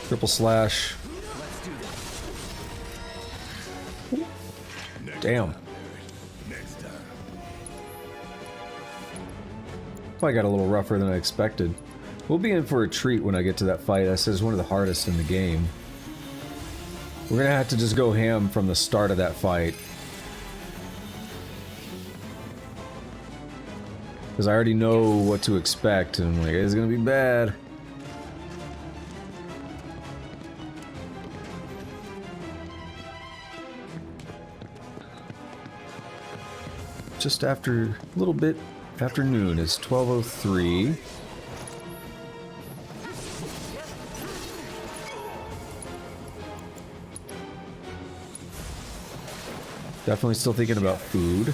Triple slash. Damn. Probably got a little rougher than I expected. We'll be in for a treat when I get to that fight. That says one of the hardest in the game. We're gonna have to just go ham from the start of that fight. Because I already know what to expect, and like, it's gonna be bad. Just after, a little bit after noon. It's 12:03. Definitely still thinking about food.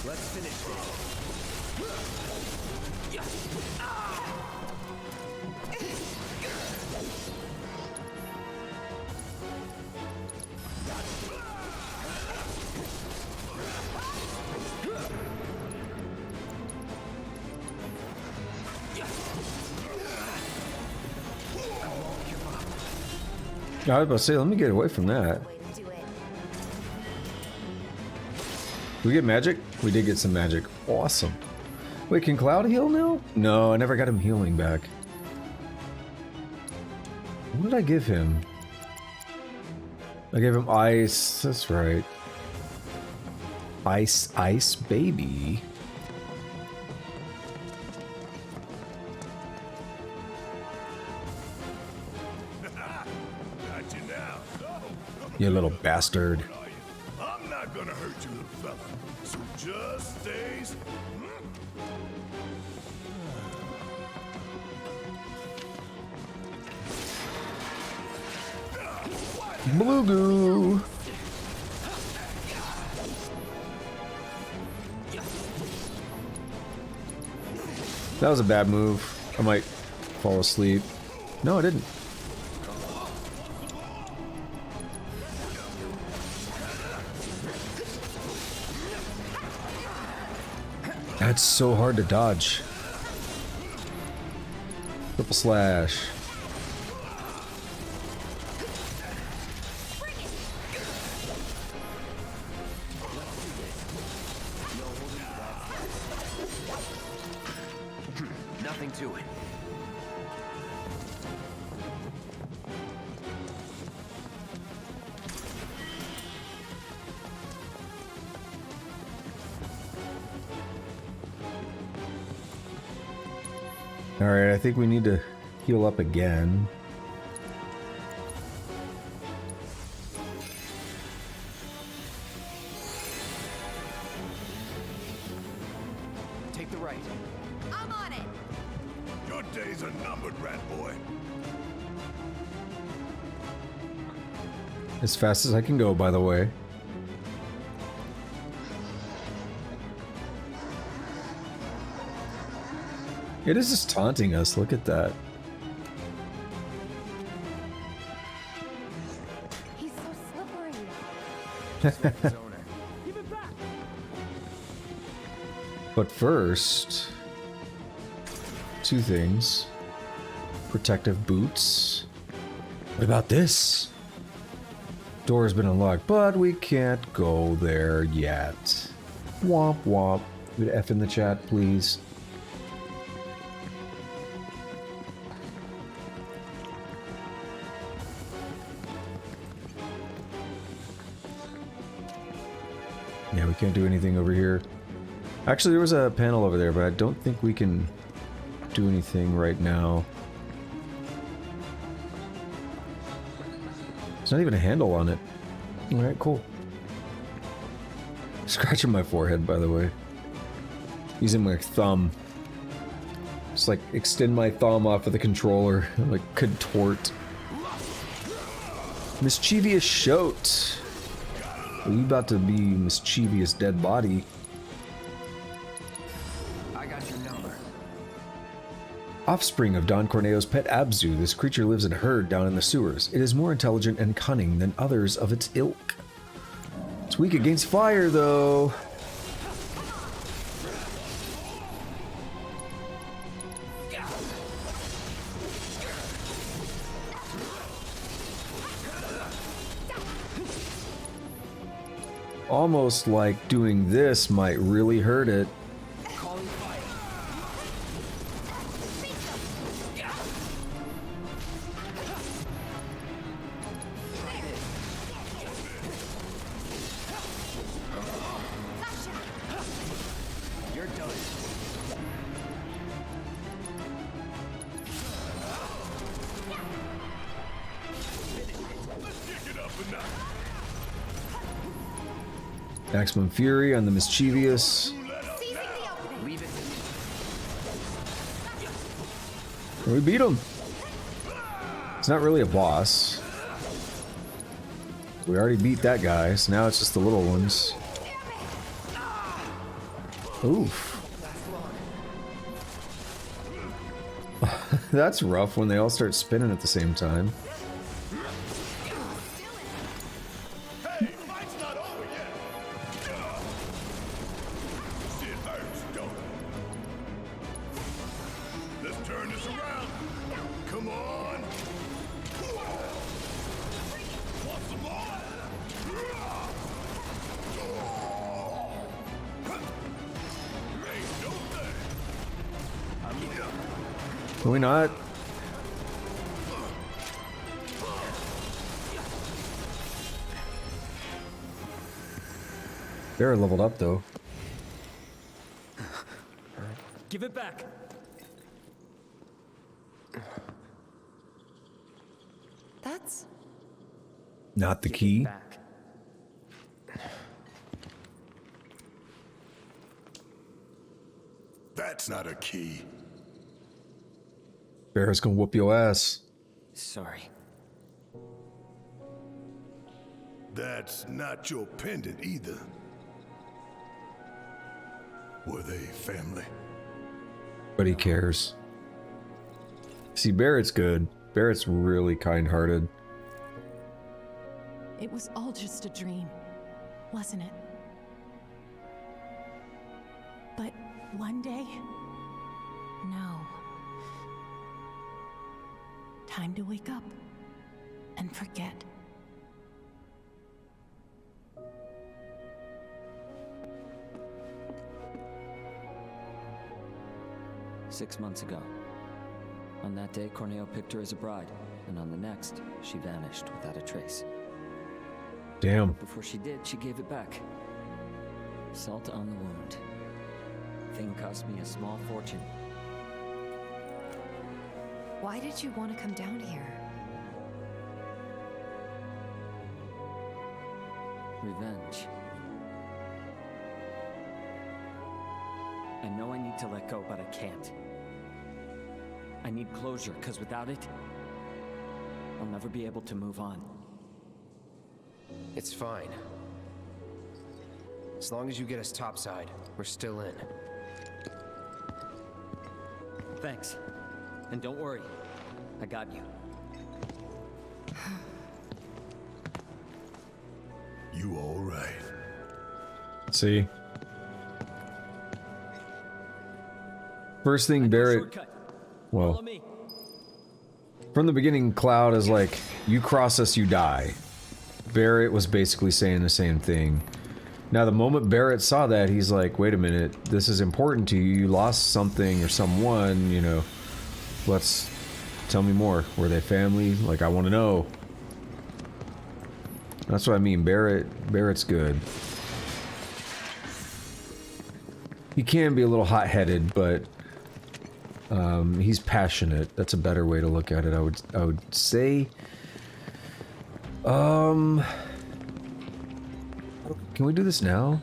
Let's finish this. I was about to say, let me get away from that. We get magic? We did get some magic. Awesome. Wait, can Cloud heal now? No, I never got him healing back. What did I give him? I gave him ice. That's right. Ice baby. You little bastard. I'm not gonna hurt you, little fella. So just stays. Blue goo. That was a bad move. I might fall asleep. No, I didn't. That's so hard to dodge. Triple slash. Nothing to it. Alright, I think we need to heal up again. Take the right. I'm on it. Your days are numbered, rat boy. As fast as I can go, by the way. It is just taunting us, look at that. He's so slippery. But first, two things. Protective boots. What about this? Door has been unlocked, but we can't go there yet. Womp womp. Would F in the chat, please? Yeah, we can't do anything over here. Actually, there was a panel over there, but I don't think we can do anything right now. There's not even a handle on it. Alright, cool. Scratching my forehead, by the way. Using my thumb. Just like extend my thumb off of the controller. Like contort. Mischievous shout. Are you about to be mischievous dead body? I got your number. Offspring of Don Corneo's pet Abzu, this creature lives in a herd down in the sewers. It is more intelligent and cunning than others of its ilk. It's weak against fire, though. Almost like doing this might really hurt it. You're done. Maximum Fury on the Mischievous. Leave it. We beat him. It's not really a boss. We already beat that guy, so now it's just the little ones. Oof. That's rough when they all start spinning at the same time. Let's turn this around. Come on. Want some more? Ain't no thing. Can we not? They're leveled up though. Give it back. That's Not the key. That's not a key. Barrett's gonna whoop your ass. Sorry. That's not your pendant either. Were they family? But he cares. See, Barrett's good. Barrett's really kind-hearted. It was all just a dream, wasn't it? But one day, no. Time to wake up and forget. Six months ago. On that day, Corneo picked her as a bride, and on the next, she vanished without a trace. Damn. Before she did, she gave it back. Salt on the wound. Thing cost me a small fortune. Why did you want to come down here? Revenge. I know I need to let go, but I can't. I need closure, because without it, I'll never be able to move on. It's fine. As long as you get us topside, we're still in. Thanks. And don't worry. I got you. You all right? See? First thing Barrett... Well, from the beginning, Cloud is like, you cross us, you die. Barrett was basically saying the same thing. Now, the moment Barrett saw that, he's like, wait a minute, this is important to you. You lost something or someone, you know. Let's... Tell me more. Were they family? Like, I want to know. That's what I mean. Barrett's good. He can be a little hot-headed, but... he's passionate. That's a better way to look at it, I would say. Can we do this now?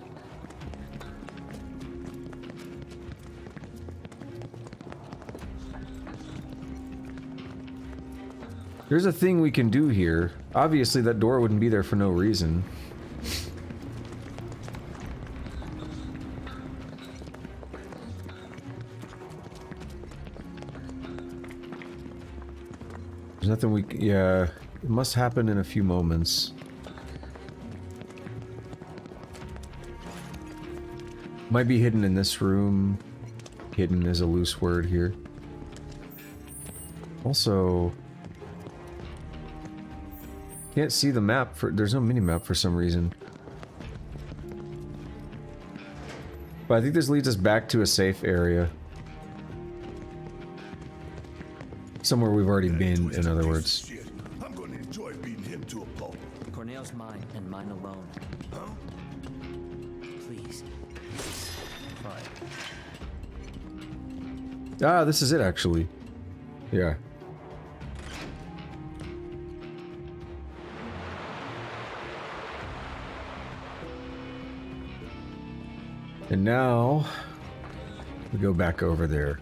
There's a thing we can do here. Obviously, that door wouldn't be there for no reason. There's nothing we... Yeah, it must happen in a few moments. Might be hidden in this room. Hidden is a loose word here. Also... Can't see the map for... There's no mini-map for some reason. But I think this leads us back to a safe area. Somewhere we've already been, in other words. I'm gonna enjoy beating him to a pulp. Corneo's mine, and mine alone. Huh? Please. Fine. Ah, this is it, actually. Yeah. And now, we go back over there.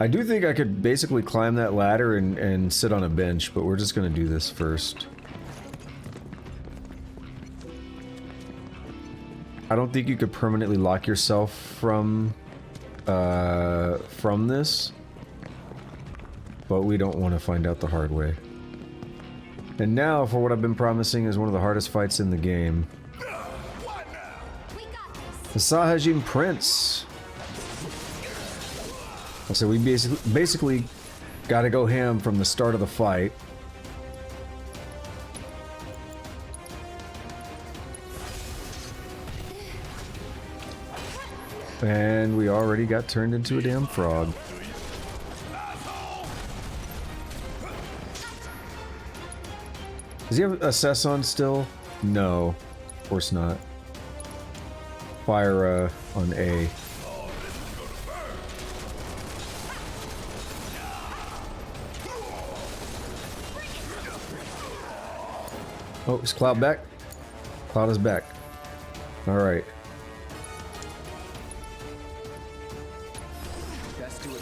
I do think I could basically climb that ladder and sit on a bench, but we're just gonna do this first. I don't think you could permanently lock yourself from this, but we don't want to find out the hard way. And now for what I've been promising is one of the hardest fights in the game. The Sahajin Prince. So we basically got to go ham from the start of the fight. And we already got turned into a damn frog. Does he have assess on still? No, of course not. Fire on A. Oh, is Cloud back? Cloud is back. Alright.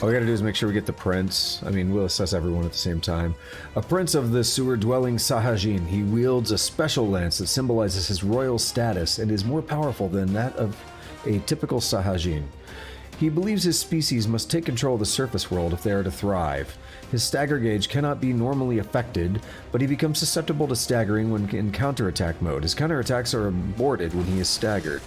All we gotta do is make sure we get the prince. I mean, we'll assess everyone at the same time. A prince of the sewer-dwelling Sahajin. He wields a special lance that symbolizes his royal status and is more powerful than that of a typical Sahajin. He believes his species must take control of the surface world if they are to thrive. His stagger gauge cannot be normally affected, but he becomes susceptible to staggering when in counterattack mode. His counterattacks are aborted when he is staggered.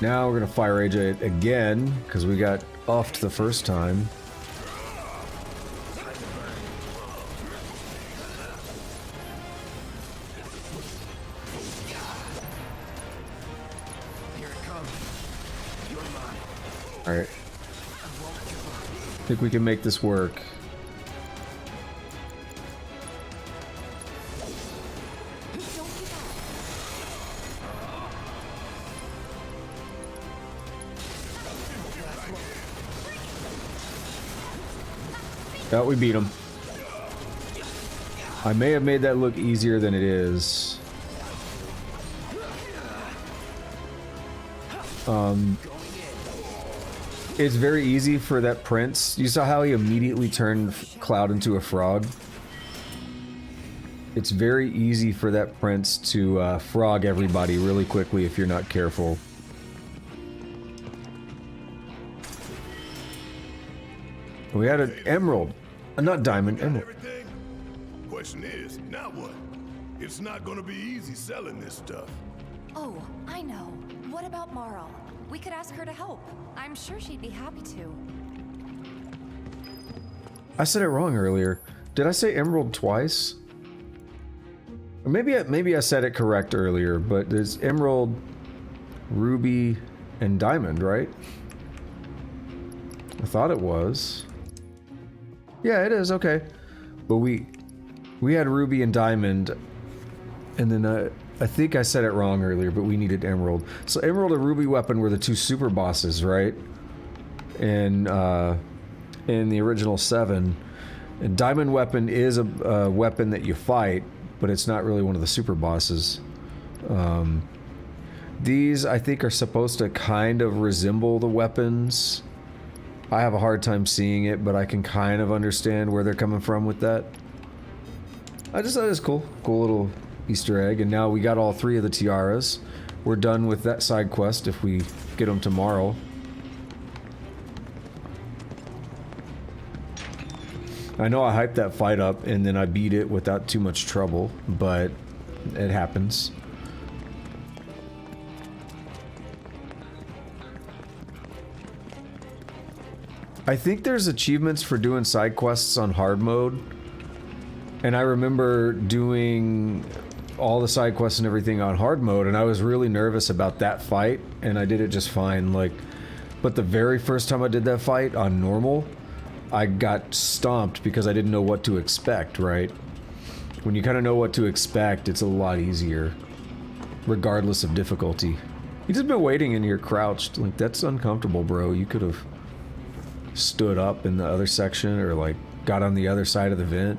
Now we're gonna fire AJ again, because we got offed the first time. Alright. I think we can make this work. Oh, we beat him. I may have made that look easier than it is. It's very easy for that prince. You saw how he immediately turned Cloud into a frog? It's very easy for that prince to frog everybody really quickly if you're not careful. We had an emerald. Not diamond, emerald. Question is, now what? It's not gonna be easy selling this stuff. Oh, I know. What about Marl? We could ask her to help. I'm sure she'd be happy to. I said it wrong earlier. Did I say emerald twice? Or maybe I said it correct earlier, but there's emerald, ruby, and diamond, right? I thought it was. Yeah, it is, okay. But we had ruby and diamond, and then I think I said it wrong earlier, but we needed emerald. So emerald and ruby weapon were the two super bosses, right? In the original 7. And diamond weapon is a weapon that you fight, but it's not really one of the super bosses. These, I think, are supposed to kind of resemble the weapons. I have a hard time seeing it, but I can kind of understand where they're coming from with that. I just thought it was cool. Cool little Easter egg. And now we got all 3 of the tiaras. We're done with that side quest if we get them tomorrow. I know I hyped that fight up and then I beat it without too much trouble, but it happens. I think there's achievements for doing side quests on hard mode, and I remember doing all the side quests and everything on hard mode, and I was really nervous about that fight, and I did it just fine. Like, but the very first time I did that fight on normal, I got stomped because I didn't know what to expect, right? When you kind of know what to expect, it's a lot easier, regardless of difficulty. You just been waiting in here crouched. Like, that's uncomfortable, bro. You could have stood up in the other section or like got on the other side of the vent.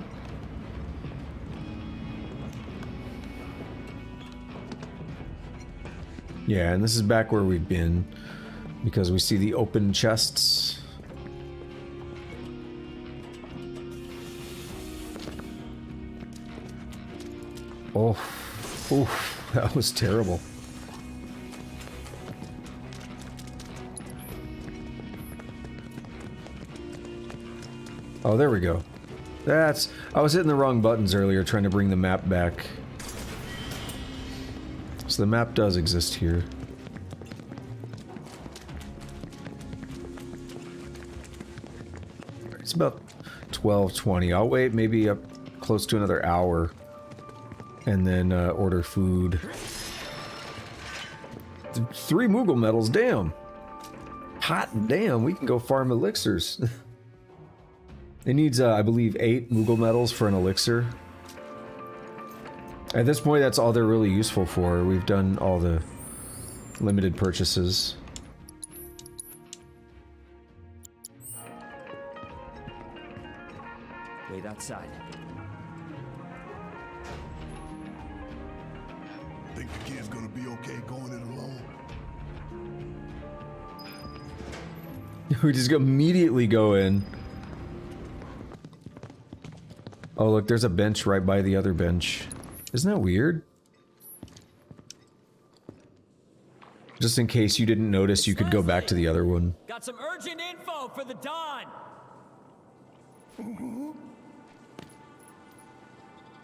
Yeah, and this is back where we've been, because we see the open chests. Oh, oof, that was terrible. Oh, there we go. I was hitting the wrong buttons earlier trying to bring the map back. So the map does exist here. It's about 12:20. I'll wait maybe up close to another hour and then order food. 3 Moogle medals, damn. Hot damn, we can go farm elixirs. It needs, I believe, 8 Moogle medals for an elixir. At this point, that's all they're really useful for. We've done all the limited purchases. Wait outside. Think the kid's gonna be okay going it alone? We just immediately go in. Oh, look, there's a bench right by the other bench. Isn't that weird? Just in case you didn't notice, you could go back to the other one. Got some urgent info for the Dawn.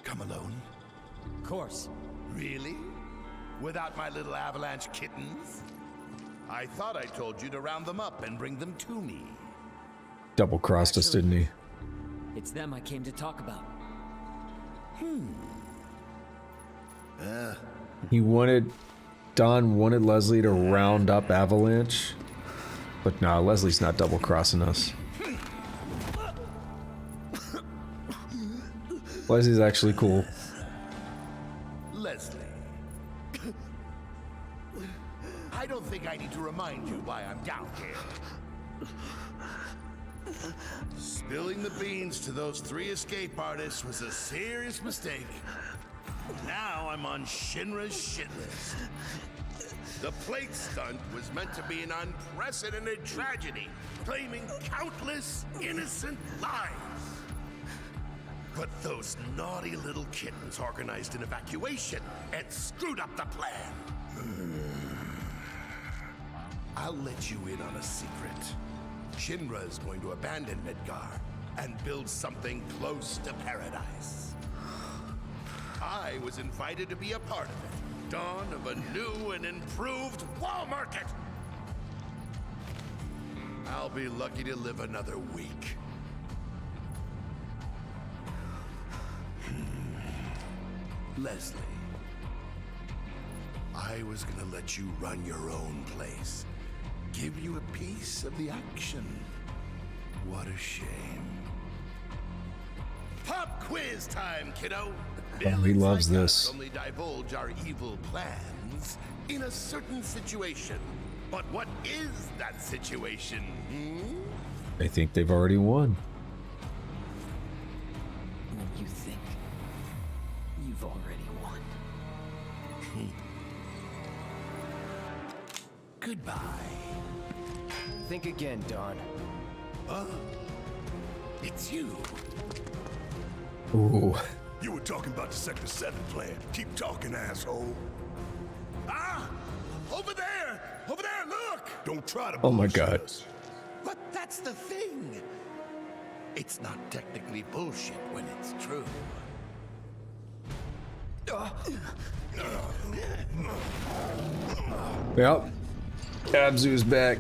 Come alone? Of course. Really? Without my little avalanche kittens? I thought I told you to round them up and bring them to me. Double-crossed us, didn't he? It's them I came to talk about. Don wanted Leslie to round up Avalanche. But nah, Leslie's not double-crossing us. Leslie's actually cool. Leslie. I don't think I need to remind you why I'm down here. Spilling the beans to those 3 escape artists was a serious mistake. Now I'm on Shinra's shit list. The plate stunt was meant to be an unprecedented tragedy, claiming countless innocent lives. But those naughty little kittens organized an evacuation and screwed up the plan. I'll let you in on a secret. Shinra is going to abandon Midgar and build something close to paradise. I was invited to be a part of it. Dawn of a new and improved wall market. I'll be lucky to live another week. Leslie, I was gonna let you run your own place. Give you a piece of the action. What a shame. Pop quiz time, kiddo. Oh, he loves this. Only divulge our evil plans in a certain situation. But what is that situation? I think they've already won. When you think you've already won. Goodbye. Think again, Dawn. It's you. Ooh. You were talking about the Sector 7 plan. Keep talking, asshole. Ah! Over there! Over there, look! Don't try to Oh my bullshit God. us. But that's the thing. It's not technically bullshit when it's true. Yep. Abzu's back.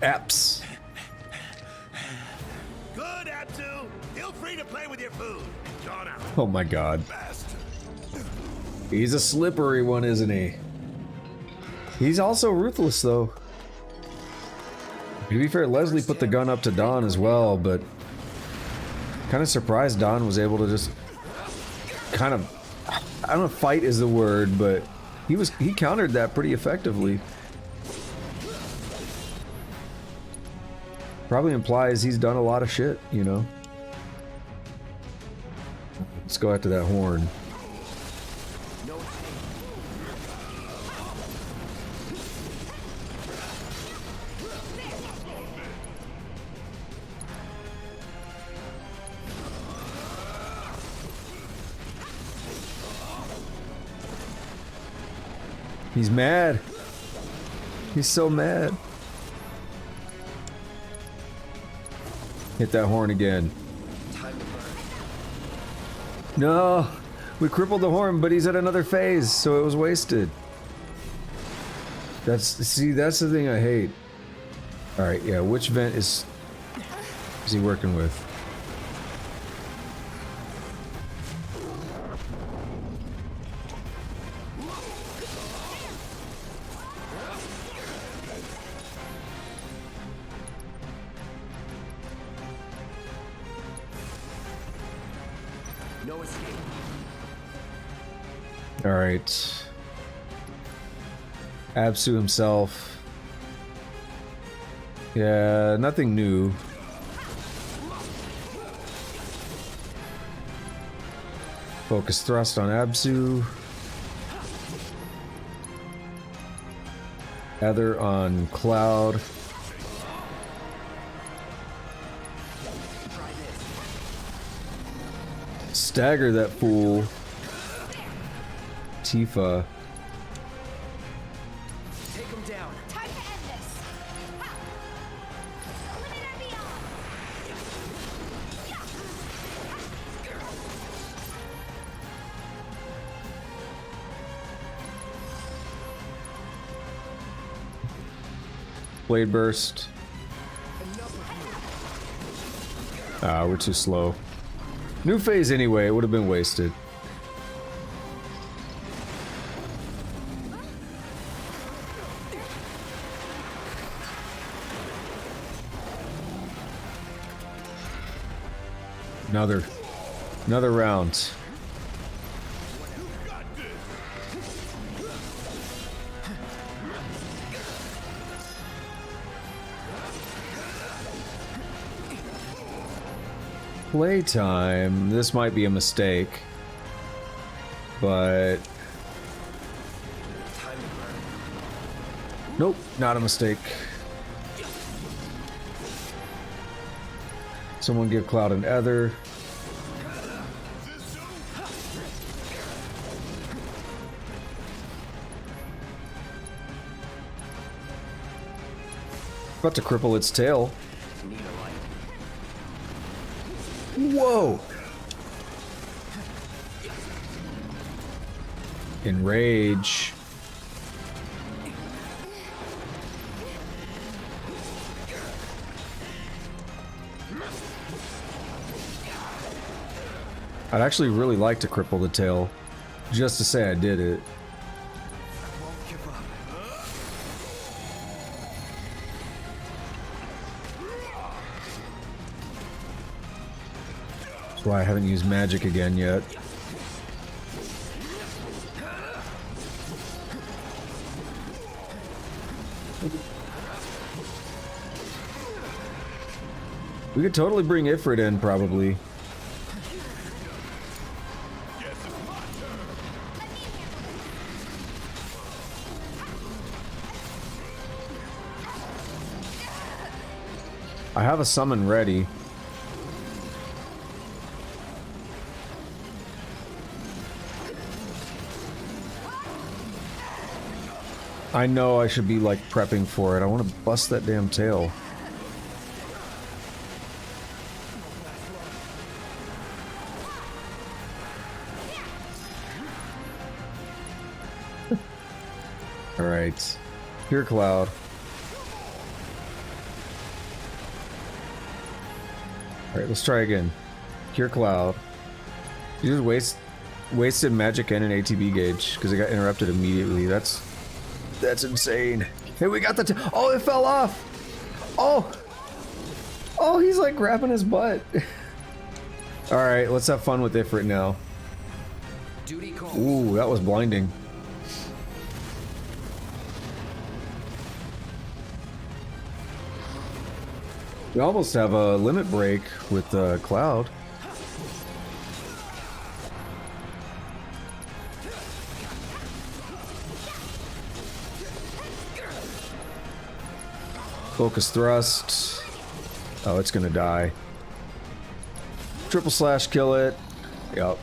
Apps. Good, Abzu. Feel free to play with your food. Gone out. Oh my God. He's a slippery one, isn't he? He's also ruthless, though. To be fair, Leslie put the gun up to Don as well, but kind of surprised Don was able to just kind of, I don't know if fight is the word, but he countered that pretty effectively. Probably implies he's done a lot of shit, you know? Let's go after that horn. He's mad. He's so mad. Hit that horn again. No! We crippled the horn, but he's at another phase, so it was wasted. That's the thing I hate. Alright, yeah, which vent is he working with? No escape. Alright. Absu himself. Yeah, nothing new. Focus thrust on Absu. Ether on Cloud. Stagger that fool. Tifa. Take him down. Time to end this. Ha! Limit and Blade burst. Ah, we're too slow. New phase anyway, it would have been wasted. Another round. Playtime. This might be a mistake, but nope, not a mistake. Someone give Cloud an Ether. About to cripple its tail. Whoa! Enrage. I'd actually really like to cripple the tail, just to say I did it. That's why I haven't used magic again yet. We could totally bring Ifrit in, probably. I have a summon ready. I know I should be like prepping for it. I want to bust that damn tail. All right, here, Cloud. All right, let's try again. Cure Cloud. You just wasted magic and an ATB gauge because it got interrupted immediately. That's insane. Hey, we got the oh, it fell off. Oh, he's like grabbing his butt. All right, let's have fun with Ifrit now. Ooh, that was blinding. We almost have a limit break with Cloud. Focus thrust. Oh, it's gonna die. Triple slash, kill it. Yep.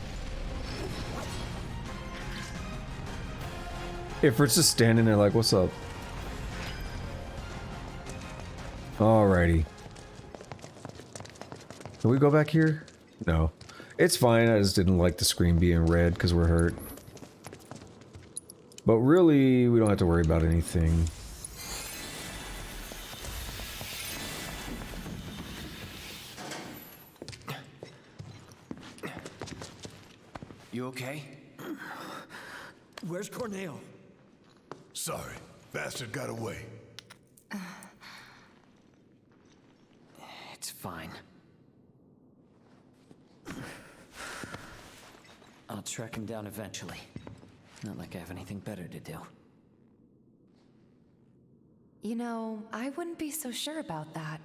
If it's just standing there like, what's up? Alrighty. Can we go back here? No. It's fine, I just didn't like the screen being red because we're hurt. But really, we don't have to worry about anything. You okay? Where's Corneo? Sorry, bastard got away. It's fine. I'll track him down eventually. Not like I have anything better to do. You know, I wouldn't be so sure about that.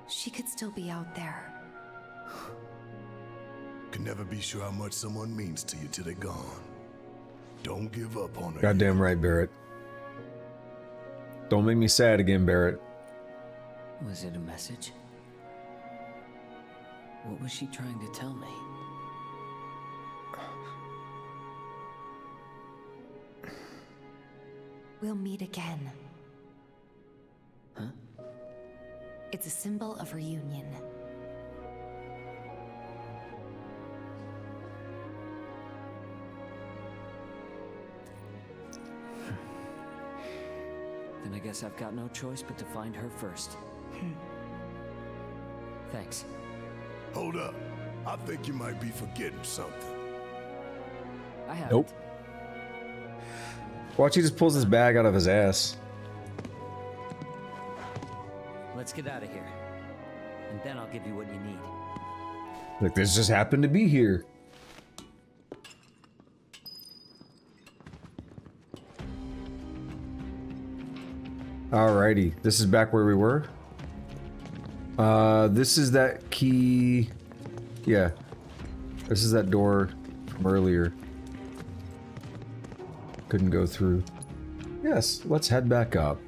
She could still be out there. Can never be sure how much someone means to you till they're gone. Don't give up on her. Goddamn right, Barrett. Don't make me sad again, Barrett. Was it a message? What was she trying to tell me? We'll meet again. Huh? It's a symbol of reunion. Then I guess I've got no choice but to find her first. Thanks. Hold up. I think you might be forgetting something. I haven't. Nope. Watch, he just pulls his bag out of his ass. Let's get out of here. And then I'll give you what you need. Like, this just happened to be here. Alrighty, this is back where we were. This is that key. Yeah, this is that door from earlier. Couldn't go through. Yes, let's head back up.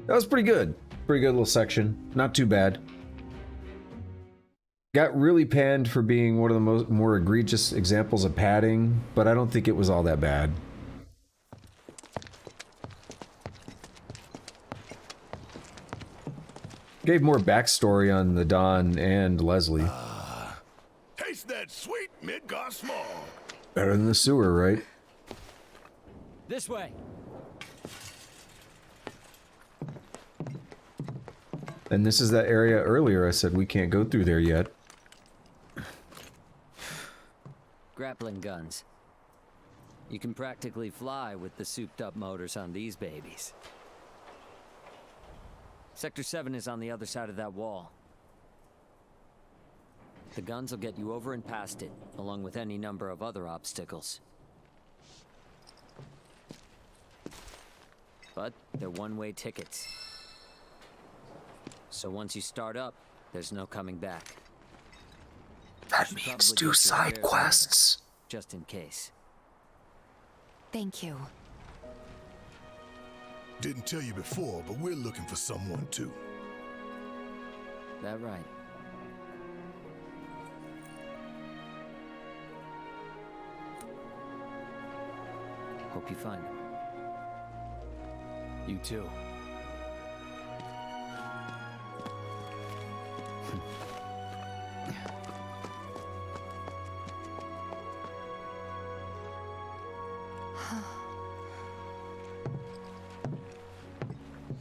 That was pretty good. Pretty good little section. Not too bad. Got really panned for being one of the more egregious examples of padding, but I don't think it was all that bad. Gave more backstory on the Don and Leslie. Taste that sweet Midgar smog. Better than the sewer, right? This way. And this is that area earlier I said we can't go through there yet. Grappling guns. You can practically fly with the souped-up motors on these babies. Sector 7 is on the other side of that wall. The guns will get you over and past it, along with any number of other obstacles. But they're one-way tickets. So once you start up, there's no coming back. That means do side quests. Just in case. Thank you. Didn't tell you before, but we're looking for someone too. That right? Hope you find him. You too.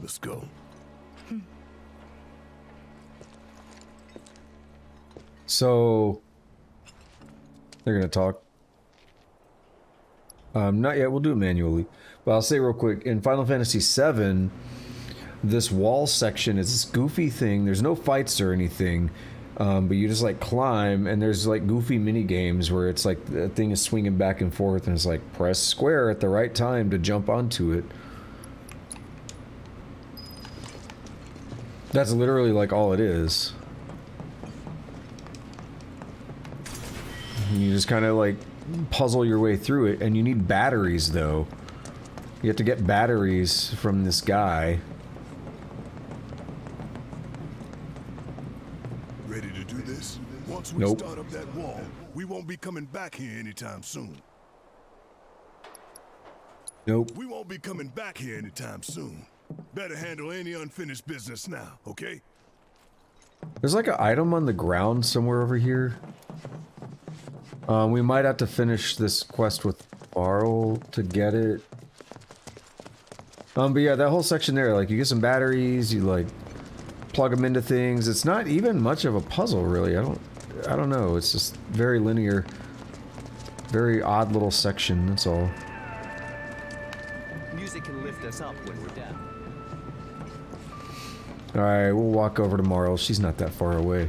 Let's go. So they're gonna talk. Not yet. We'll do it manually. But I'll say real quick, in Final Fantasy VII, this wall section is this goofy thing. There's no fights or anything, but you just like climb, and there's like goofy mini games where it's like the thing is swinging back and forth, and it's like press square at the right time to jump onto it. That's literally like all it is. You just kind of like puzzle your way through it, and you need batteries though. You have to get batteries from this guy. Ready to do this? Once Once we Nope. start up that wall, we won't be coming back here anytime soon. Nope. We won't be coming back here anytime soon. Better handle any unfinished business now, okay? There's like an item on the ground somewhere over here. We might have to finish this quest with Barl to get it. But yeah, that whole section there, like you get some batteries, you like plug them into things. It's not even much of a puzzle, really. I don't know. It's just very linear, very odd little section. That's all. Music can lift us up when we're down. All right, we'll walk over to Marl. She's not that far away.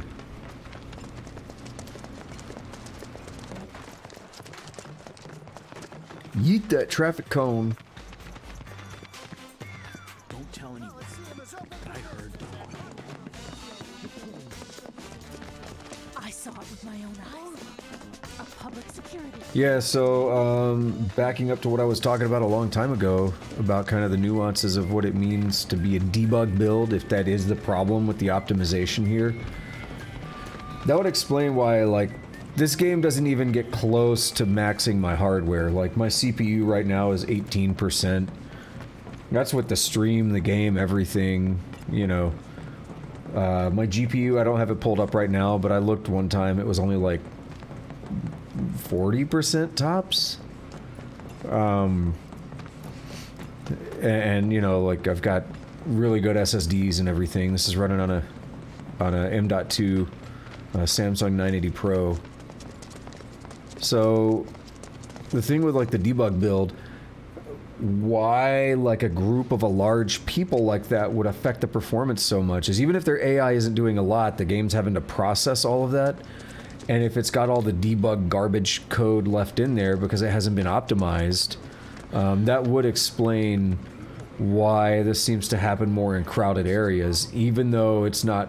Yeet that traffic cone. Don't tell anyone. I heard. I saw it with my own eyes. A public security. Yeah, so backing up to what I was talking about a long time ago, about kind of the nuances of what it means to be a debug build, if that is the problem with the optimization here. That would explain why, like, this game doesn't even get close to maxing my hardware. Like, my CPU right now is 18%. That's with the stream, the game, everything, you know. My GPU, I don't have it pulled up right now, but I looked one time, it was only like 40% tops. And you know, like I've got really good SSDs and everything. This is running on a M.2 Samsung 980 Pro. So the thing with like the debug build, why like a group of a large people like that would affect the performance so much is even if their AI isn't doing a lot, the game's having to process all of that. And if it's got all the debug garbage code left in there because it hasn't been optimized, that would explain why this seems to happen more in crowded areas, even though it's not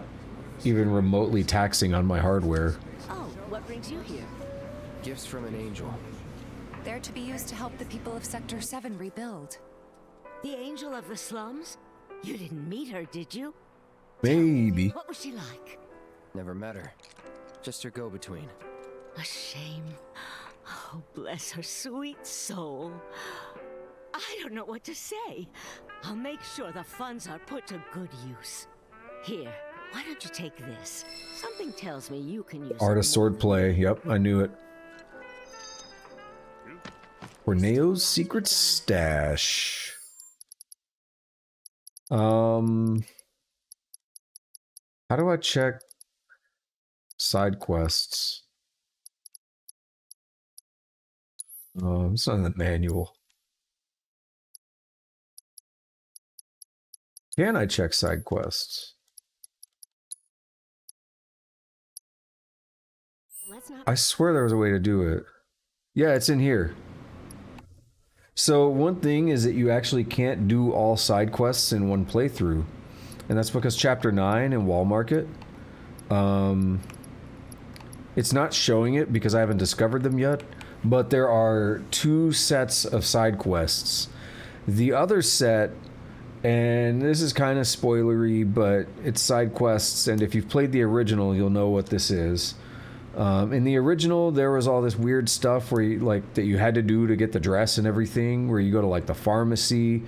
even remotely taxing on my hardware. Oh, what brings you here? Gifts from an angel. They're to be used to help the people of Sector 7 rebuild. The angel of the slums? You didn't meet her, did you? Maybe. What was she like? Never met her. Just her go-between. A shame. Oh, bless her sweet soul. I don't know what to say. I'll make sure the funds are put to good use. Here, why don't you take this? Something tells me you can use Art of it more. swordplay. Yep, I knew it. Corneo's secret stash. How do I check side quests? It's not in the manual. Can I check side quests? I swear there was a way to do it. Yeah, it's in here. So one thing is that you actually can't do all side quests in one playthrough. And that's because Chapter 9 in Wall Market, it's not showing it because I haven't discovered them yet, but there are 2 sets of side quests. The other set, and this is kind of spoilery, but it's side quests, and if you've played the original, you'll know what this is. In the original, there was all this weird stuff where you, like, that you had to do to get the dress and everything, where you go to like the pharmacy.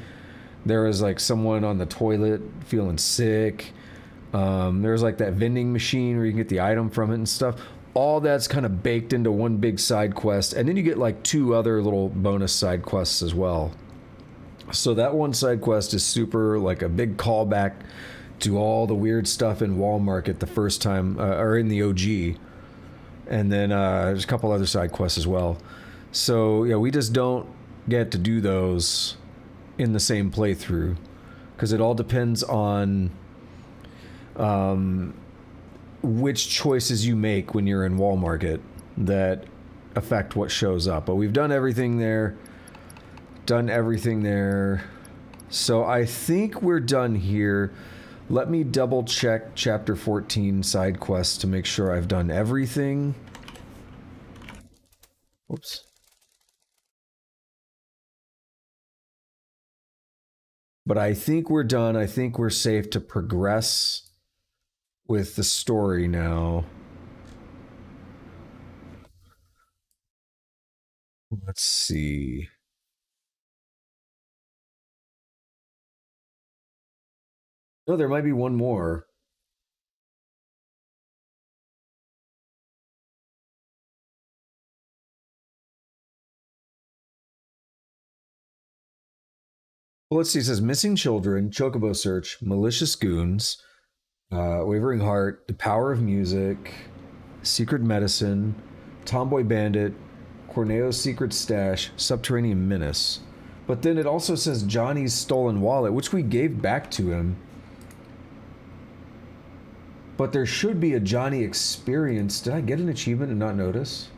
There was like someone on the toilet feeling sick. There was like that vending machine where you can get the item from it and stuff. All that's kind of baked into one big side quest, and then you get like 2 other little bonus side quests as well. So that one side quest is super, like a big callback to all the weird stuff in Wall Market the first time, or in the OG. And then there's a couple other side quests as well. So yeah, we just don't get to do those in the same playthrough because it all depends on which choices you make when you're in Wall Market that affect what shows up. But we've done everything there. So I think we're done here. Let me double check Chapter 14 side quests to make sure I've done everything. Oops. But I think we're done. I think we're safe to progress with the story now. Let's see. Oh, there might be one more. Well, let's see. It says missing children, chocobo search, malicious goons, wavering heart, the power of music, secret medicine, tomboy bandit, Corneo's secret stash, subterranean menace. But then it also says Johnny's stolen wallet, which we gave back to him. But there should be a Johnny experience. Did I get an achievement and not notice?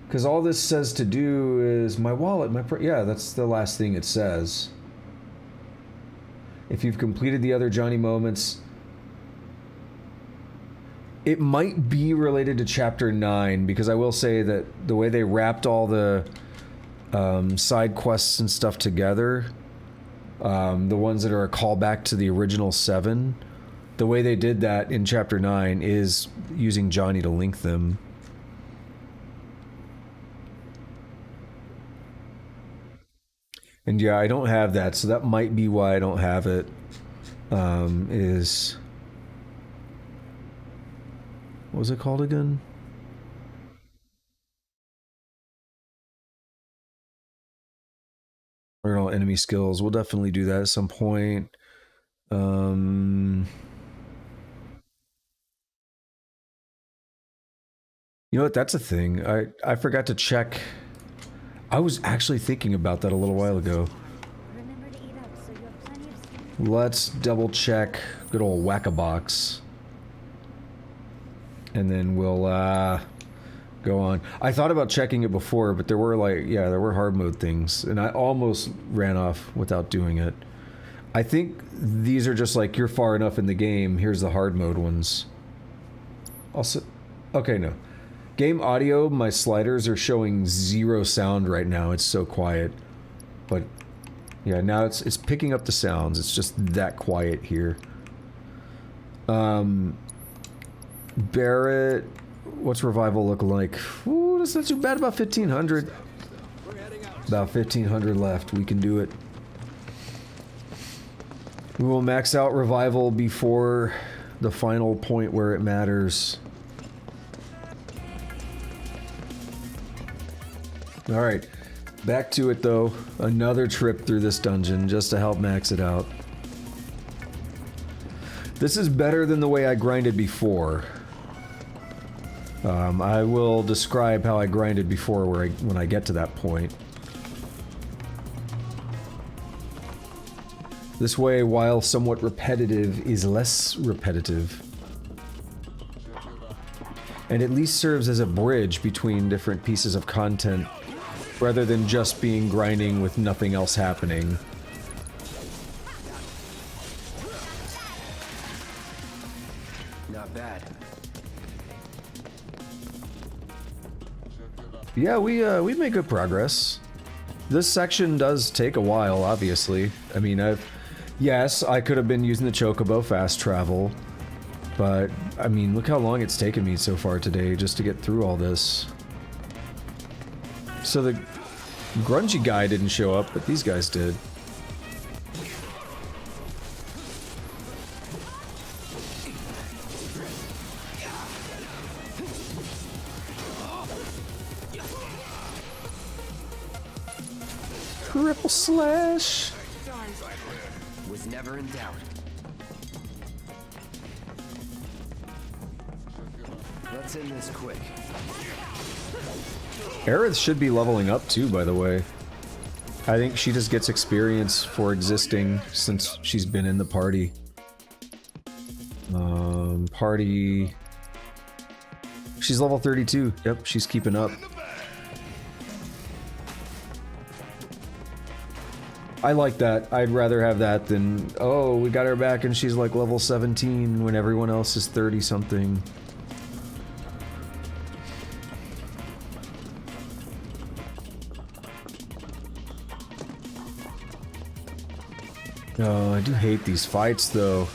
Because all this says to do is my wallet, yeah, that's the last thing it says. If you've completed the other Johnny moments, it might be related to Chapter 9, because I will say that the way they wrapped all the side quests and stuff together, the ones that are a callback to the original 7, the way they did that in Chapter 9 is using Johnny to link them. And yeah, I don't have that, so that might be why I don't have it. What was it called again? Learn all enemy skills. We'll definitely do that at some point. You know what? That's a thing. I forgot to check. I was actually thinking about that a little while ago. Let's double check good old Whack-a-Box. And then we'll go on. I thought about checking it before, but there were there were hard mode things, and I almost ran off without doing it. I think these are just like, you're far enough in the game, here's the hard mode ones. Also, okay, no. Game audio, my sliders are showing 0 sound right now. It's so quiet. But yeah, now it's picking up the sounds. It's just that quiet here. Barrett, what's revival look like? Ooh, that's not too bad. About 1,500. About 1,500 left. We can do it. We will max out revival before the final point where it matters. Alright, back to it though. Another trip through this dungeon just to help max it out. This is better than the way I grinded before. I will describe how I grinded before when I get to that point. This way, while somewhat repetitive, is less repetitive. And at least serves as a bridge between different pieces of content, rather than just being grinding with nothing else happening. Not bad. Yeah, we made good progress. This section does take a while, obviously. I mean, yes, I could have been using the Chocobo fast travel, but I mean, look how long it's taken me so far today just to get through all this. So the grungy guy didn't show up, but these guys did. Triple slash! Was never in doubt. Let's end this quick. Aerith should be leveling up too, by the way. I think she just gets experience for existing since she's been in the party. Party... She's level 32. Yep, she's keeping up. I like that. I'd rather have that than, oh, we got her back and she's like level 17 when everyone else is 30 something. Oh, I do hate these fights though.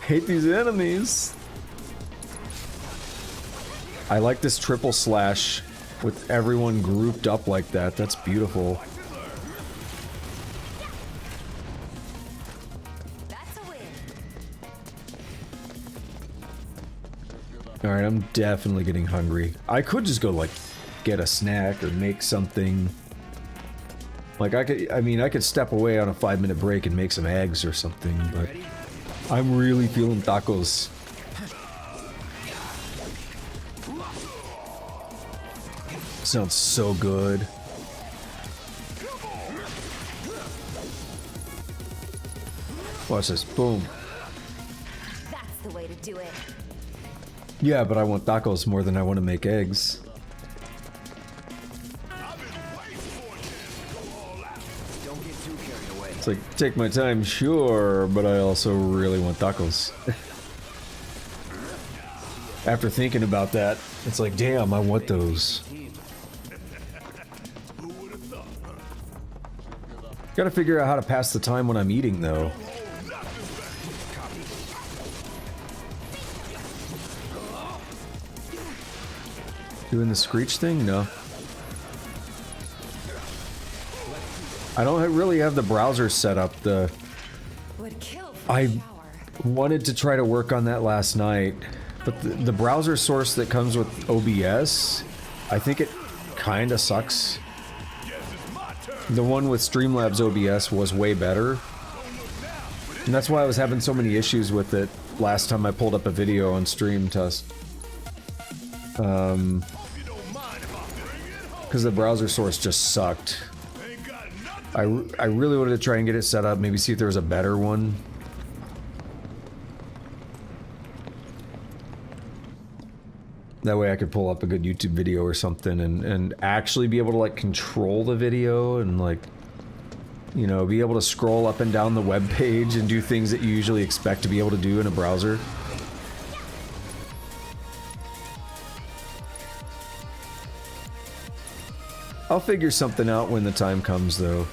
Hate these enemies. I like this triple slash with everyone grouped up like that. That's beautiful. Alright, I'm definitely getting hungry. I could just go, like, get a snack or make something. Like, I could step away on a 5-minute break and make some eggs or something, but I'm really feeling tacos. Sounds so good. Watch this. Boom. That's the way to do it. Yeah, but I want tacos more than I want to make eggs. Don't get too carried away. It's like, take my time, sure, but I also really want tacos. After thinking about that, it's like, damn, I want those. Gotta figure out how to pass the time when I'm eating, though. Doing the screech thing? No. I don't really have the browser set up. I wanted to try to work on that last night, but the browser source that comes with OBS, I think it kinda sucks. The one with Streamlabs OBS was way better. And that's why I was having so many issues with it last time I pulled up a video on stream test. Because the browser source just sucked. I really wanted to try and get it set up, maybe see if there was a better one. That way I could pull up a good YouTube video or something and actually be able to, like, control the video and, like, you know, be able to scroll up and down the web page and do things that you usually expect to be able to do in a browser. I'll figure something out when the time comes, though.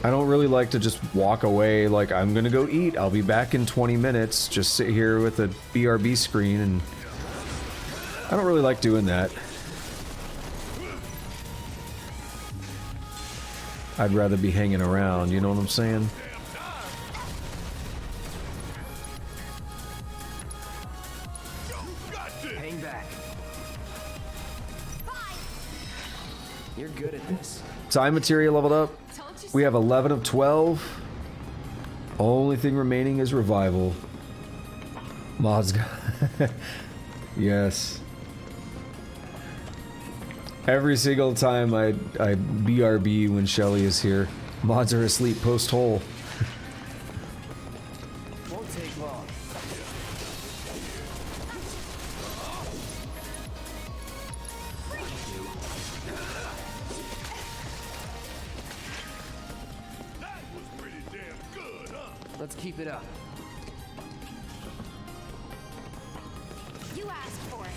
I don't really like to just walk away like, I'm gonna go eat, I'll be back in 20 minutes, just sit here with a BRB screen, and I don't really like doing that. I'd rather be hanging around, you know what I'm saying? Hang back. You're good at this. Time materia leveled up. We have 11 of 12. Only thing remaining is revival. Mods got yes. Every single time I BRB when Shelly is here. Mods are asleep post-hole. Won't take long. Let's keep it up. You asked for it.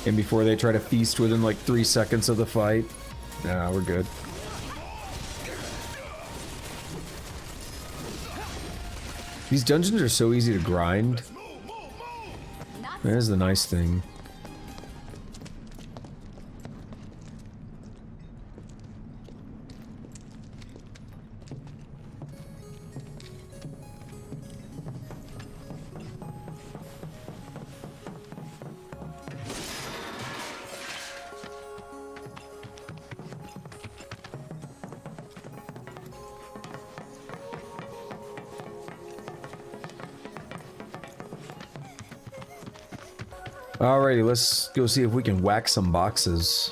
And before they try to feast within like 3 seconds of the fight. Nah, we're good. These dungeons are so easy to grind. That is the nice thing. Alrighty, let's go see if we can whack some boxes.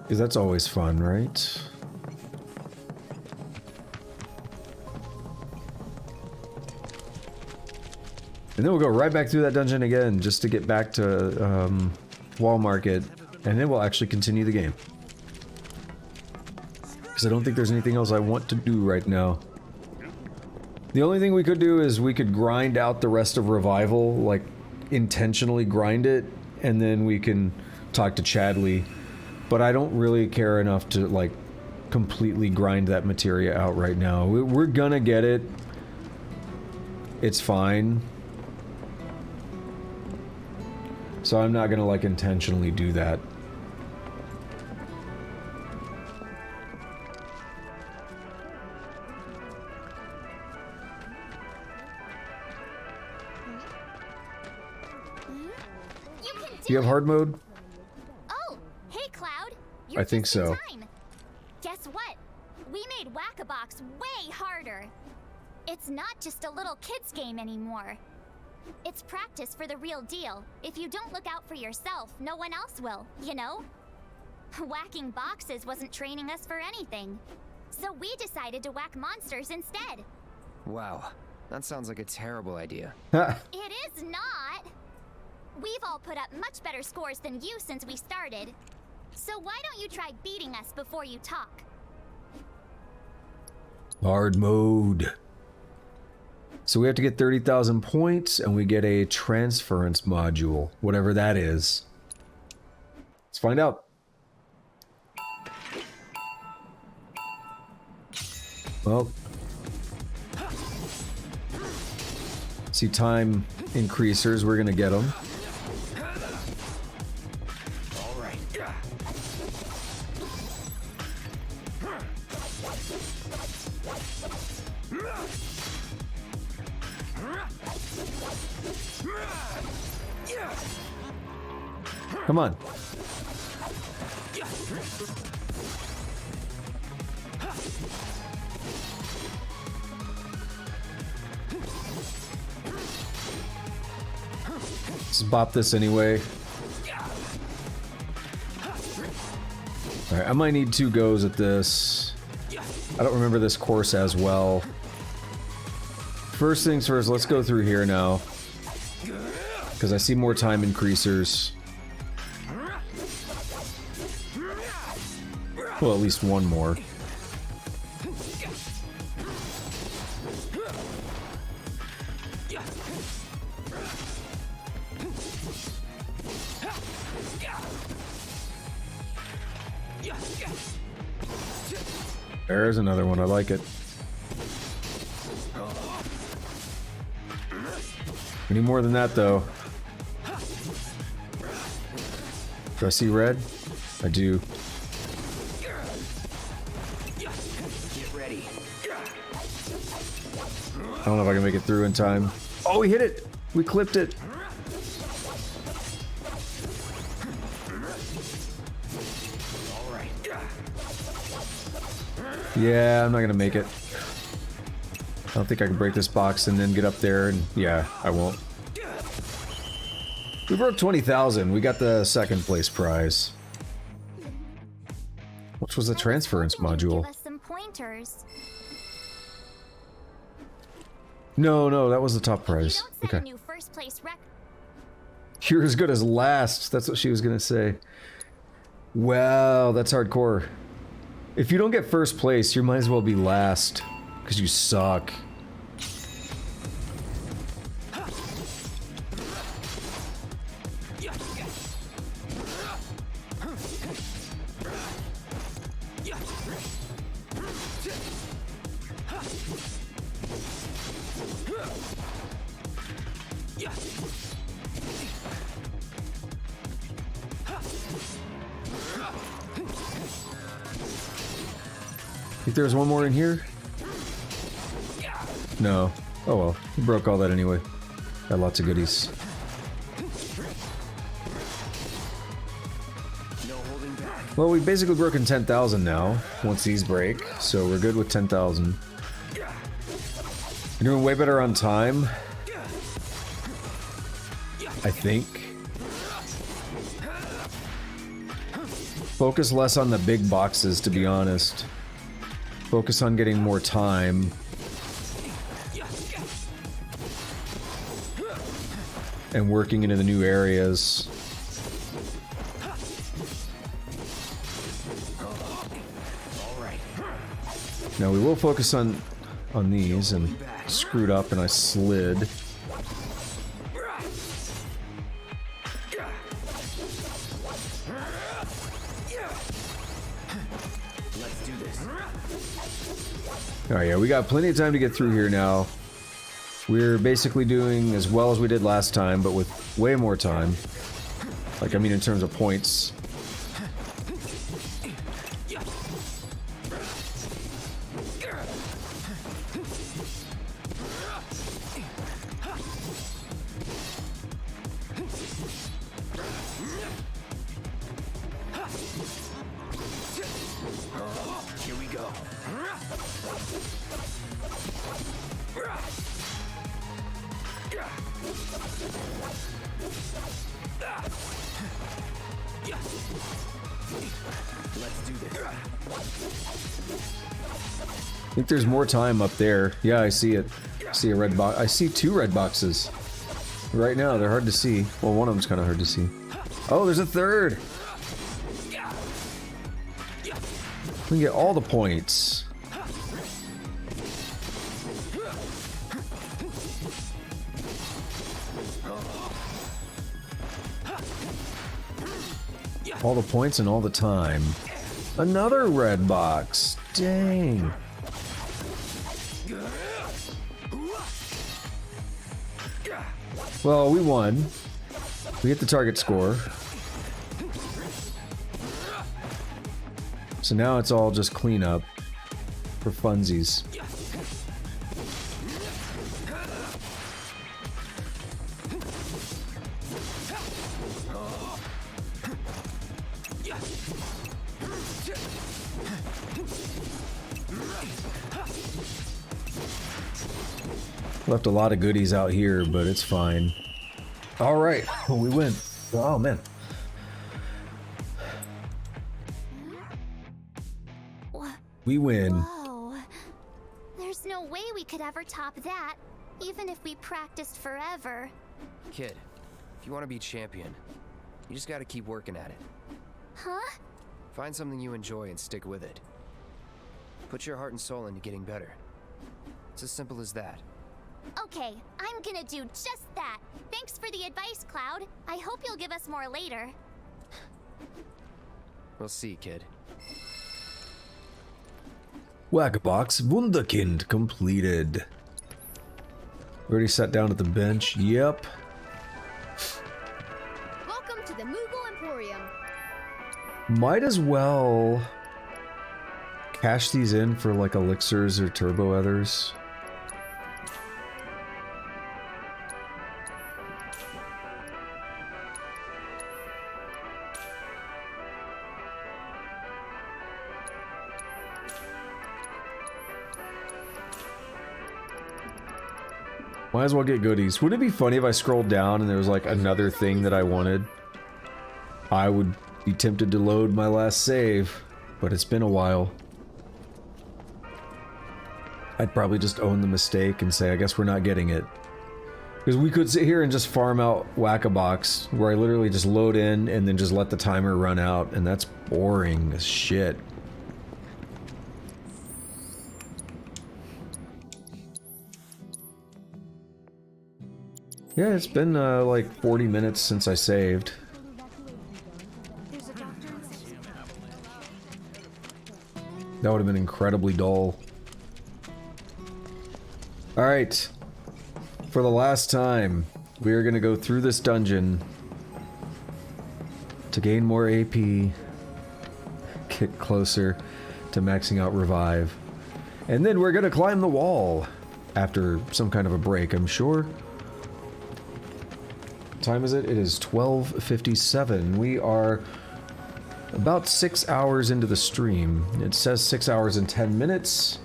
Because that's always fun, right? And then we'll go right back through that dungeon again just to get back to Wall Market. And then we'll actually continue the game. Because I don't think there's anything else I want to do right now. The only thing we could do is we could grind out the rest of Revival, like intentionally grind it, and then we can talk to Chadley, but I don't really care enough to like completely grind that materia out right now. We're gonna get it. It's fine. So I'm not gonna like intentionally do that. Do you have hard mode? Oh, hey Cloud. I think so. Guess what? We made Whack-A-Box way harder. It's not just a little kid's game anymore. It's practice for the real deal. If you don't look out for yourself, no one else will, you know? Whacking boxes wasn't training us for anything. So we decided to whack monsters instead. Wow, that sounds like a terrible idea. It is not! We've all put up much better scores than you since we started. So why don't you try beating us before you talk? Hard mode. So we have to get 30,000 points and we get a transference module, whatever that is. Let's find out. Well, see time increasers, we're gonna get them. Come on. Let's bop this anyway. Alright, I might need 2 goes at this. I don't remember this course as well. First things first, let's go through here now. Because I see more time increasers. Well, at least one more. There's another one, I like it. We need more than that, though. Do I see red? I do. Get ready. I don't know if I can make it through in time. Oh, we hit it! We clipped it! Yeah, I'm not gonna make it. I don't think I can break this box and then get up there, and yeah, I won't. We broke 20,000. We got the second place prize. Which was the transference module. Give us some pointers. No, that was the top prize. Okay. New first place You're as good as last. That's what she was gonna say. Wow, that's hardcore. If you don't get first place, you might as well be last. Because you suck. Think there's one more in here? No. Oh well. We broke all that anyway. Got lots of goodies. Well, we've basically broken 10,000 now, once these break, so we're good with 10,000. You're doing way better on time. I think. Focus less on the big boxes, to be honest. Focus on getting more time. And working into the new areas. Now we will focus on these, and screwed up and I slid. do this. Oh yeah, we got plenty of time to get through here now. We're basically doing as well as we did last time, but with way more time. Like, I mean, in terms of points. Here we go. Let's do this. I think there's more time up there. Yeah, I see it. I see a red box. I see 2 red boxes. Right now, they're hard to see. Well, one of them's kind of hard to see. Oh, there's a third! We can get all the points. All the points and all the time. Another red box. Dang. Well, we won. We hit the target score. So now it's all just cleanup for funsies. Left a lot of goodies out here, but it's fine. All right, we win. Oh man. We win. Whoa. There's no way we could ever top that, even if we practiced forever. Kid, if you want to be champion, you just gotta keep working at it. Huh? Find something you enjoy and stick with it. Put your heart and soul into getting better. It's as simple as that. Okay, I'm gonna do just that. Thanks for the advice, Cloud. I hope you'll give us more later. We'll see, kid. Whack-a-box Wunderkind completed. Already sat down at the bench. Yep. Welcome to the Moogle Emporium. Might as well cash these in for like elixirs or turbo ethers. Might as well get goodies. Wouldn't it be funny if I scrolled down and there was like another thing that I wanted? I would be tempted to load my last save, but it's been a while. I'd probably just own the mistake and say, I guess we're not getting it. Because we could sit here and just farm out Whack-a-Box, where I literally just load in and then just let the timer run out, and that's boring as shit. Yeah, it's been like 40 minutes since I saved. That would have been incredibly dull. Alright. For the last time, we are going to go through this dungeon to gain more AP, get closer to maxing out Revive, and then we're going to climb the wall after some kind of a break, I'm sure. What time is it? It is 12:57. We are about 6 hours into the stream. It says 6 hours and 10 minutes.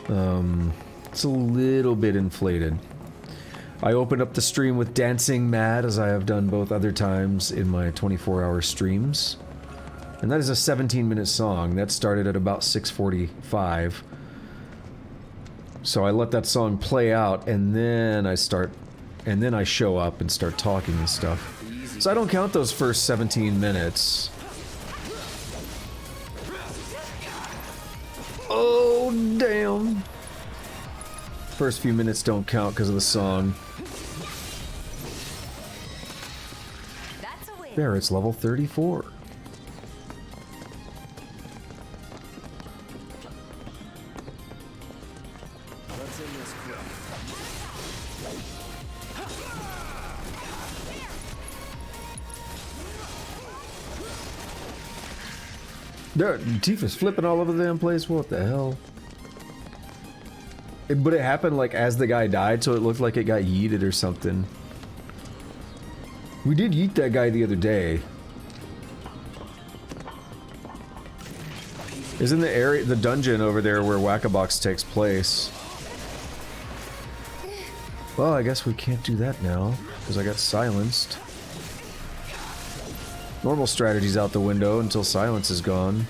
It's a little bit inflated. I opened up the stream with Dancing Mad, as I have done both other times in my 24-hour streams. And that is a 17-minute song. That started at about 6:45. So I let that song play out, and then I show up and start talking and stuff. So I don't count those first 17 minutes. Oh, damn. First few minutes don't count because of the song. There, it's level 34. There, Tifa's flipping all over the damn place. What the hell? But it happened like as the guy died, so it looked like it got yeeted or something. We did yeet that guy the other day. Isn't the area, the dungeon over there where Whack-A-Box takes place? Well, I guess we can't do that now because I got silenced. Normal strategy's out the window until silence is gone.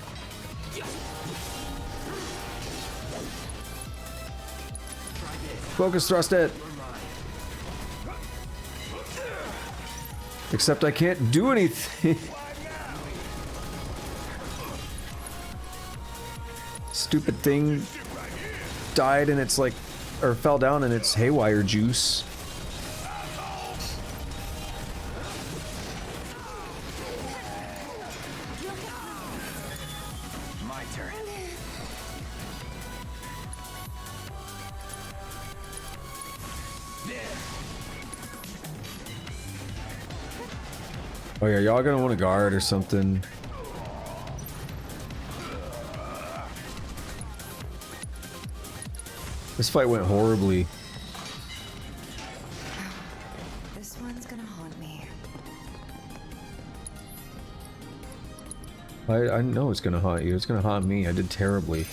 Focus thrust it. Except I can't do anything. Stupid thing died and it's like, or fell down and it's haywire juice. My turn. Oh yeah, y'all gonna want to guard or something. This fight went horribly. This one's gonna haunt me. I know it's gonna haunt you. It's gonna haunt me. I did terribly.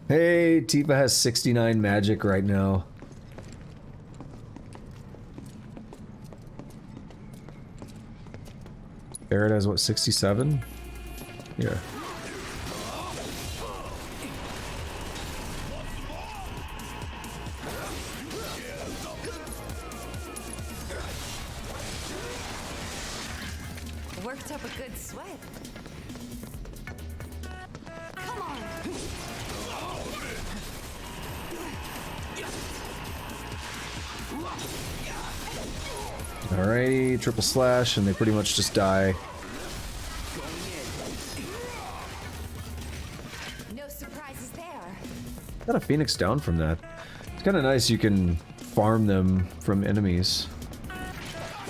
Hey, Tifa has 69 magic right now. Barrett has what, 67? Yeah. Worked up a good sweat. Come on. Alrighty, triple slash, and they pretty much just die. No surprises there. Got a phoenix down from that. It's kind of nice you can farm them from enemies.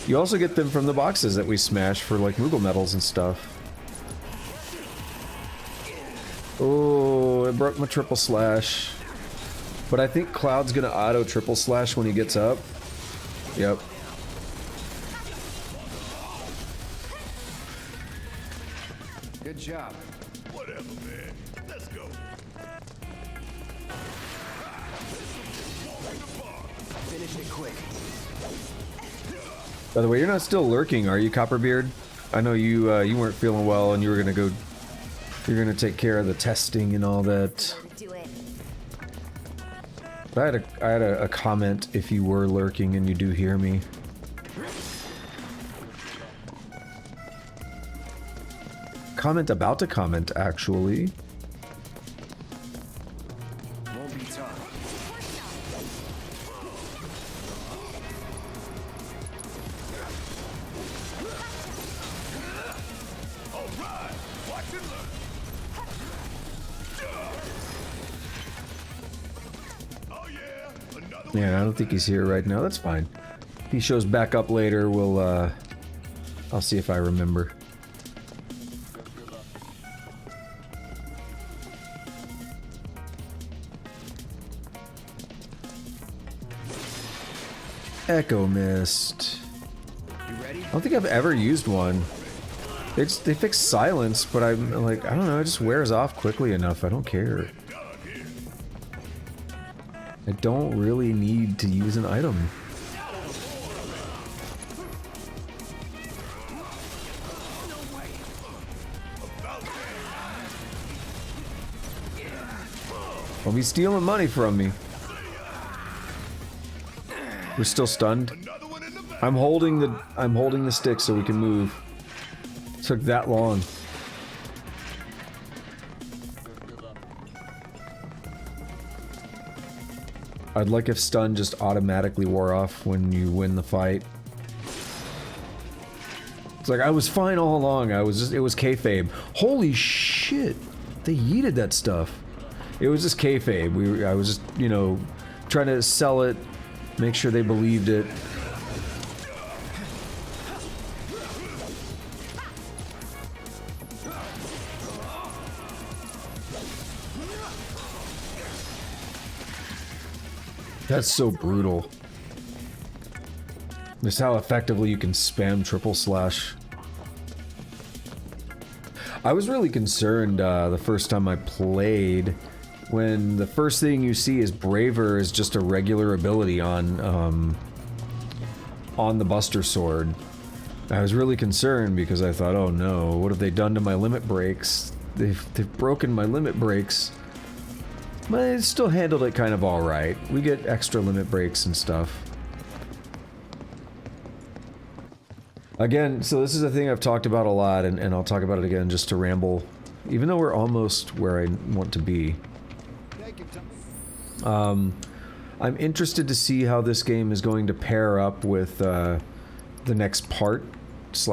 You also get them from the boxes that we smash for like Moogle medals and stuff. Oh, it broke my triple slash. But I think Cloud's gonna auto triple slash when he gets up. Yep. Good job. Whatever, man. Let's go. Finish it quick. By the way, you're not still lurking, are you, Copperbeard? I know you you weren't feeling well and you were gonna go. You're gonna take care of the testing and all that. But I had a comment if you were lurking and you do hear me. Comment about to comment, actually. Won't be tough. Yeah, I don't think he's here right now. That's fine. If he shows back up later, we'll I'll see if I remember. Echo Mist. You ready? I don't think I've ever used one. They fixed silence, but I'm like, I don't know, it just wears off quickly enough. I don't care. I don't really need to use an item. Don't be stealing money from me. We're still stunned. I'm holding the stick so we can move. It took that long. I'd like if stun just automatically wore off when you win the fight. It's like I was fine all along. It was kayfabe. Holy shit! They yeeted that stuff. It was just kayfabe. I was just, you know, trying to sell it, make sure they believed it. That's so brutal. Just how effectively you can spam triple slash. I was really concerned the first time I played when the first thing you see is Braver is just a regular ability on the Buster Sword. I was really concerned because I thought, oh no, what have they done to my limit breaks? They've broken my limit breaks. But it still handled it kind of alright. We get extra limit breaks and stuff. Again, so this is a thing I've talked about a lot, and I'll talk about it again just to ramble, even though we're almost where I want to be. I'm interested to see how this game is going to pair up with the next parts.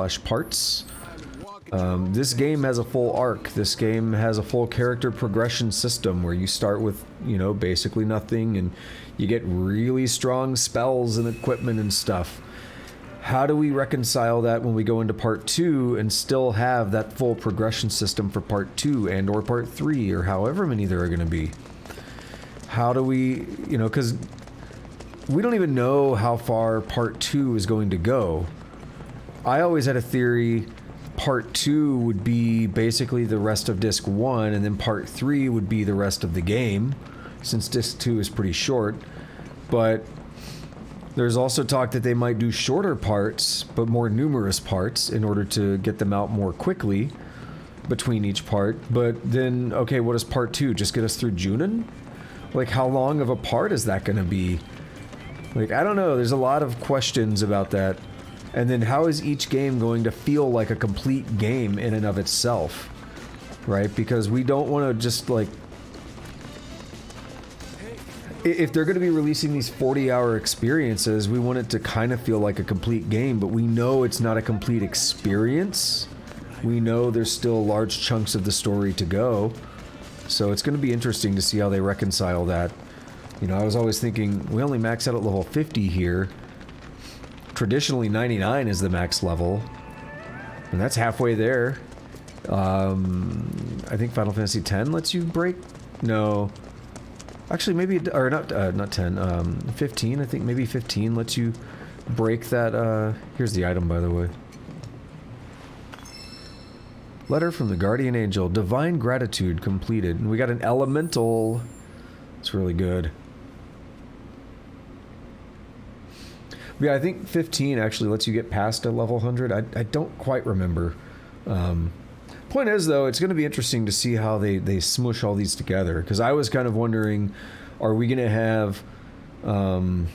This game has a full arc. This game has a full character progression system where you start with, you know, basically nothing, and you get really strong spells and equipment and stuff. How do we reconcile that when we go into part 2 and still have that full progression system for part 2 and or part 3 or however many there are going to be? How do we, you know, because we don't even know how far part 2 is going to go. I always had a theory part 2 would be basically the rest of disc 1 and then part 3 would be the rest of the game, since disc 2 is pretty short. But there's also talk that they might do shorter parts, but more numerous parts in order to get them out more quickly between each part. But then, okay, what is part 2? Just get us through Junin? Like, how long of a part is that gonna be? Like, I don't know, there's a lot of questions about that. And then how is each game going to feel like a complete game in and of itself? Right? Because we don't want to just, like... If they're going to be releasing these 40-hour experiences, we want it to kind of feel like a complete game, but we know it's not a complete experience. We know there's still large chunks of the story to go. So it's going to be interesting to see how they reconcile that. You know, I was always thinking, we only max out at level 50 here. Traditionally, 99 is the max level. And that's halfway there. I think Final Fantasy X lets you break? No. Actually, maybe, or not 10, 15, I think maybe 15 lets you break that, here's the item, by the way. Letter from the Guardian Angel, Divine Gratitude completed. And we got an elemental. It's really good. But yeah, I think 15 actually lets you get past a level 100. I don't quite remember. Point is, though, it's going to be interesting to see how they smush all these together. Because I was kind of wondering, are we going to have... we're going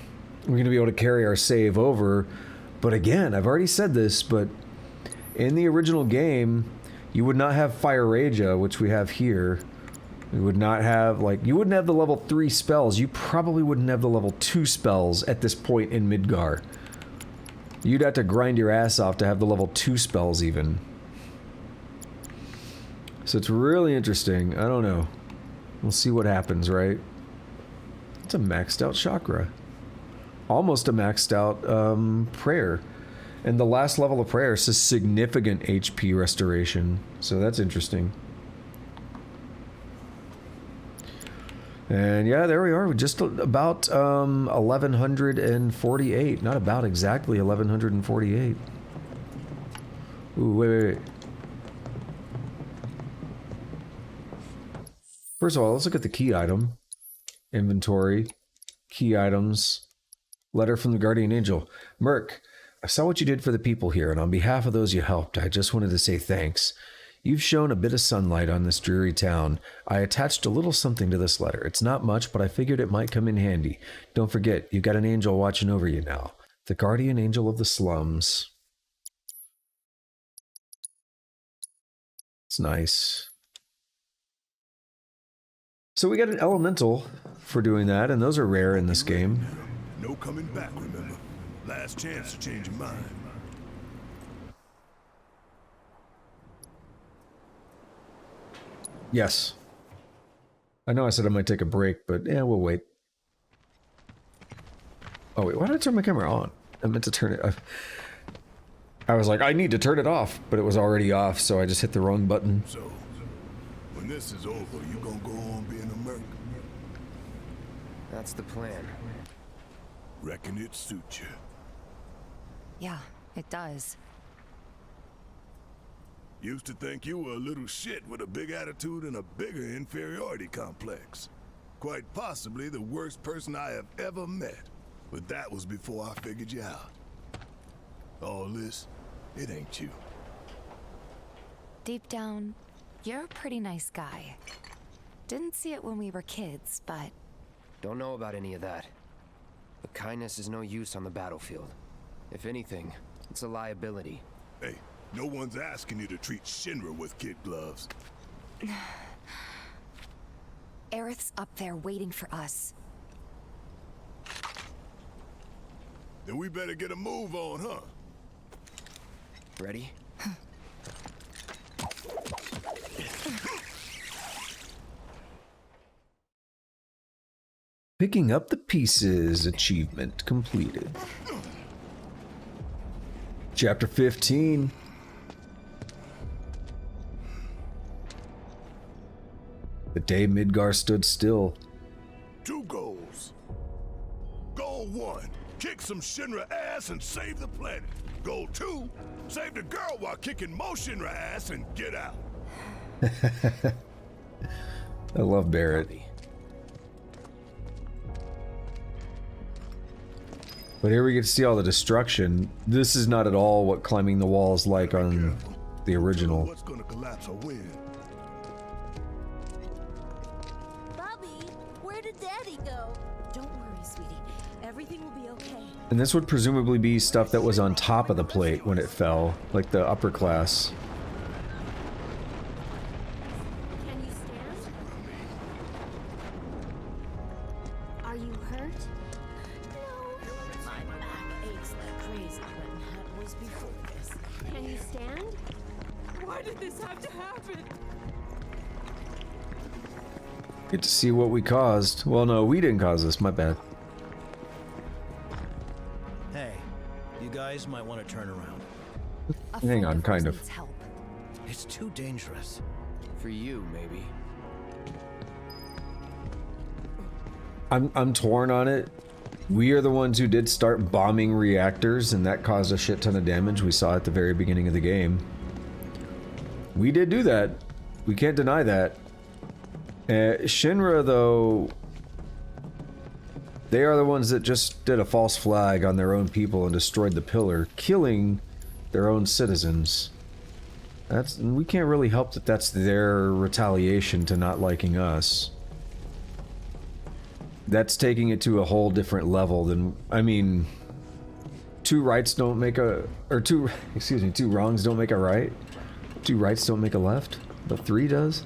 to be able to carry our save over. But again, I've already said this, but in the original game, you would not have Fire Raja, which we have here. We would not have, like, you wouldn't have the level 3 spells. You probably wouldn't have the level 2 spells at this point in Midgar. You'd have to grind your ass off to have the level 2 spells even. So it's really interesting. I don't know. We'll see what happens, right? It's a maxed out chakra. Almost a maxed out prayer. And the last level of prayer says significant HP restoration. So that's interesting. And yeah, there we are. We're just about 1148. Not about, exactly 1148. Ooh, wait. First of all, let's look at the key item. Inventory. Key items. Letter from the Guardian Angel. Merc, I saw what you did for the people here, and on behalf of those you helped, I just wanted to say thanks. You've shown a bit of sunlight on this dreary town. I attached a little something to this letter. It's not much, but I figured it might come in handy. Don't forget, you've got an angel watching over you now. The Guardian Angel of the Slums. It's nice. So we got an elemental for doing that, and those are rare in this game. No coming back, remember? Last chance to change your mind. Yes. I know I said I might take a break, but yeah, we'll wait. Oh wait, why did I turn my camera on? I meant to turn it off. I was like, I need to turn it off, but it was already off, so I just hit the wrong button. So, when this is over, you gonna go on being a merc? That's the plan. Reckon it suits you. Yeah, it does. Used to think you were a little shit with a big attitude and a bigger inferiority complex. Quite possibly the worst person I have ever met. But that was before I figured you out. All this, it ain't you. Deep down, you're a pretty nice guy. Didn't see it when we were kids, but... Don't know about any of that. But kindness is no use on the battlefield. If anything, it's a liability. Hey, no one's asking you to treat Shinra with kid gloves. Aerith's up there waiting for us. Then we better get a move on, huh? Ready? Picking up the pieces, achievement completed. Chapter 15. The day Midgar stood still. 2 goals. Goal 1, kick some Shinra ass and save the planet. Goal 2, save the girl while kicking more Shinra ass and get out. I love Barrett. But here we get to see all the destruction. This is not at all what climbing the wall is like on the original. What's gonna collapse or win? Bobby, where did Daddy go? Don't worry, sweetie. Everything will be okay. And this would presumably be stuff that was on top of the plate when it fell, like the upper class. Can you stand? Are you hurt? No, my back aches like crazy, but that was before this. Can you stand? Why did this have to happen? Get to see what we caused. Well, no, we didn't cause this. My bad. Hey, you guys might want to turn around. Hang on, kind of. It's too dangerous. For you, maybe. I'm torn on it. We are the ones who did start bombing reactors, and that caused a shit ton of damage. We saw at the very beginning of the game. We did do that. We can't deny that. Shinra, though, they are the ones that just did a false flag on their own people and destroyed the pillar, killing their own citizens. We can't really help that that's their retaliation to not liking us. That's taking it to a whole different level than, I mean, two wrongs don't make a right. 2 rights don't make a left, but 3 does.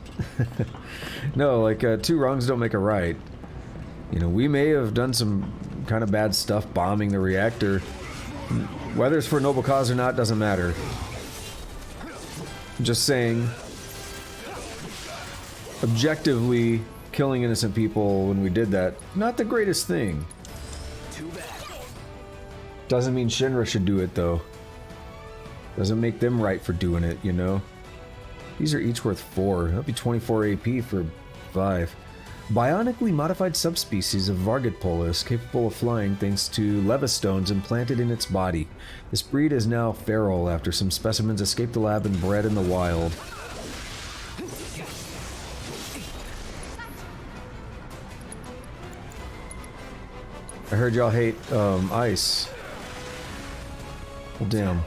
No, like 2 wrongs don't make a right. You know, we may have done some kind of bad stuff bombing the reactor. Whether it's for a noble cause or not doesn't matter. I'm just saying, objectively, killing innocent people when we did that, not the greatest thing. Too bad. Doesn't mean Shinra should do it, though. Doesn't make them right for doing it, you know? These are each worth 4. That'll be 24 AP for 5. Bionically modified subspecies of Vargitpolis capable of flying thanks to levistones implanted in its body. This breed is now feral after some specimens escaped the lab and bred in the wild. I heard y'all hate ice. Well, damn.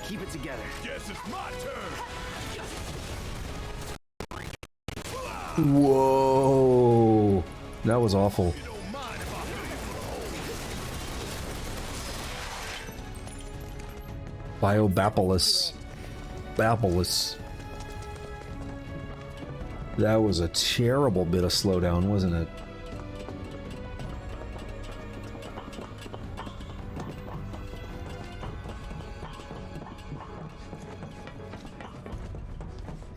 Keep it together. Guess it's my turn. Whoa, that was awful. Biobapolis. Bapolis. That was a terrible bit of slowdown, wasn't it?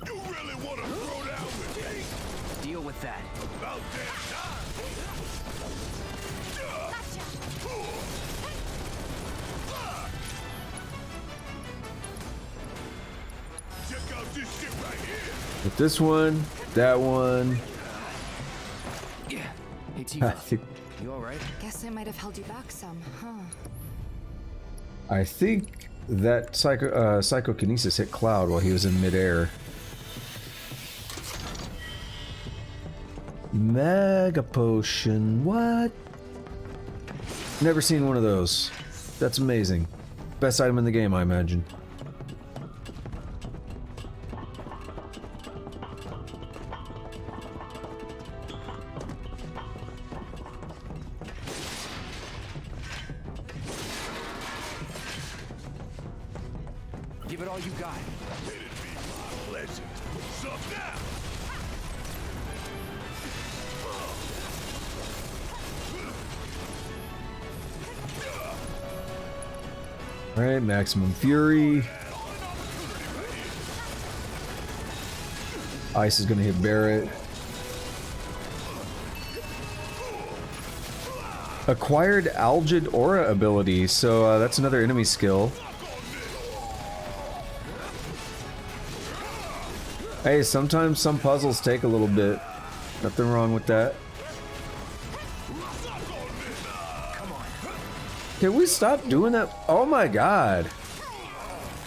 You really want to throw down with me? Deal with that. About damn time. With this one, that one. Yeah. Hey, I Tifa. think, You alright? Guess I might have held you back some, huh? I think that psychokinesis hit Cloud while he was in midair. Mega potion. What? Never seen one of those. That's amazing. Best item in the game, I imagine. Give it all you got. Pleasure. So now. Alright, maximum fury. Ice is gonna hit Barrett. Acquired Algid Aura ability, so that's another enemy skill. Hey, sometimes some puzzles take a little bit. Nothing wrong with that. Can we stop doing that? Oh my god.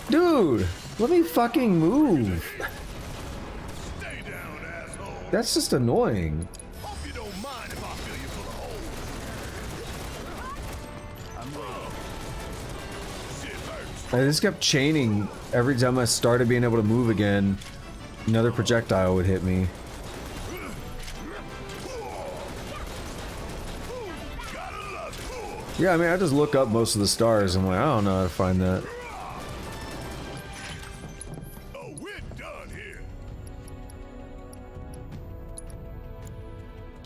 Dude, let me fucking move. That's just annoying. I just kept chaining every time I started being able to move again. Another projectile would hit me. Yeah, I mean, I just look up most of the stars and I'm like, I don't know how to find that.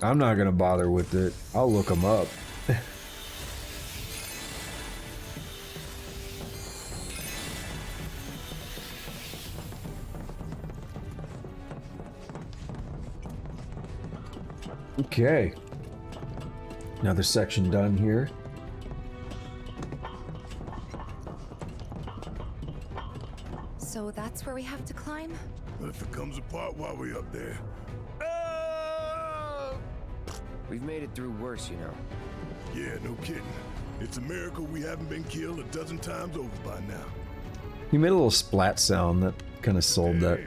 I'm not gonna bother with it. I'll look them up. Okay. Another section done here. So that's where we have to climb? But if it comes apart while we're up there. We've made it through worse, you know. Yeah, no kidding. It's a miracle we haven't been killed a dozen times over by now. He made a little splat sound that kind of sold that.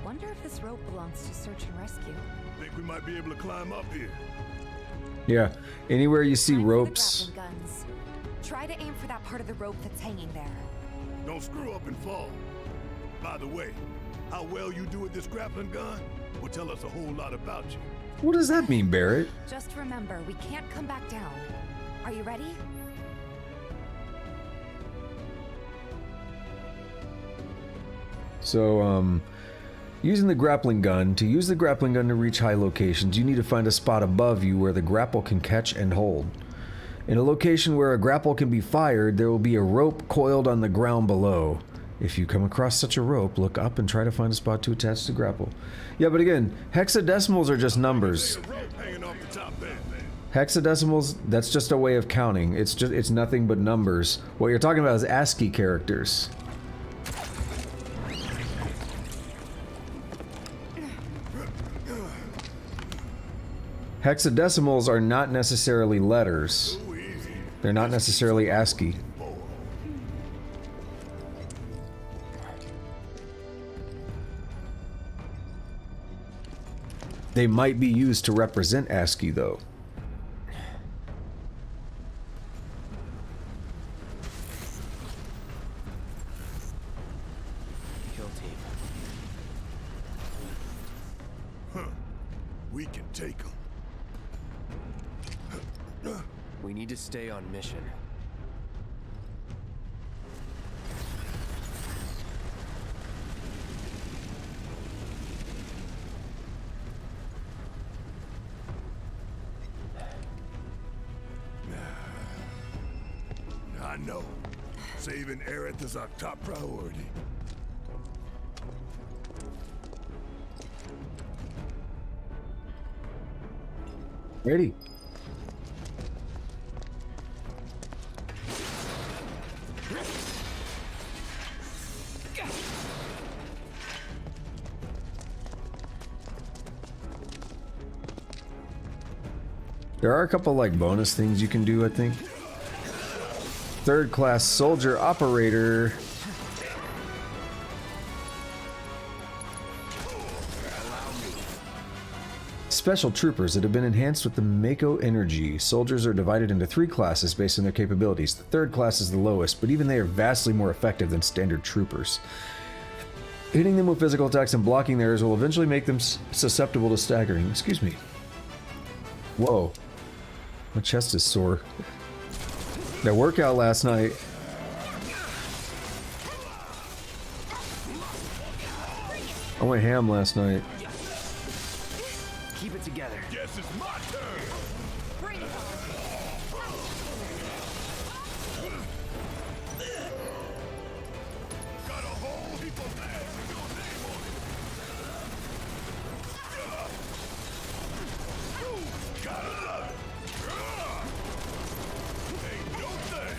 Wonder if this rope belongs to search and rescue. Think we might be able to climb up here. Yeah, anywhere you see ropes. Grappling guns. Try to aim for that part of the rope that's hanging there. Don't screw up and fall. By the way, how well you do at this grappling gun will tell us a whole lot about you. What does that mean, Barrett? Just remember, we can't come back down. Are you ready? So, using the grappling gun. To use the grappling gun to reach high locations, you need to find a spot above you where the grapple can catch and hold. In a location where a grapple can be fired, there will be a rope coiled on the ground below. If you come across such a rope, look up and try to find a spot to attach the grapple. Yeah, but again, hexadecimals are just numbers. Hexadecimals, that's just a way of counting. It's nothing but numbers. What you're talking about is ASCII characters. Hexadecimals are not necessarily letters. They're not necessarily ASCII. They might be used to represent ASCII, though. Kill team. Huh. We can take them. We need to stay on mission. I know. Saving Aerith is our top priority. Ready. There are a couple like bonus things you can do, I think. Third class soldier operator. Special troopers that have been enhanced with the Mako energy. Soldiers are divided into 3 classes based on their capabilities. The third class is the lowest, but even they are vastly more effective than standard troopers. Hitting them with physical attacks and blocking theirs will eventually make them susceptible to staggering. Excuse me. Whoa. My chest is sore. That workout last night. I went ham last night. Keep it together. Guess it's my turn. Got a whole heap of bags with your name on it. Gotta love it. Ain't no thing.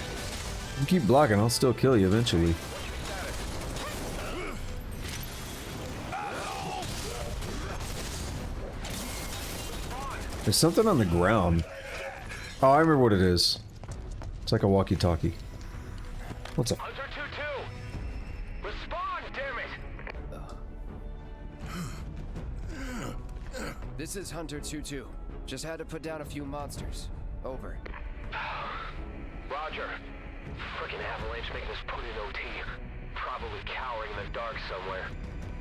You keep blocking, I'll still kill you eventually. There's something on the ground. Oh, I remember what it is. It's like a walkie-talkie. What's up? Hunter 2-2! Respond, damn it! This is Hunter 2-2. Just had to put down a few monsters. Over. Roger. Frickin' avalanche making us put in OT. Probably cowering in the dark somewhere.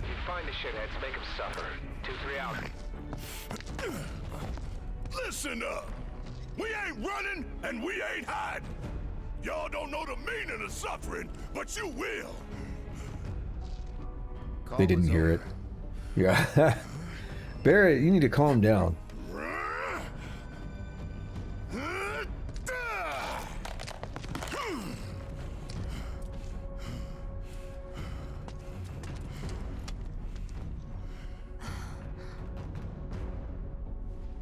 You find the shitheads, make them suffer. 2-3 out. Listen up! We ain't running and we ain't hiding! Y'all don't know the meaning of suffering, but you will! They didn't hear it. Yeah. Barrett, you need to calm down.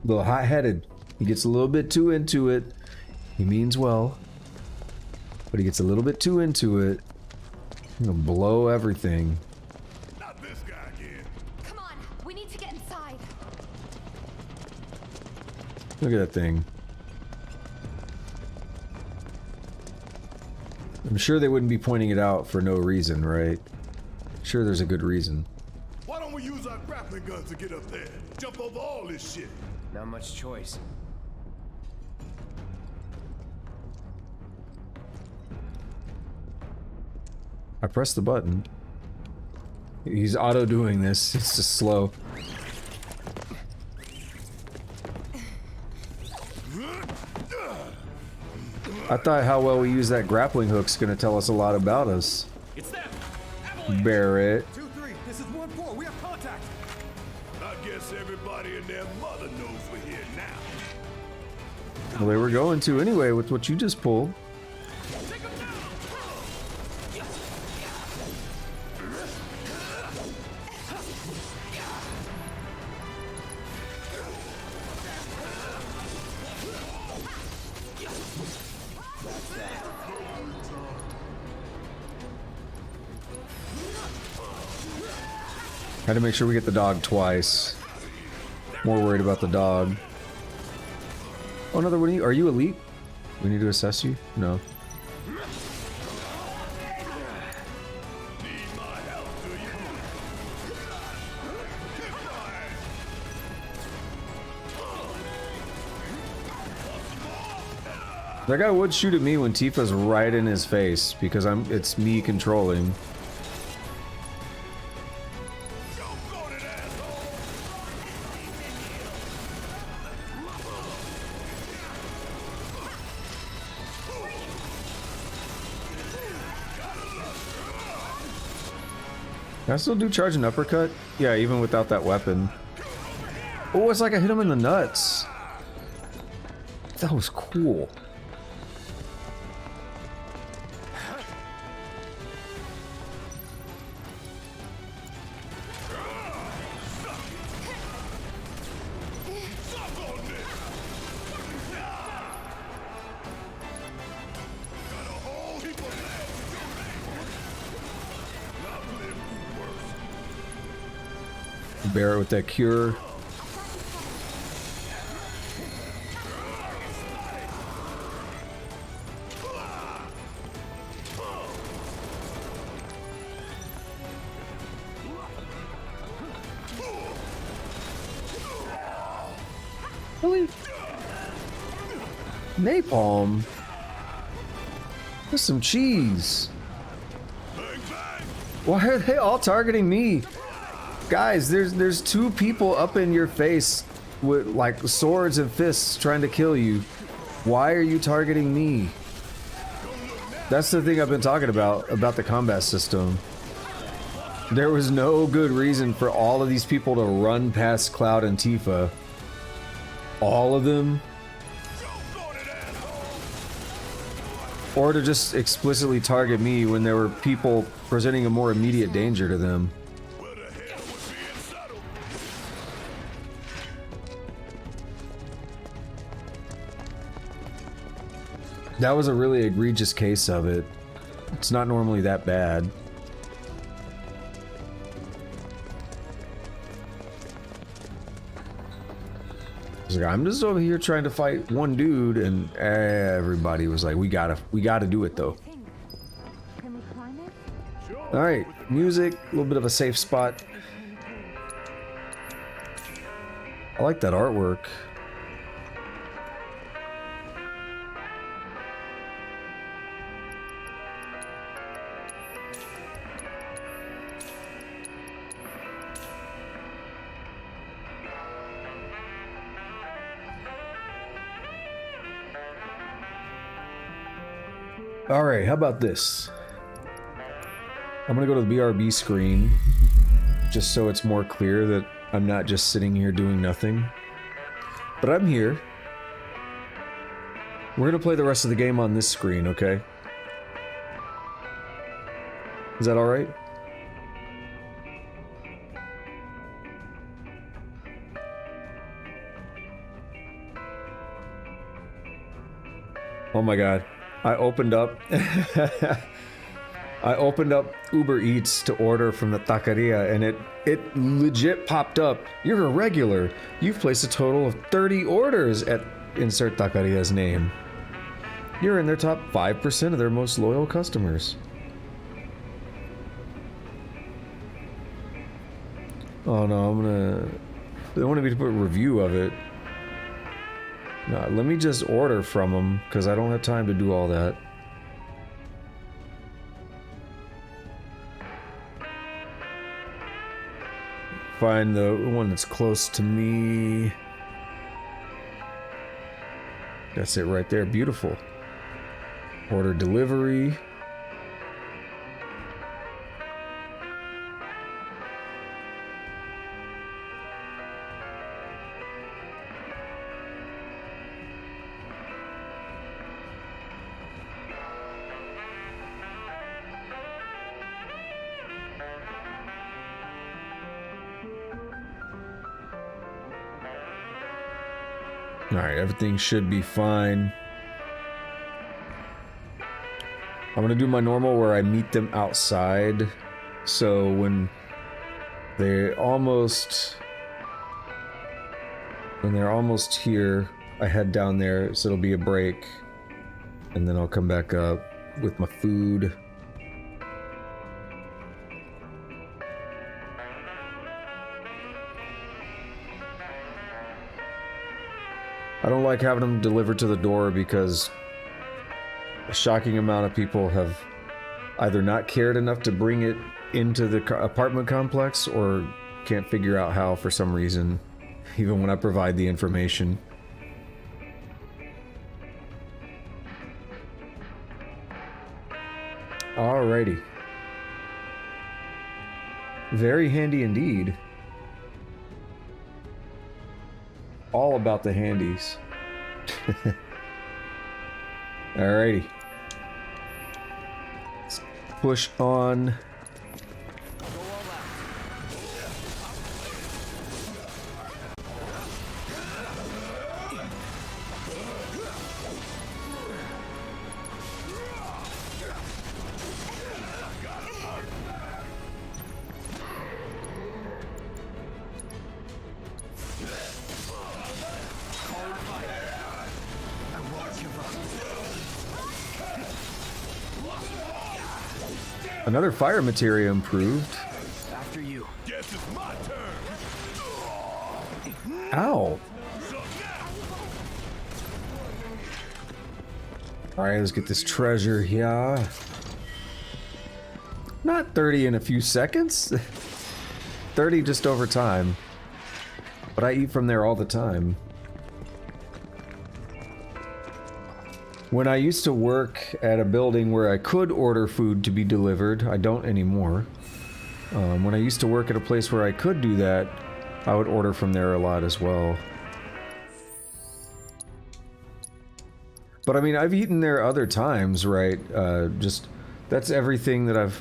A little hot-headed. He gets a little bit too into it. He means well, but he gets a little bit too into it. He'll blow everything. Not this guy again. Come on, we need to get inside. Look at that thing. I'm sure they wouldn't be pointing it out for no reason, right? Sure, there's a good reason. Why don't we use our grappling guns to get up there? Jump over all this shit. Not much choice. I pressed the button. He's auto doing this. It's just slow. I thought how well we use that grappling hook's gonna tell us a lot about us. It's them. Barrett. 2-3, this is 1-4. We have contact. I guess everybody and their mother knows we're here now. Well, they were going to anyway with what you just pulled. Had to make sure we get the dog twice. More worried about the dog. Oh, another one of you. Are you elite? We need to assess you? No. That guy would shoot at me when Tifa's right in his face because it's me controlling. Can I still do charge and uppercut? Yeah, even without that weapon. Oh, it's like I hit him in the nuts. That was cool. Barrett with that cure. Really? Napalm? There's some cheese. Why are they all targeting me? Guys, there's two people up in your face with like swords and fists trying to kill you. Why are you targeting me? That's the thing I've been talking about the combat system. There was no good reason for all of these people to run past Cloud and Tifa. All of them. Or to just explicitly target me when there were people presenting a more immediate danger to them. That was a really egregious case of it. It's not normally that bad. Like, I'm just over here trying to fight one dude, and everybody was like, "We gotta do it though." All right, music, a little bit of a safe spot. I like that artwork. All right, how about this? I'm gonna go to the BRB screen just so it's more clear that I'm not just sitting here doing nothing. But I'm here. We're gonna play the rest of the game on this screen, okay? Is that all right? Oh my god. I opened up Uber Eats to order from the taqueria, and it legit popped up. You're a regular. You've placed a total of 30 orders at insert taqueria's name. You're in their top 5% of their most loyal customers. Oh no, they wanted me to put a review of it. No, let me just order from them, because I don't have time to do all that. Find the one that's close to me. That's it right there. Beautiful. Order delivery. Alright, everything should be fine. I'm gonna do my normal where I meet them outside. So when they're almost here, I head down there, so it'll be a break. And then I'll come back up with my food. I don't like having them delivered to the door because a shocking amount of people have either not cared enough to bring it into the apartment complex or can't figure out how for some reason, even when I provide the information. Alrighty. Very handy indeed. All about the handies. Alrighty. Let's push on. Another fire materia improved. After you. Guess it's my turn. Ow. Alright, let's get this treasure here. Not 30 in a few seconds. 30 just over time. But I eat from there all the time. When I used to work at a building where I could order food to be delivered, I don't anymore. When I used to work at a place where I could do that, I would order from there a lot as well. But I mean, I've eaten there other times, right? Just, that's everything that I've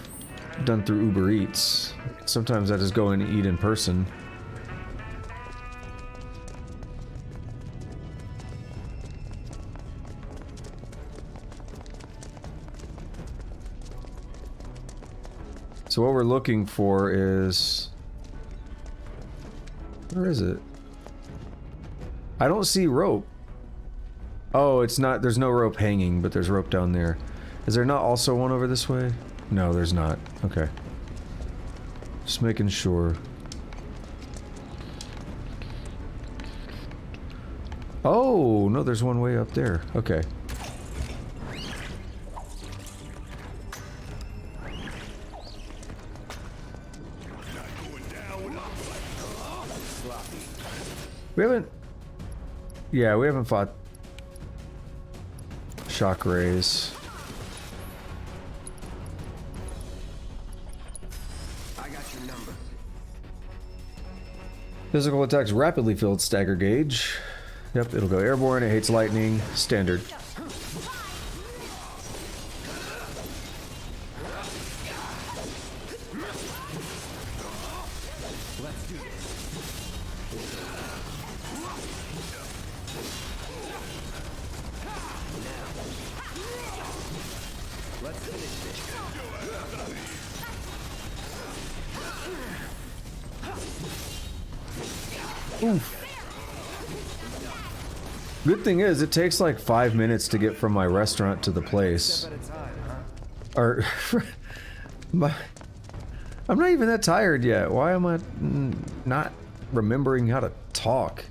done through Uber Eats. Sometimes I just go in and eat in person. So what we're looking for is... Where is it? I don't see rope. Oh, it's not, there's no rope hanging, but there's rope down there. Is there not also one over this way? No, there's not. Okay. Just making sure. Oh, no, there's one way up there. Okay. We haven't... Yeah, we haven't fought shock rays. I got your number. Physical attacks rapidly filled stagger gauge. Yep, it'll go airborne, it hates lightning. Standard. Oof. Good thing is, it takes like 5 minutes to get from my restaurant to the place. Or, I'm not even that tired yet. Why am I not remembering how to talk?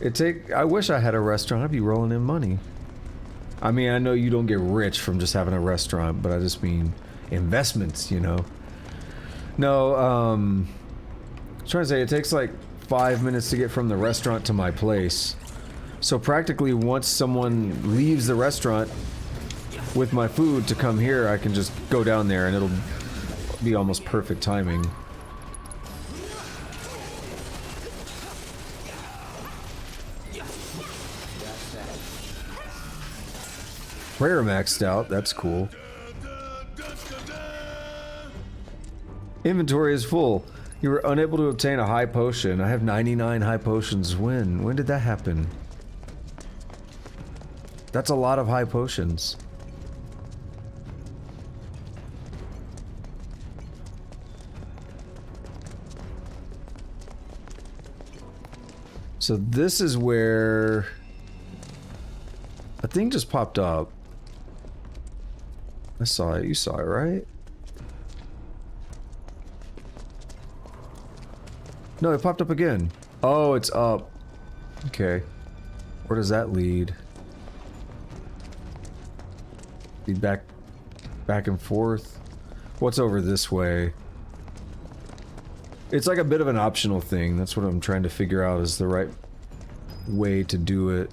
I wish I had a restaurant. I'd be rolling in money. I mean, I know you don't get rich from just having a restaurant, but I just mean investments, you know? No, I was trying to say, it takes like 5 minutes to get from the restaurant to my place. So practically once someone leaves the restaurant with my food to come here, I can just go down there and it'll be almost perfect timing. Prayer maxed out, that's cool. Inventory is full. You were unable to obtain a high potion. I have 99 high potions. When? When did that happen? That's a lot of high potions. So this is where a thing just popped up. I saw it. You saw it, right? No, it popped up again. Oh, it's up. Okay. Where does that lead? Lead back and forth. What's over this way? It's like a bit of an optional thing. That's what I'm trying to figure out is the right way to do it.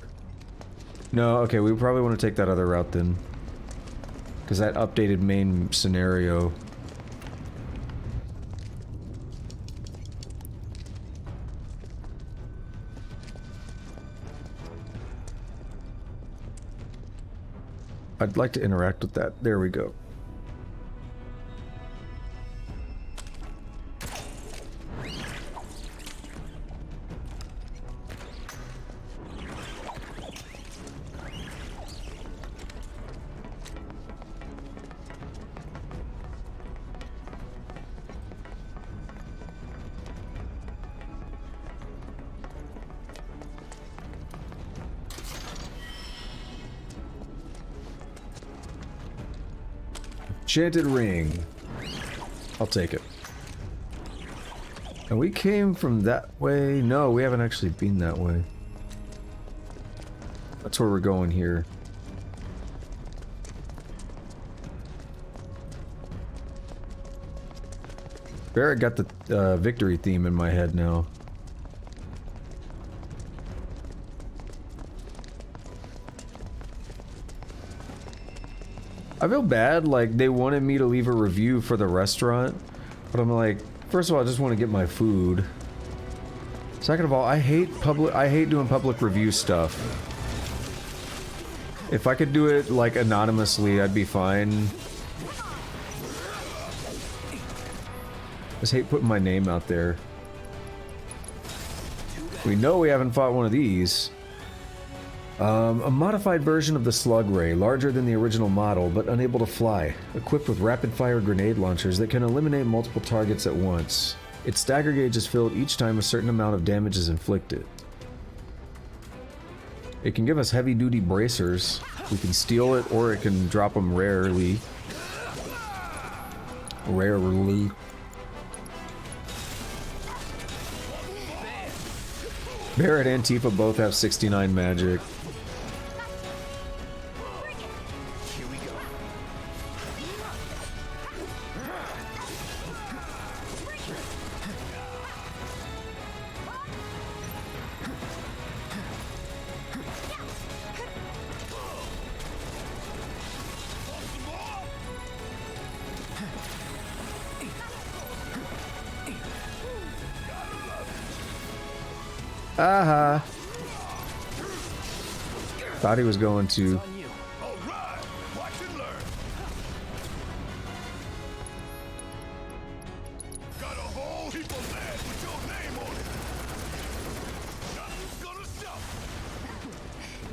No, okay, we probably want to take that other route then. Because that updated main scenario. I'd like to interact with that. There we go. Enchanted ring. I'll take it. And we came from that way. No, we haven't actually been that way. That's where we're going here. Barrett got the victory theme in my head now. I feel bad, like, they wanted me to leave a review for the restaurant, but I'm like, first of all, I just want to get my food. Second of all, I hate doing public review stuff. If I could do it, like, anonymously, I'd be fine. I just hate putting my name out there. We know we haven't fought one of these. A modified version of the Slug Ray, larger than the original model, but unable to fly, equipped with rapid-fire grenade launchers that can eliminate multiple targets at once. Its stagger gauge is filled each time a certain amount of damage is inflicted. It can give us heavy-duty bracers. We can steal it, or it can drop them rarely. Rarely. Barrett and Tifa both have 69 magic. Aha! Thought he was going to.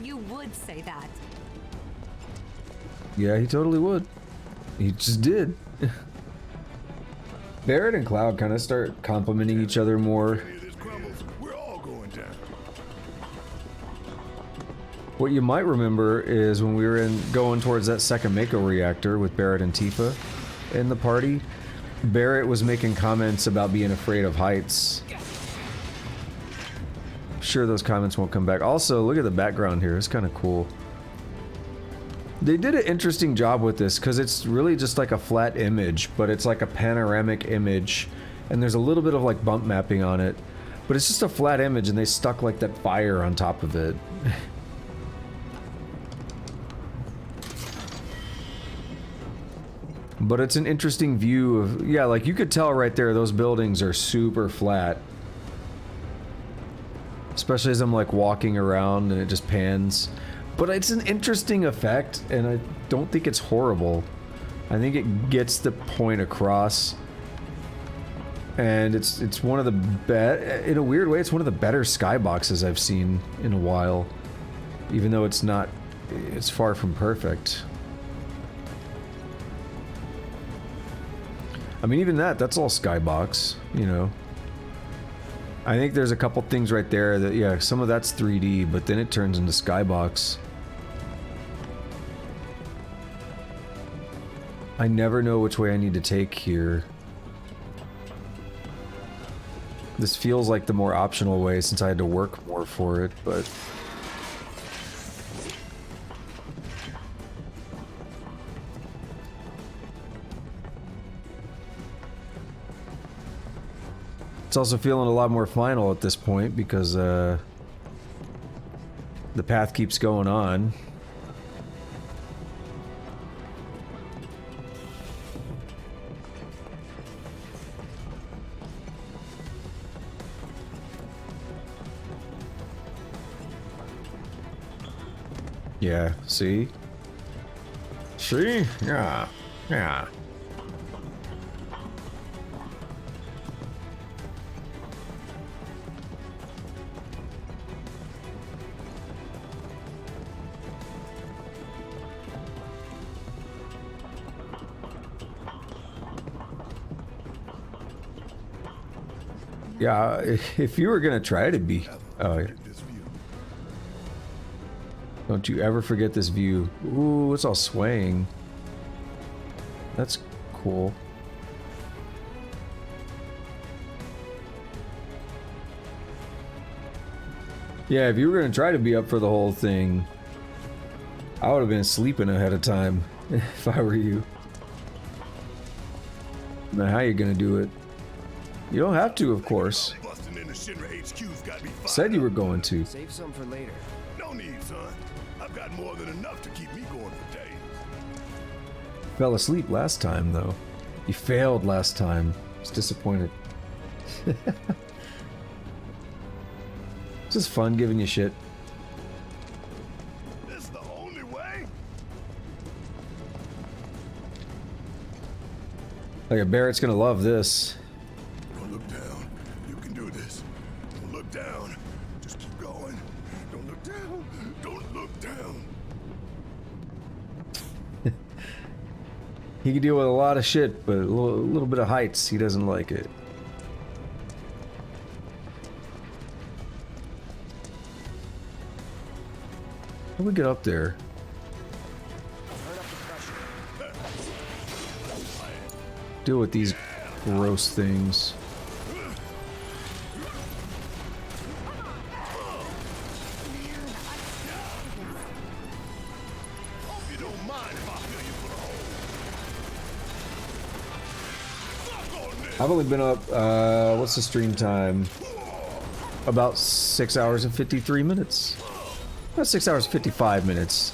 You would say that. Yeah, he totally would. He just did. Barrett and Cloud kind of start complimenting each other more. What you might remember is when we were going towards that second Mako reactor with Barrett and Tifa in the party, Barrett was making comments about being afraid of heights. I'm sure those comments won't come back. Also, look at the background here. It's kind of cool. They did an interesting job with this because it's really just like a flat image, but it's like a panoramic image, and there's a little bit of like bump mapping on it, but it's just a flat image, and they stuck like that fire on top of it. But it's an interesting view of, yeah, like you could tell right there, those buildings are super flat. Especially as I'm like walking around and it just pans. But it's an interesting effect, and I don't think it's horrible. I think it gets the point across. And it's one of the in a weird way, it's one of the better skyboxes I've seen in a while. Even though it's not, it's far from perfect. I mean, even that's all skybox, you know. I think there's a couple things right there that, yeah, some of that's 3D, but then it turns into skybox. I never know which way I need to take here. This feels like the more optional way since I had to work more for it, but... It's also feeling a lot more final at this point because the path keeps going on. Yeah, see? See? Yeah. Yeah. Yeah, if you were gonna try to be... Oh, don't you ever forget this view. Ooh, it's all swaying. That's cool. Yeah, if you were gonna try to be up for the whole thing, I would have been sleeping ahead of time if I were you. I don't know how you're gonna do it. You don't have to, of course. Busting into Shinra HQ's got me fired Said you were up. going to. Save some for later. No need, son. I've got more than enough to keep me going for days. Fell asleep last time, though. You failed last time. I was disappointed. This is fun giving you shit. This the only way? Like, Barrett's gonna love this. Don't look down. You can do this. Don't look down. Just keep going. Don't look down. Don't look down. He can deal with a lot of shit, but a little bit of heights, he doesn't like it. How do we get up there? Deal with these gross things. I've only been up, what's the stream time? About 6 hours and 53 minutes. About 6 hours and 55 minutes.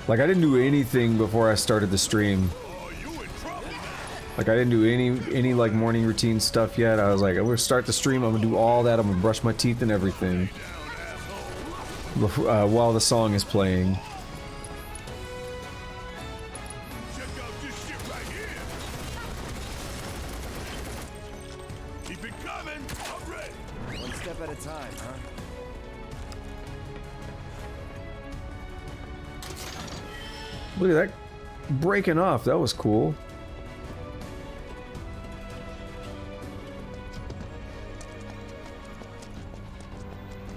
Like, I didn't do anything before I started the stream. Like, I didn't do any like morning routine stuff yet. I was like, I'm gonna start the stream, I'm gonna do all that, I'm gonna brush my teeth and everything. While the song is playing. Keep it coming. I'm ready. One step at a time, huh? Look at that breaking off, that was cool.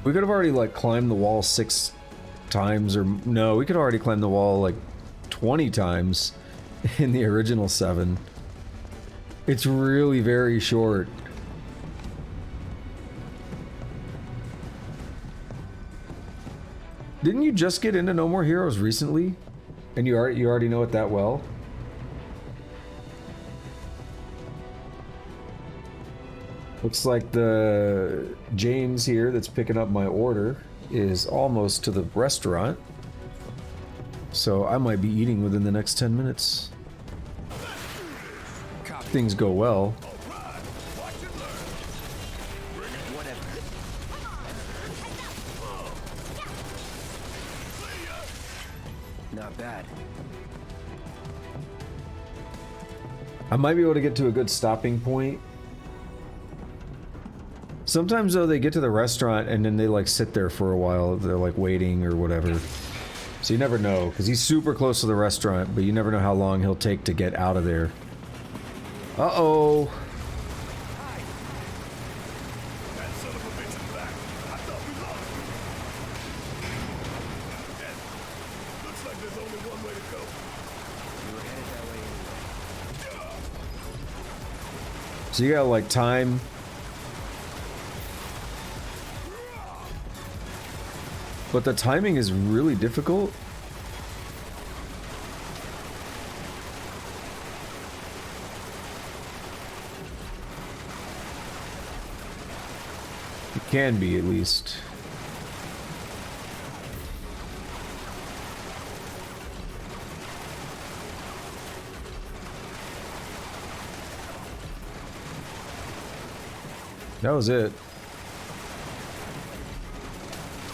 We could have already like climbed the wall 6 times, or no, we could already climb the wall like 20 times in the original 7. It's really very short. Didn't you just get into No More Heroes recently? And you already know it that well? Looks like the James here that's picking up my order is almost to the restaurant. So I might be eating within the next 10 minutes. Things go well. Not bad. I might be able to get to a good stopping point. Sometimes though they get to the restaurant and then they like sit there for a while. They're like waiting or whatever. So you never know, because he's super close to the restaurant, but you never know how long he'll take to get out of there. Uh-oh. So you gotta like time. But the timing is really difficult. It can be, at least. That was it.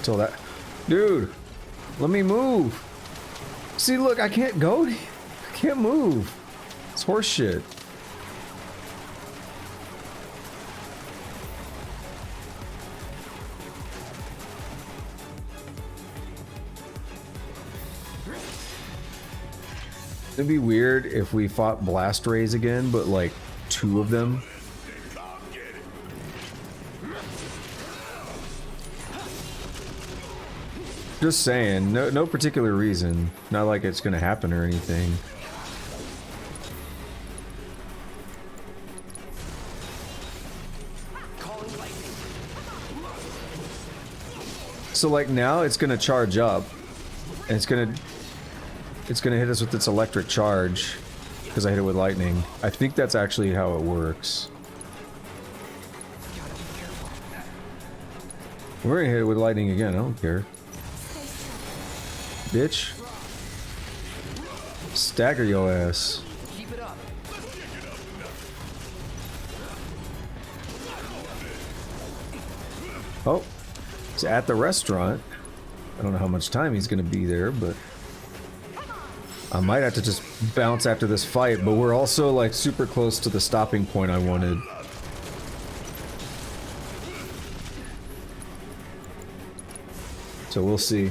Till that... Dude! Let me move! See, look, I can't go. I can't move. It's horse shit. It'd be weird if we fought Blast Rays again, but like 2 of them. Just saying, no particular reason. Not like it's gonna happen or anything. So like now it's gonna charge up, and it's gonna hit us with its electric charge, because I hit it with lightning. I think that's actually how it works. We're gonna hit it with lightning again, I don't care. Bitch. Stagger your ass. Keep it up. Oh, it's at the restaurant. I don't know how much time he's gonna be there, but I might have to just bounce after this fight, but we're also like super close to the stopping point I wanted. So we'll see.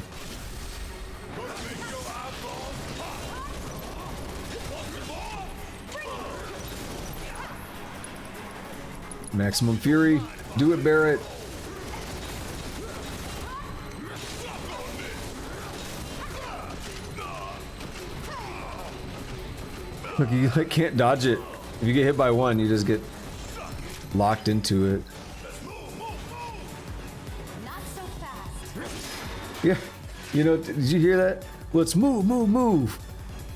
Maximum Fury. Do it, Barrett. Look, you like, can't dodge it. If you get hit by one, you just get locked into it. Yeah, you know, did you hear that? Let's move, move, move.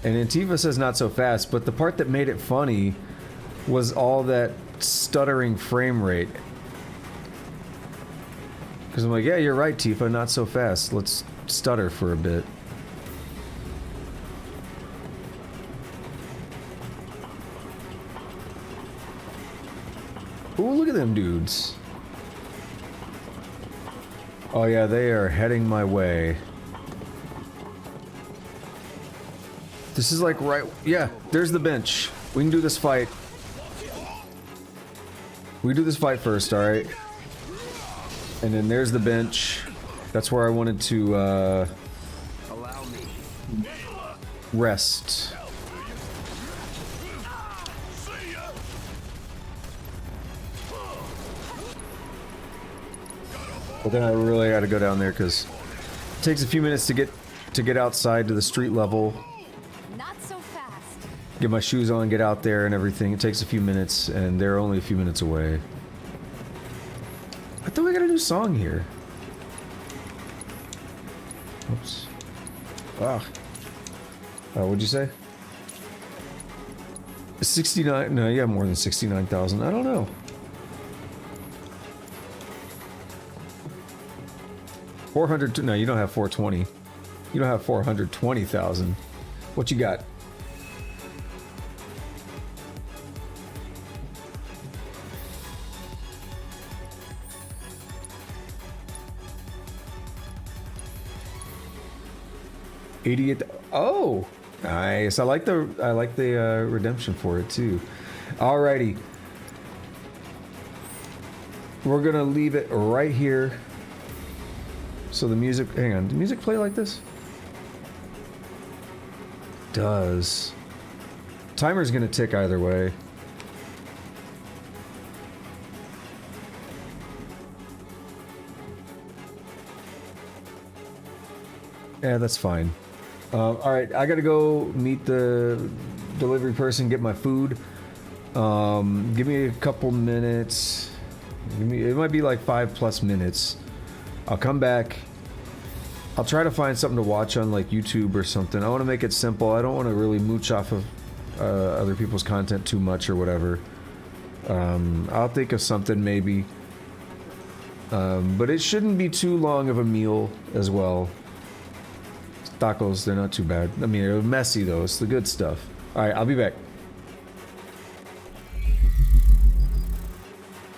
And Antifa says not so fast, but the part that made it funny was all that stuttering frame rate. Because I'm like, yeah, you're right, Tifa, not so fast. Let's stutter for a bit. Ooh, look at them dudes. Oh yeah, they are heading my way. This is like right... Yeah, there's the bench. We can do this fight. We do this fight first, alright? And then there's the bench. That's where I wanted to, rest. But then I really gotta go down there because it takes a few minutes to get outside to the street level. Not so fast. Get my shoes on, get out there and everything. It takes a few minutes and they're only a few minutes away. I thought we got a new song here. Oops. Ah. What'd you say? 69? No, you have more than 69,000. I don't know. $400. No, you don't have 420. You don't have 420,000. What you got? $88. Oh, nice. I like the redemption for it too. Alrighty. We're gonna leave it right here. So the music, hang on, did music play like this? Does. Timer's gonna tick either way. Yeah, that's fine. Alright, I gotta go meet the delivery person, get my food. Give me a couple minutes. It might be like 5+ minutes. I'll come back. I'll try to find something to watch on like YouTube or something. I want to make it simple. I don't want to really mooch off of other people's content too much or whatever. I'll think of something maybe. But it shouldn't be too long of a meal as well. Tacos, they're not too bad. I mean, they're messy though. It's the good stuff. Alright, I'll be back.